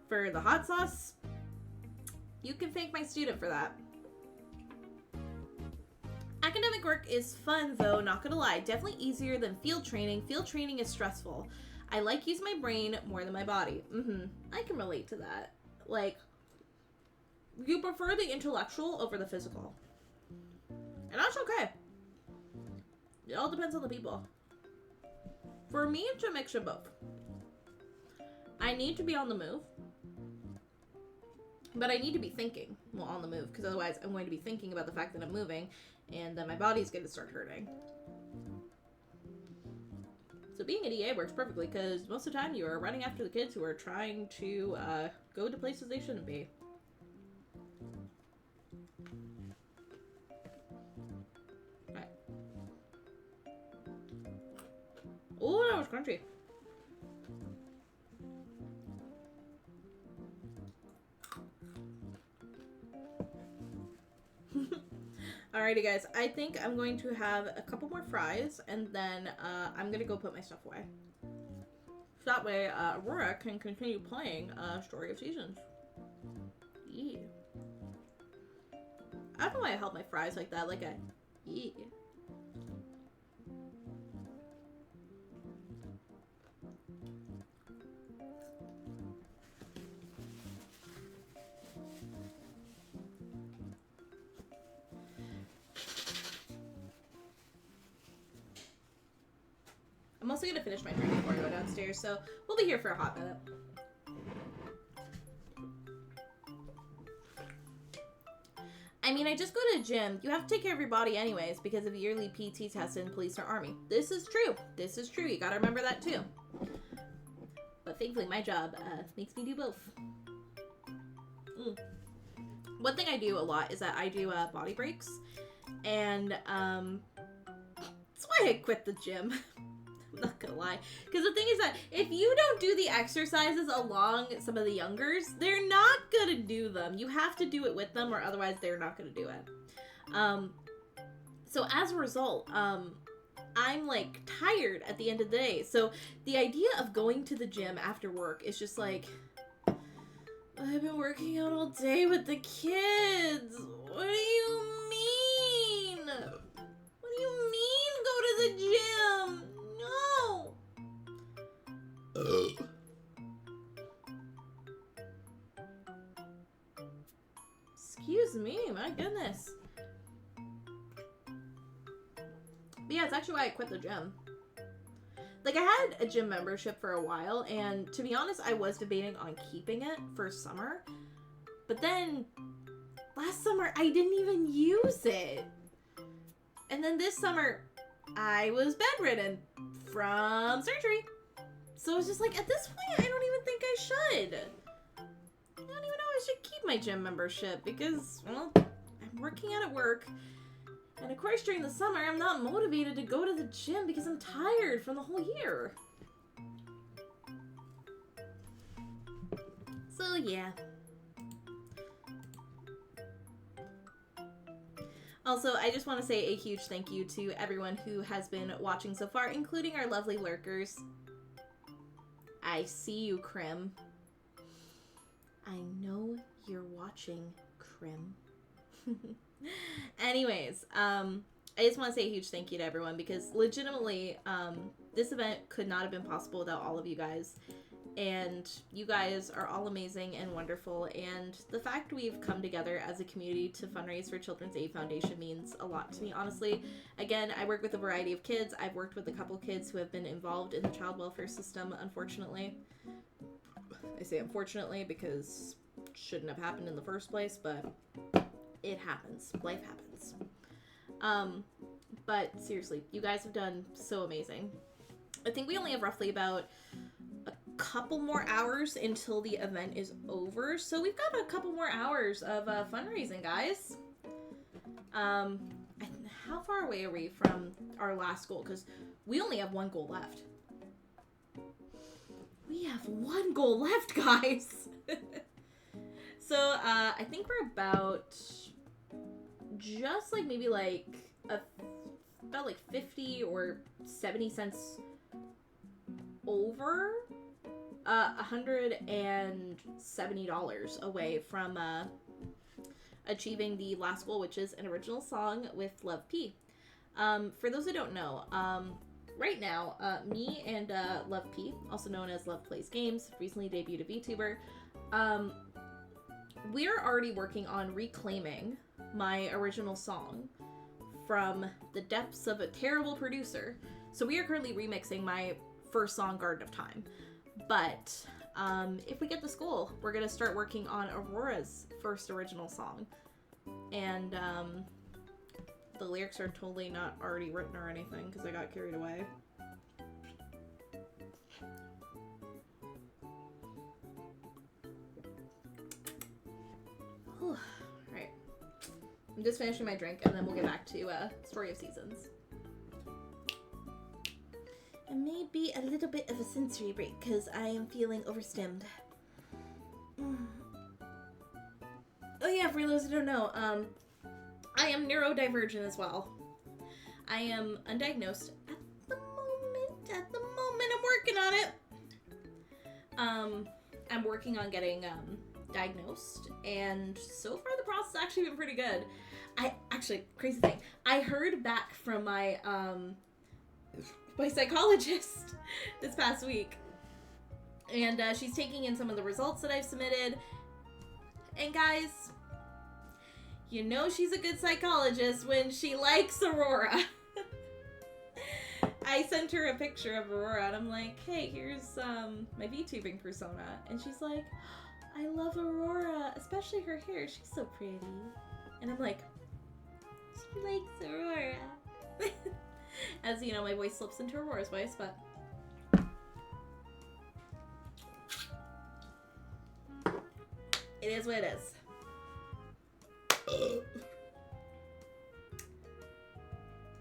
for the hot sauce, you can thank my student for that. Academic work is fun though, not gonna lie. Definitely easier than field training. Field training is stressful. I like using my brain more than my body. I can relate to that. Like, you prefer the intellectual over the physical. And that's okay. It all depends on the people. For me, it's a mix of both. I need to be on the move. But I need to be thinking while on the move, because otherwise I'm going to be thinking about the fact that I'm moving, and then my body's going to start hurting. So being an EA works perfectly, because most of the time you are running after the kids who are trying to go to places they shouldn't be. Right. Oh, that was crunchy. Alrighty guys, I think I'm going to have a couple more fries and then I'm gonna go put my stuff away. So that way Aurora can continue playing Story of Seasons. Yeah. I don't know why I held my fries like that, like a yeah. I'm also gonna finish my drink before I go downstairs, so we'll be here for a hot minute. I mean, I just go to the gym. You have to take care of your body anyways because of yearly PT test in police or army. This is true. This is true. You gotta remember that too. But thankfully, my job makes me do both. One thing I do a lot is that I do body breaks, and that's why I quit the gym. I'm not gonna lie. Because the thing is that if you don't do the exercises along some of the youngers, they're not gonna do them. You have to do it with them or otherwise they're not gonna do it. So as a result, I'm like tired at the end of the day. So the idea of going to the gym after work is just like, I've been working out all day with the kids. What do you mean? What do you mean go to the gym? No. Excuse me, my goodness. But yeah, it's actually why I quit the gym. like I had a gym membership for a while, and to be honest, I was debating on keeping it for summer. But then last summer, I didn't even use it. And then this summer, I was bedridden from surgery. So it's just like, at this point, I don't even think I should. I don't even know I should keep my gym membership because, well, I'm working out at work. And of course, during the summer, I'm not motivated to go to the gym because I'm tired from the whole year. So, yeah. Also, I just want to say a huge thank you to everyone who has been watching so far, including our lovely lurkers. I see you, Krim. I know you're watching, Krim. Anyways, I just want to say a huge thank you to everyone because legitimately, this event could not have been possible without all of you guys. And you guys are all amazing and wonderful. And the fact we've come together as a community to fundraise for Children's Aid Foundation means a lot to me, honestly. Again, I work with a variety of kids. I've worked with a couple kids who have been involved in the child welfare system, unfortunately. I say unfortunately because it shouldn't have happened in the first place, but it happens. Life happens. But seriously, you guys have done so amazing. I think we only have roughly about a couple more hours until the event is over, so we've got a couple more hours of fundraising, guys. How far away are we from our last goal? Because we only have one goal left. We have one goal left, guys. So I think we're about just like maybe like about like 50 or 70 cents over $170 away from achieving the last goal, which is an original song with Love P. For those who don't know, right now, me and Love P, also known as Love Plays Games, recently debuted a VTuber, we're already working on reclaiming my original song from the depths of a terrible producer. So we are currently remixing my first song, Garden of Time. But if we get this goal, we're going to start working on Aurora's first original song. And the lyrics are totally not already written or anything because I got carried away. Alright. I'm just finishing my drink and then we'll get back to Story of Seasons. It may be a little bit of a sensory break because I am feeling overstimmed. Oh yeah, for those who don't know, I am neurodivergent as well. I am undiagnosed at the moment. I'm working on it. I'm working on getting diagnosed, and so far the process has actually been pretty good. Crazy thing, I heard back from my psychologist this past week, and she's taking in some of the results that I've submitted. And guys, you know she's a good psychologist when she likes Aurora. I sent her a picture of Aurora and I'm like, hey, here's my VTubing persona. And she's like, I love Aurora, especially her hair. She's so pretty. And I'm like, she likes Aurora. As you know, my voice slips into Aurora's voice, but it is what it is.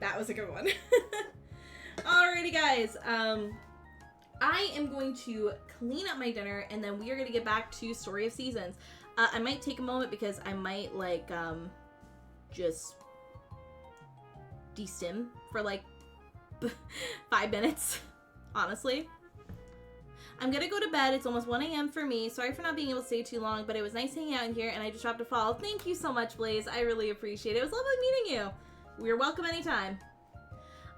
That was a good one. Alrighty, guys. I am going to clean up my dinner, and then we are going to get back to Story of Seasons. I might take a moment because I might, like, just destim for, like, 5 minutes, honestly. I'm gonna go to bed. It's almost 1 a.m. for me. Sorry for not being able to stay too long, but it was nice hanging out in here, and I just dropped a follow. Thank you so much, Blaze. I really appreciate it. It was lovely meeting you. You're welcome anytime.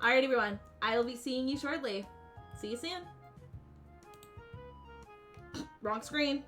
Alright, everyone. I will be seeing you shortly. See you soon. Wrong screen.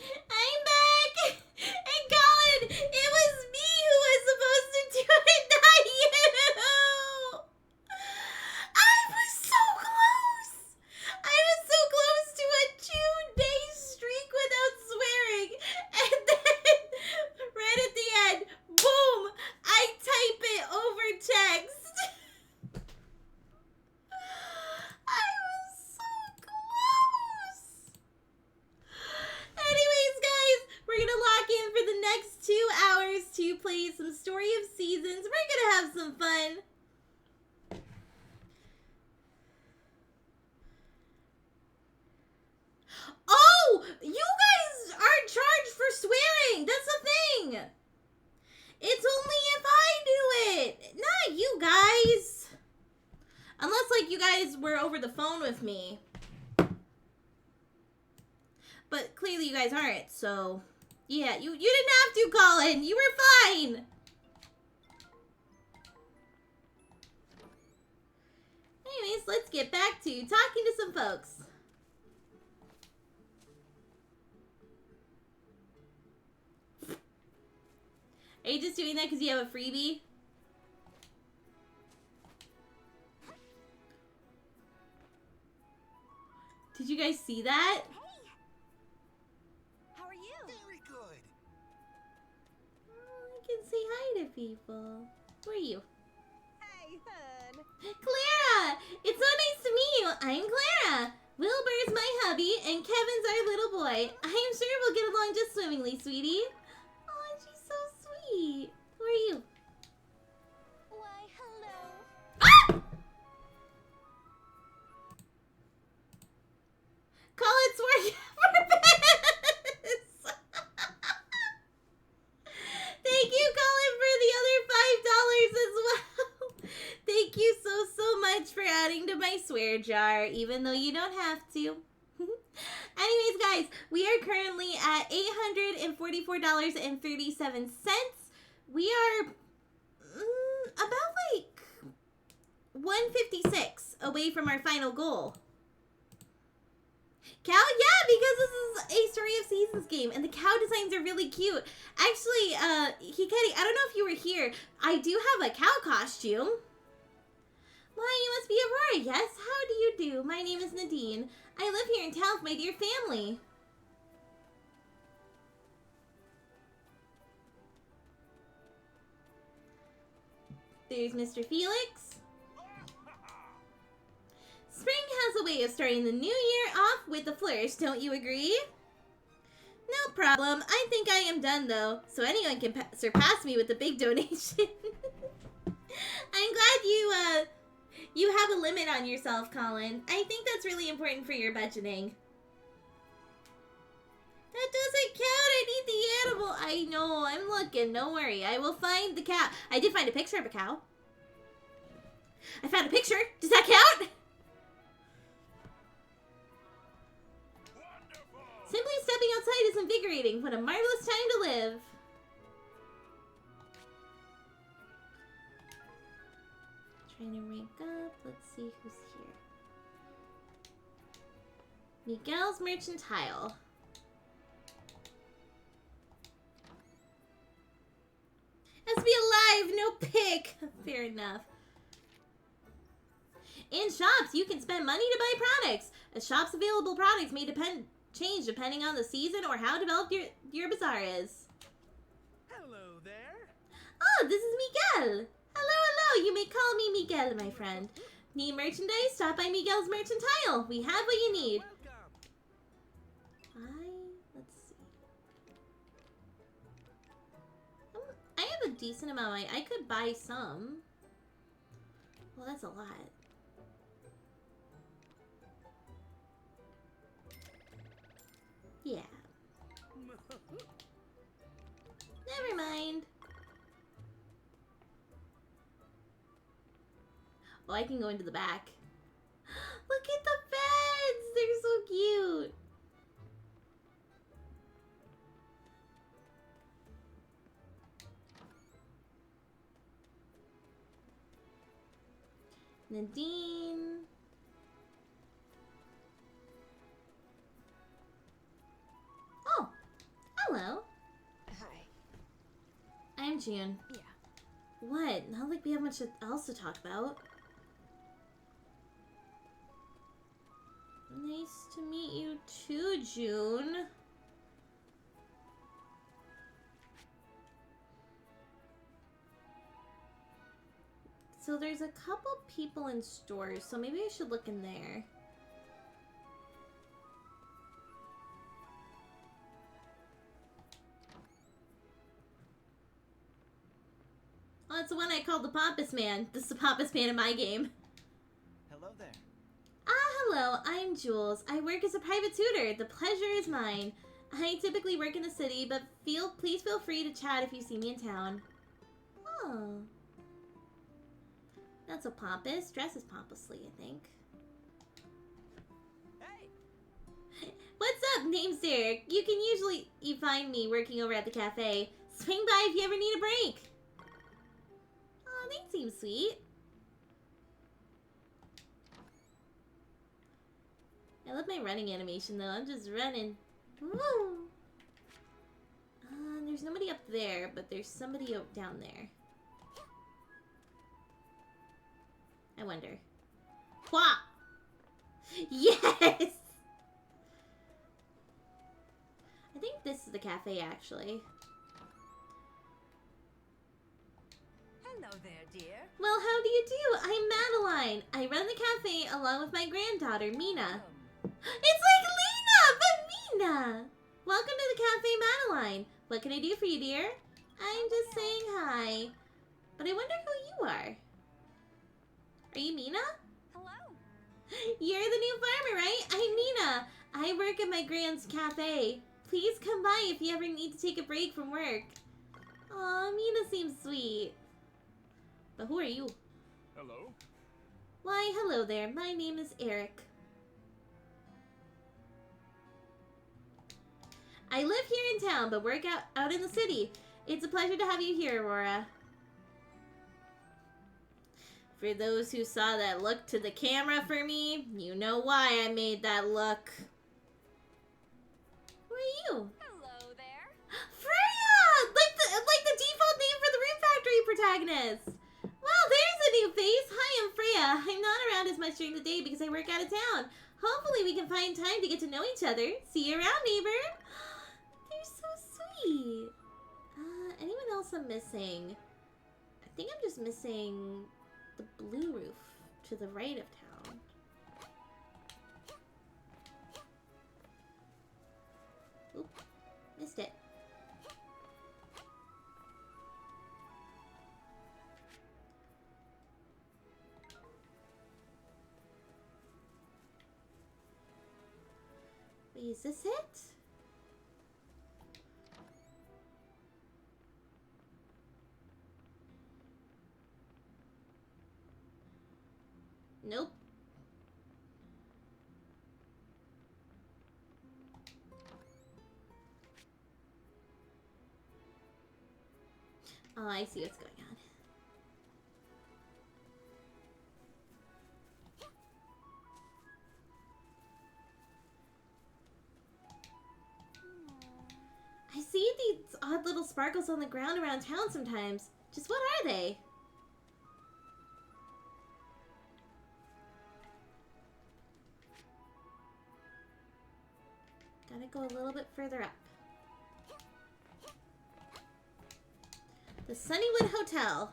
I'm back! And Colin, it was me who was supposed to do it, not you! I was so close! I was so close to a 2-day streak without swearing. And then, right at the end, boom! I type it over text. I was so close! Anyways, guys, we're gonna lock in for the next 2 hours to play some Story of Seasons. We're gonna have some fun. Oh, you guys aren't charged for swearing. That's the thing. It's only if I do it, not you guys. Unless, like, you guys were over the phone with me. But clearly you guys aren't, so... Yeah, you didn't have to, Colin. You were fine. Anyways, let's get back to talking to some folks. Are you just doing that because you have a freebie? Did you guys see that? How are you? Very good. Oh, I can say hi to people. Who are you? Hey, hun. Clara! It's so nice to meet you. I'm Clara. Wilbur's my hubby, and Kevin's our little boy. I am sure we'll get along just swimmingly, sweetie. Oh, she's so sweet. Who are you? Why, hello. Ah! Colin's working for this. Thank you, Colin, for the other $5 as well. Thank you so much for adding to my swear jar, even though you don't have to. Anyways, guys, we are currently at $844.37. We are about like 156 away from our final goal. Cow? Yeah, because this is a Story of Seasons game, and the cow designs are really cute. Actually, Hikari, I don't know if you were here. I do have a cow costume. Why, you must be Aurora, yes? How do you do? My name is Nadine. I live here in town with my dear family. There's Mr. Felix. Spring has a way of starting the new year off with a flourish, don't you agree? No problem. I think I am done, though, so anyone can surpass me with a big donation. I'm glad you have a limit on yourself, Colin. I think that's really important for your budgeting. That doesn't count. I need the animal. I know. I'm looking. Don't worry. I will find the cow. I did find a picture of a cow. I found a picture. Does that count? Simply stepping outside is invigorating. What a marvelous time to live. Trying to rank up. Let's see who's here. Miguel's Mercantile. Has to be alive, no pick. Fair enough. In shops, you can spend money to buy products. A shop's available products may change depending on the season or how developed your bazaar is. Hello there. Oh, this is Miguel. Hello. You may call me Miguel, my friend. Need merchandise? Stop by Miguel's Mercantile. We have what you need. Let's see. I have a decent amount. I could buy some. Well, that's a lot. Yeah. Never mind. Oh, I can go into the back. Look at the beds! They're so cute. Nadine. Oh, June. Yeah. What? Not like we have much else to talk about. Nice to meet you too, June. So there's a couple people in stores, so maybe I should look in there. Oh, that's the one I called the Pompous Man. This is the Pompous Man in my game. Hello there. Hello, I'm Jules. I work as a private tutor. The pleasure is mine. I typically work in the city, but please feel free to chat if you see me in town. Oh. Not so pompous. Dresses pompously, I think. Hey! What's up? Name's Derek. You can usually find me working over at the cafe. Swing by if you ever need a break. Oh, they seem sweet. I love my running animation though. I'm just running. Woo! There's nobody up there, but there's somebody down there. I wonder. Wah! Yes! I think this is the cafe actually. Hello there, dear. Well, how do you do? I'm Madeline. I run the cafe along with my granddaughter, Mina. It's like Lena, but Mina! Welcome to the Cafe Madeline. What can I do for you, dear? I'm just saying hi. But I wonder who you are. Are you Mina? Hello. You're the new farmer, right? I'm Mina. I work at my grand's cafe. Please come by if you ever need to take a break from work. Aw, Mina seems sweet. But who are you? Hello. Why, hello there. My name is Eric. I live here in town, but work out in the city. It's a pleasure to have you here, Aurora. For those who saw that look to the camera for me, you know why I made that look. Who are you? Hello there. Freya! Like the default name for the Room Factory protagonist. Well, there's a new face. Hi, I'm Freya. I'm not around as much during the day because I work out of town. Hopefully we can find time to get to know each other. See you around, neighbor. They're so sweet. Anyone else I'm missing? I think I'm just missing the blue roof to the right of town. Oop, missed it. Wait, is this it? Nope. Oh, I see what's going on. I see these odd little sparkles on the ground around town sometimes. Just what are they? Gotta go a little bit further up. The Sunnywood Hotel.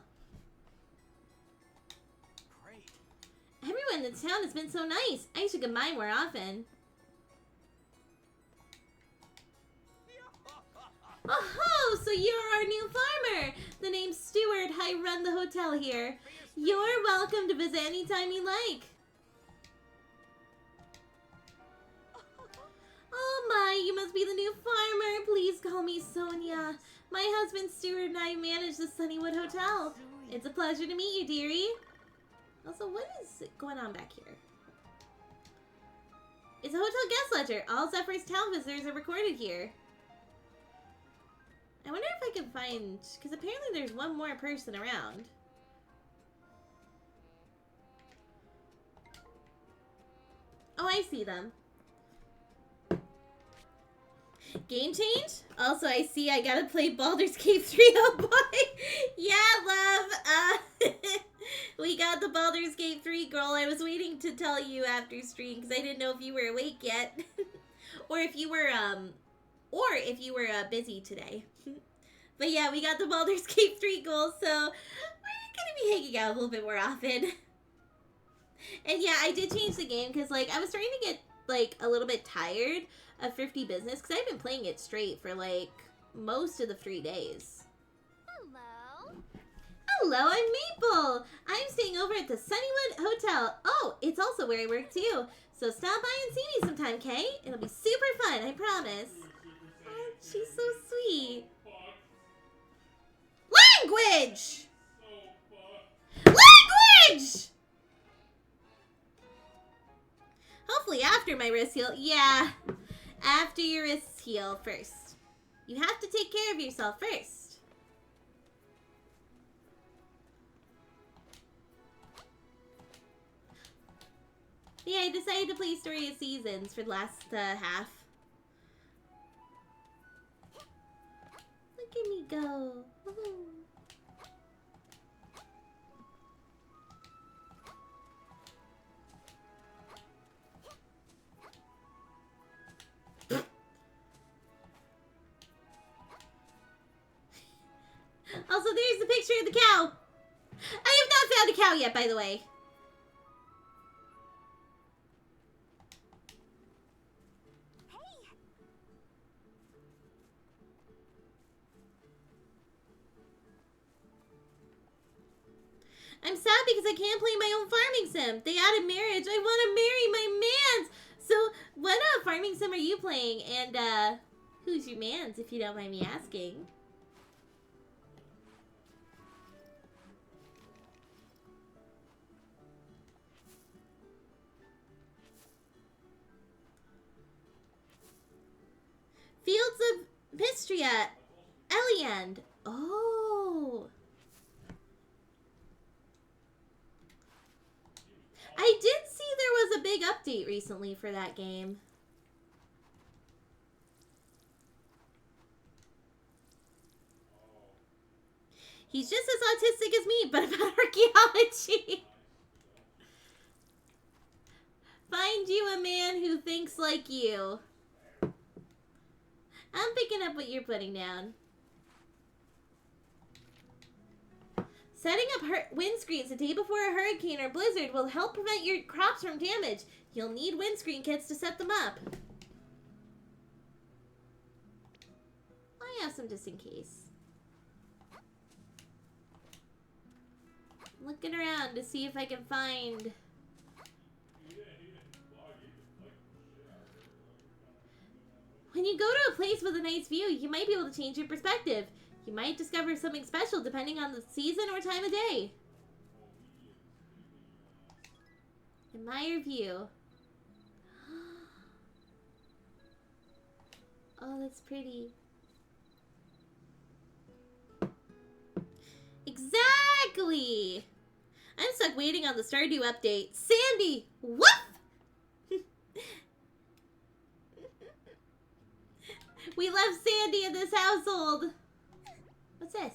Great. Everyone in town has been so nice. I should come by more often. Oh, so you're our new farmer. The name's Stuart. I run the hotel here. You're welcome to visit anytime you like. Oh my, you must be the new farmer. Please call me Sonia. My husband Stuart and I manage the Sunnywood Hotel. It's a pleasure to meet you, dearie. Also, what is going on back here? It's a hotel guest ledger. All Zephyr's town visitors are recorded here. I wonder if I can find... because apparently there's one more person around. Oh, I see them. Game change? Also, I see I gotta play Baldur's Gate 3, oh boy. Yeah, love. We got the Baldur's Gate 3 girl. I was waiting to tell you after stream because I didn't know if you were awake yet. or if you were busy today. But yeah, we got the Baldur's Gate 3 goal, so we're gonna be hanging out a little bit more often. And yeah, I did change the game because, like, I was starting to get, like, a little bit tired of Thrifty Business because I've been playing it straight for, like, most of the 3 days. Hello. Hello, I'm Maple. I'm staying over at the Sunnywood Hotel. Oh, it's also where I work, too. So stop by and see me sometime, Kay. It'll be super fun, I promise. Oh, she's so sweet. Language! Language! Hopefully after my wrist heal. Yeah, after your wrists heal first. You have to take care of yourself first. Yeah, I decided to play Story of Seasons for the last half. Look at me go. Woohoo. Also, there's the picture of the cow. I have not found a cow yet, by the way. I'm sad because I can't play my own farming sim. They added marriage. I want to marry my mans. So, what farming sim are you playing? And, who's your mans, if you don't mind me asking? Fields of Mistria. Eliand. Oh. I did see there was a big update recently for that game. He's just as autistic as me, but about archaeology. Find you a man who thinks like you. I'm picking up what you're putting down. Setting up windscreens the day before a hurricane or blizzard will help prevent your crops from damage. You'll need windscreen kits to set them up. I have some just in case. I'm looking around to see if I can find... When you go to a place with a nice view, you might be able to change your perspective. You might discover something special depending on the season or time of day. Admire view. Oh, that's pretty. Exactly! I'm stuck waiting on the Stardew update. Sandy! Woof! We love Sandy in this household. What's this?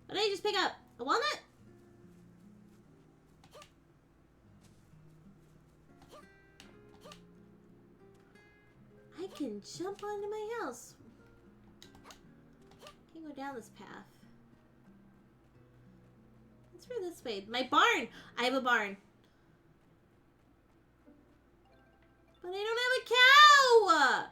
What did I just pick up? A walnut? I can jump onto my house. Can't go down this path. Let's go this way. My barn! I have a barn. But I don't have a cow!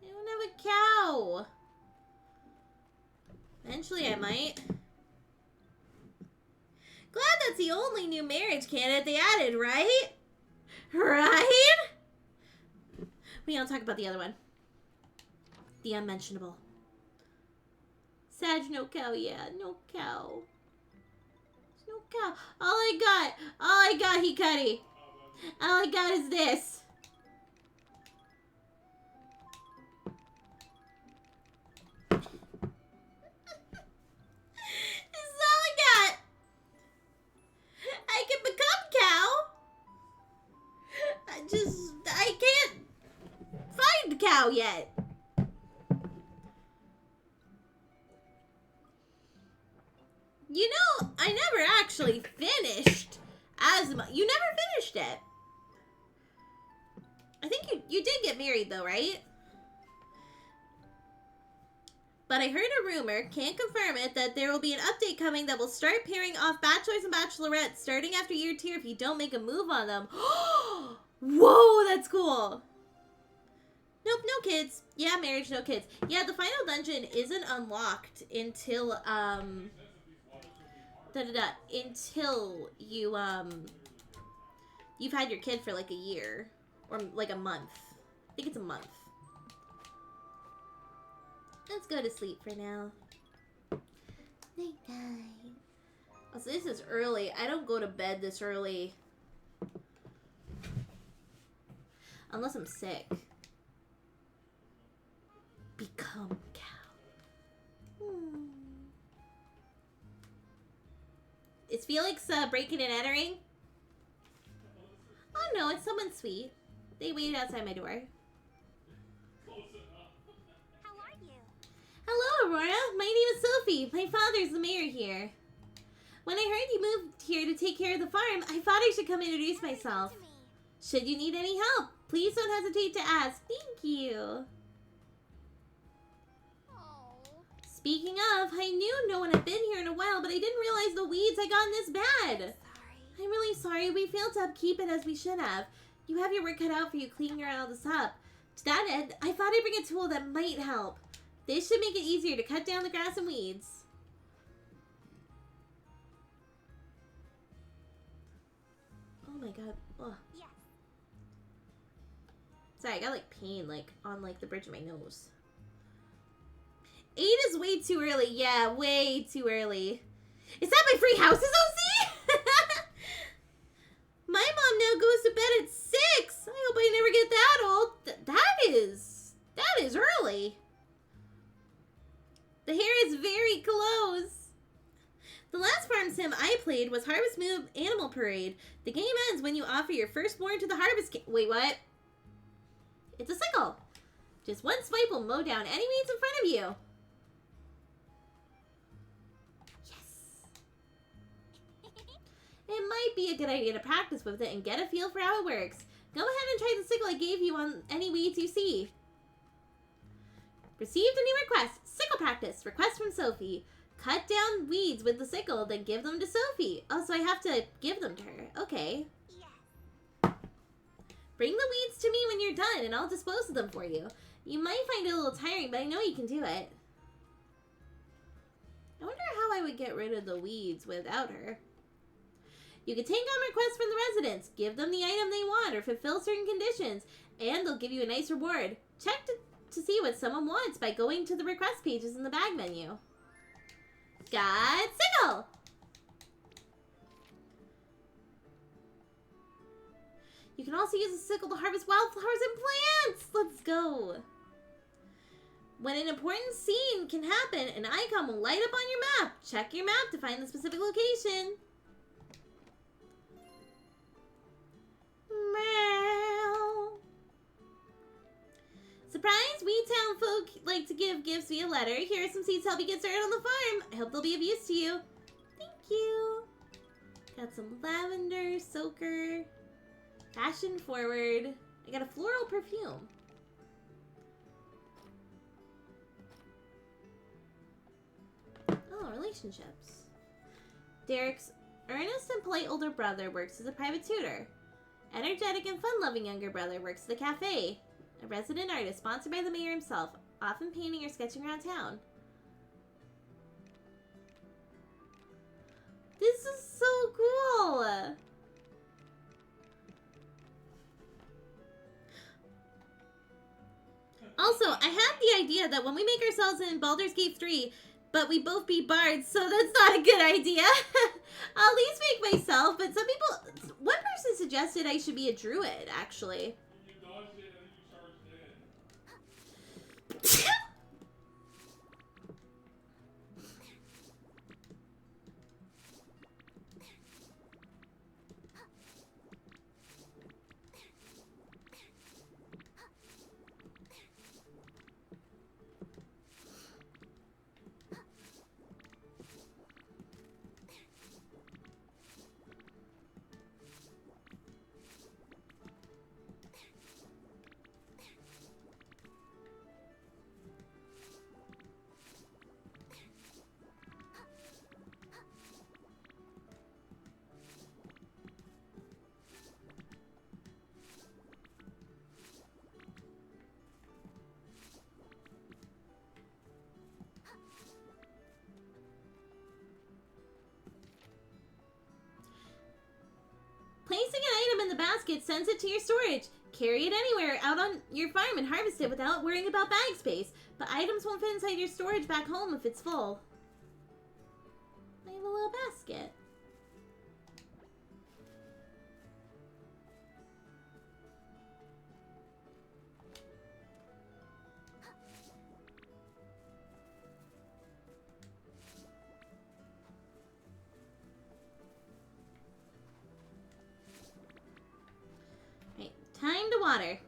I don't have a cow. Eventually I might. Glad that's the only new marriage candidate they added, right? Right? We don't talk about the other one. The unmentionable. Sag, no cow, yeah, no cow. There's no cow. All I got, Hikari. All I got is this. This is all I got. I cow yet. You know, I never actually finished Asthma. You never finished it. I think you did get married though, right? But I heard a rumor, can't confirm it, that there will be an update coming that will start pairing off bachelors and bachelorettes starting after year 2 if you don't make a move on them. Whoa, that's cool. Nope, no kids. Yeah, marriage, no kids. Yeah, the final dungeon isn't unlocked until, until you, you've had your kid for like a year. Or like a month. I think it's a month. Let's go to sleep for now. Night night. Oh, so this is early. I don't go to bed this early. Unless I'm sick. Become cow. Is Felix breaking and entering? Oh no, it's someone sweet. They waited outside my door. How are you? Hello, Aurora. My name is Sophie. My father's the mayor here. When I heard you moved here to take care of the farm, I thought I should come introduce myself. Should you need any help, please don't hesitate to ask. Thank you. Speaking of, I knew no one had been here in a while, but I didn't realize the weeds had gotten this bad. I'm really sorry. We failed to upkeep it as we should have. You have your work cut out for you cleaning all this up. To that end, I thought I'd bring a tool that might help. This should make it easier to cut down the grass and weeds. Oh my god. Ugh. Yes. Sorry, I got like pain on the bridge of my nose. 8 is way too early. Yeah, way too early. Is that my free houses, OC? My mom now goes to bed at 6. I hope I never get that old. That is early. The hair is very close. The last farm sim I played was Harvest Moon Animal Parade. The game ends when you offer your firstborn to the harvest. Wait, what? It's a sickle. Just one swipe will mow down any weeds in front of you. It might be a good idea to practice with it and get a feel for how it works. Go ahead and try the sickle I gave you on any weeds you see. Received a new request. Sickle practice. Request from Sophie. Cut down weeds with the sickle, then give them to Sophie. Oh, so I have to give them to her. Okay. Yes. Bring the weeds to me when you're done, and I'll dispose of them for you. You might find it a little tiring, but I know you can do it. I wonder how I would get rid of the weeds without her. You can take on requests from the residents, give them the item they want, or fulfill certain conditions, and they'll give you a nice reward. Check to see what someone wants by going to the request pages in the bag menu. Got sickle! You can also use a sickle to harvest wildflowers and plants! Let's go! When an important scene can happen, an icon will light up on your map. Check your map to find the specific location. Meow. Surprise! Weedtown folk like to give gifts via letter. Here are some seeds to help you get started on the farm. I hope they'll be of use to you. Thank you. Got some lavender, soaker, fashion forward. I got a floral perfume. Oh, relationships. Derek's earnest and polite older brother works as a private tutor. Energetic and fun-loving younger brother works at the cafe. A resident artist sponsored by the mayor himself, often painting or sketching around town. This is so cool! Also, I had the idea that when we make ourselves in Baldur's Gate 3, but we both be bards, so that's not a good idea. I'll at least make myself, but some people... One person suggested I should be a druid, actually. You dodged it and then you charged in. basket sends it to your storage. Carry it anywhere out on your farm and harvest it without worrying about bag space. But items won't fit inside your storage back home if it's full. I have a little basket. Right, time to water.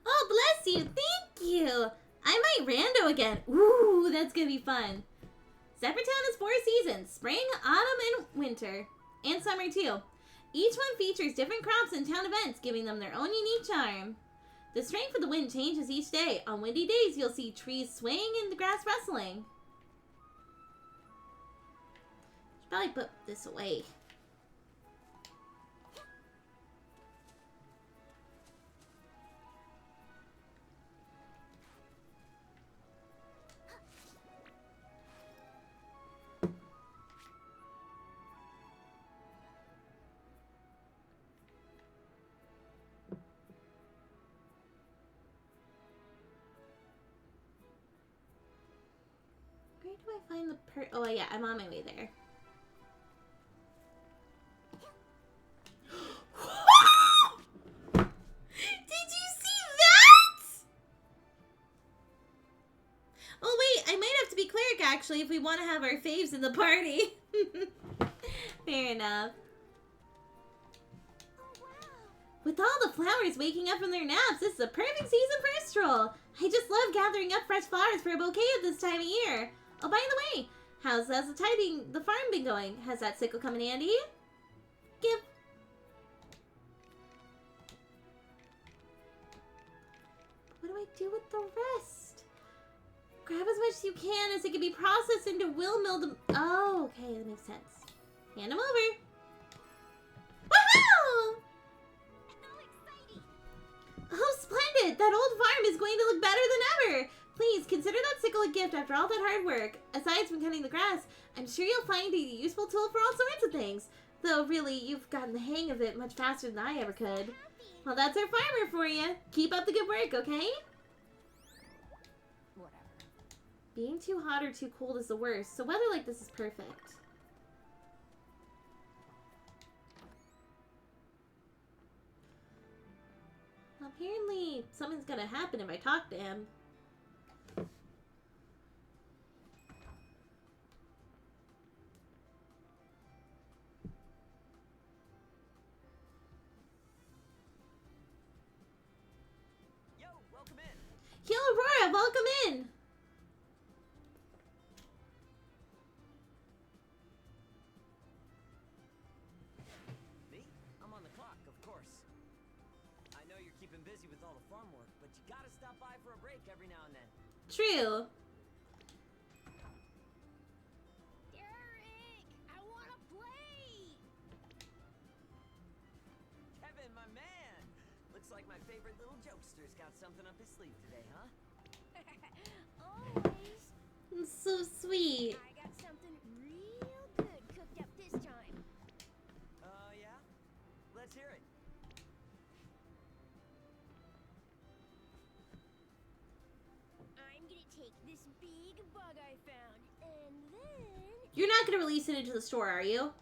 Oh, bless you. Thank you. I might rando again. Ooh, that's gonna be fun. Zephyrtown has 4 seasons. Spring, autumn, and winter. And summer, too. Each one features different crops and town events, giving them their own unique charm. The strength of the wind changes each day. On windy days, you'll see trees swaying and the grass rustling. Should probably put this away. Where do I find the oh yeah, I'm on my way there. Did you see that? Oh wait, I might have to be cleric actually if we want to have our faves in the party. Fair enough. With all the flowers waking up from their naps, this is a perfect season for a stroll. I just love gathering up fresh flowers for a bouquet at this time of year. Oh, by the way, how's the tidying the farm been going? Has that sickle come in handy? Give. What do I do with the rest? Grab as much as you can as it can be processed into will mill. Oh, okay, that makes sense. Hand them over. Woohoo! Oh, splendid! That old farm is going to look better than ever! Please, consider that sickle a gift after all that hard work. Aside from cutting the grass, I'm sure you'll find it a useful tool for all sorts of things. Though, really, you've gotten the hang of it much faster than I ever could. Well, that's our farmer for you. Keep up the good work, okay? Whatever. Being too hot or too cold is the worst, so weather like this is perfect. Apparently, something's gonna happen if I talk to him. Yo, welcome in. Yo, Aurora, welcome in! Me? I'm on the clock, of course. I know you're keeping busy with all the farm work, but you gotta stop by for a break every now and then. True. Derek, I wanna play. Kevin, my man! Looks like my favorite little jokester's got something up his sleeve today, huh? Always. So sweet. I got something real good cooked up this time. Yeah? Let's hear it. I'm gonna take this big bug I found, and then... You're not gonna release it into the store, are you?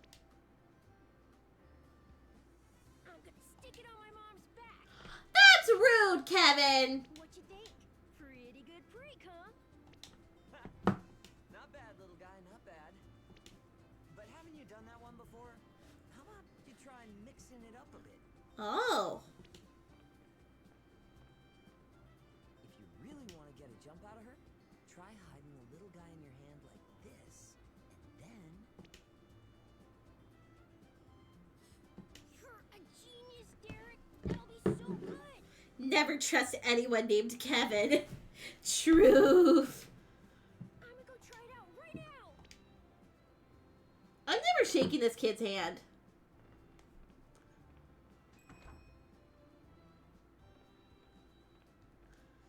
I'm gonna stick it on my mom's back. That's rude, Kevin! What you think? Pretty good pre. done that one before? How about you try mixing it up a bit? Oh. If you really want to get a jump out of her, try hiding the little guy in your hand like this, and then... You're a genius, Derek. That'll be so good. Never trust anyone named Kevin. Truth. I'm gonna go try it out right now. I'm never shaking this kid's hand.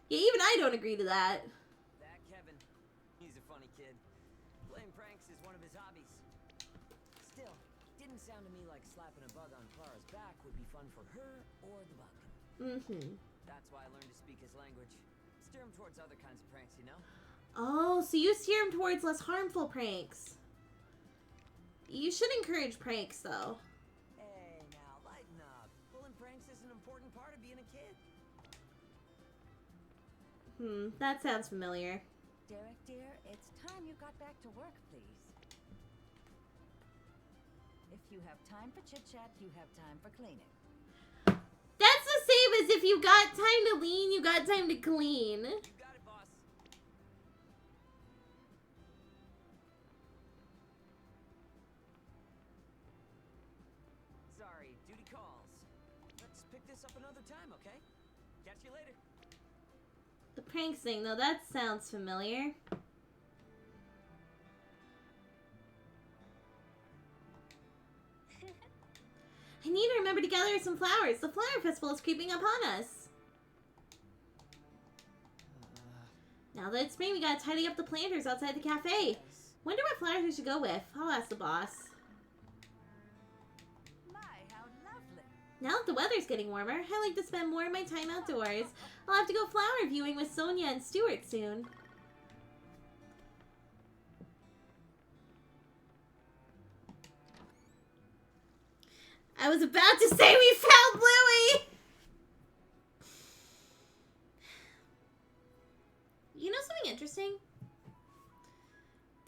Yeah, even I don't agree to that. That Kevin, he's a funny kid. Playing pranks is one of his hobbies. Still, didn't sound to me like slapping a bug on Clara's back would be fun for her or the bug. Mm-hmm. That's why I learned to speak his language. Steer him towards other kinds of pranks, you know? Oh, so you steer him towards less harmful pranks. You should encourage pranks, though. Hey, now, lighten up. Pulling pranks is an important part of being a kid. That sounds familiar. Derek, dear, it's time you got back to work, please. If you have time for chit-chat, you have time for cleaning. That's the same as if you got time to lean, you got time to clean. You got it, boss. Sorry, duty calls. Let's pick this up another time, okay? Catch you later. The pranks thing, though, that sounds familiar. I need to remember to gather some flowers. The flower festival is creeping up on us. Now that it's spring, we gotta tidy up the planters outside the cafe. Wonder what flowers we should go with. I'll ask the boss. My, how lovely. Now that the weather's getting warmer, I like to spend more of my time outdoors. I'll have to go flower viewing with Sonia and Stuart soon. I was about to say we found Louie! You know something interesting?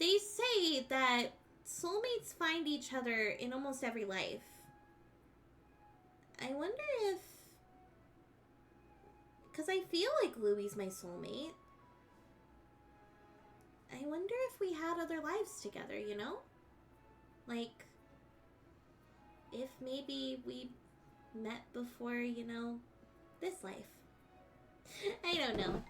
They say that soulmates find each other in almost every life. I wonder if... Because I feel like Louie's my soulmate. I wonder if we had other lives together, you know? Like, if maybe we met before, you know, this life. I don't know.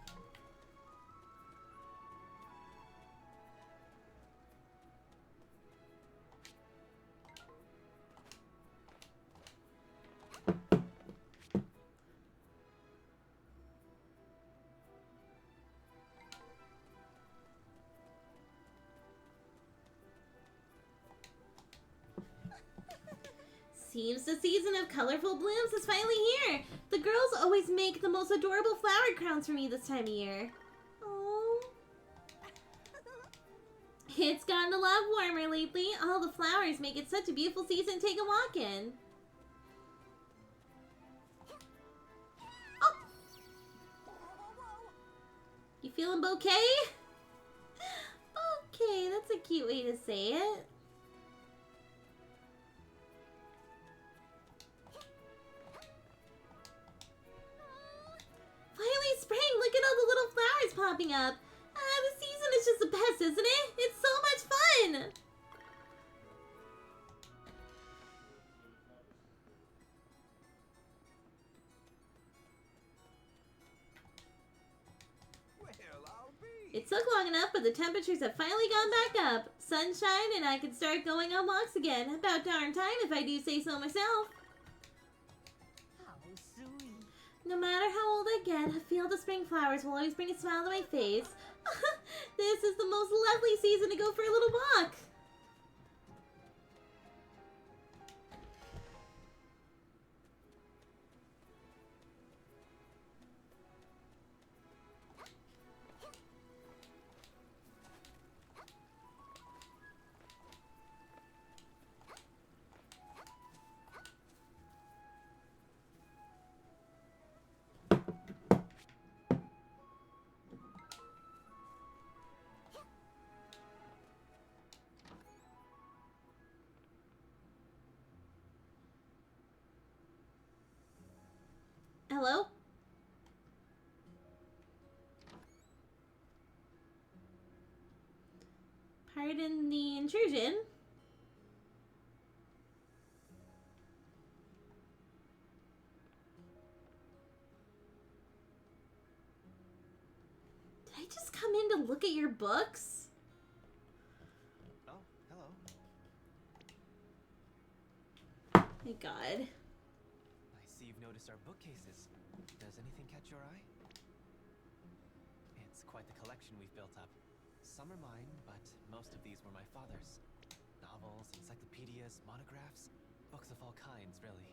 Seems the season of colorful blooms is finally here. The girls always make the most adorable flower crowns for me this time of year. Oh. It's gotten a lot warmer lately. All the flowers make it such a beautiful season to take a walk in. Oh. You feeling bouquet? Okay, that's a cute way to say it. Finally spring! Look at all the little flowers popping up! The season is just the best, isn't it? It's so much fun! It took long enough, but the temperatures have finally gone back up. Sunshine, and I can start going on walks again. About darn time, if I do say so myself. No matter how old I get, I feel the spring flowers will always bring a smile to my face. This is the most lovely season to go for a little walk. Hello? Pardon the intrusion. Did I just come in to look at your books? Oh, hello. My God. I see you've noticed our bookcases. Does anything catch your eye? It's quite the collection we've built up. Some are mine, but most of these were my father's. Novels, encyclopedias, monographs, books of all kinds, really.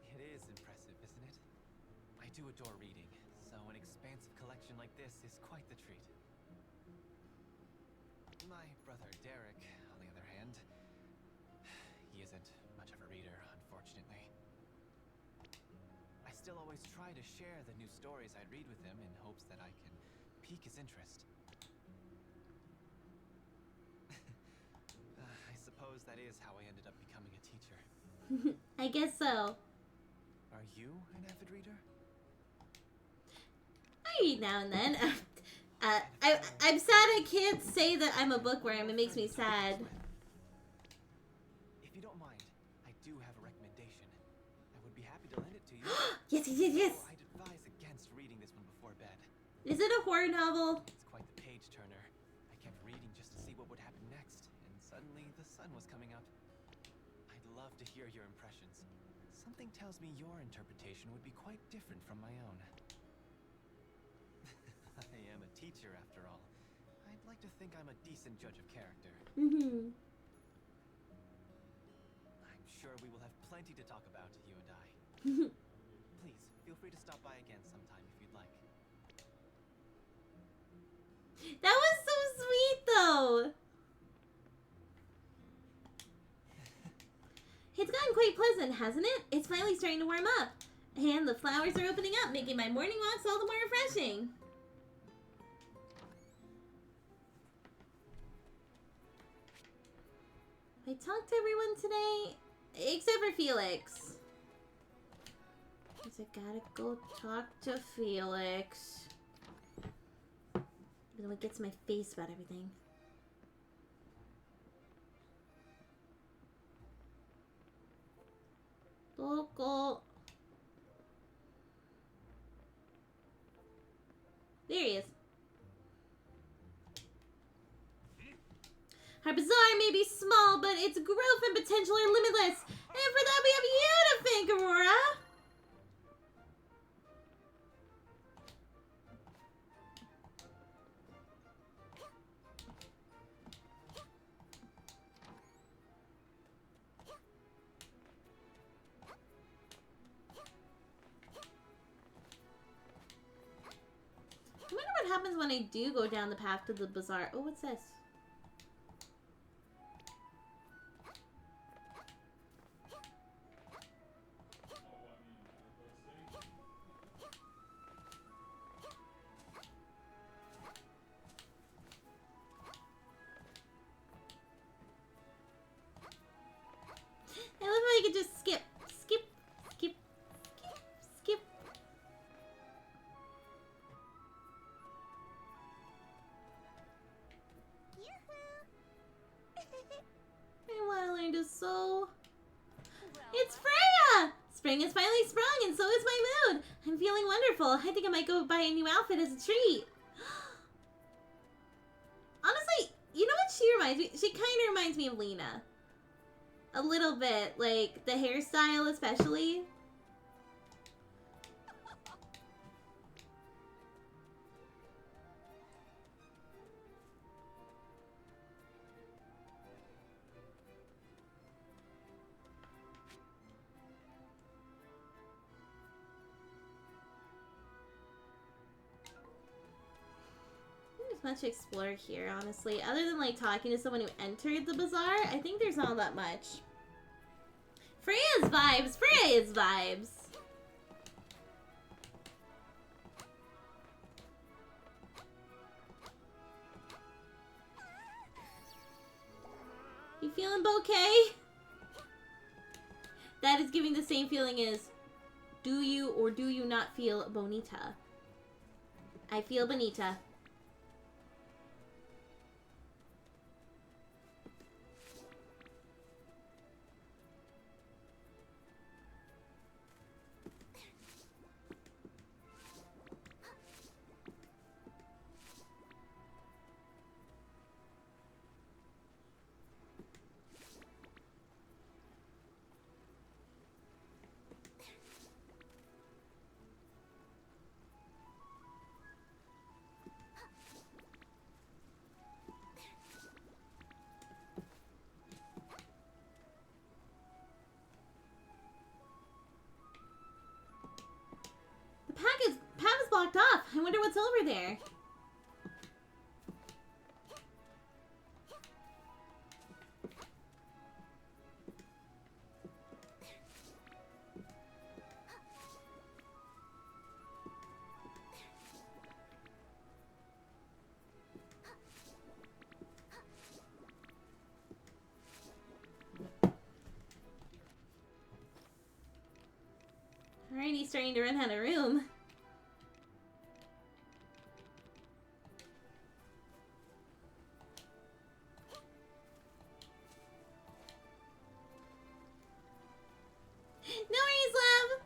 It is impressive, isn't it? I do adore reading, so an expansive collection like this is quite the treat. My brother Derek, on the other hand, he isn't much of a reader, unfortunately. I still always try to share the new stories I read with him in hopes that I can pique his interest. I suppose that is how I ended up becoming a teacher. I guess so. Are you an avid reader? I read now and then. I'm sad I can't say that I'm a bookworm. It makes me sad. If you don't mind, I do have a recommendation. I would be happy to lend it to you. Yes, yes, yes, yes. I'd advise against reading this one before bed. Is it a horror novel? It's quite the page turner. I kept reading just to see what would happen next, and suddenly the sun was coming up. I'd love to hear your impressions. Something tells me your interpretation would be quite different from my own. I am a teacher, after all. I'd like to think I'm a decent judge of character. Mm-hmm. I'm sure we will have plenty to talk about, you and I. Please, feel free to stop by again sometime if you'd like. That was so sweet, though. It's gotten quite pleasant, hasn't it? It's finally starting to warm up. And the flowers are opening up, making my morning walks all the more refreshing. I talked to everyone today, except for Felix. Because I gotta go talk to Felix. Even though it gets in my face about everything. Local. There he is. Our bazaar may be small, but its growth and potential are limitless. And for that, we have you to thank, Aurora. I wonder what happens when I do go down the path to the bazaar. Oh, what's this? I love how I could just skip, skip, skip, skip, skip. I want to learn to sew. It's Freya! Spring has finally sprung, and so is my mood. I'm feeling wonderful. I think I might go buy a new outfit as a treat. Honestly, you know what she reminds me? She kind of reminds me of Lena. A little bit, like the hairstyle especially. There's much to explore here, honestly. Other than like talking to someone who entered the bazaar, I think there's not that much. Freya's vibes! Freya's vibes! You feeling bouquet? That is giving the same feeling as Do you or do you not feel bonita? I feel bonita. Path is blocked off. I wonder what's over there. Alrighty, starting to run out of room. No worries, love!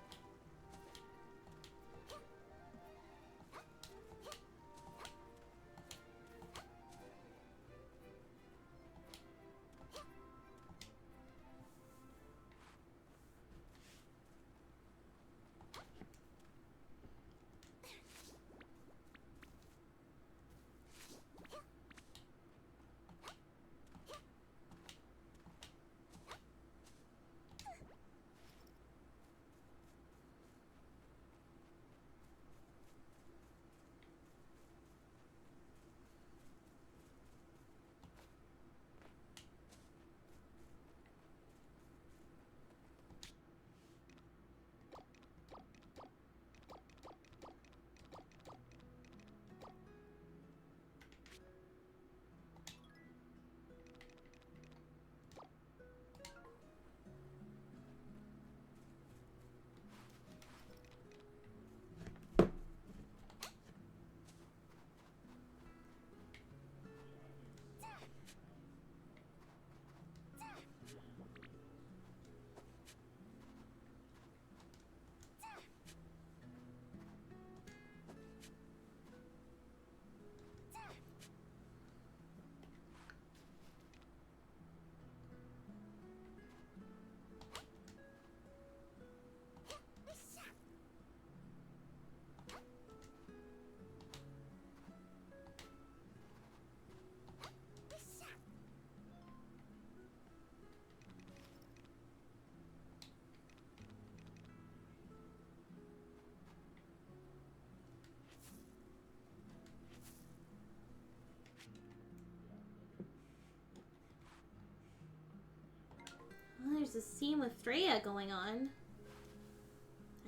Well, there's a scene with Freya going on.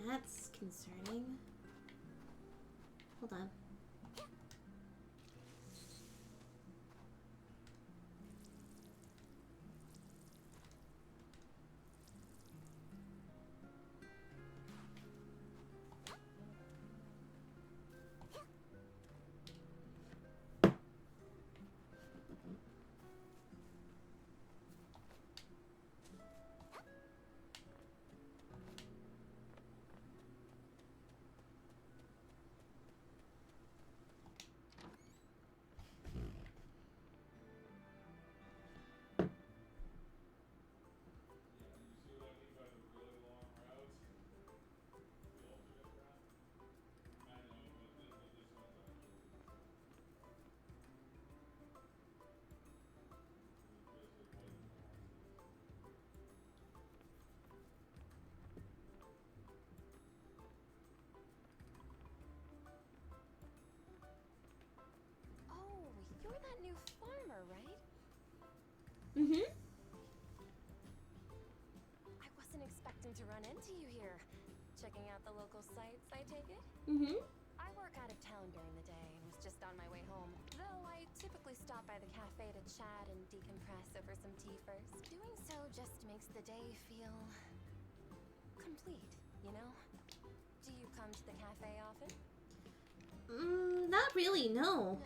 That's concerning. Hold on. You're that new farmer, right? Mm-hmm. I wasn't expecting to run into you here. Checking out the local sites, I take it? Mm-hmm. I work out of town during the day and was just on my way home. Though I typically stop by the cafe to chat and decompress over some tea first. Doing so just makes the day feel complete, you know? Not really, no.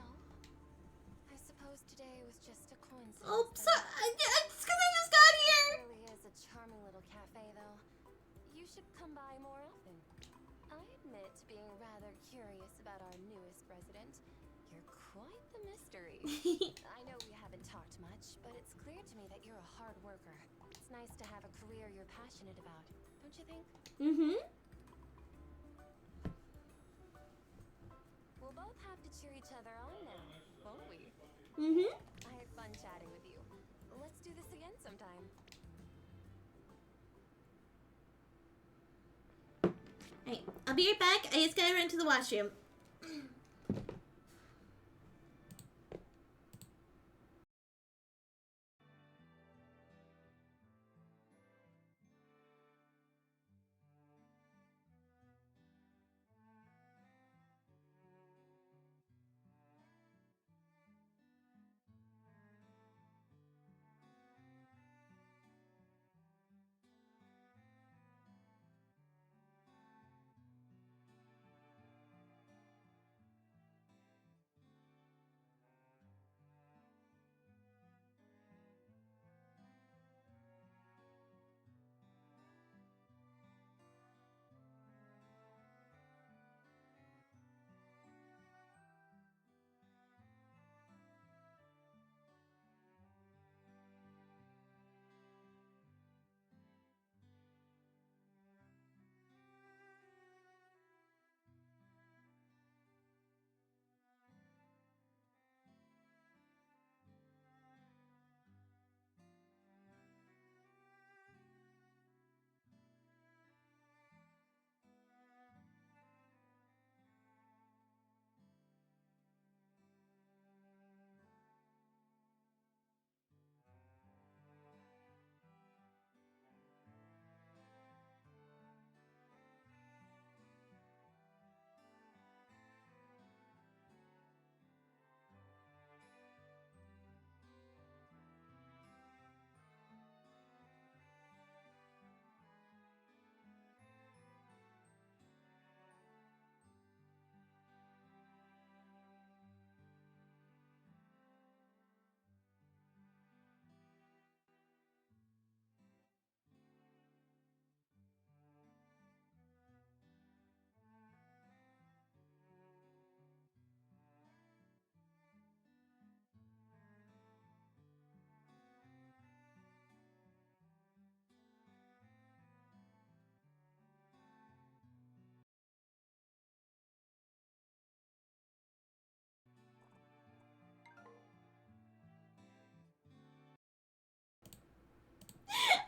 I suppose today was just a coincidence. Oh, sorry. It's because I just got here. It really is a charming little cafe, though. You should come by more often. I admit to being rather curious about our newest resident. You're quite the mystery. I know we haven't talked much, but it's clear to me that you're a hard worker. It's nice to have a career you're passionate about, don't you think? Mm-hmm. We'll both have to cheer each other on now, won't we? Mm-hmm. I had fun chatting with you. Let's do this again sometime. Alright, I'll be right back. I just gotta run to the washroom.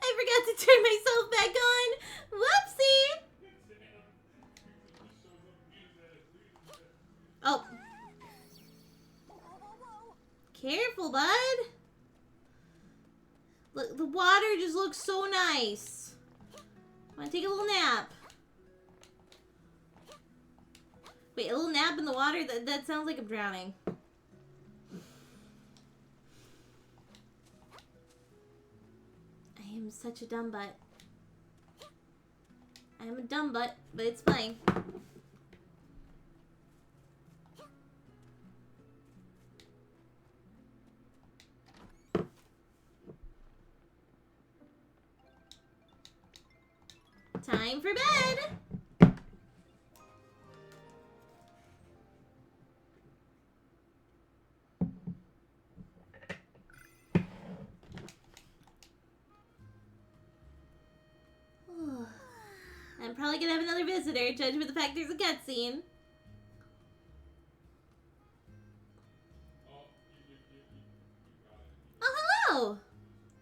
I forgot to turn myself back on. Whoopsie. Oh. Careful, bud. Look, the water just looks so nice. Wanna take a little nap? Wait, a little nap in the water? That sounds like I'm drowning. I am such a dumb butt. I am a dumb butt, but it's fine. Time for bed! I'm probably gonna have another visitor, judging by the fact there's a cutscene. Oh, hello!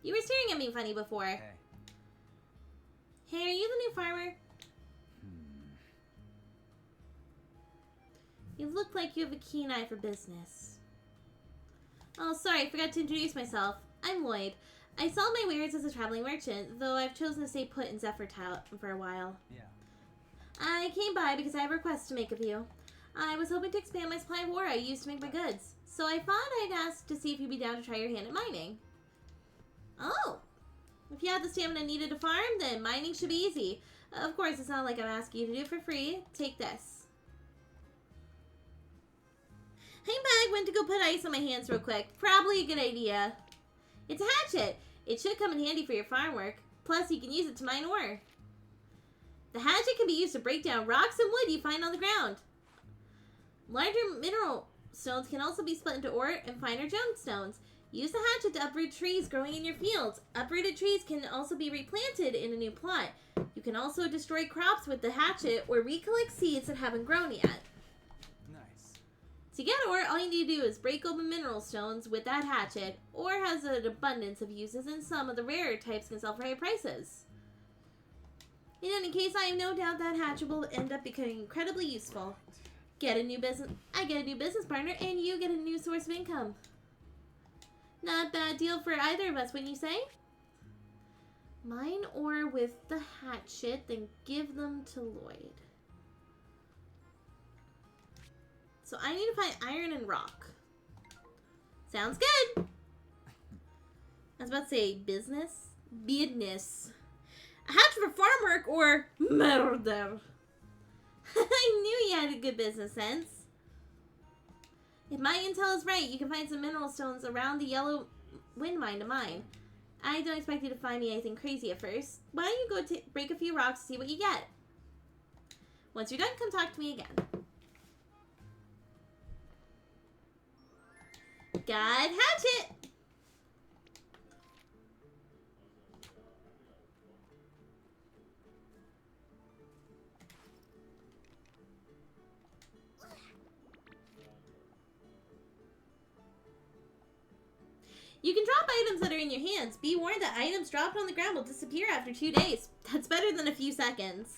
You were staring at me funny before. Hey, are you the new farmer? You look like you have a keen eye for business. Oh, sorry, I forgot to introduce myself. I'm Lloyd. I sell my wares as a traveling merchant, though I've chosen to stay put in Zephyr for a while. Yeah. I came by because I have a request to make of you. I was hoping to expand my supply of ore I used to make my goods, so I thought I'd ask to see if you'd be down to try your hand at mining. Oh! If you had the stamina needed to farm, then mining should be easy. Of course, it's not like I'm asking you to do it for free. Take this. Bag went to go put ice on my hands real quick. Probably a good idea. It's a hatchet. It should come in handy for your farm work. Plus, you can use it to mine ore. The hatchet can be used to break down rocks and wood you find on the ground. Larger mineral stones can also be split into ore and finer gemstones. Use the hatchet to uproot trees growing in your fields. Uprooted trees can also be replanted in a new plot. You can also destroy crops with the hatchet or recollect seeds that haven't grown yet. To get ore, all you need to do is break open mineral stones with that hatchet. Ore has an abundance of uses, and some of the rarer types can sell for higher prices. In any case, I have no doubt that hatchet will end up becoming incredibly useful. Get a new business. I get a new business partner, and you get a new source of income. Not a bad deal for either of us, wouldn't you say? Mine ore with the hatchet, then give them to Lloyd. So I need to find iron and rock. Sounds good. I was about to say business. Business. A hatchet for farm work or murder. I knew you had a good business sense. If my intel is right, you can find some mineral stones around the yellow wind mine to mine. I don't expect you to find me anything crazy at first. Why don't you go break a few rocks to see what you get? Once you're done, come talk to me again. Got hatchet! You can drop items that are in your hands. Be warned that items dropped on the ground will disappear after 2 days. That's better than a few seconds.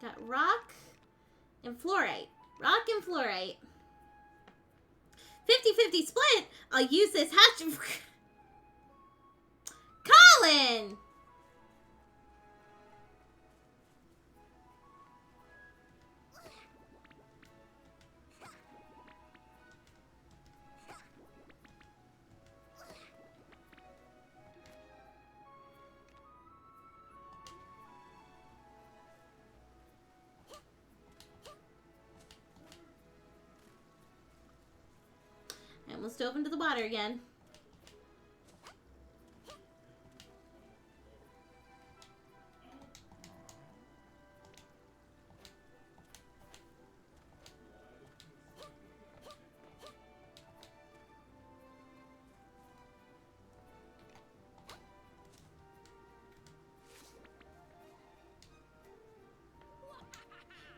Got rock and fluorite. Rock and fluorite. 50-50 split. I'll use this hatchet. Colin! I almost dove into the water again.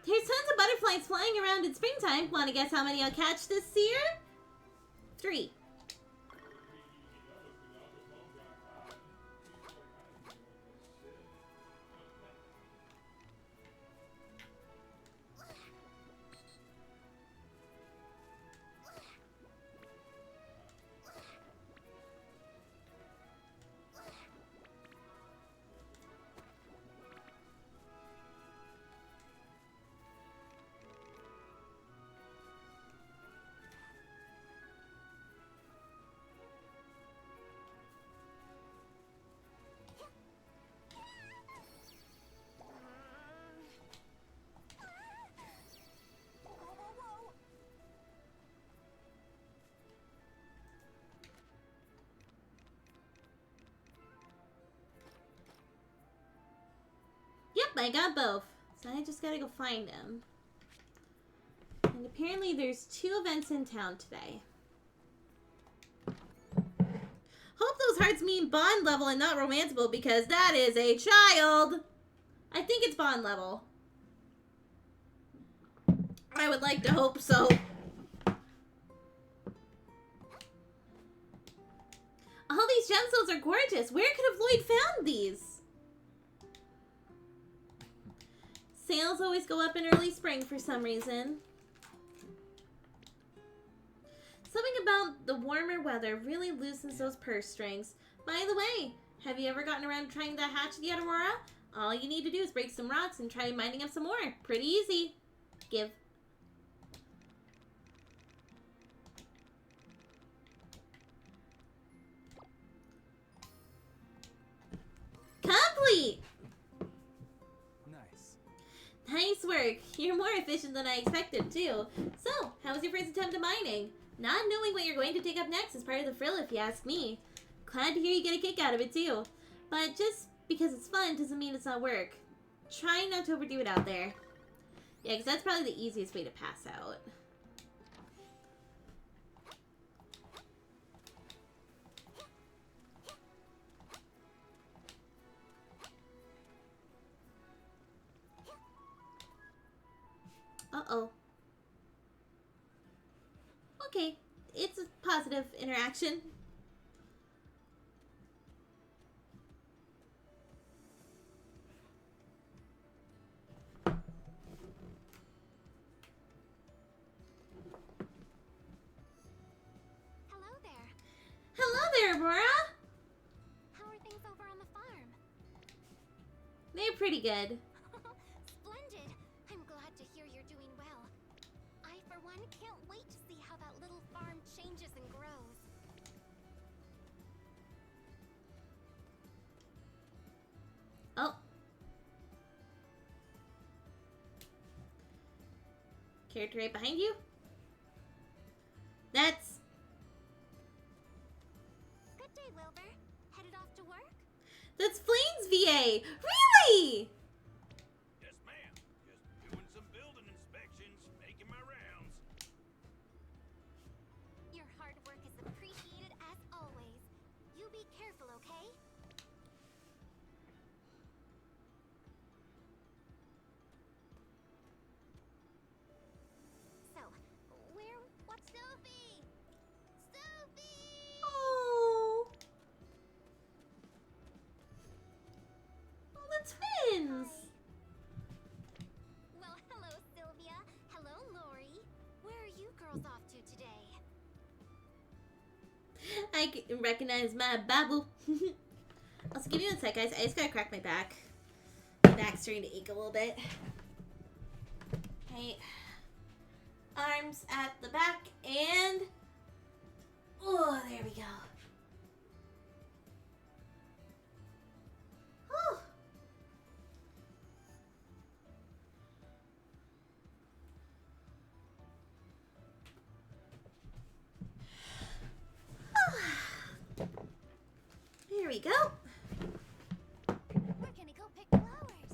There's tons of butterflies flying around in springtime. Want to guess how many I'll catch this year? 3. I got both. So I just gotta go find them. And apparently there's 2 events in town today. Hope those hearts mean bond level and not romanceable, because that is a child. I think it's bond level. I would like to hope so. All these gemstones are gorgeous. Where could have Lloyd found these? Sales always go up in early spring for some reason. Something about the warmer weather really loosens those purse strings. By the way, have you ever gotten around to trying that hatchet yet, Aurora? All you need to do is break some rocks and try mining up some more. Pretty easy. Give. Complete! Nice. Nice work. You're more efficient than I expected, too. So, how was your first attempt at mining? Not knowing what you're going to take up next is part of the thrill, if you ask me. Glad to hear you get a kick out of it, too. But just because it's fun doesn't mean it's not work. Try not to overdo it out there. Yeah, because that's probably the easiest way to pass out. Uh-oh. Okay, it's a positive interaction. Hello there. Hello there, Aurora! How are things over on the farm? They're pretty good. Splendid. I'm glad to hear you're doing well. I, for one, can't wait to see how that little farm changes and grows. Oh. Character right behind you? That's... Good day, Wilbur. Headed off to work? That's Flame's VA! Really? Yes, ma'am. Just doing some building inspections, making my rounds. Your hard work is appreciated as always. You be careful, okay? So, what's Sophie? Sophie! Oh. Oh, the twins! Well, hello, Sylvia. Hello, Lori. Where are you girls off to today? I can recognize my Babu. Also, give me 1 sec, guys. I just gotta crack my back. My back's starting to ache a little bit. Okay. Arms at the back and... Oh, there we go. Whew. Here we go. We're gonna go pick flowers.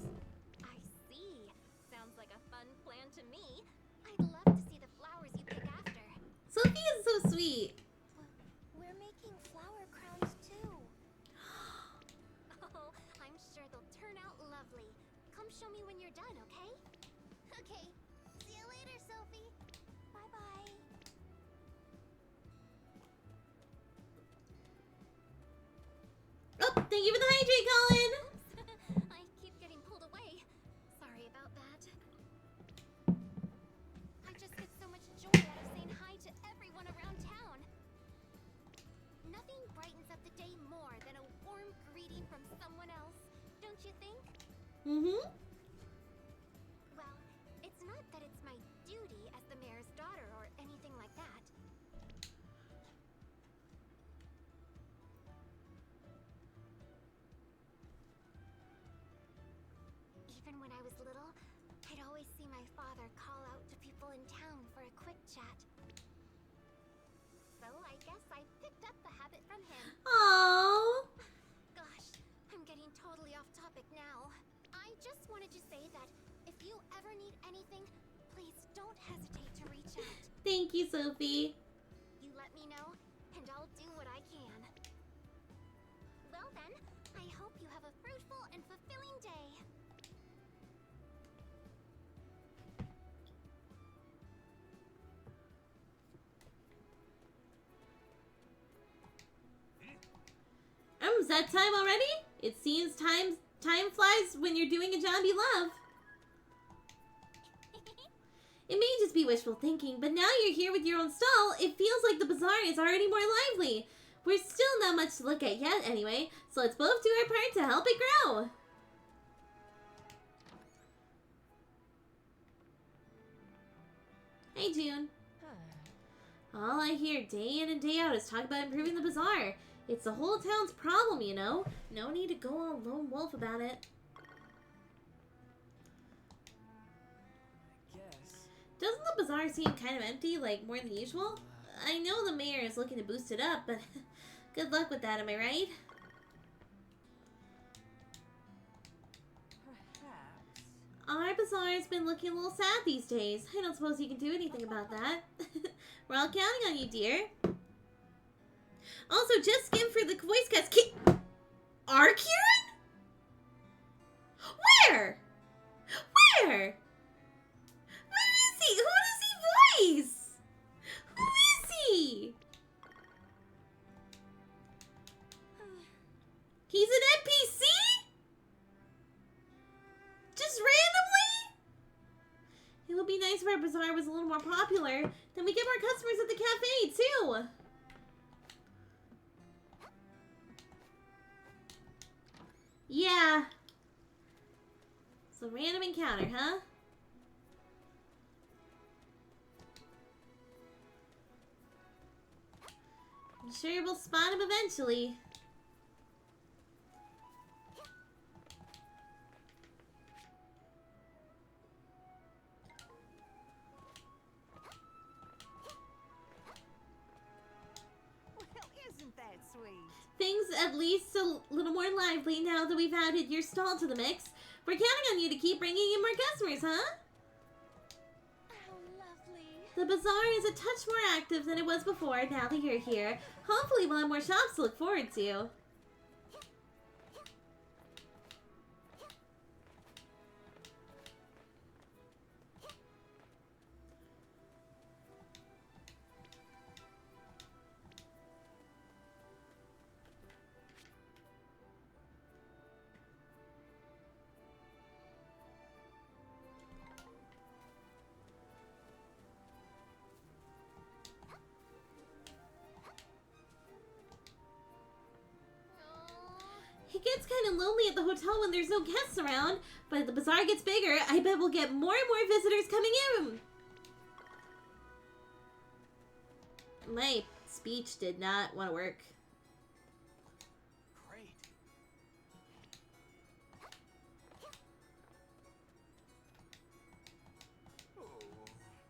I see. Sounds like a fun plan to me. I'd love to see the flowers you pick after. Sophie is so sweet. We're making flower crowns too. Oh, I'm sure they'll turn out lovely. Come show me when you're done, okay? Okay. See you later, Sophie. Bye-bye. Oh, thank you for the hydrate, Colin. Oops. I keep getting pulled away. Sorry about that. I just get so much joy out of saying hi to everyone around town. Nothing brightens up the day more than a warm greeting from someone else, don't you think? Mm-hmm. Well, it's not that it's my duty as the mayor's daughter or anything like that. Even when I was little, I'd always see my father call out to people in town for a quick chat. So I guess I picked up the habit from him. Aww. Gosh, I'm getting totally off topic now. I just wanted to say that if you ever need anything, please don't hesitate to reach out. Thank you, Sophie. You let me know, and I'll do what I can. Well then, I hope you have a fruitful and fulfilling day. Is that time already? It seems time flies when you're doing a job you love. It may just be wishful thinking, but now you're here with your own stall, it feels like the bazaar is already more lively. We're still not much to look at yet anyway, so let's both do our part to help it grow. Hey, June. All I hear day in and day out is talk about improving the bazaar. It's the whole town's problem, you know. No need to go all lone wolf about it. Doesn't the bazaar seem kind of empty, like more than usual? I know the mayor is looking to boost it up, but good luck with that, am I right? Our bazaar has been looking a little sad these days. I don't suppose you can do anything about that. We're all counting on you, dear. Also, just skim for the voice cuts. Our Kieran? Where? Where? Where is he? Who does he voice? Who is he? He's an NPC? Just randomly? It would be nice if our bazaar was a little more popular. Then we get more customers at the cafe, too. Yeah. It's a random encounter, huh? I'm sure we'll spot him eventually. Well, isn't that sweet? Things at least a little more lively now that we've added your stall to the mix. We're counting on you to keep bringing in more customers, huh? How lovely. The bazaar is a touch more active than it was before now that you're here. Hopefully we'll have more shops to look forward to. It gets kind of lonely at the hotel when there's no guests around, but if the bazaar gets bigger, I bet we'll get more and more visitors coming in. My speech did not want to work. Great.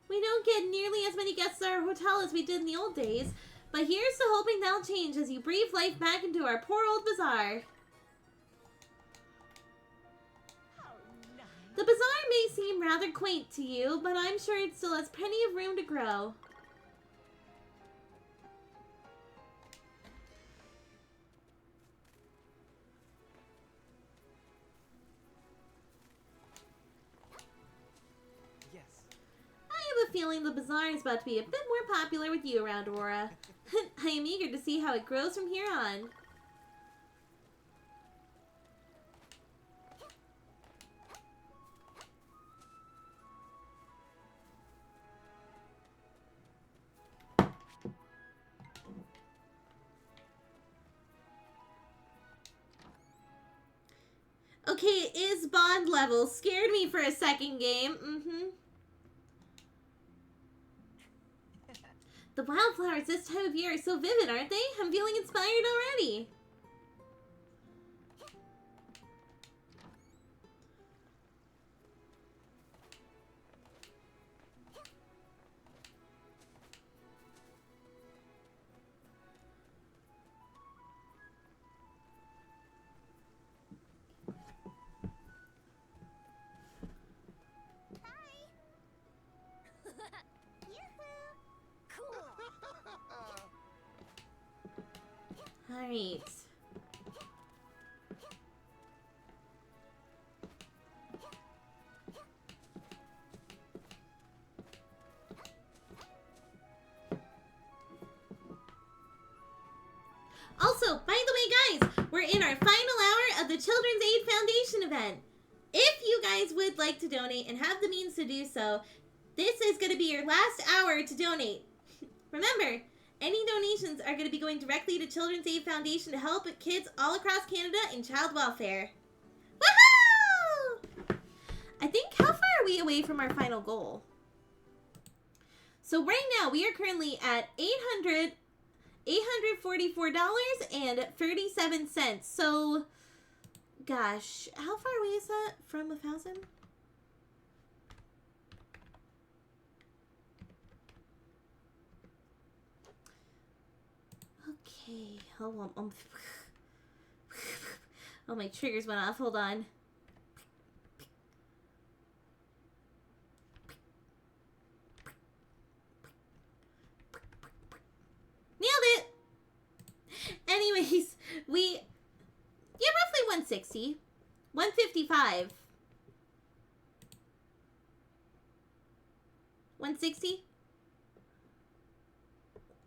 We don't get nearly as many guests at our hotel as we did in the old days, but here's to hoping that'll change as you breathe life back into our poor old bazaar. The bazaar may seem rather quaint to you, but I'm sure it still has plenty of room to grow. Yes. I have a feeling the bazaar is about to be a bit more popular with you around, Aurora. I am eager to see how it grows from here on. Okay, it is bond level. Scared me for a second, game. The wildflowers this time of year are so vivid, aren't they? I'm feeling inspired already. Alright. Also, by the way, guys, we're in our final hour of the Children's Aid Foundation event. If you guys would like to donate and have the means to do so, this is going to be your last hour to donate. Remember, any donations are going to be going directly to Children's Aid Foundation to help kids all across Canada in child welfare. Woohoo! I think, how far are we away from our final goal? So right now, we are currently at $844.37. So, gosh, how far away is that from 1,000? Okay, hold on. Oh, my triggers went off. Hold on. Nailed it! Anyways, roughly 160. 155. 160?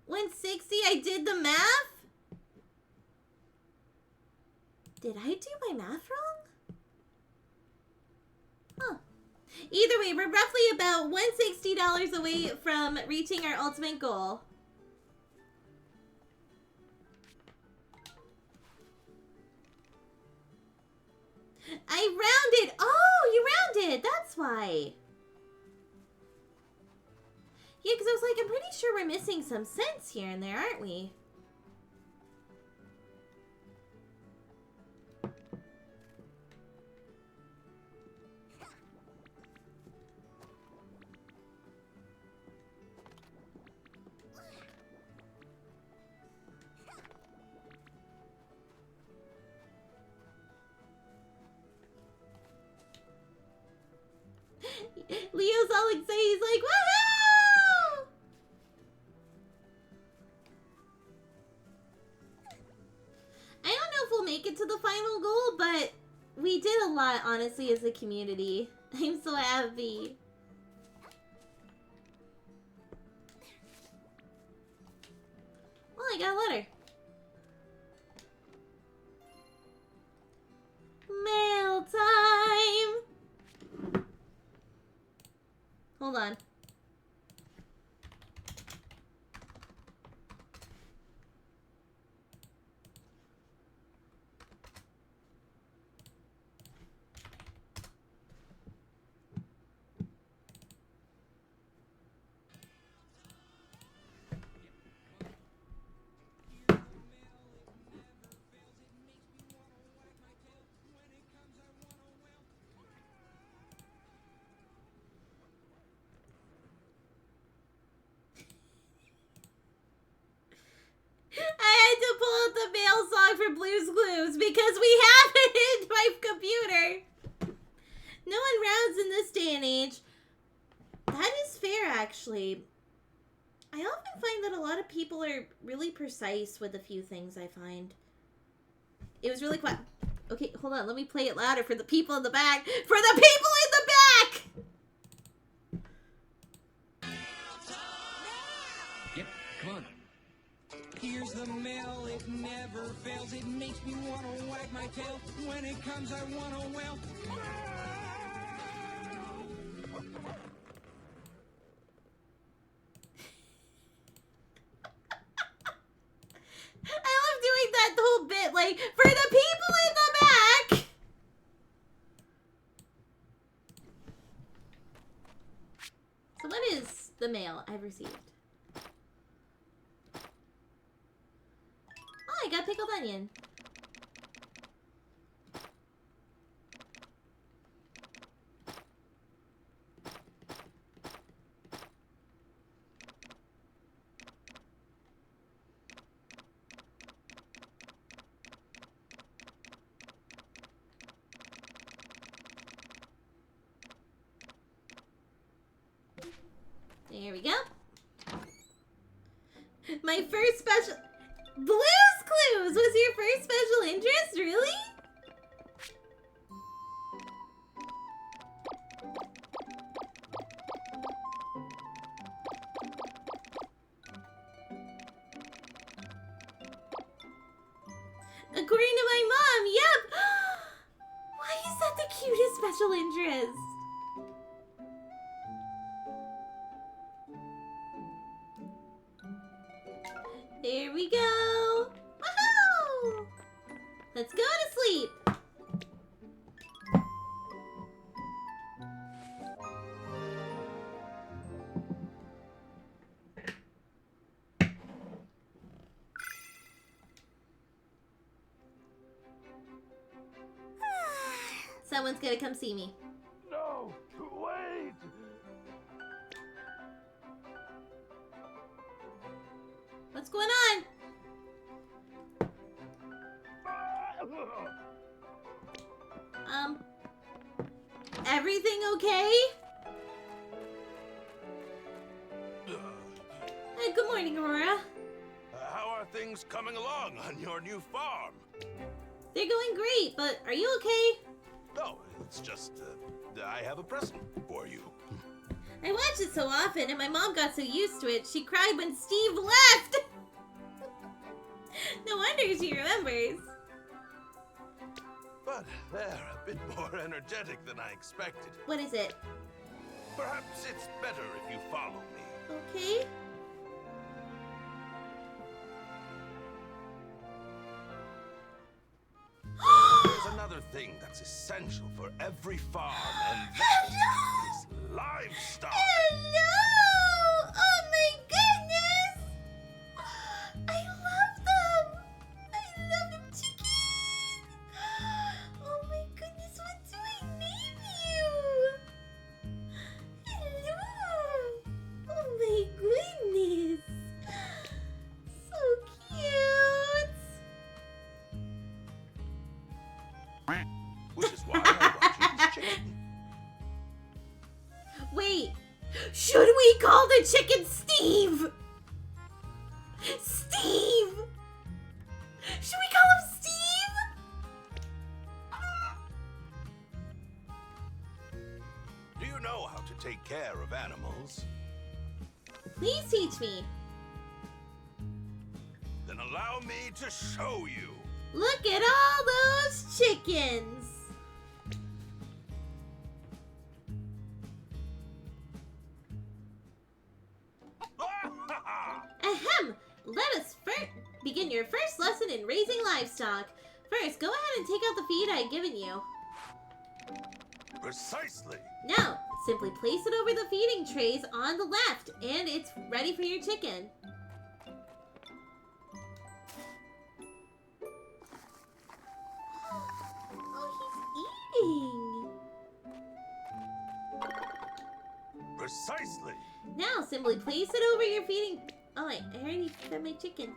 160? I did the math? Did I do my math wrong? Huh. Either way, we're roughly about $160 away from reaching our ultimate goal. I rounded. Oh, you rounded. That's why. Yeah, because I was like, I'm pretty sure we're missing some cents here and there, aren't we? Leo's all excited. He's like, woohoo! I don't know if we'll make it to the final goal, but we did a lot, honestly, as a community. I'm so happy. Well, I got a letter. Mail time! Hold on. I had to pull up the mail song for Blue's Clues because we have it in my computer. No one rounds in this day and age. That is fair, actually. I often find that a lot of people are really precise with a few things I find. It was really quiet. Okay, hold on. Let me play it louder for the people in the back. For the people in the back! Yep, come on. Here's the mail, it never fails. It makes me want to wag my tail. When it comes, I want to wail. I love doing that whole bit, like, for the people in the back! So what is the mail I've received? Oh, I got pickled onion. There we go. My first special... Blue's clues. Was your first special interest, really? According to my mom, yep. Why is that the cutest special interest? There we go. Woohoo! Let's go to sleep. Someone's gonna come see me. No, wait! What's going on? Everything okay? Good morning, Aurora. How are things coming along on your new farm? They're going great, but are you okay? No, it's just, I have a present for you. I watched it so often, and my mom got so used to it, she cried when Steve left! No wonder she remembers. But they're a bit more energetic than I expected. What is it? Perhaps it's better if you follow me. Okay. There's another thing that's essential for every farm, and that is livestock. Hello! Oh my goodness! I love them! I love them chicken! Oh my goodness, what do I name you? Hello! Oh my goodness! So cute! Which is why I brought you this chicken. Wait, should we call the chicken Steve? Steve! Should we call him Steve? Do you know how to take care of animals? Please teach me. Then allow me to show you. Look at all those chickens. Ahem! Let us begin your first lesson in raising livestock. First, go ahead and take out the feed I have given you. Precisely. Now, simply place it over the feeding trays on the left, and it's ready for your chicken. Oh, he's eating. Precisely. Now, simply place it over your feeding... Oh, wait, I already fed my chicken.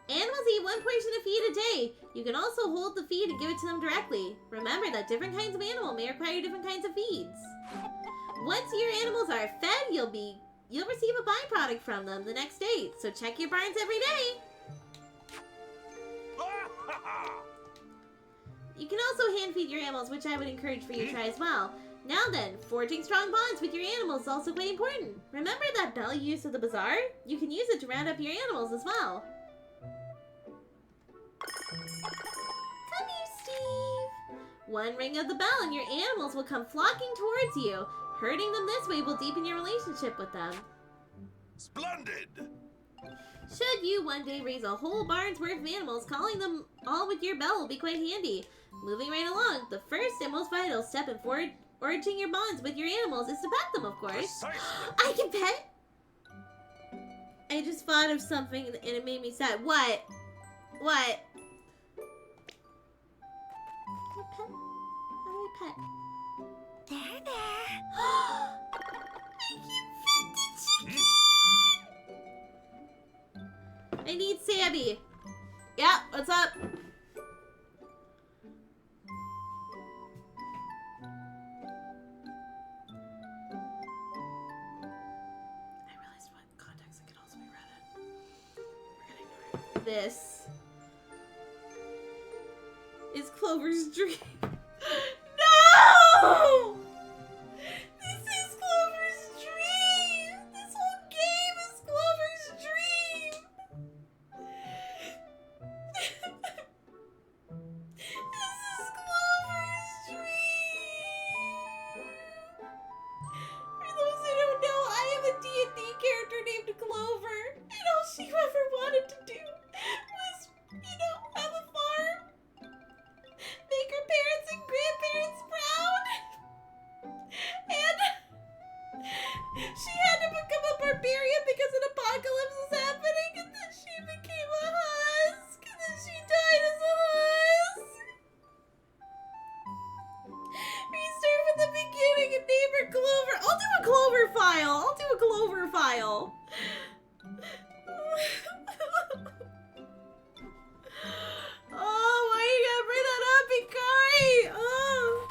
Animals eat one portion of feed a day. You can also hold the feed and give it to them directly. Remember that different kinds of animal may require different kinds of feeds. Once your animals are fed, you'll receive a byproduct from them the next day. So check your barns every day. You can also hand feed your animals, which I would encourage for you to try as well. Now then, forging strong bonds with your animals is also quite important. Remember that bell you used at the bazaar? You can use it to round up your animals as well. Come here, Steve. One ring of the bell and your animals will come flocking towards you. Herding them this way will deepen your relationship with them. Splendid! Should you one day raise a whole barn's worth of animals, calling them all with your bell will be quite handy. Moving right along, the first and most vital step in forging your bonds with your animals is to pet them, of course. Precisely. I can pet? I just thought of something and it made me sad. What? What? Can I pet? How do I pet? There, there. I can pet the chicken! I need Sammy. Yeah, what's up? I realized what context it could also be read in. We're gonna ignore it. This is Clover's dream. No! This is Clover's dream! This whole game is Clover's dream! This is Clover's dream! For those who don't know, I am a D&D character named Clover, and all she ever wanted to do was, have a farm, make her parents and grandparents proud, and she had to become a barbarian because an apocalypse was happening, and then she became a husk, and then she died as a husk. Restart from the beginning and name her Clover. I'll do a Clover file. Oh, why you gotta bring that up, Hikari? Oh.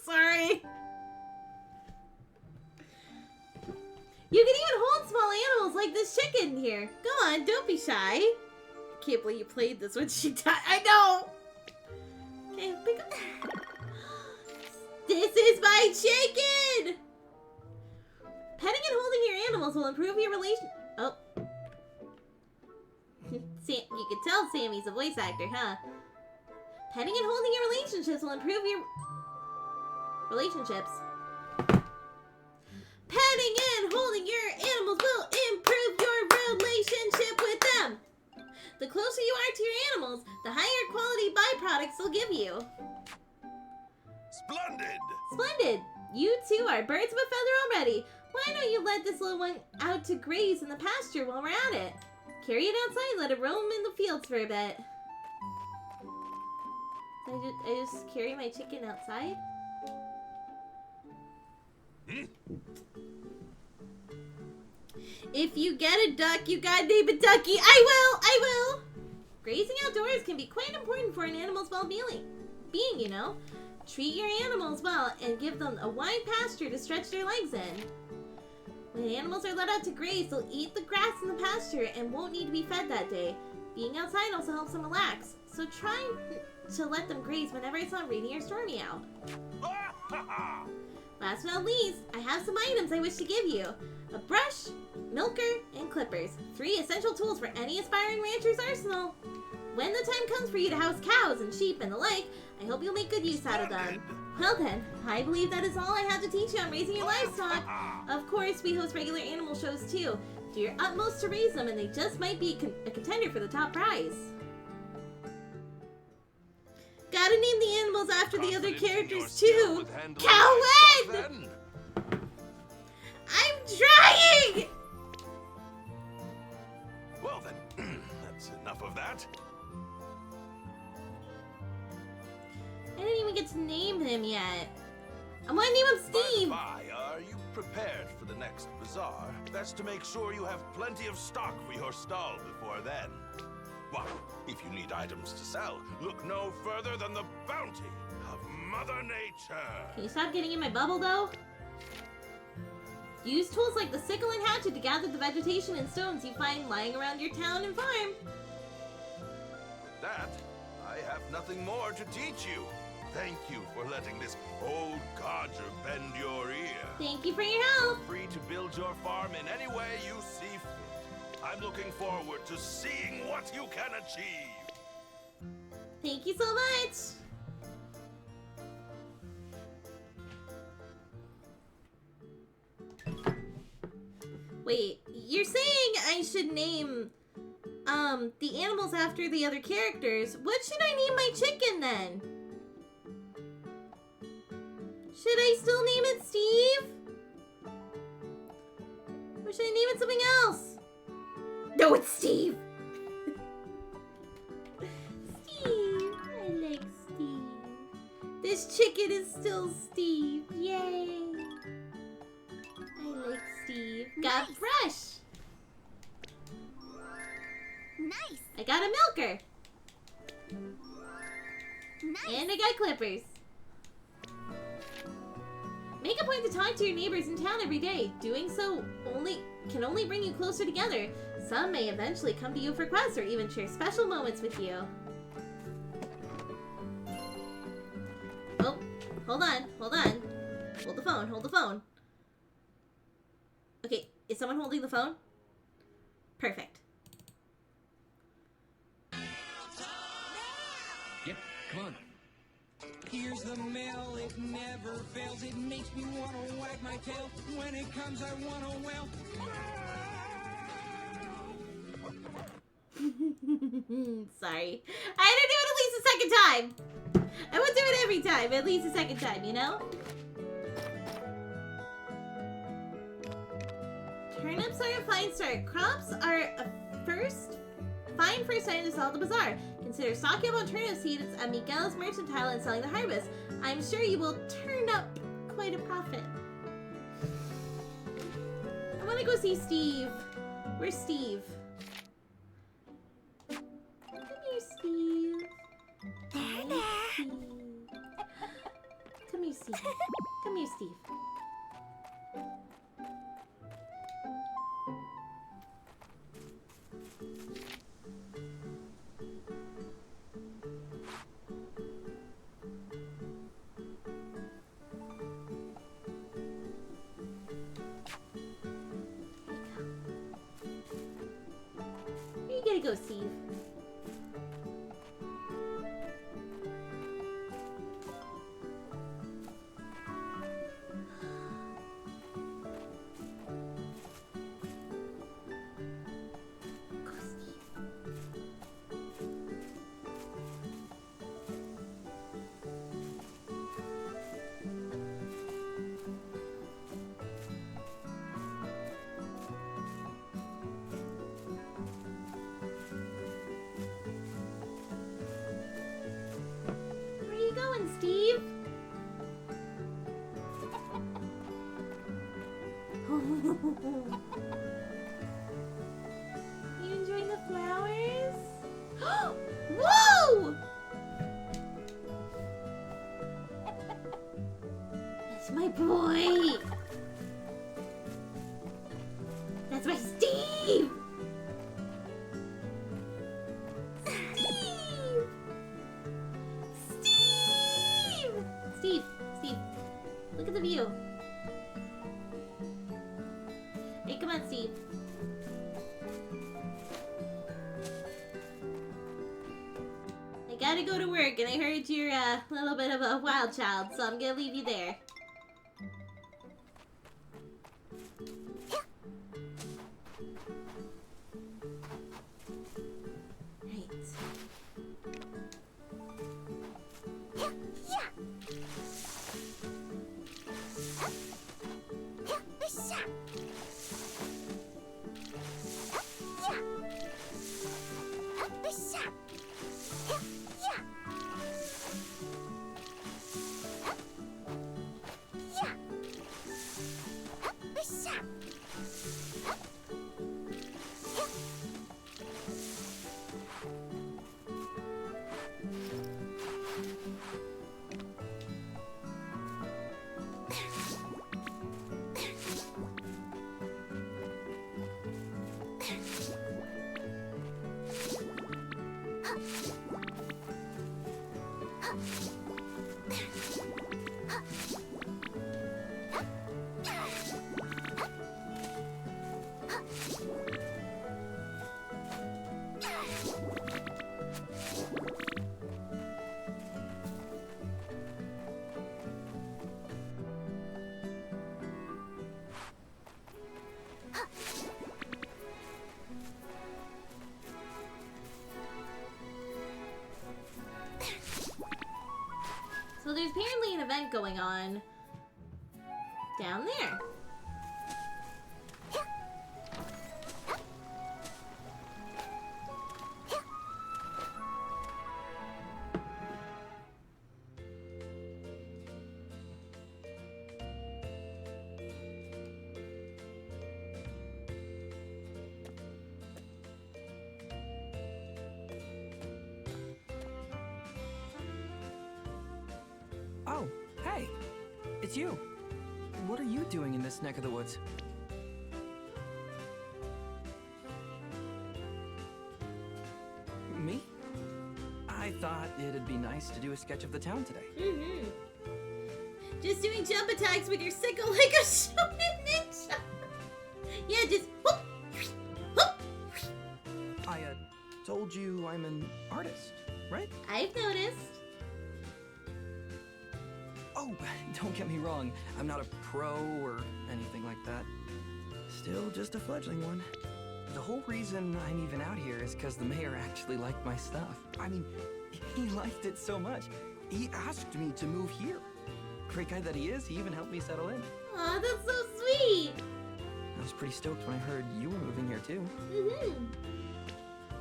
Sorry. You can even hold small animals like this chicken here. Go on, don't be shy. Can't believe you played this when she died. I know. Okay, pick up. This is my chicken. Petting and holding your animals will improve your relation. Oh. You can tell Sammy's a voice actor, huh? Petting and holding your relationships will improve your relationships. Petting and holding your animals will improve your relationship with them. The closer you are to your animals, the higher quality byproducts they'll give you. Splendid! Splendid! You two are birds of a feather already. Why don't you let this little one out to graze in the pasture while we're at it? Carry it outside, let it roam in the fields for a bit. I just carry my chicken outside? If you get a duck, you gotta name it Ducky. I will! Grazing outdoors can be quite important for an animal's well-being, you know. Treat your animals well and give them a wide pasture to stretch their legs in. When animals are let out to graze, they'll eat the grass in the pasture and won't need to be fed that day. Being outside also helps them relax, so try to let them graze whenever it's not rainy or stormy out. Last but not least, I have some items I wish to give you. A brush, milker, and clippers. 3 essential tools for any aspiring rancher's arsenal. When the time comes for you to house cows and sheep and the like, I hope you'll make good use out of them. Well then, I believe that is all I have to teach you on raising your livestock. Of course, we host regular animal shows too. Do your utmost to raise them and they just might be a contender for the top prize. Gotta name the animals after the other characters too. Cowan! I'm trying! Well then, that's enough of that. I didn't even get to name him yet. I want to name him Steve. Are you prepared for the next bazaar? Best to make sure you have plenty of stock for your stall before then. Well, if you need items to sell, look no further than the bounty of Mother Nature. Can you stop getting in my bubble, though? Use tools like the sickle and hatchet to gather the vegetation and stones you find lying around your town and farm. That, I have nothing more to teach you. Thank you for letting this old codger bend your ear. Thank you for your help. Feel free to build your farm in any way you see fit. I'm looking forward to seeing what you can achieve. Thank you so much. Wait, you're saying I should name the animals after the other characters. What should I name my chicken then? Should I still name it Steve? Or should I name it something else? No, it's Steve! Steve! I like Steve. This chicken is still Steve. Yay. I like Steve. Got fresh. Nice. I got a milker. Nice. And I got clippers. Make a point to talk to your neighbors in town every day. Doing so can only bring you closer together. Some may eventually come to you for quests or even share special moments with you. Oh, hold on. Hold the phone. Okay, is someone holding the phone? Perfect. Yep, come on. Here's the mail, it never fails. It makes me want to wag my tail. When it comes, I want to wail. Sorry. I had to do it at least a second time. I would do it every time, at least a second time, you know? Turnips are a fine start. Crops are a fine first item to sell at the bazaar. Consider stocking up on turnip seeds at Miguel's mercantile and selling the harvest. I'm sure you will turn up quite a profit. I want to go see Steve. Where's Steve? Come here, Steve. There. Come here, Steve. Come here, Steve. Where you gotta go, Steve? Where you going, Steve? You enjoying the flowers? Whoa! That's my boy. That's my Steve. Steve! Steve! Look at the view. Hey, come on, Steve. I gotta go to work, and I heard you're a little bit of a wild child, so I'm gonna leave you there. So there's apparently an event going on down there. Oh, hey. It's you. What are you doing in this neck of the woods? Me? I thought it'd be nice to do a sketch of the town today. Mm-hmm. Just doing jump attacks with your sickle like a shonen ninja. Yeah, just whoop, whoop. I told you I'm an artist, right? I've noticed. Oh, don't get me wrong. I'm not a pro or anything like that. Still just a fledgling one. The whole reason I'm even out here is because the mayor actually liked my stuff. I mean, he liked it so much. He asked me to move here. Great guy that he is, he even helped me settle in. Aw, that's so sweet. I was pretty stoked when I heard you were moving here too. Mm-hmm.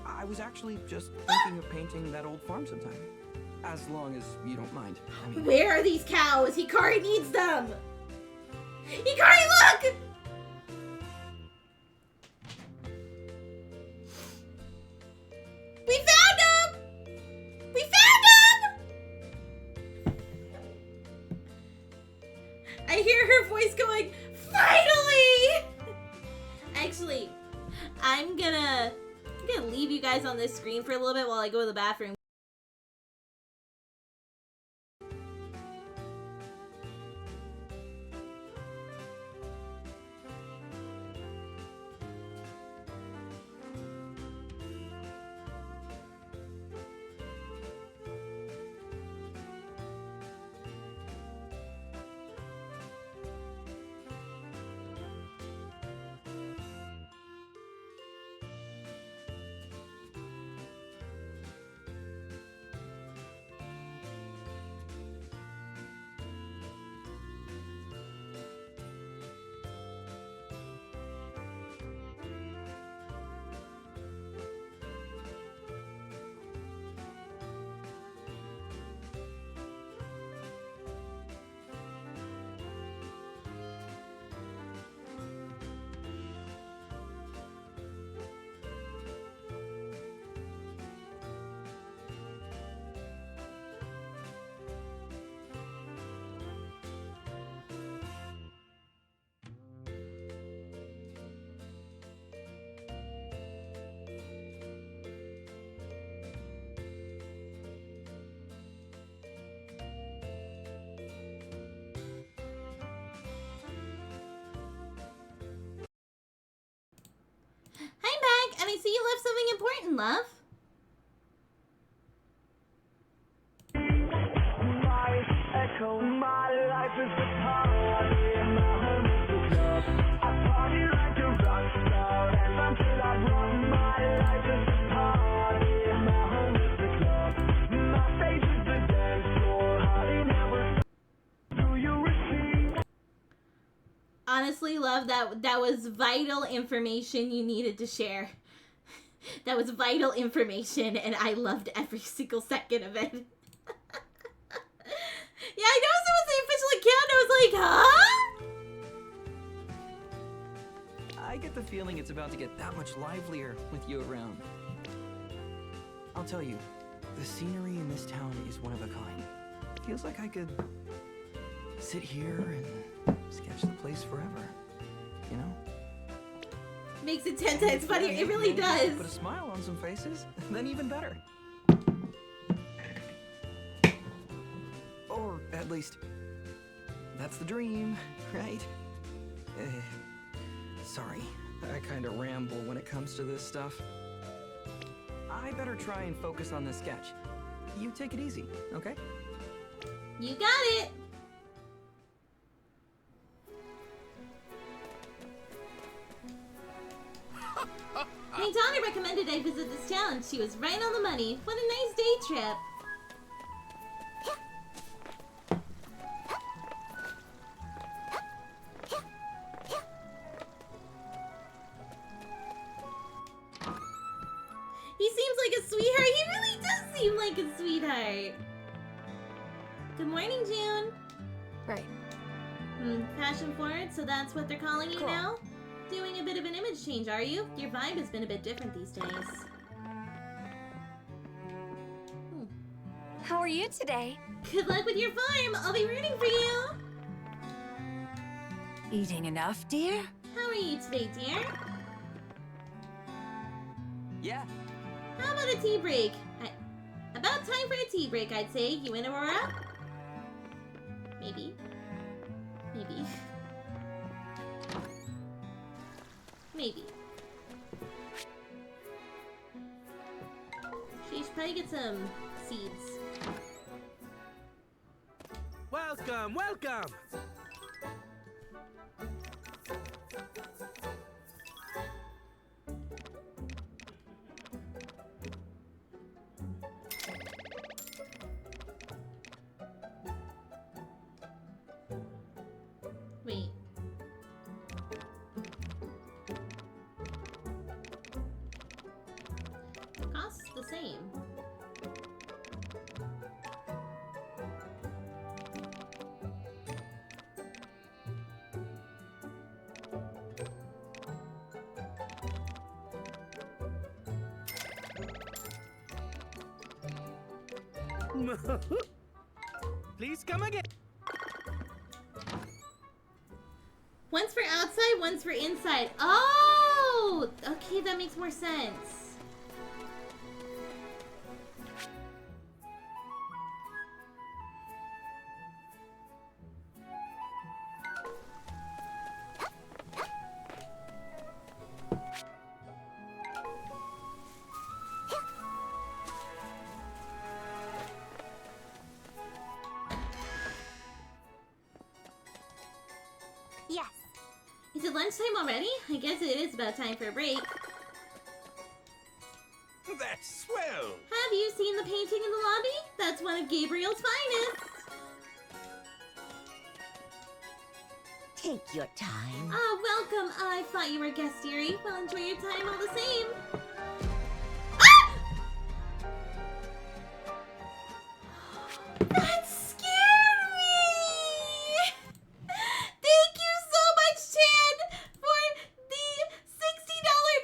I was actually just thinking of painting that old farm sometime. As long as you don't mind. I mean, Where are these cows? Hikari needs them. Hikari, look! We found him! We found him! I hear her voice going, finally! Actually, I'm gonna leave you guys on this screen for a little bit while I go to the bathroom. I'm back, and I see you left something important, love. Honestly, love, that was vital information you needed to share. That was vital information, and I loved every single second of it. Yeah, I noticed it was the official account. I was like, huh? I get the feeling it's about to get that much livelier with you around. I'll tell you, the scenery in this town is one of a kind. Feels like I could sit here and sketch the place forever, you know? Makes it 10 times funnier. It really does. Put a smile on some faces, then even better. Or at least, that's the dream, right? Sorry, I kind of ramble when it comes to this stuff. I better try and focus on this sketch. You take it easy, okay? You got it. Hey, Donna recommended I visit this town. She was right on the money. What a nice day trip. He seems like a sweetheart. He really does seem like a sweetheart. Good morning, June. Right. Fashion forward, so that's what they're calling you now? Doing a bit of an image change, are you? Your vibe has been a bit different these days. How are are you today? Good luck with your farm. I'll be rooting for you. Eating enough, dear? How are you today, dear? Yeah. How about a tea break? About time for a tea break, I'd say. You and Aurora? Maybe. Maybe. Maybe. She should probably get some seeds. Welcome, welcome! Wait. The cost's the same. Please come again. One's for outside, one's for inside. Oh! Okay, that makes more sense. Yes. Is it lunchtime already? I guess it is about time for a break. That's swell! Have you seen the painting in the lobby? That's one of Gabriel's finest. Take your time. Ah, welcome. I thought you were a guest, dearie. Well, enjoy your time all the same. That scared me! Thank you so much, Chan, for the $60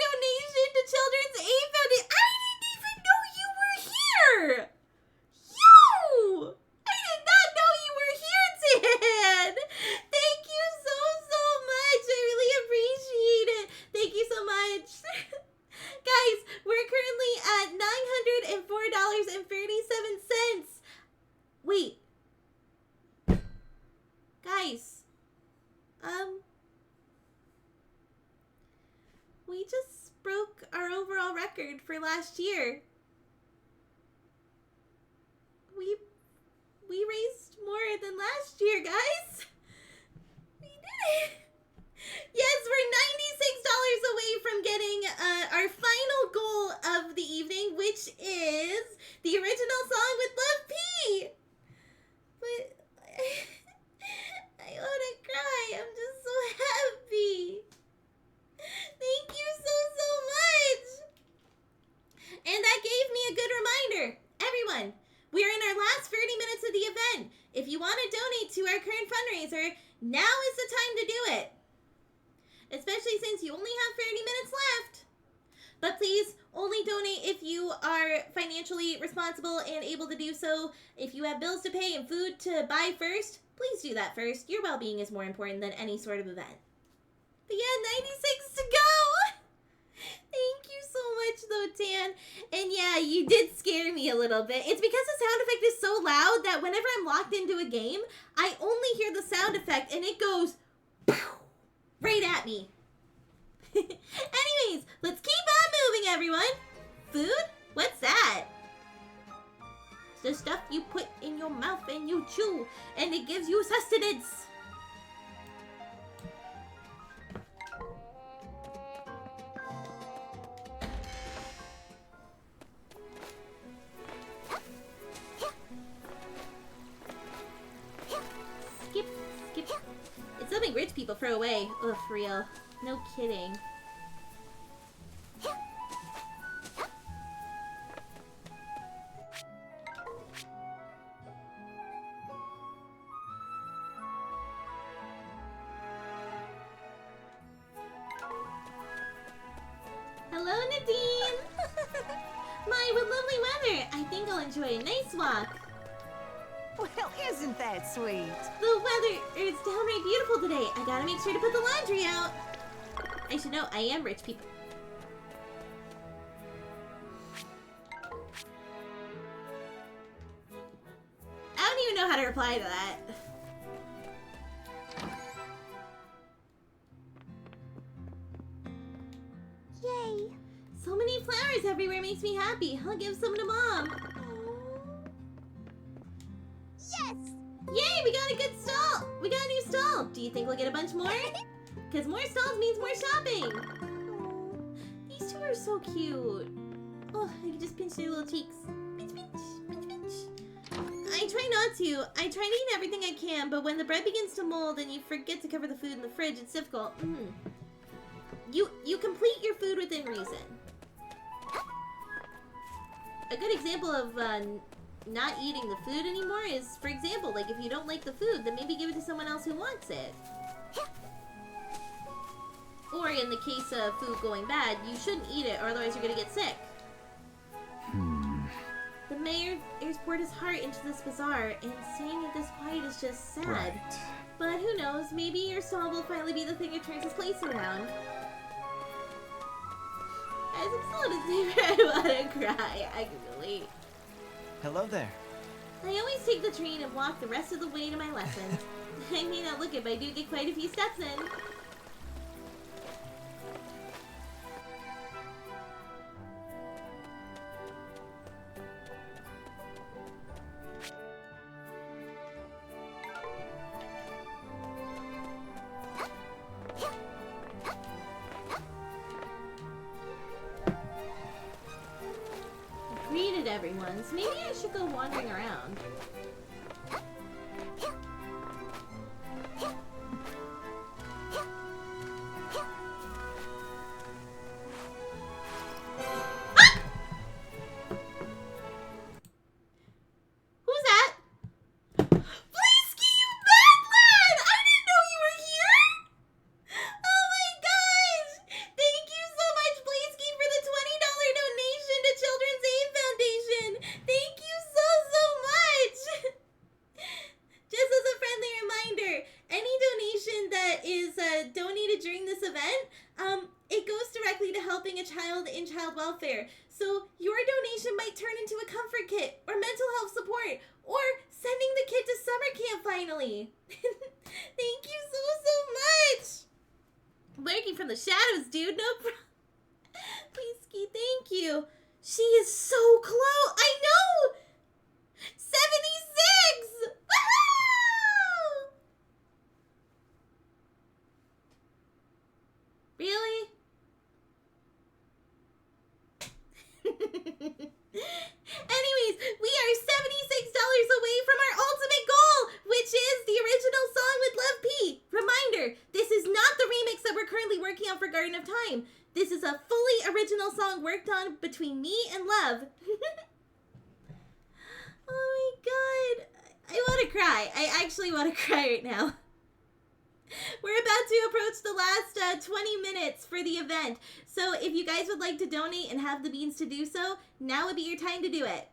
donation to Children's Aid Foundation. I didn't even know you were here! You! I did not know you were here, Chan! Thank you so much. I really appreciate it. Thank you so much. Guys, we're currently at $904.37. Wait. Guys. We just broke our overall record for last year. We raised more than last year, guys. We did it. Yes, we're $96 away from getting our final goal of the evening, which is the original song with Love P. But I wanna cry. I'm just so happy. Thank you so much. And that gave me a good reminder. Everyone, we are in our last 30 minutes of the event. If you want to donate to our current fundraiser, now is the time to do it. Especially since you only have 30 minutes left. But please, only donate if you are financially responsible and able to do so. If you have bills to pay and food to buy first, please do that first. Your well-being is more important than any sort of event. But yeah, 96 to go! Thank you so much, though, Tan. And yeah, you did scare me a little bit. It's because the sound effect is so loud that whenever I'm locked into a game, I only hear the sound effect and it goes right at me. Anyways, let's keep on moving, everyone. Food? What's that? It's the stuff you put in your mouth and you chew, and it gives you sustenance. Skip, skip. It's something rich people throw away. Ugh, for real. No kidding. Hello, Nadine! My, what lovely weather! I think I'll enjoy a nice walk. Well, isn't that sweet? The weather is downright beautiful today. I gotta make sure to put the laundry out. I should know, I am rich people. I don't even know how to reply to that. Yay! So many flowers everywhere makes me happy. I'll give some to Mom. Yes! Yay, we got a good stall! We got a new stall! Do you think we'll get a bunch more? Because more stalls means more shopping! These two are so cute. Oh, I can just pinch their little cheeks. Pinch, pinch, pinch, pinch. I try not to. I try to eat everything I can, but when the bread begins to mold and you forget to cover the food in the fridge, it's difficult. You complete your food within reason. A good example of not eating the food anymore is, for example, like if you don't like the food, then maybe give it to someone else who wants it. Or in the case of food going bad, you shouldn't eat it or otherwise you're gonna get sick. The mayor poured his heart into this bazaar, and staying it this quiet is just sad. Right. But who knows, maybe your stall will finally be the thing that turns this place around. Guys, I'm still at a stage where I wanna cry. I can relate. Hello there. I always take the train and walk the rest of the way to my lessons. I may not look it, but I do get quite a few steps in. Greeted everyone, so maybe I should go wandering around. Who's that? Blaisky, you bad lad! I didn't know you were here! Oh my gosh! Thank you so much, Blaisky, for the $20 donation to Children's Aid Foundation! Thank you so much! Just as a friendly reminder, any donation that is donated during this event, it goes directly to helping a child in child welfare. So your donation might turn into a comfort kit, or mental health support, or sending the kid to summer camp finally. Thank you so much! Lurking from the shadows, dude, no problem. Please, thank you. She is so close. I know! 76! Woohoo! Really? Anyways, we are $76 away from our ultimate goal, which is the original song with Love P. Reminder, this is not the remix that we're currently working on for Garden of Time. This is a fully original song worked on between me and Love. Oh my god. I want to cry. I actually want to cry right now. We're about to approach the last 20 minutes for the event. So if you guys would like to donate and have the means to do so, now would be your time to do it.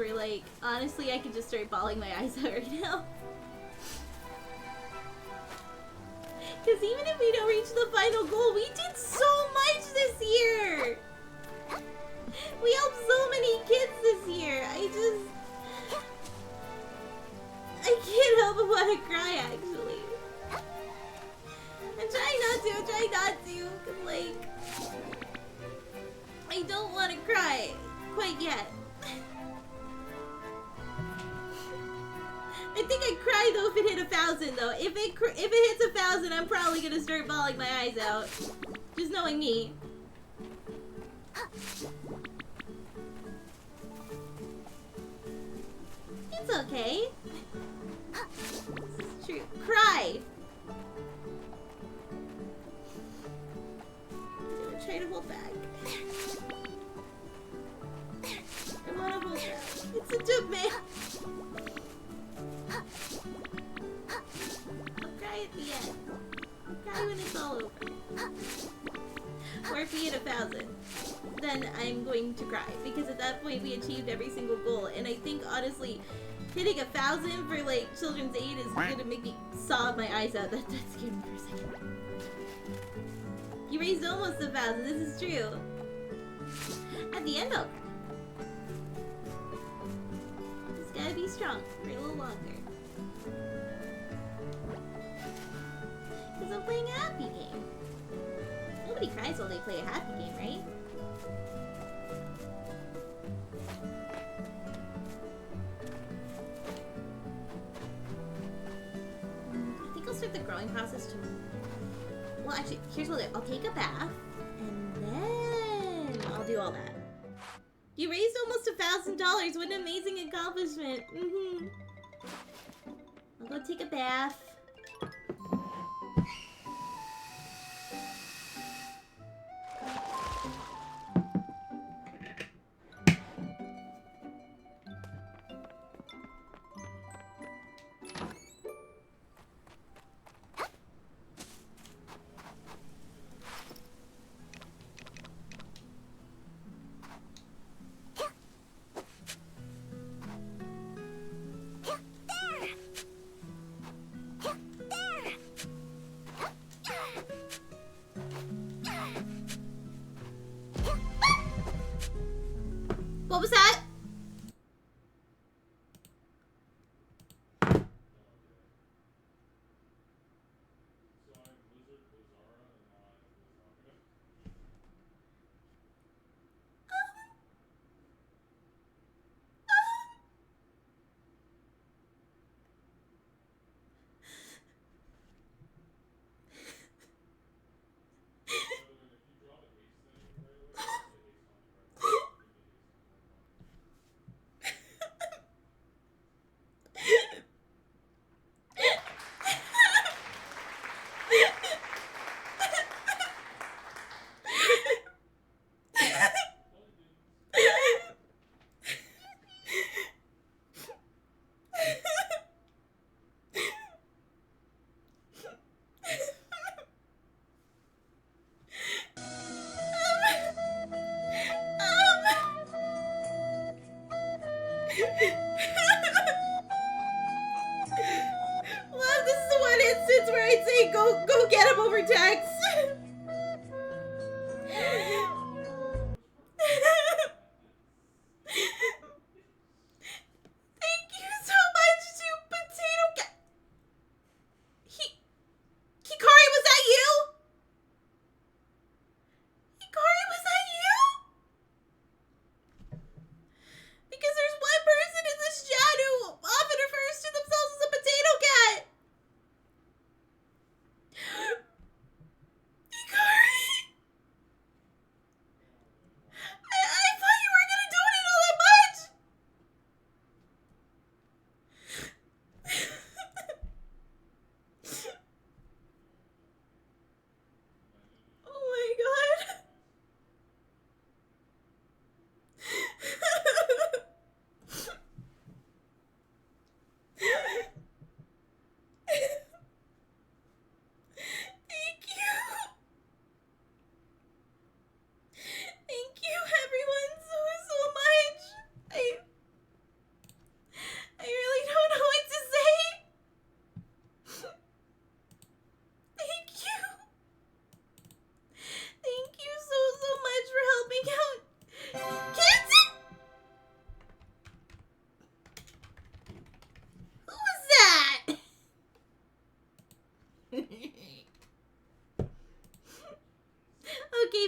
where, like, honestly, I could just start bawling my eyes out right now. Because even if we don't reach the final goal, we did so much this year! We helped so many kids this year. I can't help but want to cry, actually. I'm trying not to, because, like, I don't want to cry quite yet. I think I'd cry, though, if it hit 1,000, though. If it hits 1,000, I'm probably gonna start bawling my eyes out. Just knowing me. It's okay. This is true. Cry! I'm gonna try to hold back. I wanna hold back. It's such a mess. I'll cry at the end. I'll cry when it's all over. Or if we hit 1,000, then I'm going to cry. Because at that point, we achieved every single goal. And I think, honestly, hitting 1,000 for, like, children's aid is gonna make me sob my eyes out. That scared me for a second. You raised almost 1,000. This is true. At the end, though. Just gotta be strong for a little longer. Because I'm playing a happy game. Nobody cries while they play a happy game, right? I think I'll start the growing process too. Well, actually, here's what I'll take a bath, and then I'll do all that. You raised almost $1,000. What an amazing accomplishment. I'll go take a bath. What was that? Well, this is the one instance where I'd say go get him over text. Thank you so much to Potato Cat. Hikari, was that you? Hikari, was that you? Because there's one person in this chat who often refers to themselves as a potato cat.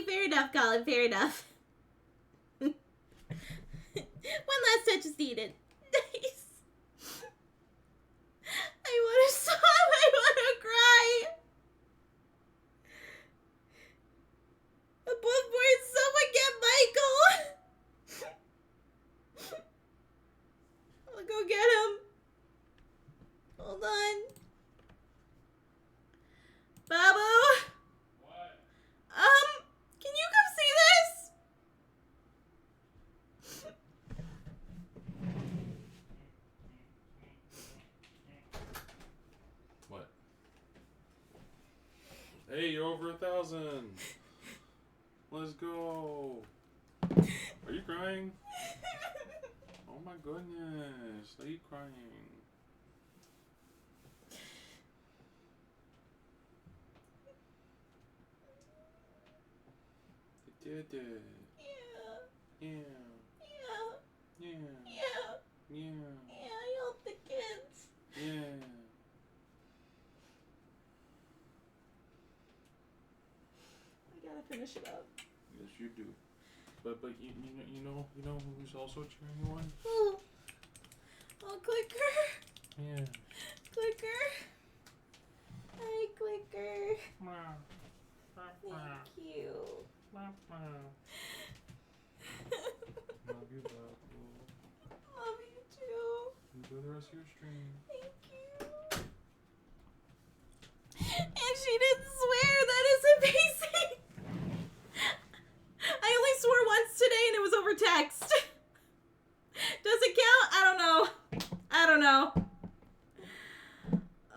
fair enough, Colin, fair enough. One last touch is needed. Nice. I want to stop. I want to cry. Above board, someone get Michael. I'll go get him. Hold on. Babu? What? Can you come see this? What? Hey, you're over 1,000. Let's go. Are you crying? Oh my goodness. Are you crying? You did it. Yeah. Yeah. Yeah. Yeah. Yeah. Yeah. Yeah, I helped the kids. Yeah. I gotta finish it up. Yes, you do. But you know who's also cheering you on? Oh, Clicker. Yeah. Clicker. Hi, Clicker. Thank you. Love you, Babu. Love you too. Enjoy the rest of your stream. Thank you. And she didn't swear. That is amazing. I only swore once today and it was over text. Does it count? I don't know. I don't know.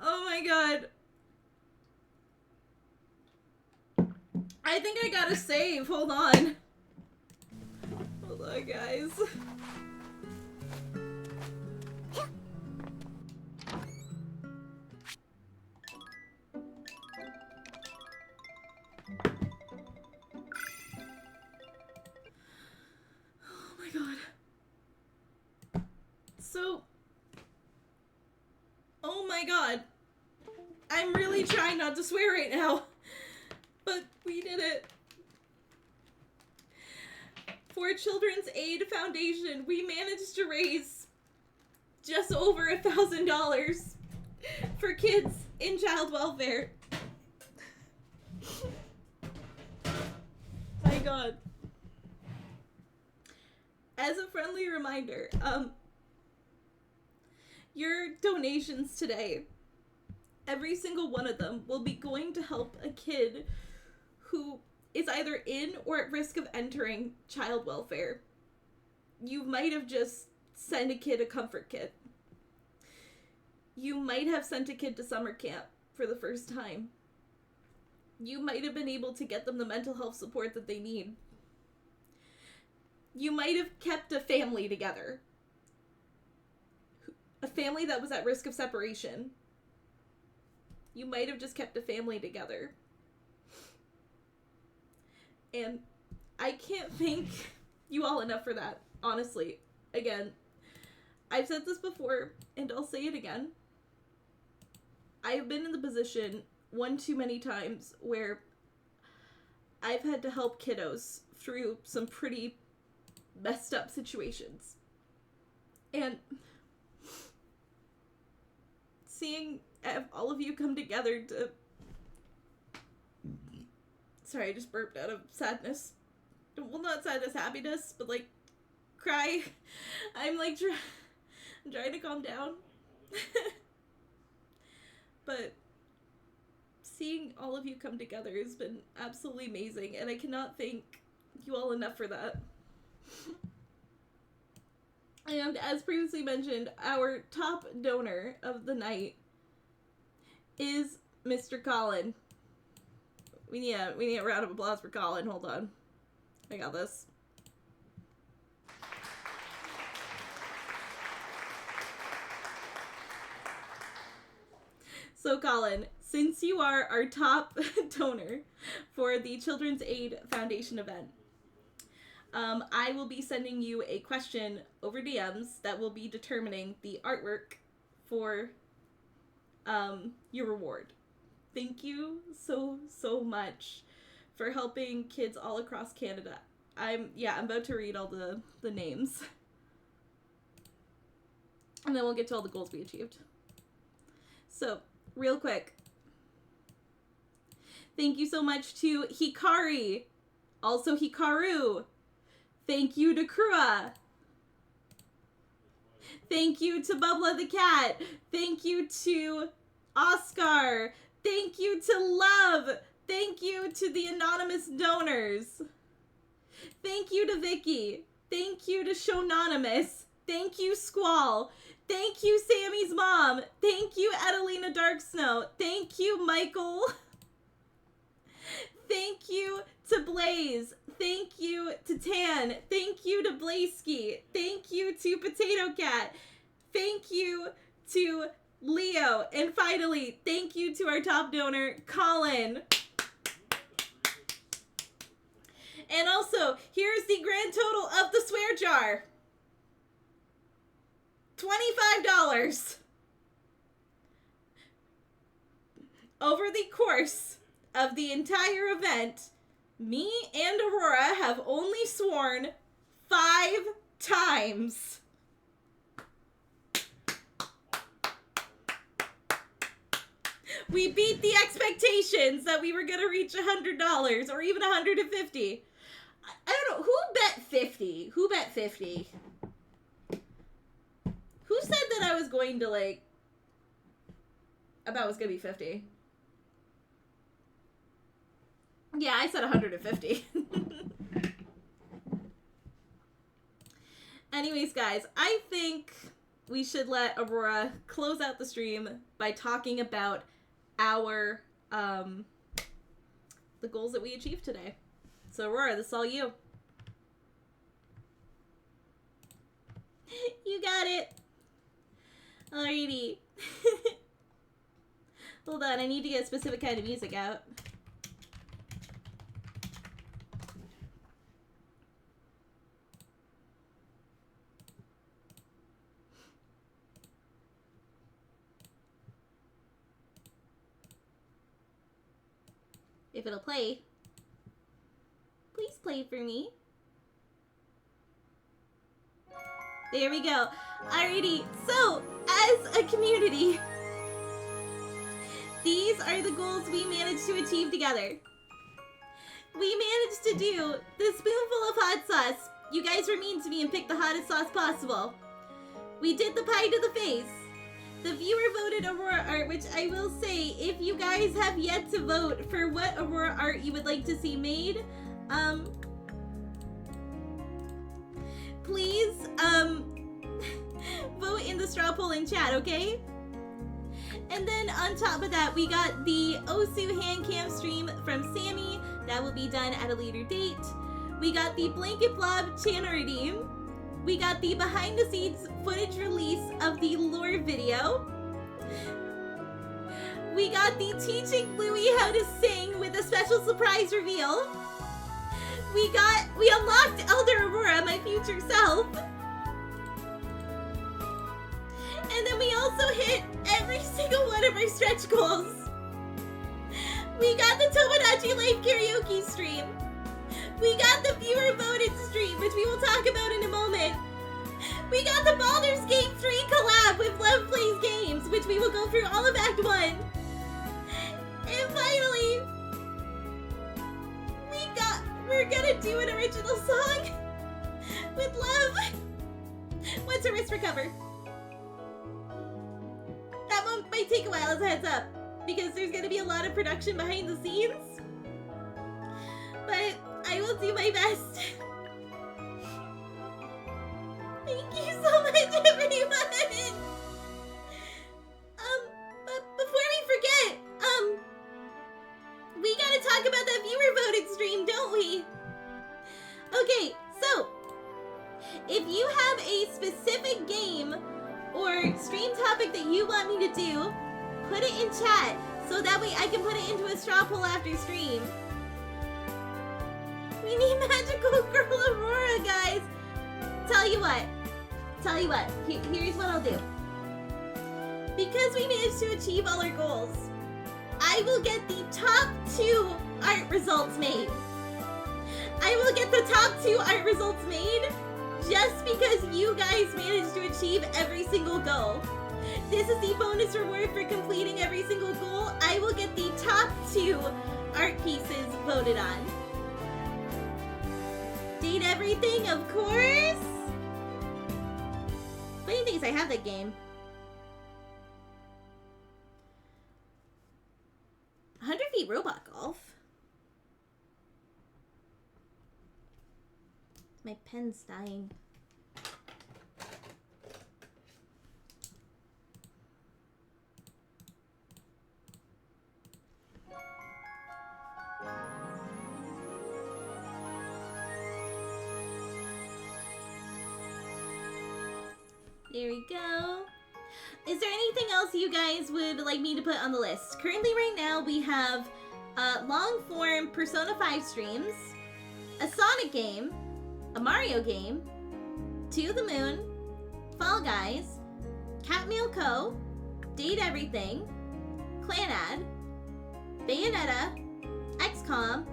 Oh my god. I think I gotta save. Hold on. Hold on, guys. Oh my god. So, oh my god. I'm really trying not to swear right now. But we did it. For Children's Aid Foundation, we managed to raise just over $1,000 for kids in child welfare. My god. As a friendly reminder, your donations today, every single one of them will be going to help a kid who is either in or at risk of entering child welfare. You might have just sent a kid a comfort kit. You might have sent a kid to summer camp for the first time. You might have been able to get them the mental health support that they need. You might have kept a family together. A family that was at risk of separation. You might have just kept a family together. And I can't thank you all enough for that, honestly. Again, I've said this before, and I'll say it again. I have been in the position one too many times where I've had to help kiddos through some pretty messed up situations. And seeing all of you come together to... Sorry, I just burped out of sadness. Well, not sadness, happiness, but like, cry. I'm like, I'm trying to calm down. But seeing all of you come together has been absolutely amazing, and I cannot thank you all enough for that. And as previously mentioned, our top donor of the night is Mr. Colin. We need a round of applause for Colin. Hold on. I got this. So Colin, since you are our top donor for the Children's Aid Foundation event, I will be sending you a question over DMs that will be determining the artwork for your reward. Thank you so much for helping kids all across Canada. I'm about to read all the names. And then we'll get to all the goals we achieved. So, real quick. Thank you so much to Hikari. Also Hikaru. Thank you to Krua. Thank you to Bubba the cat. Thank you to Oscar. Thank you to Love. Thank you to the anonymous donors. Thank you to Vicky. Thank you to Shononymous. Thank you, Squall. Thank you, Sammy's mom. Thank you, Adelina Darksnow. Thank you, Michael. Thank you to Blaze. Thank you to Tan. Thank you to Blaski. Thank you to Potato Cat. Thank you to Leo. And finally, thank you to our top donor, Colin. And also, here's the grand total of the swear jar. $25. Over the course of the entire event, me and Aurora have only sworn 5 times. We beat the expectations that we were going to reach $100 or even $150. I don't know. Who bet 50? Who bet 50? Who said that I was going to, like... I thought it was going to be 50. Yeah, I said 150. Anyways, guys, I think we should let Aurora close out the stream by talking about our, the goals that we achieved today. So, Aurora, this is all you. You got it. Alrighty. Hold on, I need to get a specific kind of music out. If it'll play. Please play for me. There we go. Alrighty, so as a community, these are the goals we managed to achieve together. We managed to do the spoonful of hot sauce. You guys were mean to me and picked the hottest sauce possible. We did the pie to the face. The viewer voted Aurora art, which I will say, if you guys have yet to vote for what Aurora art you would like to see made, please, vote in the straw poll in chat, okay? And then on top of that, we got the Osu hand cam stream from Sammy. That will be done at a later date. We got the Blanket Blob channel redeem. We got the behind the scenes footage release of the lore video. We got the teaching Louie how to sing with a special surprise reveal. We unlocked Elder Aurora, my future self. And then we also hit every single one of our stretch goals. We got the Tomodachi Life Karaoke stream. We got the viewer voted stream, which we will talk about in a moment. We got the Baldur's Gate 3 collab with Love Plays Games, which we will go through all of Act 1. And finally, we're gonna do an original song with Love. Once her wrist recover. That one might take a while as a heads up, because there's gonna be a lot of production behind the scenes. But I will do my best. Thank you so much, everyone! But before we forget, we gotta talk about that viewer voted stream, don't we? Okay, so, if you have a specific game or stream topic that you want me to do, put it in chat, so that way I can put it into a straw poll after stream. We need Magical Girl Aurora, guys! Tell you what, here's what I'll do. Because we managed to achieve all our goals, I will get the top 2 art results made. I will get the top 2 art results made just because you guys managed to achieve every single goal. This is the bonus reward for completing every single goal. I will get the top 2 art pieces voted on. Date everything, of course. Funny thing is, I have that game. 100 feet robot golf. My pen's dying. There we go. Is there anything else you guys would like me to put on the list? Currently right now we have long form Persona 5 streams, a Sonic game, a Mario game, To the Moon, Fall Guys, Catmail Co., Date Everything, Clanad, Bayonetta, XCOM,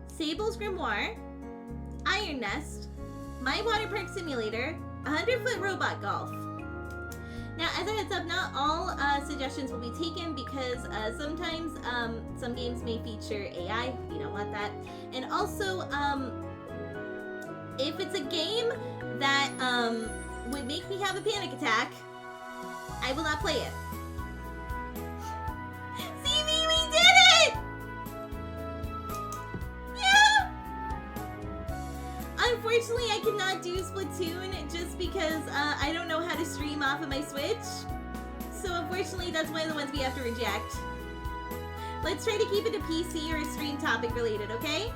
Sable's Grimoire, Iron Nest, My Water Park Simulator, 100-foot robot golf. Now, as a heads up, not all suggestions will be taken because sometimes some games may feature AI. We don't want that. And also, if it's a game that would make me have a panic attack, I will not play it. CV, we did it! Yeah! Unfortunately, I cannot do Splatoon just because I don't know how to stream off of my Switch. So unfortunately, that's one of the ones we have to reject. Let's try to keep it a PC or a stream topic related, okay?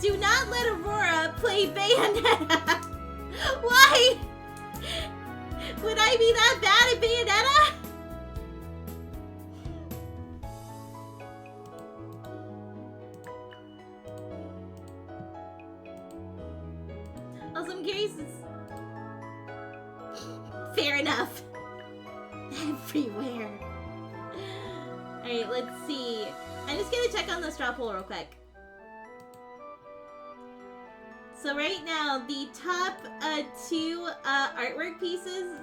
Do not let Aurora play Bayonetta! Why? Would I be that bad at Bayonetta? Also, I'm curious. Fair enough. Everywhere. Alright, let's see. I'm just gonna check on the straw poll real quick. So right now, the top 2 artwork pieces,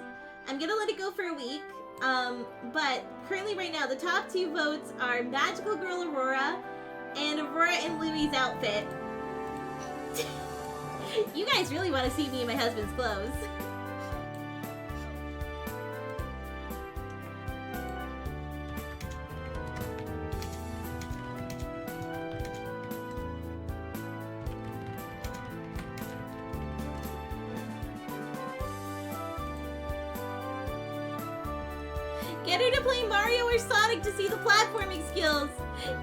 I'm gonna let it go for a week. But currently right now, the top 2 votes are Magical Girl Aurora and Aurora in Louie's outfit. You guys really want to see me in my husband's clothes. Get her to play Mario or Sonic to see the platforming skills.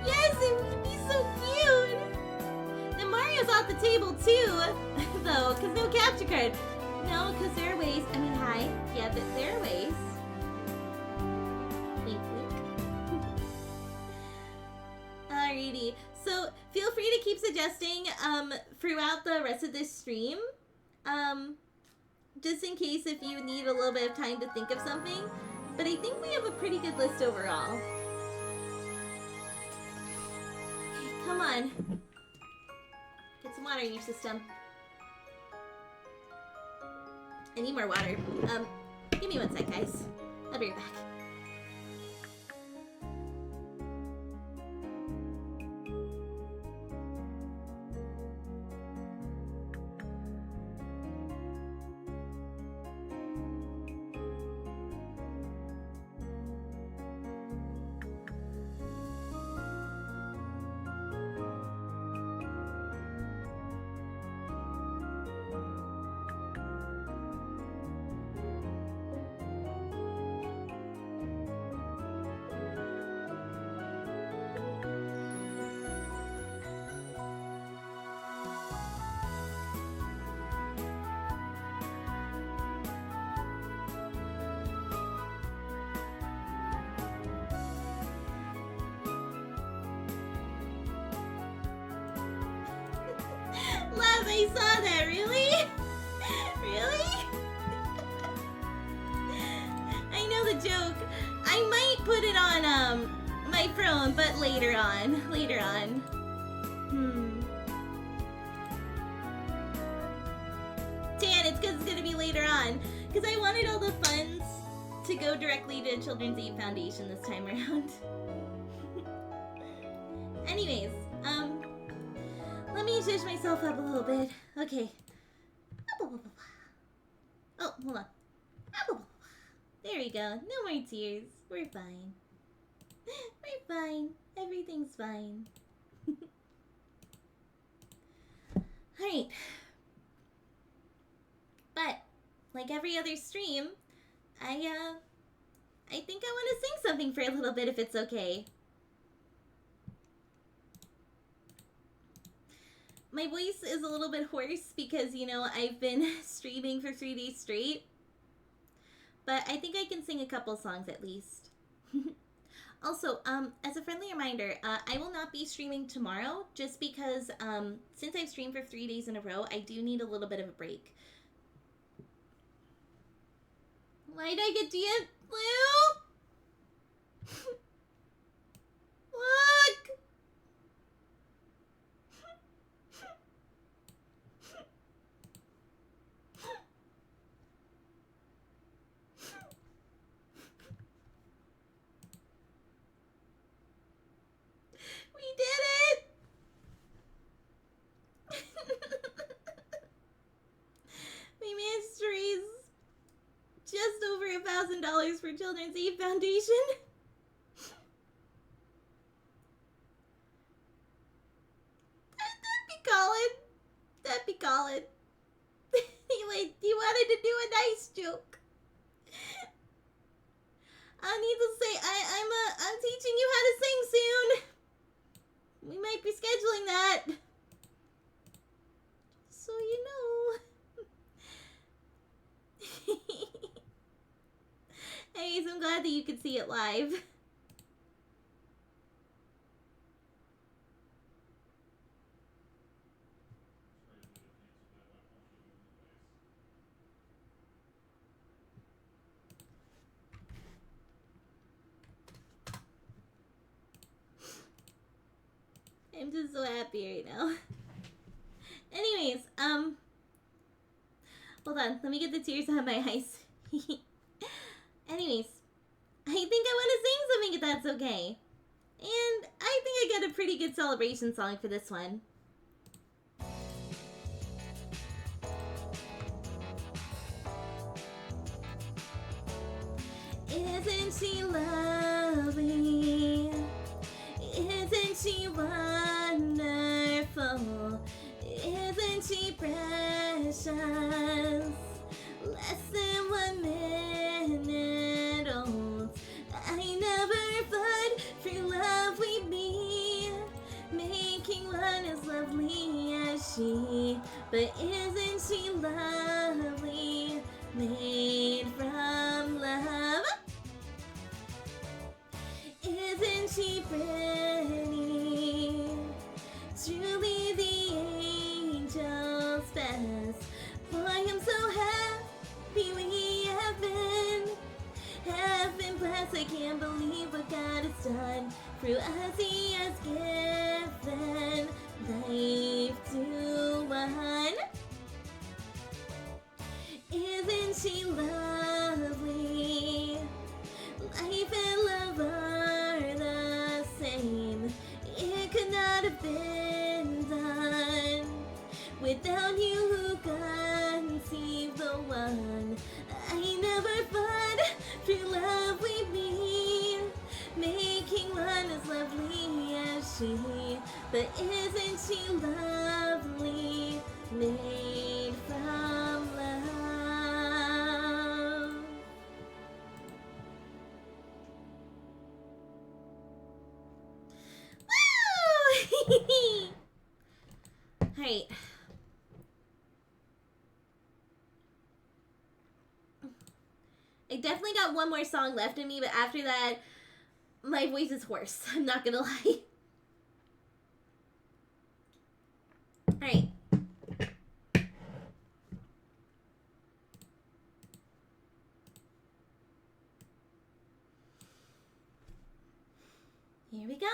Yes, it would be so cute. Then Mario's off the table too, though, because no capture card. No, because there are ways. I mean, hi. Yeah, but there are ways. Wink, wink. Alrighty. So feel free to keep suggesting throughout the rest of this stream. Just in case if you need a little bit of time to think of something. But I think we have a pretty good list overall. Okay, come on. Get some water in your system. I need more water. Give me one sec, guys. I'll be right back. Love, I saw that. Really? Really? I know the joke. I might put it on my throne, but later on. Later on. Dan, it's because it's going to be later on. Because I wanted all the funds to go directly to Children's Aid Foundation this time around. Anyways, let me zhuzh myself up a little bit. Okay. Oh, hold on. There we go. No more tears. We're fine. We're fine. Everything's fine. Alright. But, like every other stream, I think I want to sing something for a little bit if it's okay. My voice is a little bit hoarse because, you know, I've been streaming for 3 days straight. But I think I can sing a couple songs at least. Also, as a friendly reminder, I will not be streaming tomorrow just because since I've streamed for 3 days in a row, I do need a little bit of a break. Why did I get DM? Blue? Look! We did it! We managed to raise just over $1,000 for Children's Aid Foundation. That'd be Colin. That'd be Colin. He wanted to do a nice joke. I need to say, I'm teaching you how to sing soon. We might be scheduling that. So you know. Anyways, I'm glad that you could see it live. I'm just so happy right now. Anyways, hold on, let me get the tears out of my eyes. Anyways, I think I want to sing something if that's okay. And I think I got a pretty good celebration song for this one. Isn't she lovely? Isn't she wonderful? Isn't she precious? Less than 1 minute old. I never thought true love we'd be making one as lovely as she. But isn't she lovely? Made from love. Isn't she pretty? Truly the angel's best. Boy, I'm so happy we have been blessed. I can't believe what God has done. Through us He has given life to one. Isn't she lovely? Life and love are the same. It could not have been done without you who conceived the one. I never thought true love we'd be making one as lovely as she. But isn't she lovely? Made from love. Woo! Alright. I definitely got one more song left in me, but after that, my voice is hoarse. I'm not gonna lie. Alright. Here we go.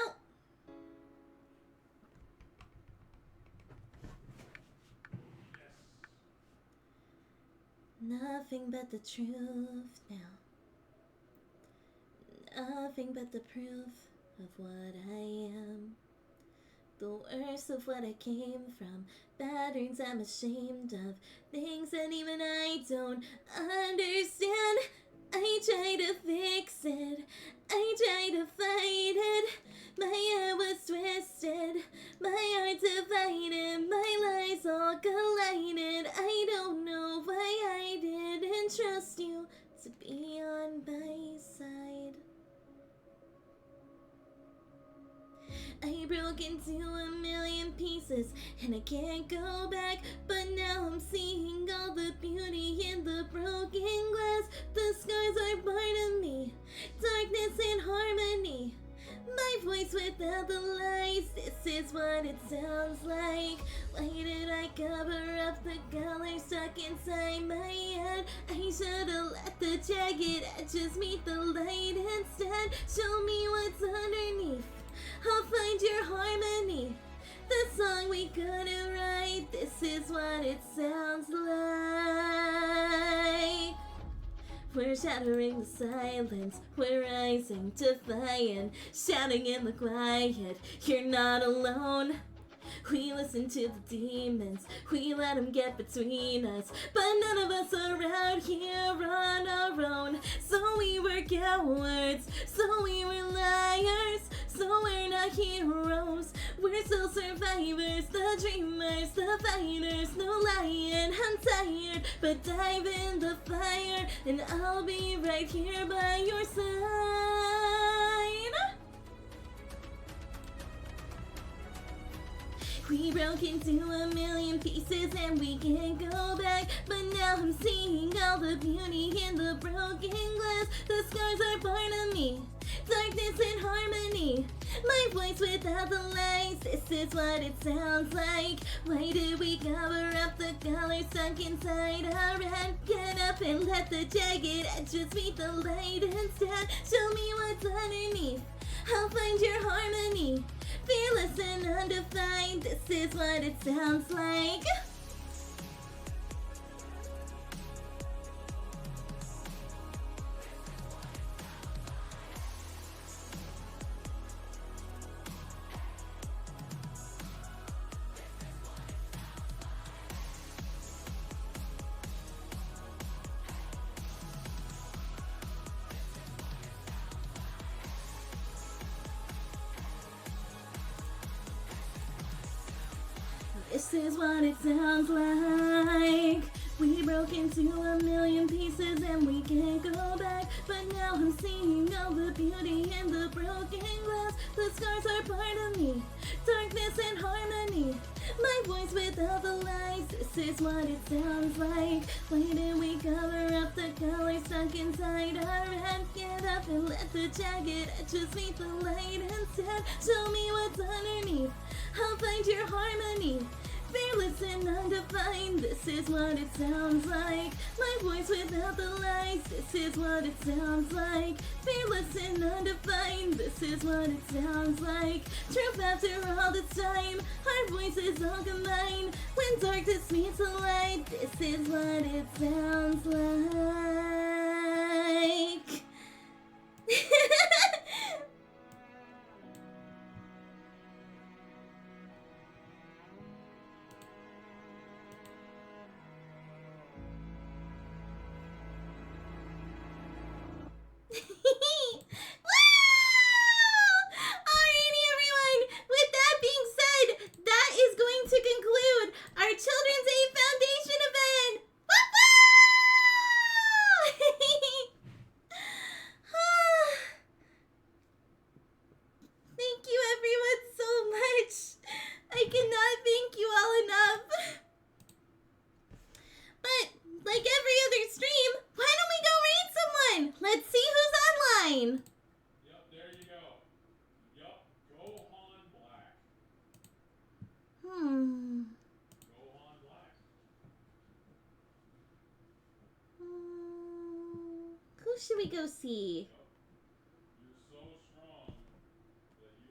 Nothing but the truth now. Nothing but the proof of what I am. The worst of what I came from. Patterns I'm ashamed of. Things that even I don't understand. I try to fix it. I try to fight it. My head was twisted. My heart divided. My lies all collided. I don't know why I didn't trust you to be on my side. I broke into a million pieces and I can't go back. But now I'm seeing all the beauty in the broken glass. The scars are part of me, darkness and harmony. My voice without the lies, this is what it sounds like. Why did I cover up the color stuck inside my head? I should've let the jagged edges meet the light instead. Show me what's underneath, I'll find your harmony. The song we couldn't write, this is what it sounds like. We're shattering the silence, we're rising, defiant, shouting in the quiet, you're not alone. We listen to the demons, we let them get between us, but none of us are out here on our own. So we were cowards, so we were liars, so we're not heroes, we're still survivors, the dreamers, the fighters, no lying. I'm tired, but dive in the fire, and I'll be right here by your side. We broke into a million pieces and we can't go back. But now I'm seeing all the beauty in the broken glass. The scars are part of me, darkness and harmony. My voice without the lies, this is what it sounds like. Why did we cover up the color stuck inside our head? Get up and let the jagged edges meet the light instead. Show me what's underneath, I'll find your harmony. Fearless and undefined, this is what it sounds like. This is what it sounds like. We broke into a million pieces and we can't go back. But now I'm seeing all the beauty in the broken glass. The scars are part of me, darkness and harmony. My voice without the lies, this is what it sounds like. Why did we cover up the color stuck inside our head? Get up and let the jagged edges meet the light instead. Show me what's underneath, I'll find your harmony. Fearless and undefined, this is what it sounds like. My voice without the lies, this is what it sounds like. Fearless and undefined, this is what it sounds like. Truth after all this time, our voices all combined. When darkness meets the light, this is what it sounds like. Alrighty, everyone. With that being said, that is going to conclude our Children's Aid Foundation event. Thank you, everyone, so much. I cannot thank you all enough. But like every other stream, why don't we go raid someone? Let's see who's online. Yep, there you go. Yup, Gohan Black. Gohan Black. Who should we go see? You're so strong that you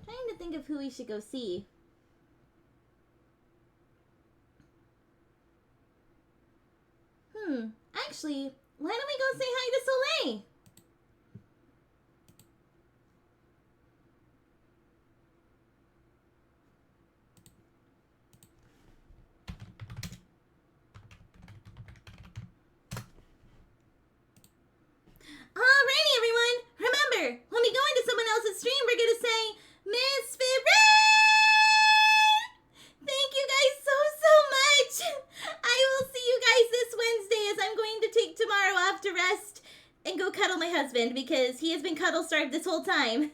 Trying to think of who we should go see. Actually, why don't we go say hi to Soleil? Alrighty, everyone. Remember, when we go into someone else's stream, we're gonna say, Misfit Red! Thank you guys so much. I will see you guys this Wednesday as I'm going to take tomorrow off to rest and go cuddle my husband because he has been cuddle starved this whole time.